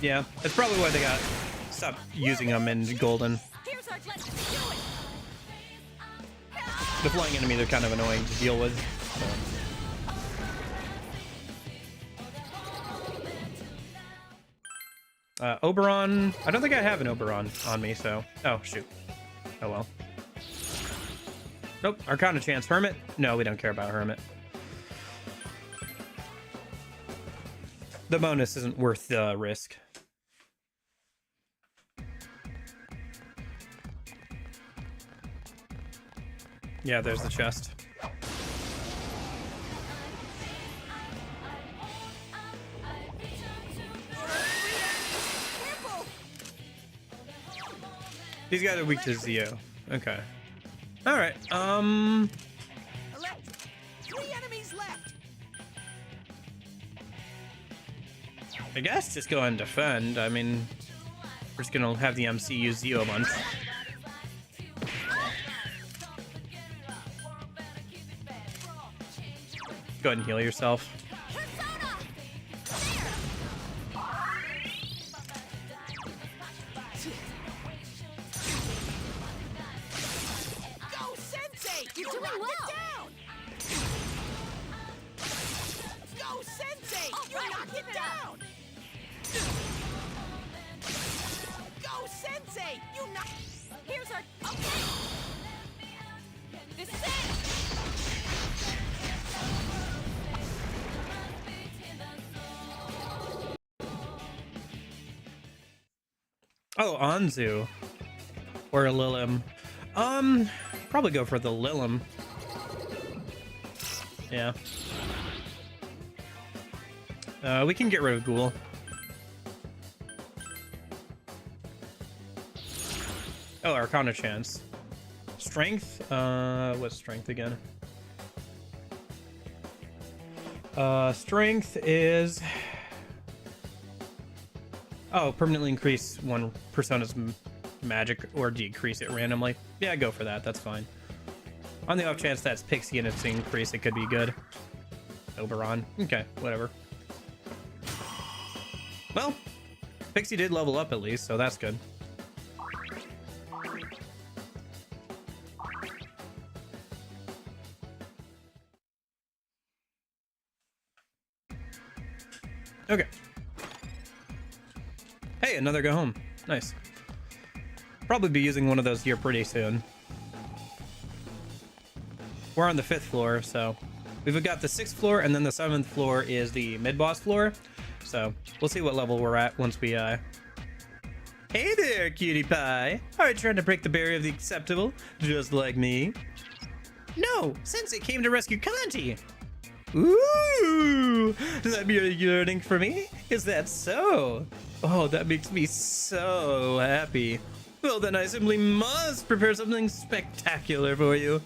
Yeah, that's probably why they got stopped using them in Golden. The flying enemy, they're kind of annoying to deal with. Oberon. I don't think I have an Oberon on me, so. Oh, shoot. Oh well. Nope. Arcana chance. Hermit? No, we don't care about Hermit. The bonus isn't worth the risk. Yeah, there's the chest. These guys are weak to Zio. Okay. Alright, 3 enemies left. I guess just go and defend. I mean, we're just gonna have the MC use Zio a bunch. Go ahead and heal yourself. Go, Sensei! You're doing well. Down. Go, Sensei! You knocked it down. Go, Sensei! You knocked. Here's our. Okay. This is it. Oh, Anzu. Or a Lilim. Probably go for the Lilim. Yeah. We can get rid of Ghoul. Oh, Arcana chance. Strength? What's strength again? Strength is... Oh, permanently increase one persona's magic or decrease it randomly. Yeah, go for that. That's fine. On the off chance that's Pixie and it's increase, it could be good. Oberon. Okay, whatever. Well, Pixie did level up at least, so that's good. Okay. Hey, another go home. Nice. Probably be using one of those here pretty soon. We're on the 5th floor, so we've got the 6th floor, and then the 7th floor is the mid-boss floor. So we'll see what level we're at once we Hey there, cutie pie. Are you trying to break the barrier of the acceptable, just like me? No, Sensei came to rescue Kanji. Ooh, does that mean you're yearning for me? Is that so? Oh, that makes me so happy. Well, then I simply must prepare something spectacular for you.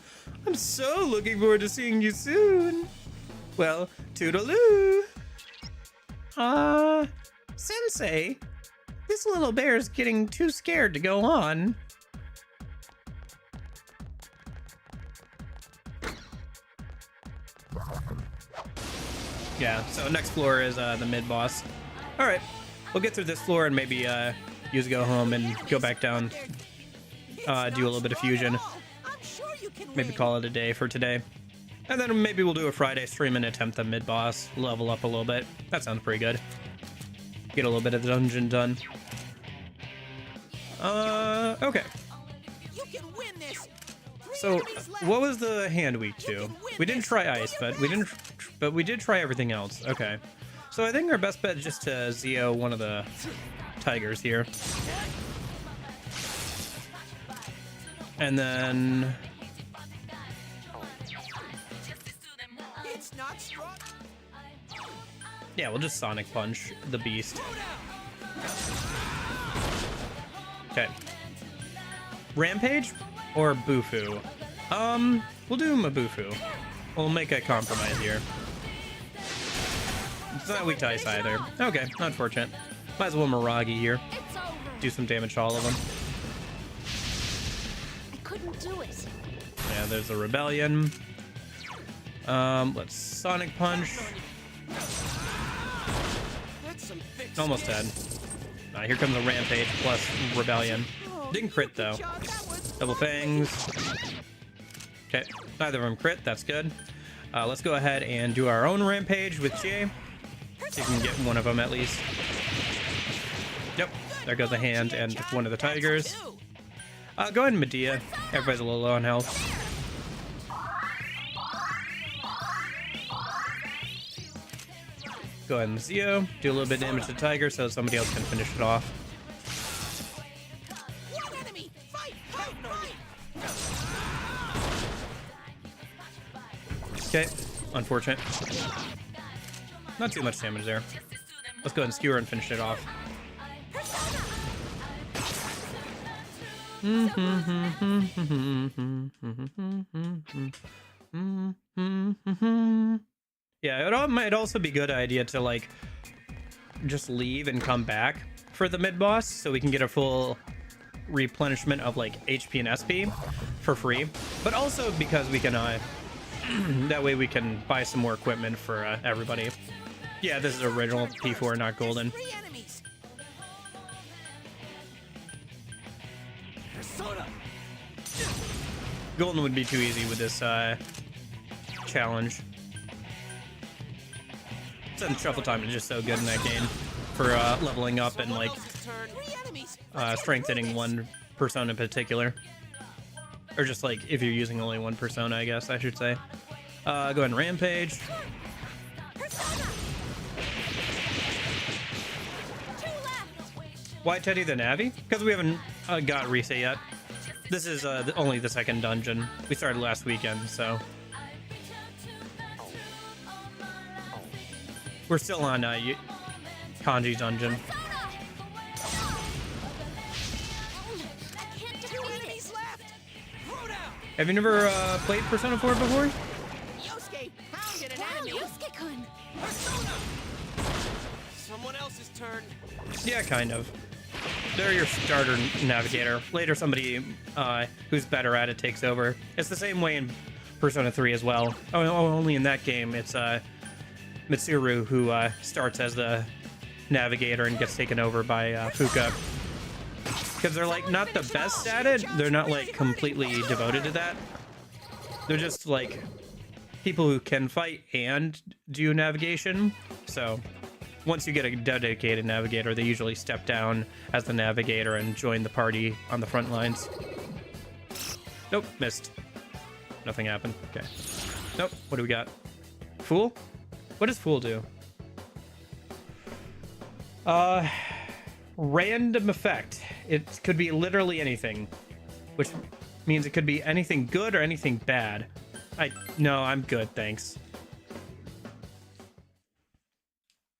I'm so looking forward to seeing you soon. Well, toodaloo. Sensei, this little bear's getting too scared to go on. Yeah, so next floor is the mid-boss. Alright, we'll get through this floor and maybe use go home and go back down, do a little bit of fusion. Maybe call it a day for today. And then maybe we'll do a Friday stream and attempt the mid-boss, level up a little bit. That sounds pretty good. Get a little bit of the dungeon done. Okay. So, what was the hand week to? We didn't try ice, but we did try everything else. Okay. So I think our best bet is just to Zeo one of the tigers here. And then yeah, we'll just Sonic Punch the beast. Okay. Rampage or Bufu? We'll do Mabufu. We'll make a compromise here. It's not weak to ice either. Okay, unfortunate. Might as well Miragi here. Do some damage to all of them. I couldn't do it. Yeah, there's a Rebellion. Let's Sonic Punch. Almost dead. Here comes a Rampage plus Rebellion. Didn't crit though. Double Fangs. Okay, neither of them crit. That's good. Let's go ahead and do our own Rampage with Jay. See if we can get one of them at least. Yep, there goes a hand and one of the tigers. Go ahead and Medea. Everybody's a little low on health. Go ahead and Zeo. Do a little bit of damage to the tiger so somebody else can finish it off. Okay, unfortunate. Not too much damage there. Let's go ahead and skewer and finish it off. Yeah, it might also be a good idea to like just leave and come back for the mid-boss so we can get a full replenishment of like HP and SP for free, but also because we can that way we can buy some more equipment for everybody. Yeah, this is original P4, not golden. Golden would be too easy with this challenge. And Shuffle Time is just so good in that game for leveling up and like strengthening one persona in particular. Or just like if you're using only one persona, I guess I should say. Go ahead and Rampage. Why Teddy the Navi? Because we haven't got reset yet. This is only the second dungeon. We started last weekend, so we're still on Kanji dungeon. Have you never played Persona 4 before? Someone else's turn. Yeah, kind of. They're your starter navigator. Later, somebody who's better at it takes over. It's the same way in Persona 3 as well. Oh, only in that game, it's Mitsuru who starts as the navigator and gets taken over by Fuka. Because they're like not the best at it. They're not like completely devoted to that. They're just like people who can fight and do navigation. So once you get a dedicated navigator, they usually step down as the navigator and join the party on the front lines. Nope, missed. Nothing happened. Okay. Nope, what do we got? Fool? What does Fool do? Random effect. It could be literally anything, which means it could be anything good or anything bad. No, I'm good, thanks.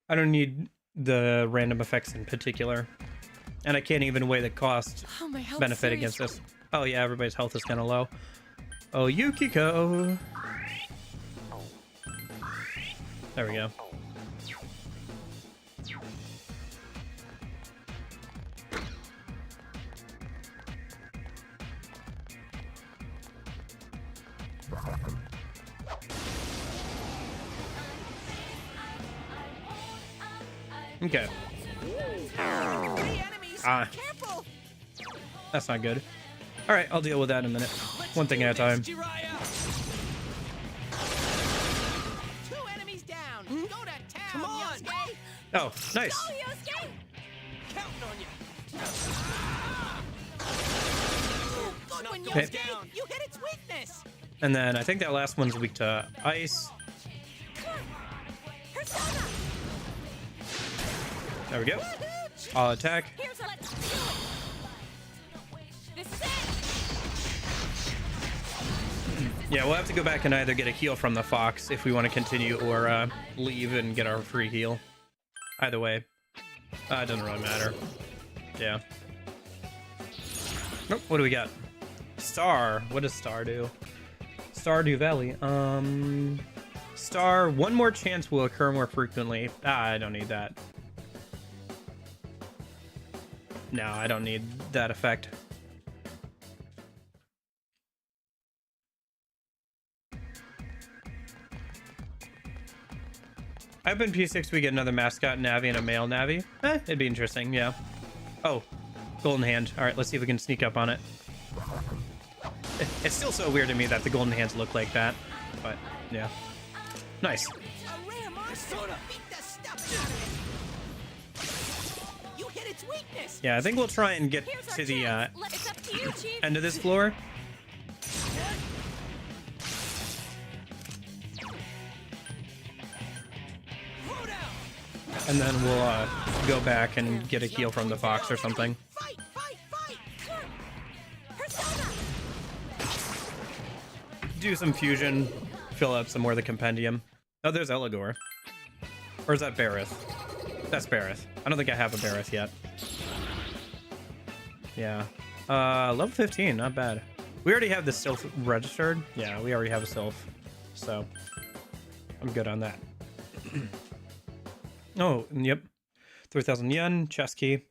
I don't need the random effects in particular. And I can't even weigh the cost benefit against this. Oh yeah, everybody's health is kind of low. Oh, Yukiko. There we go. Okay. Ah. Careful! That's not good. All right, I'll deal with that in a minute. One thing at a time. 2 enemies down. Go to town, Come on. Yosuke. Oh, nice. Go, Yosuke! Counting on you. Good one, Okay. Yosuke. You hit its weakness. And then I think that last one's weak to ice. Persona! There we go. I'll attack. Here's what let's do it! This is it! Yeah, we'll have to go back and either get a heal from the fox if we want to continue, or leave and get our free heal. Either way. It doesn't really matter. Yeah. Nope, what do we got? Star. What does Star do? Stardew Valley. Star. One more chance will occur more frequently. I don't need that. No, I don't need that effect. I hope in P6 we get another mascot Navi and a male Navi. It'd be interesting, yeah. Oh, golden hand. All right, let's see if we can sneak up on it. It's still so weird to me that the golden hands look like that, but yeah. Nice. A rare monster. Beat the stuff out of it. You hit its weakness. Yeah, I think we'll try and get Here's our to the chance. It's up to you, Chief. end of this floor. And then we'll go back and get a heal from the fox or something. Fight, fight, fight. Persona! Do some fusion, fill up some more of the compendium. Oh, there's Eligor. Or is that Barith? That's Barith. I don't think I have a Barith yet. Yeah. Level 15, not bad. We already have the Sylph registered. Yeah, we already have a Sylph. So, I'm good on that. Oh, yep. 3,000 yen, chest key.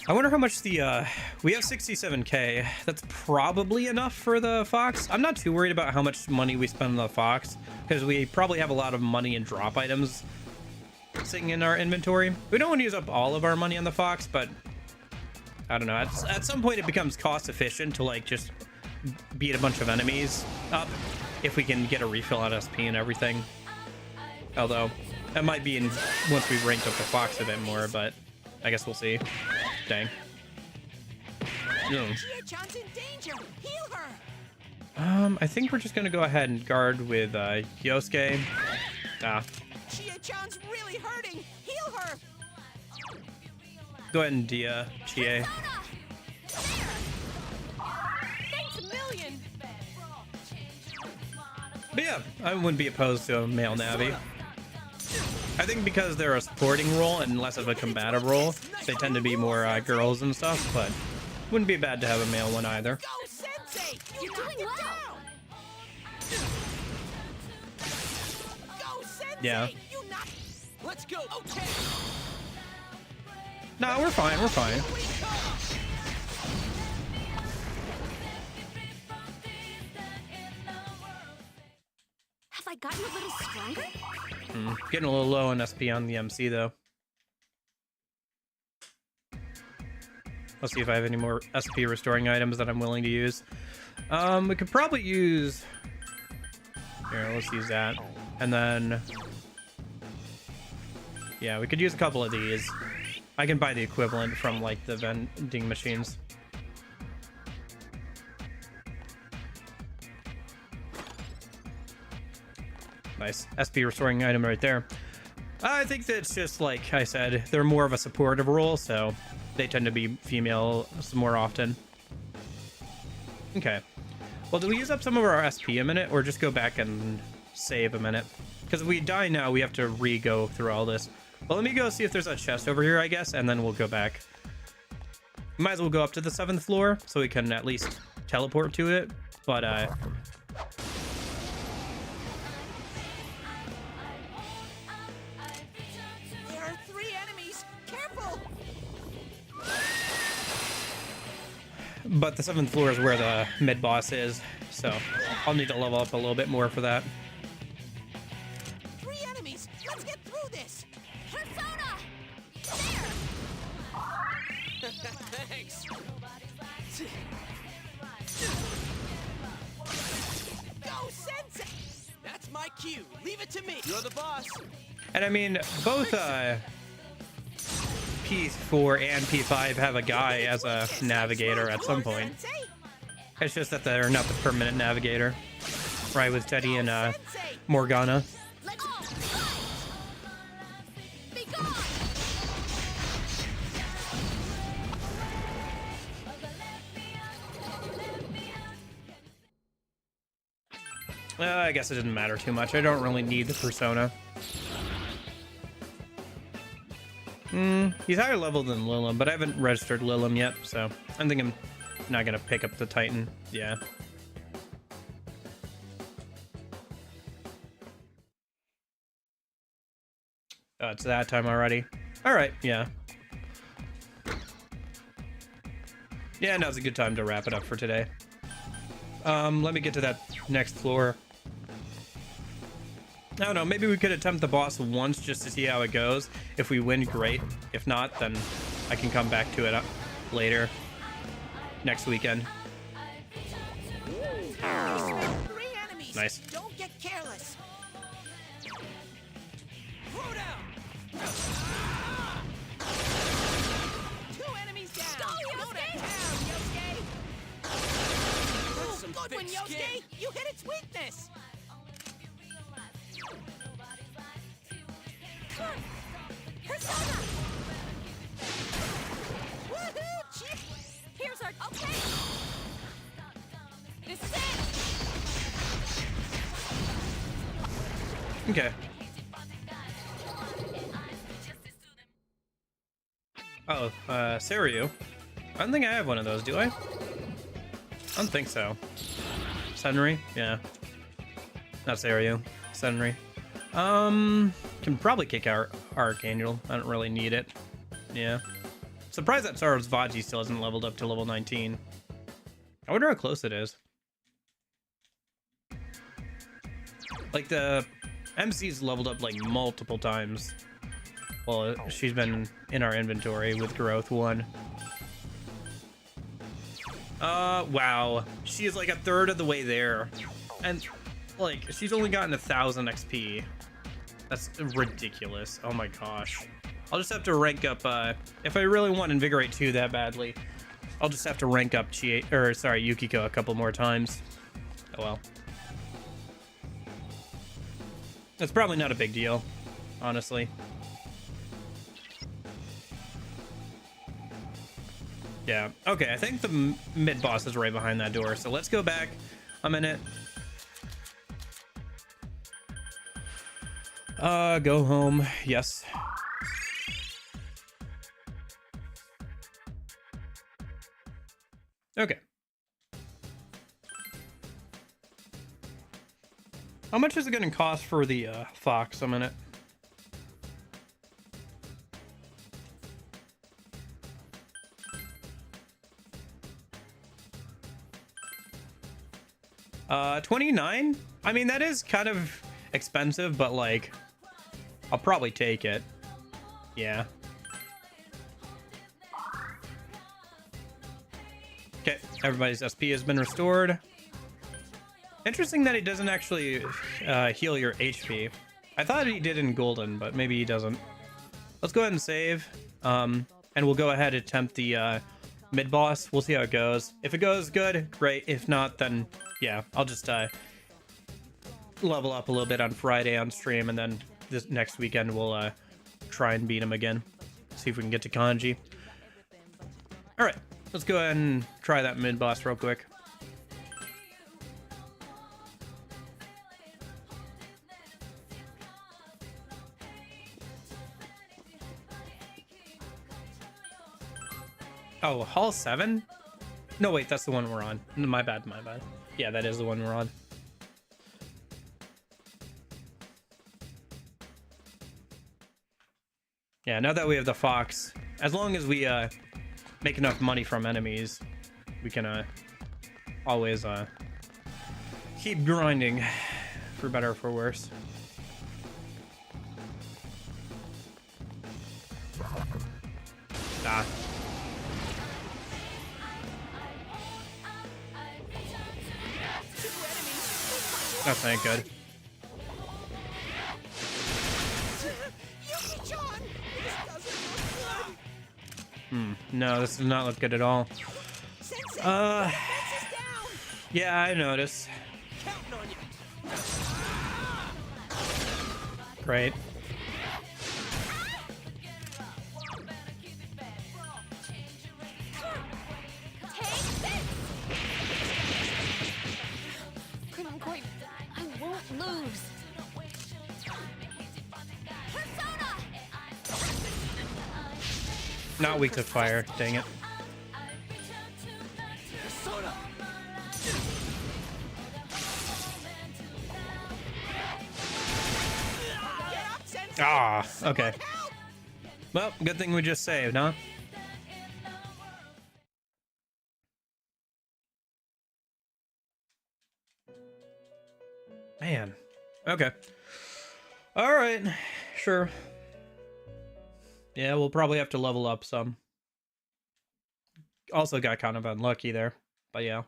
I wonder how much the, we have 67k. That's probably enough for the fox. I'm not too worried about how much money we spend on the fox, because we probably have a lot of money and drop items sitting in our inventory. We don't want to use up all of our money on the fox, but I don't know. At some point it becomes cost efficient to like just beat a bunch of enemies up if we can get a refill on SP and everything. Although that might be in once we've ranked up the fox a bit more, but I guess we'll see. Dang. No. Chie-chan's in danger. Heal her. I think we're just gonna go ahead and guard with Yosuke. Chie-chan's really hurting. Heal her. Go ahead and Dia Chie. Thanks a million! But yeah, I wouldn't be opposed to a male Navi. I think because they're a supporting role and less of a combative role, they tend to be more girls and stuff, but wouldn't be bad to have a male one either. Go, Sensei. You're doing well! Go, Sensei. Yeah. You knock. Let's go. Okay. No, we're fine, we're fine. Have I gotten a little stronger? Getting a little low on SP on the MC though. Let's see if I have any more SP restoring items that I'm willing to use. We could probably use... Here, let's use that. And then... Yeah, we could use a couple of these. I can buy the equivalent from, like, the vending machines. Nice. SP restoring item right there. I think that's just, like I said, they're more of a supportive role, so they tend to be female more often. Okay. Well, do we use up some of our SP a minute, or just go back and save a minute? Because if we die now, we have to re-go through all this. Well, let me go see if there's a chest over here, I guess, and then we'll go back. Might as well go up to the 7th floor, so we can at least teleport to it. But, There are 3 enemies. Careful. But the 7th floor is where the mid-boss is, so I'll need to level up a little bit more for that. 3 enemies. Let's get through this. Persona! There! Thanks. Go, Sensei! That's my cue. Leave it to me. You're the boss. And I mean, both P4 and P5 have a guy as a navigator at some point. It's just that they're not the permanent navigator. Right, with Teddy and Morgana. I guess it didn't matter too much. I don't really need the persona. He's higher level than Lilim, but I haven't registered Lilim yet, so I think I'm not gonna pick up the Titan. Yeah. Oh, it's that time already. All right, yeah. Yeah, now's a good time to wrap it up for today. Let me get to that next floor. I don't know, maybe we could attempt the boss once just to see how it goes. If we win, great. If not, then I can come back to it later. Next weekend. Three enemies. Nice. Don't get careless. Throw down. Two enemies down. Go, Go to Yosuke! town, Yosuke. That's some Good one, thick Yosuke. skin. You hit its weakness. Persona! Woohoo! Chip. Here's our... Okay! This is it! Okay. Oh, Seiryu. I don't think I have one of those, do I? I don't think so. Senri? Yeah. Not Seiryu. Senri. Can probably kick out Archangel. I don't really need it. Yeah. Surprised that Sarasvati still hasn't leveled up to level 19. I wonder how close it is. Like, the MC's leveled up, like, multiple times. Well, she's been in our inventory with Growth 1. Wow. She is, like, a third of the way there. And, like, she's only gotten 1,000 XP. That's ridiculous. Oh my gosh. I'll just have to rank up, if I really want Invigorate 2 that badly, I'll just have to rank up Yukiko a couple more times. Oh well. That's probably not a big deal, honestly. Yeah, okay, I think the mid-boss is right behind that door, so let's go back a minute. Go home. Yes. Okay. How much is it going to cost for the fox a minute? $29? I mean, that is kind of expensive, but like, I'll probably take it. Yeah. Okay, everybody's SP has been restored. Interesting that he doesn't actually heal your HP. I thought he did in Golden, but maybe he doesn't. Let's go ahead and save. And we'll go ahead and attempt the mid-boss. We'll see how it goes. If it goes good, great. If not, then yeah, I'll just level up a little bit on Friday on stream, and then this next weekend we'll try and beat him again. See if we can get to Kanji. Alright, let's go ahead and try that mid-boss real quick. Oh, Hall 7? No, wait, that's the one we're on. My bad, my bad. Yeah, that is the one we're on. Yeah, now that we have the fox, as long as we make enough money from enemies, we can always keep grinding, for better or for worse. Ah. That's not good. Yuki-chan! This doesn't look good! No, this does not look good at all. Sensei, the fence is down! Yeah, I noticed. Counting on you. Great. Take this! Come on, Koi. I won't lose. Persona! Not weak to fire. Dang it. Persona! Get up, Sensei! Ah, okay. Someone help! Well, good thing we just saved, huh? Man. Okay. All right. Sure. Yeah, we'll probably have to level up some. Also got kind of unlucky there, but yeah.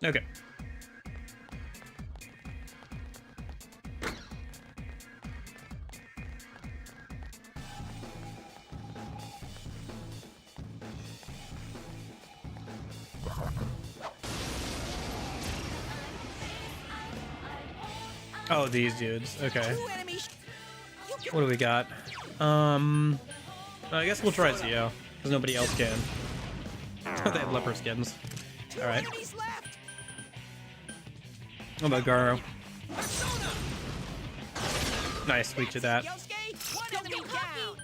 Okay. Oh, these dudes. Okay. Two enemies. What do we got? I guess we'll try Zio, because nobody else can. They have leopard skins. Two Alright. enemies left. What about Garo? Persona! Nice, weak to that. Yosuke, one enemy down.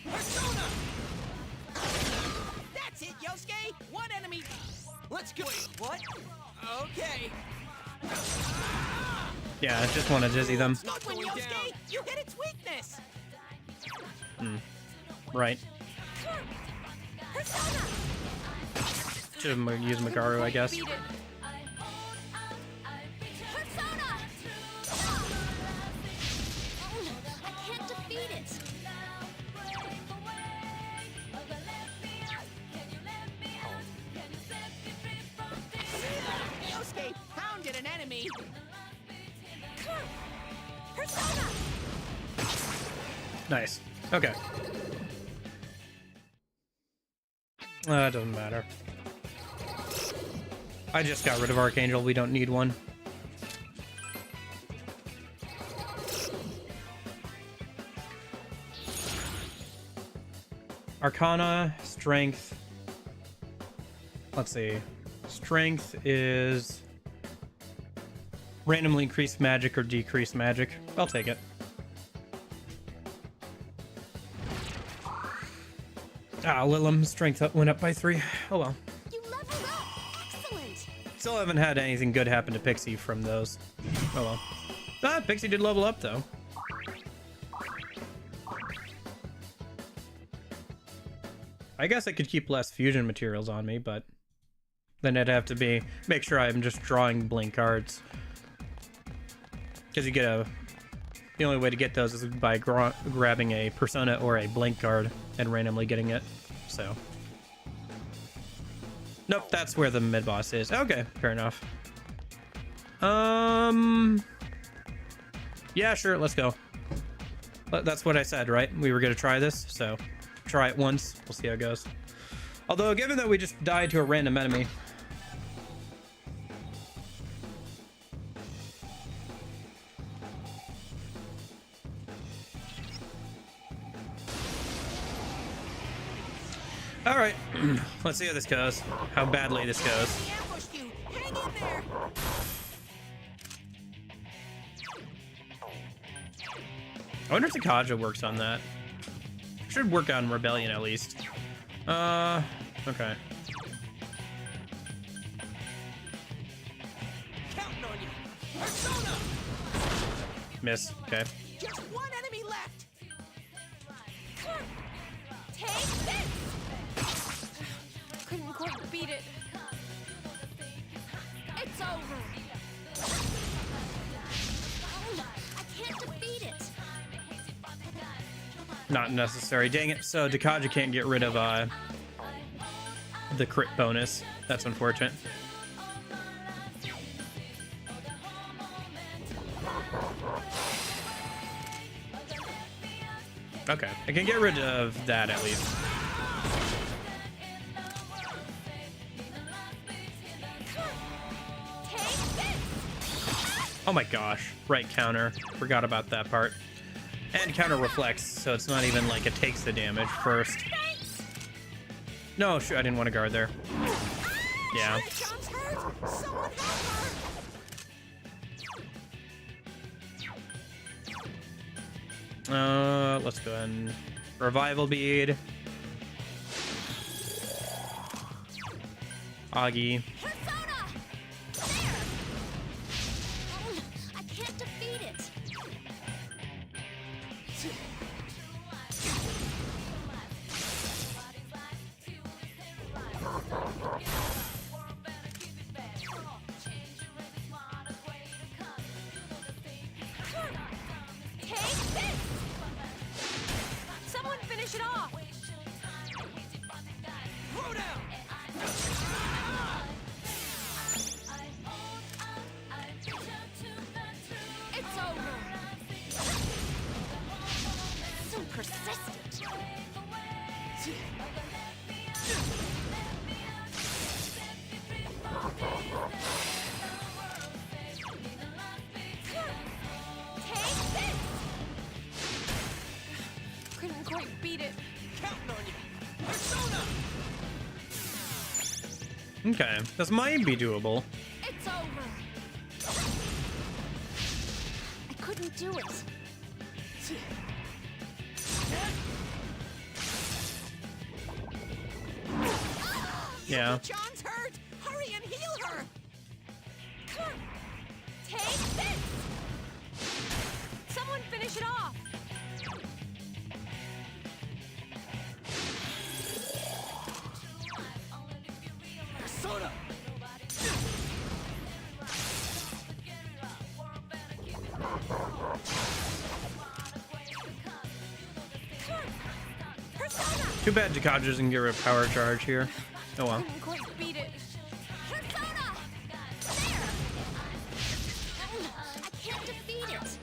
Persona! That's it, Yosuke. One enemy. Let's go. Wait, what? Okay. Yeah, I just want to dizzy them. Good one, going Yosuke. down. You hit its weakness. Right. Should have used Magaru, I guess. Beat it. Persona! I can't defeat it. Yosuke pounded an enemy. Persona! Nice. Okay. Doesn't matter. I just got rid of Archangel. We don't need one. Arcana, strength. Let's see. Strength is randomly increased magic or decreased magic. I'll take it. Ah, Lilim, strength went up by 3. Oh well. You leveled up! Excellent! Still haven't had anything good happen to Pixie from those. Oh well. Ah, Pixie did level up though. I guess I could keep less fusion materials on me, but then I'd have to make sure I'm just drawing blank cards. Because you get the only way to get those is by grabbing a persona or a blank card and randomly getting it. So. Nope, that's where the mid boss is. Okay, fair enough. Yeah, sure, let's go. But that's what I said, right? We were gonna try this, so try it once. We'll see how it goes. Although, given that we just died to a random enemy. Let's see how this goes. How badly this goes. He ambushed you. Hang in there. I wonder if the Kaja works on that. Should work on Rebellion at least. Okay. Counting on you. Persona. Miss. Okay. Just one enemy left. Take this! Couldn't quite beat it. It's over. I can't defeat it. Not necessary. Dang it. So Dakaja can't get rid of the crit bonus. That's unfortunate. Okay, I can get rid of that at least. Oh my gosh, right counter. Forgot about that part. And counter reflects, so it's not even like it takes the damage first. No, shoot, I didn't want to guard there. Yeah. John's hurt. Someone help her. Let's go ahead and revival bead. Augie. Persona! There! I can't defeat it. Take this! Someone finish it off! Throw down. It's over! So persistent. Take this! Couldn't quite beat it. Counting on you. Persona. Okay, this might be doable. It's over! I couldn't do it. Yeah. John's hurt. Hurry and heal her. Take this! Someone finish it off! Persona. Persona! Too bad Dakaja doesn't get a power charge here. Oh well. Couldn't quite beat it. Persona! There! I can't defeat it.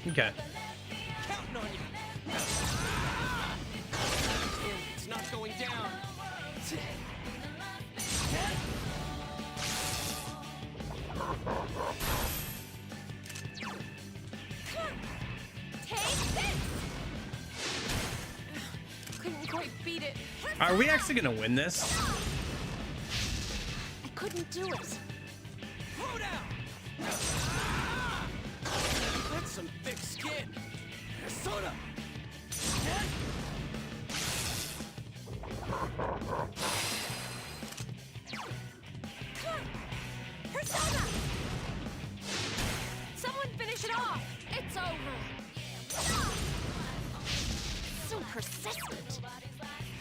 Okay. Counting on you. It's not going down. Take this! Couldn't quite beat it. Are we actually gonna win this? I couldn't do it. Throw down. That's some thick skin. Persona. Persona! Someone finish it off! It's over! So persistent.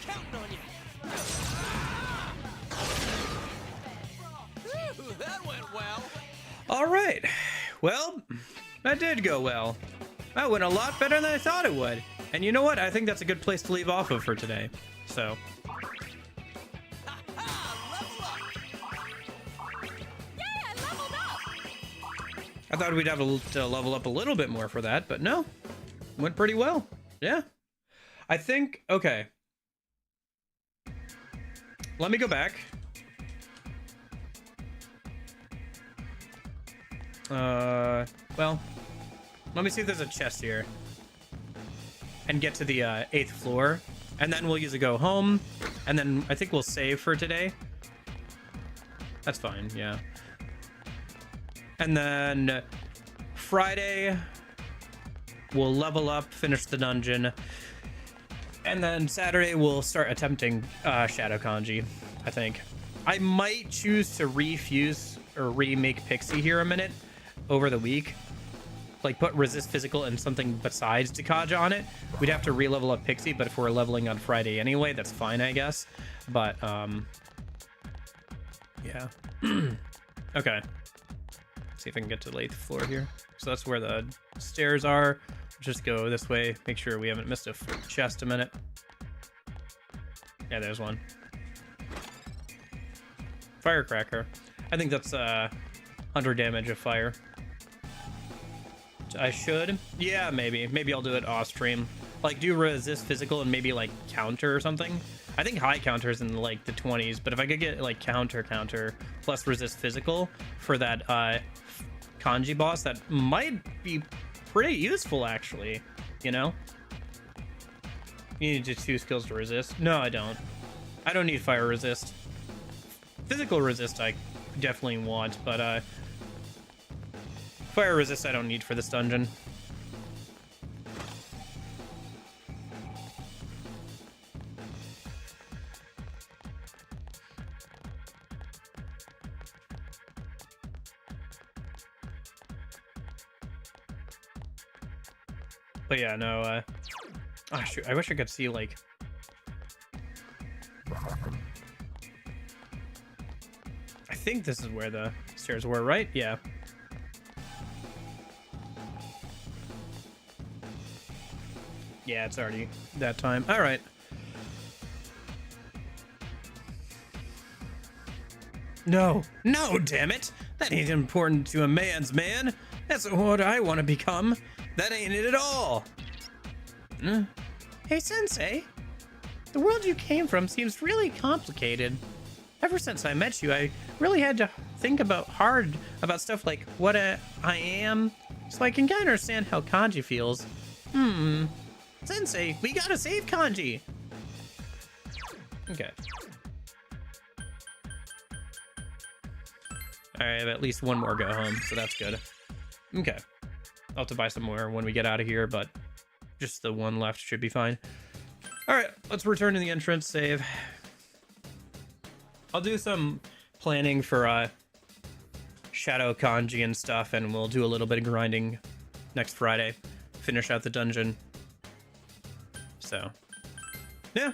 Counting on you. Whew, that went well. All right. Well, that did go well. That went a lot better than I thought it would. And you know what? I think that's a good place to leave off of for today. So, Yay, I leveled up! I thought we'd have to level up a little bit more for that, but no. Went pretty well. Yeah. I think, okay. Let me go back. Well, let me see if there's a chest here. And get to the 8th floor. And then we'll use a go home. And then I think we'll save for today. That's fine, yeah. And then Friday, we'll level up, finish the dungeon. And then Saturday, we'll start attempting Shadow Kanji, I think. I might choose to refuse or remake Pixie here a minute over the week. Like, put Resist Physical and something besides Dekaja on it. We'd have to re-level up Pixie, but if we're leveling on Friday anyway, that's fine, I guess. But, yeah. Okay. See if I can get to the 8th floor here. So that's where the stairs are. Just go this way. Make sure we haven't missed a chest a minute. Yeah, there's one. Firecracker. I think that's 100 damage of fire. I should. Yeah, maybe. Maybe I'll do it off stream. Like, do Resist Physical and maybe, like, counter or something. I think high counter's in, like, the 20s, but if I could get, like, counter plus Resist Physical for that Kanji boss, that might be pretty useful, actually. You know? You need just 2 skills to resist. No, I don't. I don't need fire resist. Physical resist I definitely want, but fire resist I don't need for this dungeon. But yeah, no, oh shoot, I wish I could see, like, I think this is where the stairs were, right? Yeah. Yeah, it's already that time. All right. No, damn it. That ain't important to a man's man. That's what I want to become. That ain't it at all. Hey, Sensei. The world you came from seems really complicated. Ever since I met you, I really had to think hard about stuff like what I am, so I can kind of understand how Kanji feels. Sensei, we gotta save Kanji. Okay. I have at least one more go home, so that's good. Okay. I'll have to buy some more when we get out of here, but just the one left should be fine. All right, let's return to the entrance, save. I'll do some planning for Shadow Kanji and stuff, and we'll do a little bit of grinding next Friday. Finish out the dungeon. So, yeah.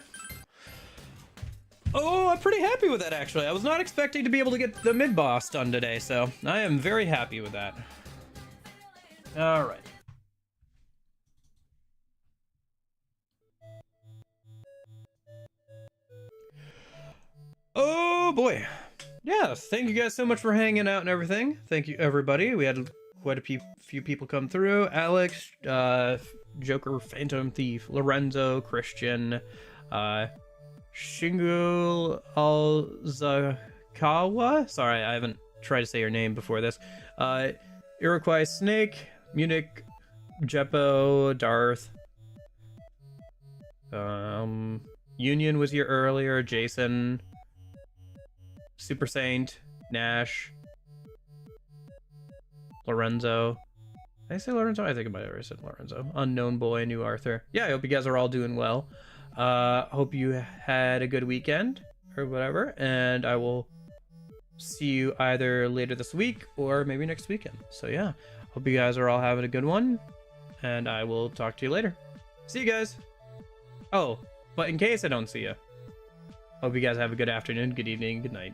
Oh, I'm pretty happy with that, actually. I was not expecting to be able to get the mid-boss done today, so I am very happy with that. All right. Oh, boy. Yeah, thank you guys so much for hanging out and everything. Thank you, everybody. We had quite a few people come through. Alex, Joker, Phantom Thief, Lorenzo, Christian, Shingo Alzakawa. Sorry, I haven't tried to say your name before this. Iroquois Snake, Munich, Jeppo, Darth. Union was here earlier. Jason, Super Saint, Nash, Lorenzo. Did I say Lorenzo? I think I might have already said Lorenzo. Unknown Boy, New Arthur. Yeah, I hope you guys are all doing well. Hope you had a good weekend or whatever, and I will see you either later this week or maybe next weekend. So yeah, hope you guys are all having a good one, and I will talk to you later. See you guys. Oh, but in case I don't see you, hope you guys have a good afternoon, good evening, good night.